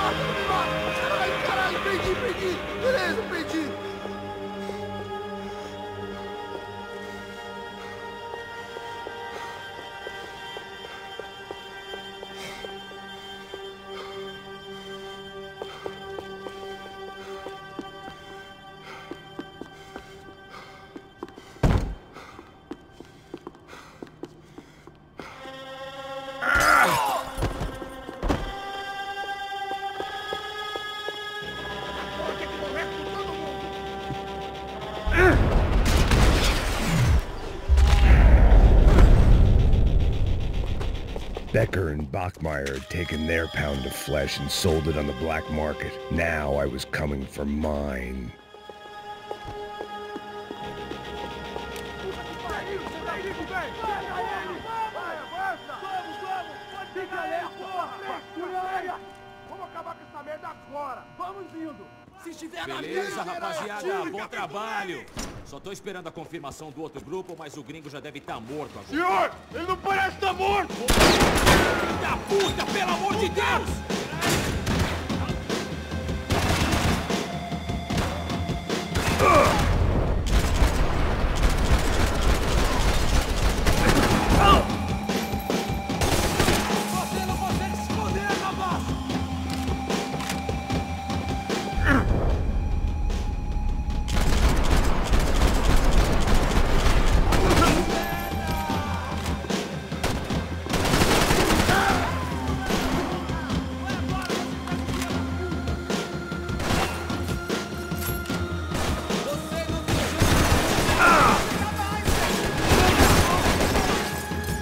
Ai, caralho, perdi. Beleza, perdi. Becker and Bachmeyer had taken their pound of flesh and sold it on the black market. Now I was coming for mine. Beleza, rapaziada, bom trabalho. Só tô esperando a confirmação do outro grupo, mas o gringo já deve estar morto agora. Senhor, ele não parece estar morto! Filho da puta, pelo amor de Deus! Você não consegue se esconder, rapaz!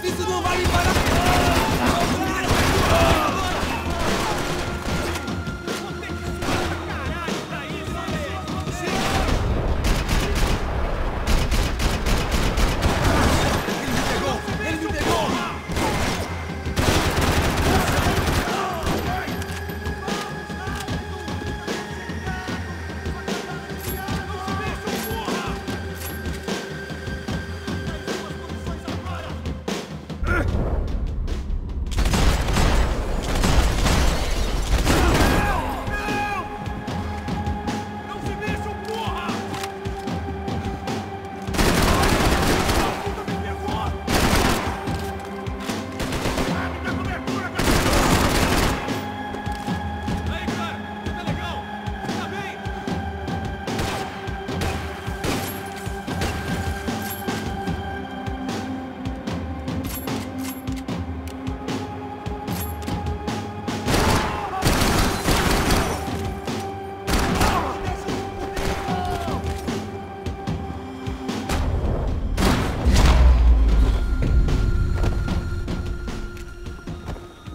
Isso não vai me parar! Ele me pegou!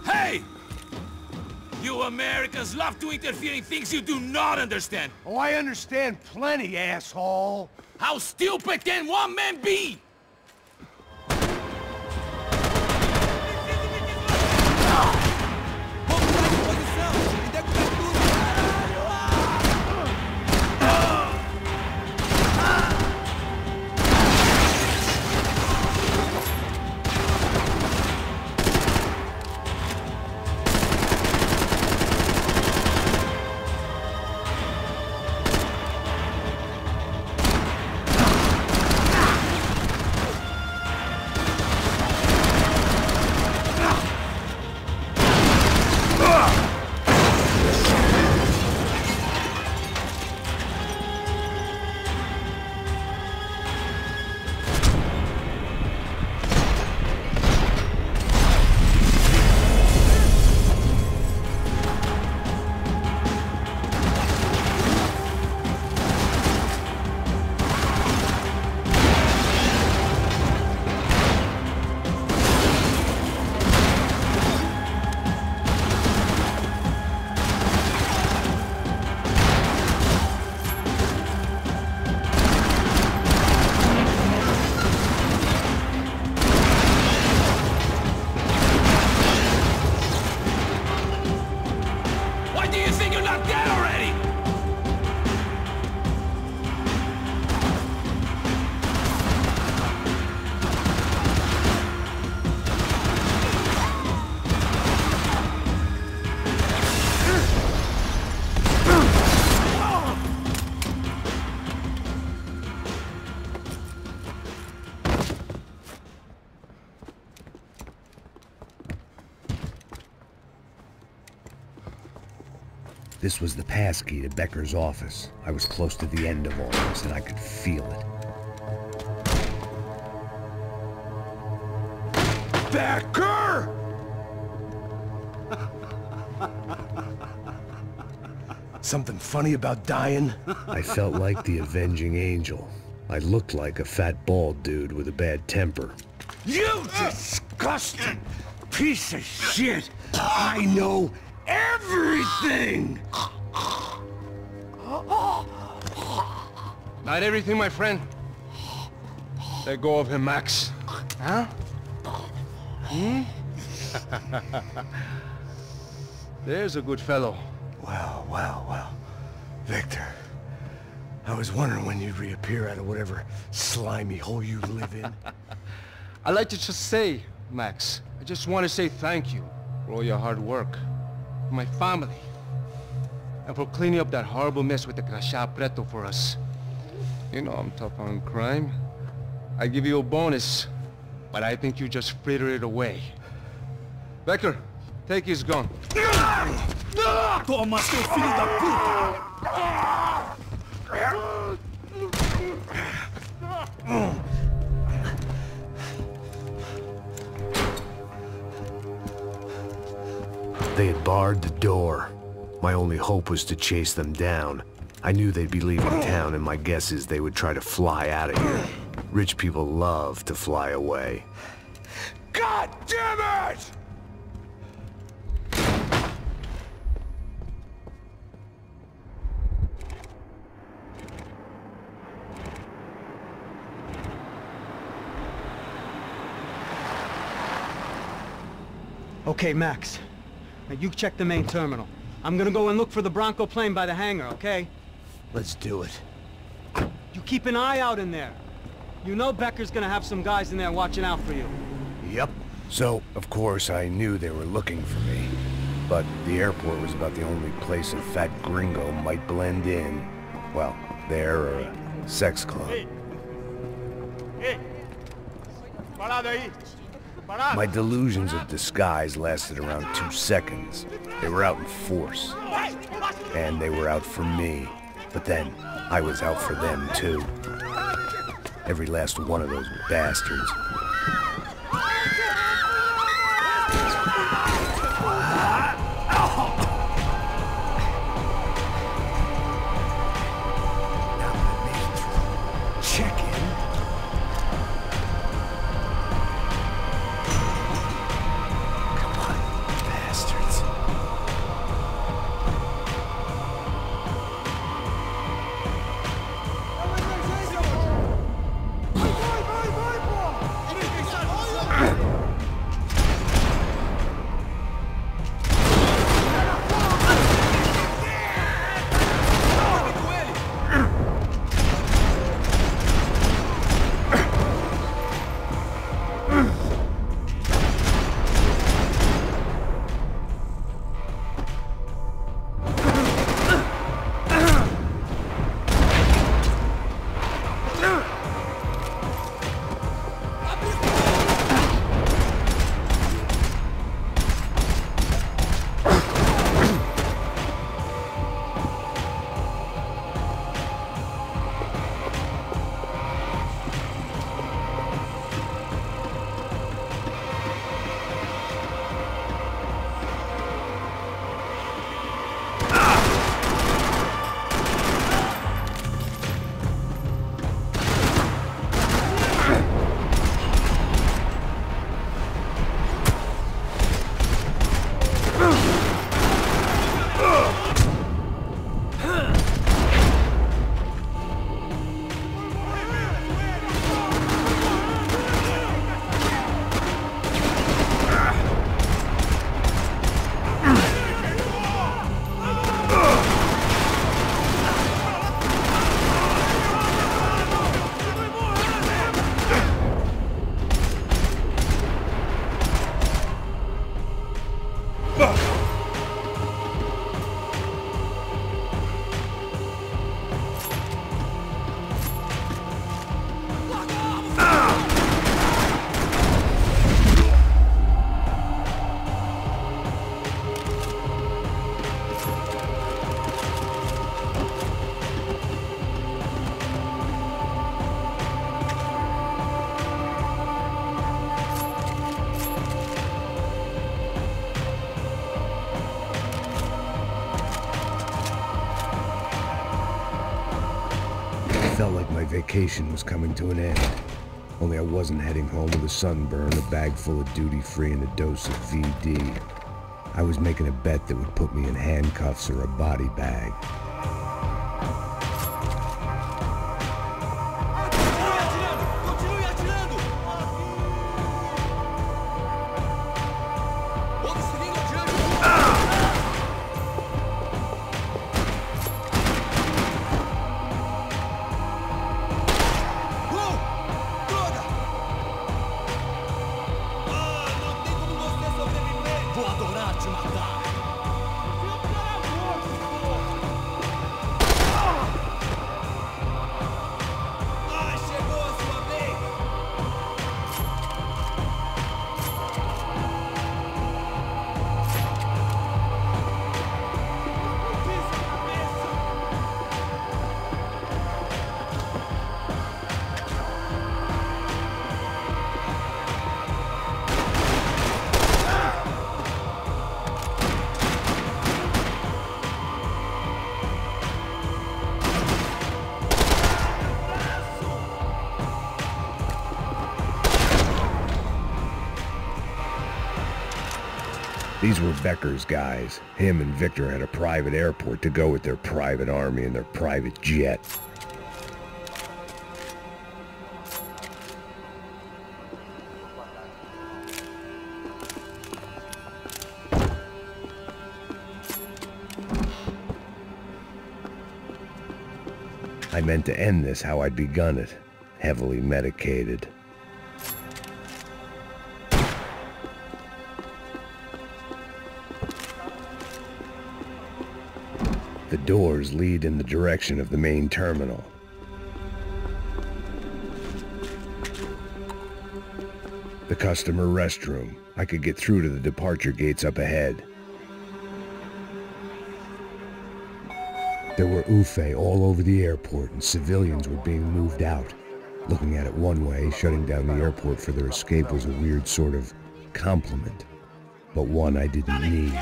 Hey! You Americans love to interfere in things you do not understand. Oh, I understand plenty, asshole. How stupid can one man be? Why do you think you're not dead already? This was the passkey to Becker's office. I was close to the end of all this, and I could feel it. Becker! Something funny about dying? I felt like the avenging angel. I looked like a fat bald dude with a bad temper. You disgusting piece of shit! I know everything! Not everything, my friend. Let go of him, Max. Huh? Hmm? There's a good fellow. Well, well, well. Victor, I was wondering when you'd reappear out of whatever slimy hole you live in. I'd like to just say, Max, I just want to say thank you for all your hard work, for my family, and for cleaning up that horrible mess with the Crachá Preto for us. You know I'm tough on crime. I give you a bonus, but I think you just fritter it away. Becker, take his gun. Toma, seu filho da puta! They had barred the door. My only hope was to chase them down. I knew they'd be leaving town, and my guess is they would try to fly out of here. Rich people love to fly away. God damn it! Okay, Max. Now you check the main terminal. I'm gonna go and look for the Bronco plane by the hangar, okay? Let's do it. You keep an eye out in there. You know Becker's gonna have some guys in there watching out for you. Yep. So, of course, I knew they were looking for me. But the airport was about the only place a fat gringo might blend in. Well, there or a sex club. Hey! Parado aí! My delusions of disguise lasted around 2 seconds. They were out in force. And they were out for me. But then, I was out for them too. Every last one of those bastards. felt like my vacation was coming to an end. Only I wasn't heading home with a sunburn, a bag full of duty-free, and a dose of VD. I was making a bet that would put me in handcuffs or a body bag. These were Becker's guys. Him and Victor had a private airport to go with their private army and their private jet. I meant to end this how I'd begun it, heavily medicated. The doors lead in the direction of the main terminal. The customer restroom. I could get through to the departure gates up ahead. There were UFE all over the airport, and civilians were being moved out. Looking at it one way, shutting down the airport for their escape was a weird sort of compliment, but one I didn't need.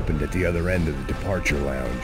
opened at the other end of the departure lounge.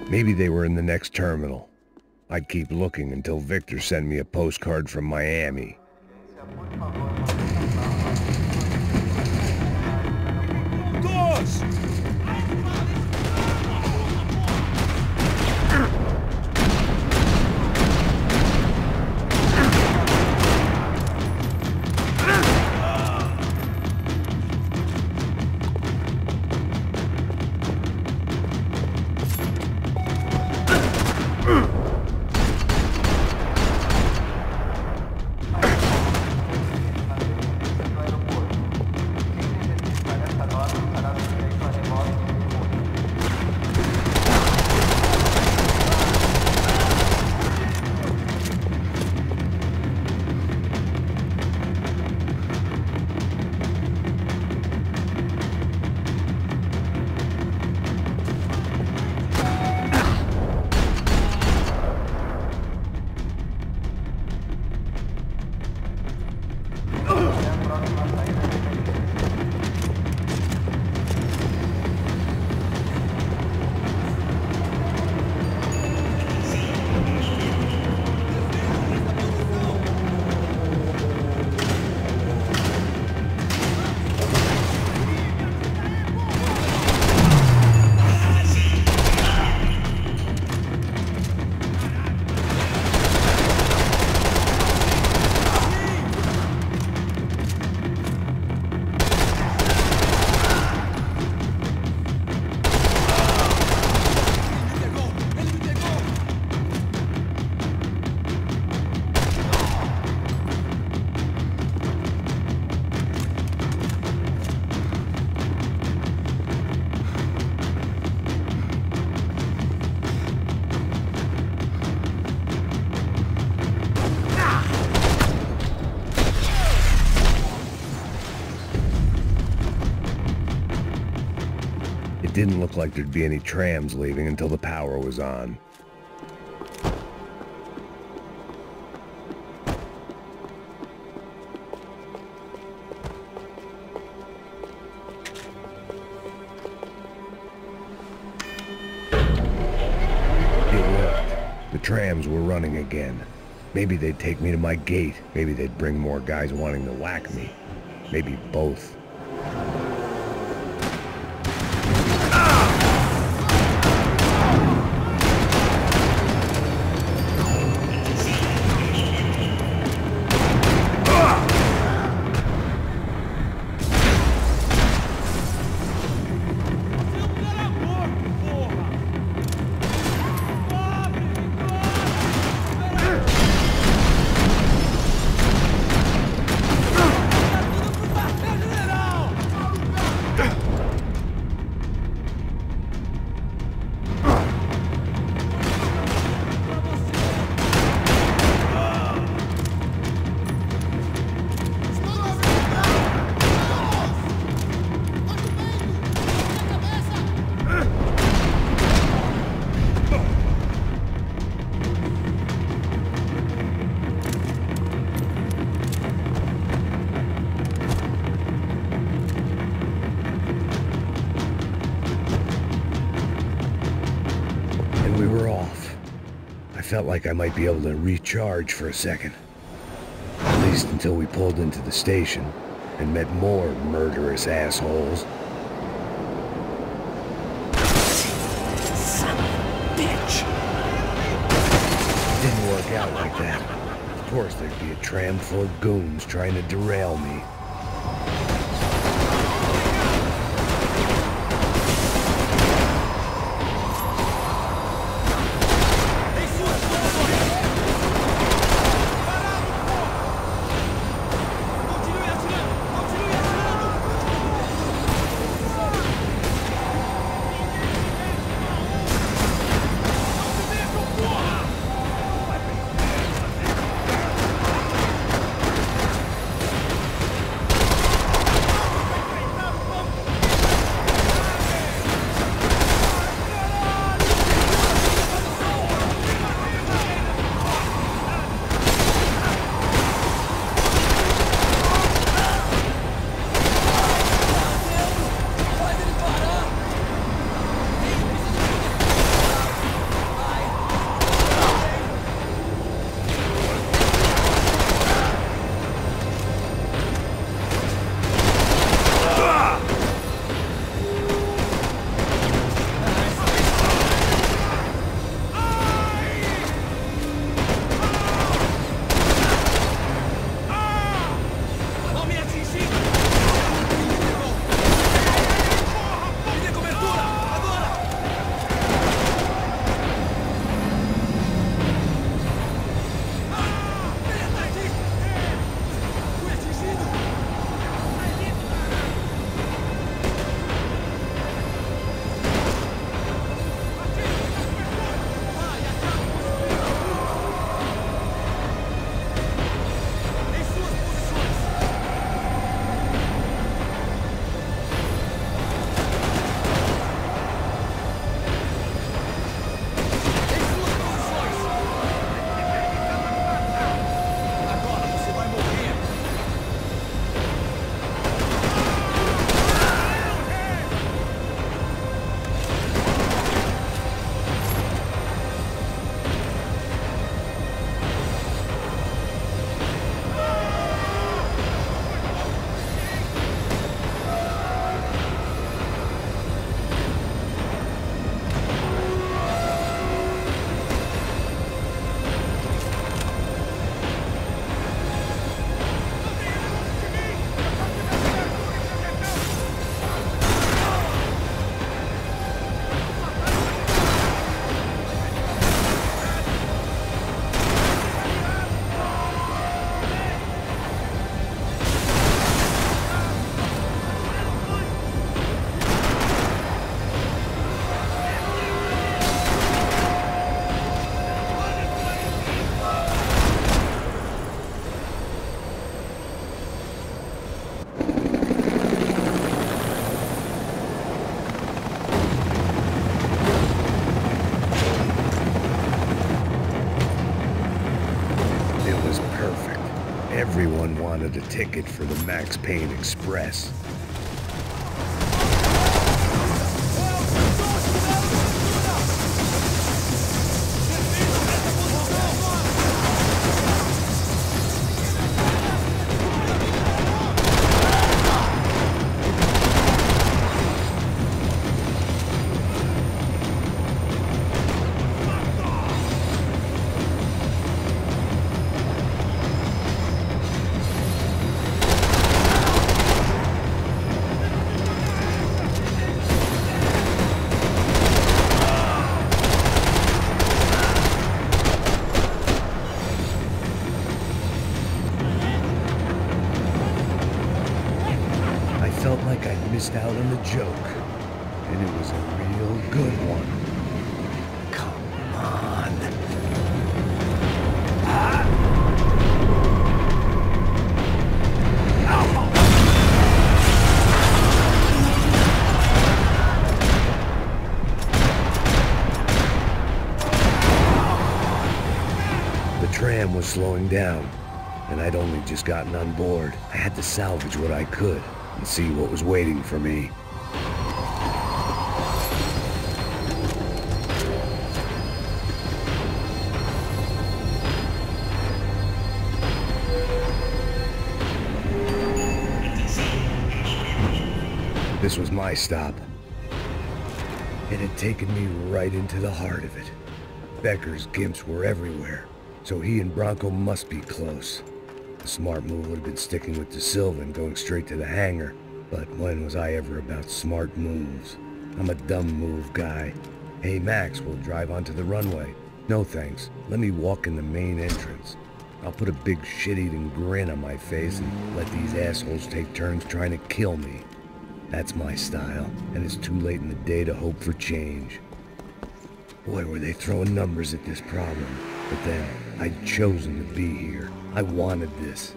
Maybe they were in the next terminal. I'd keep looking until Victor sent me a postcard from Miami. Doors! It didn't look like there'd be any trams leaving until the power was on. It worked. The trams were running again. Maybe they'd take me to my gate. Maybe they'd bring more guys wanting to whack me. Maybe both. I felt like I might be able to recharge for a second. At least until we pulled into the station and met more murderous assholes. Son of a bitch! out like that. Of course there'd be a tram full of goons trying to derail me. Everyone wanted a ticket for the Max Payne Express. Felt like I'd missed out on the joke, and it was a real good one. Come on. The tram was slowing down, and I'd only just gotten on board. I had to salvage what I could and see what was waiting for me. This was my stop. It had taken me right into the heart of it. Becker's gimps were everywhere, So he and Branco must be close. The smart move would have been sticking with De Silva and going straight to the hangar. But when was I ever about smart moves? I'm a dumb move guy. Hey Max, we'll drive onto the runway. No thanks. Let me walk in the main entrance. I'll put a big shit-eating grin on my face and let these assholes take turns trying to kill me. That's my style, and it's too late in the day to hope for change. Boy, were they throwing numbers at this problem. But then, I'd chosen to be here. I wanted this.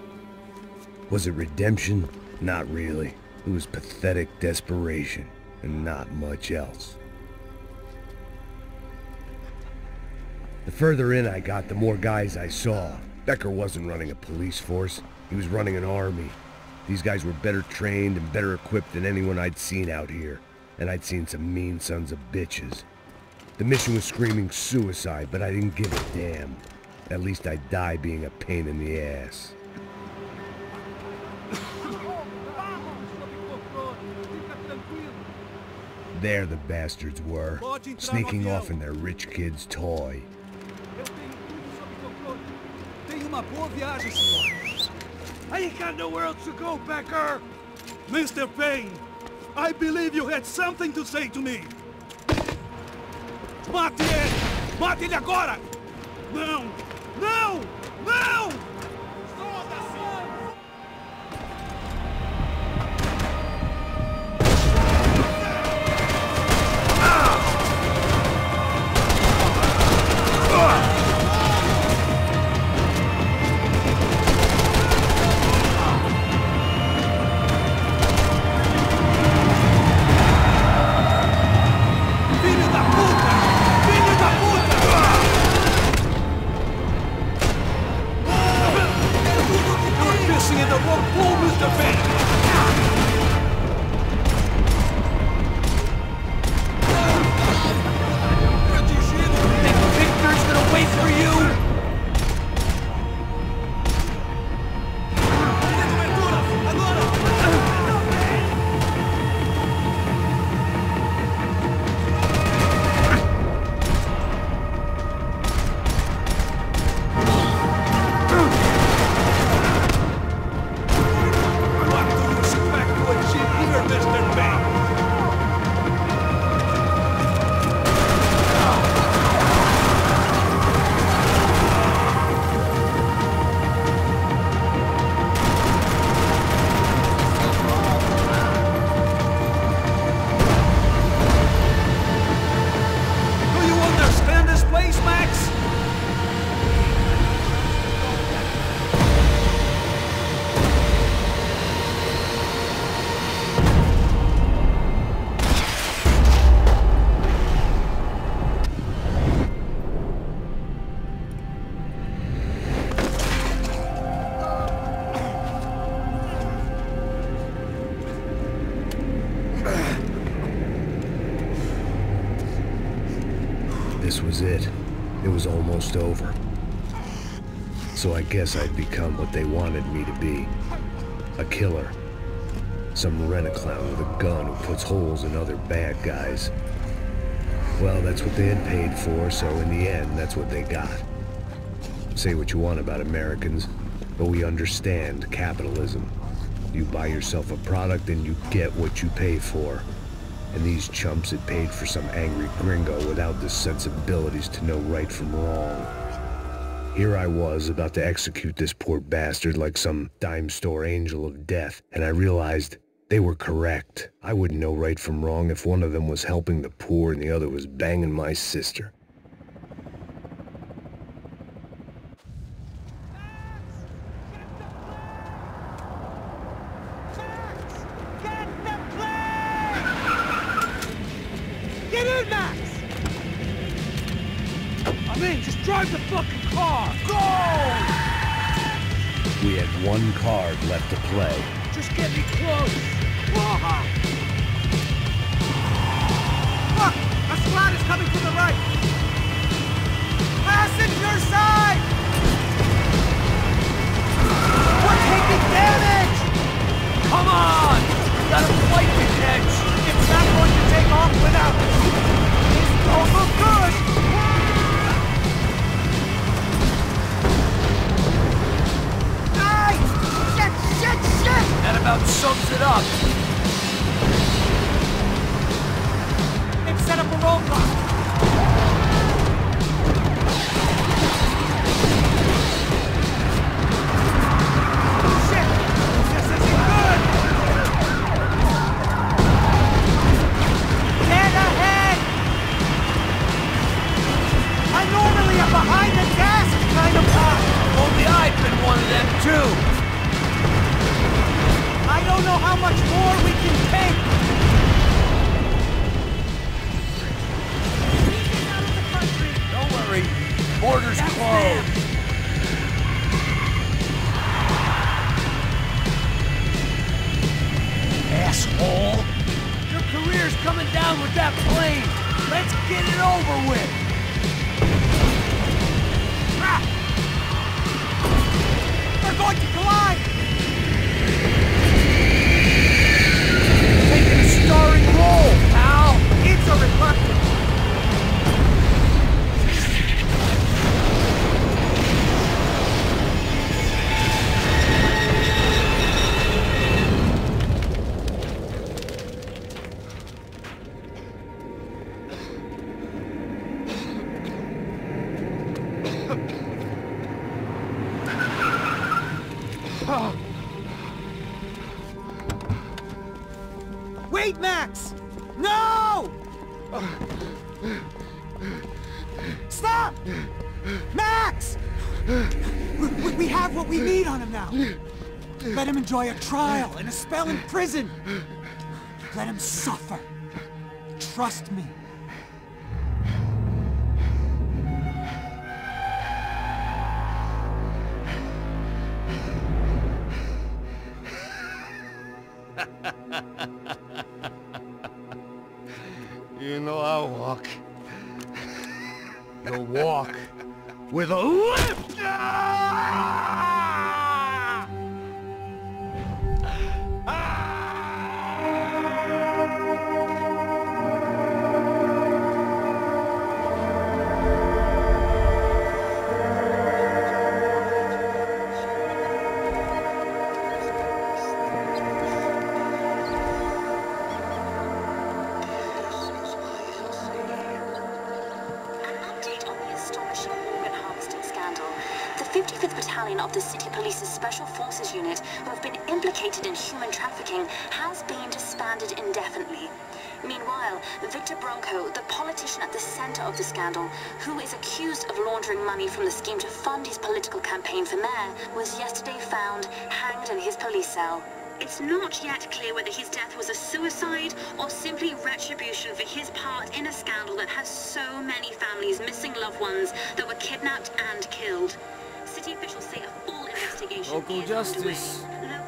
Was it redemption? Not really. It was pathetic desperation, and not much else. The further in I got, the more guys I saw. Becker wasn't running a police force. He was running an army. These guys were better trained and better equipped than anyone I'd seen out here. And I'd seen some mean sons of bitches. The mission was screaming suicide, but I didn't give a damn. At least I'd die being a pain in the ass. There the bastards were, sneaking off in their rich kid's toy. Tenha uma boa viagem, senhor. I ain't got nowhere else to go, Becker! Mr. Payne, I believe you had something to say to me. Mate ele! Mate ele agora! Não! Não! Não! This was it. It was almost over. So I guess I'd become what they wanted me to be. A killer. Some rent-a-clown with a gun who puts holes in other bad guys. Well, that's what they had paid for, so in the end, that's what they got. Say what you want about Americans, but we understand capitalism. You buy yourself a product and you get what you pay for. And these chumps had paid for some angry gringo without the sensibilities to know right from wrong. Here I was, about to execute this poor bastard like some dime store angel of death, and I realized they were correct. I wouldn't know right from wrong if one of them was helping the poor and the other was banging my sister. Get in, Max! I'm in, just drive the fucking car! Go! We had one card left to play. Just get me close! Look! A squad is coming from the right! Passenger side! We're taking damage! Come on! We got a flight to catch! It's not going to take off without us! This don't look good! about sums it up. They've set up a roadblock. Behind the gas kind of guy. Only I've been one of them too. I don't know how much more we can take. Don't worry, border's closed. Asshole! Your career's coming down with that plane. Let's get it over with. They're going to collide! Taking a starring role, pal! It's a reluctant. Wait, Max! No! Stop! Max! We have what we need on him now. Let him enjoy a trial and a spell in prison. Let him suffer. Trust me. You know I'll walk. You'll walk with a lift! Of the City Police's Special Forces unit who have been implicated in human trafficking has been disbanded indefinitely. Meanwhile, Victor Branco, the politician at the center of the scandal, who is accused of laundering money from the scheme to fund his political campaign for mayor, was yesterday found hanged in his police cell. It's not yet clear whether his death was a suicide or simply retribution for his part in a scandal that has so many families missing loved ones that were kidnapped and killed. City officials say a full investigation Local is justice. underway.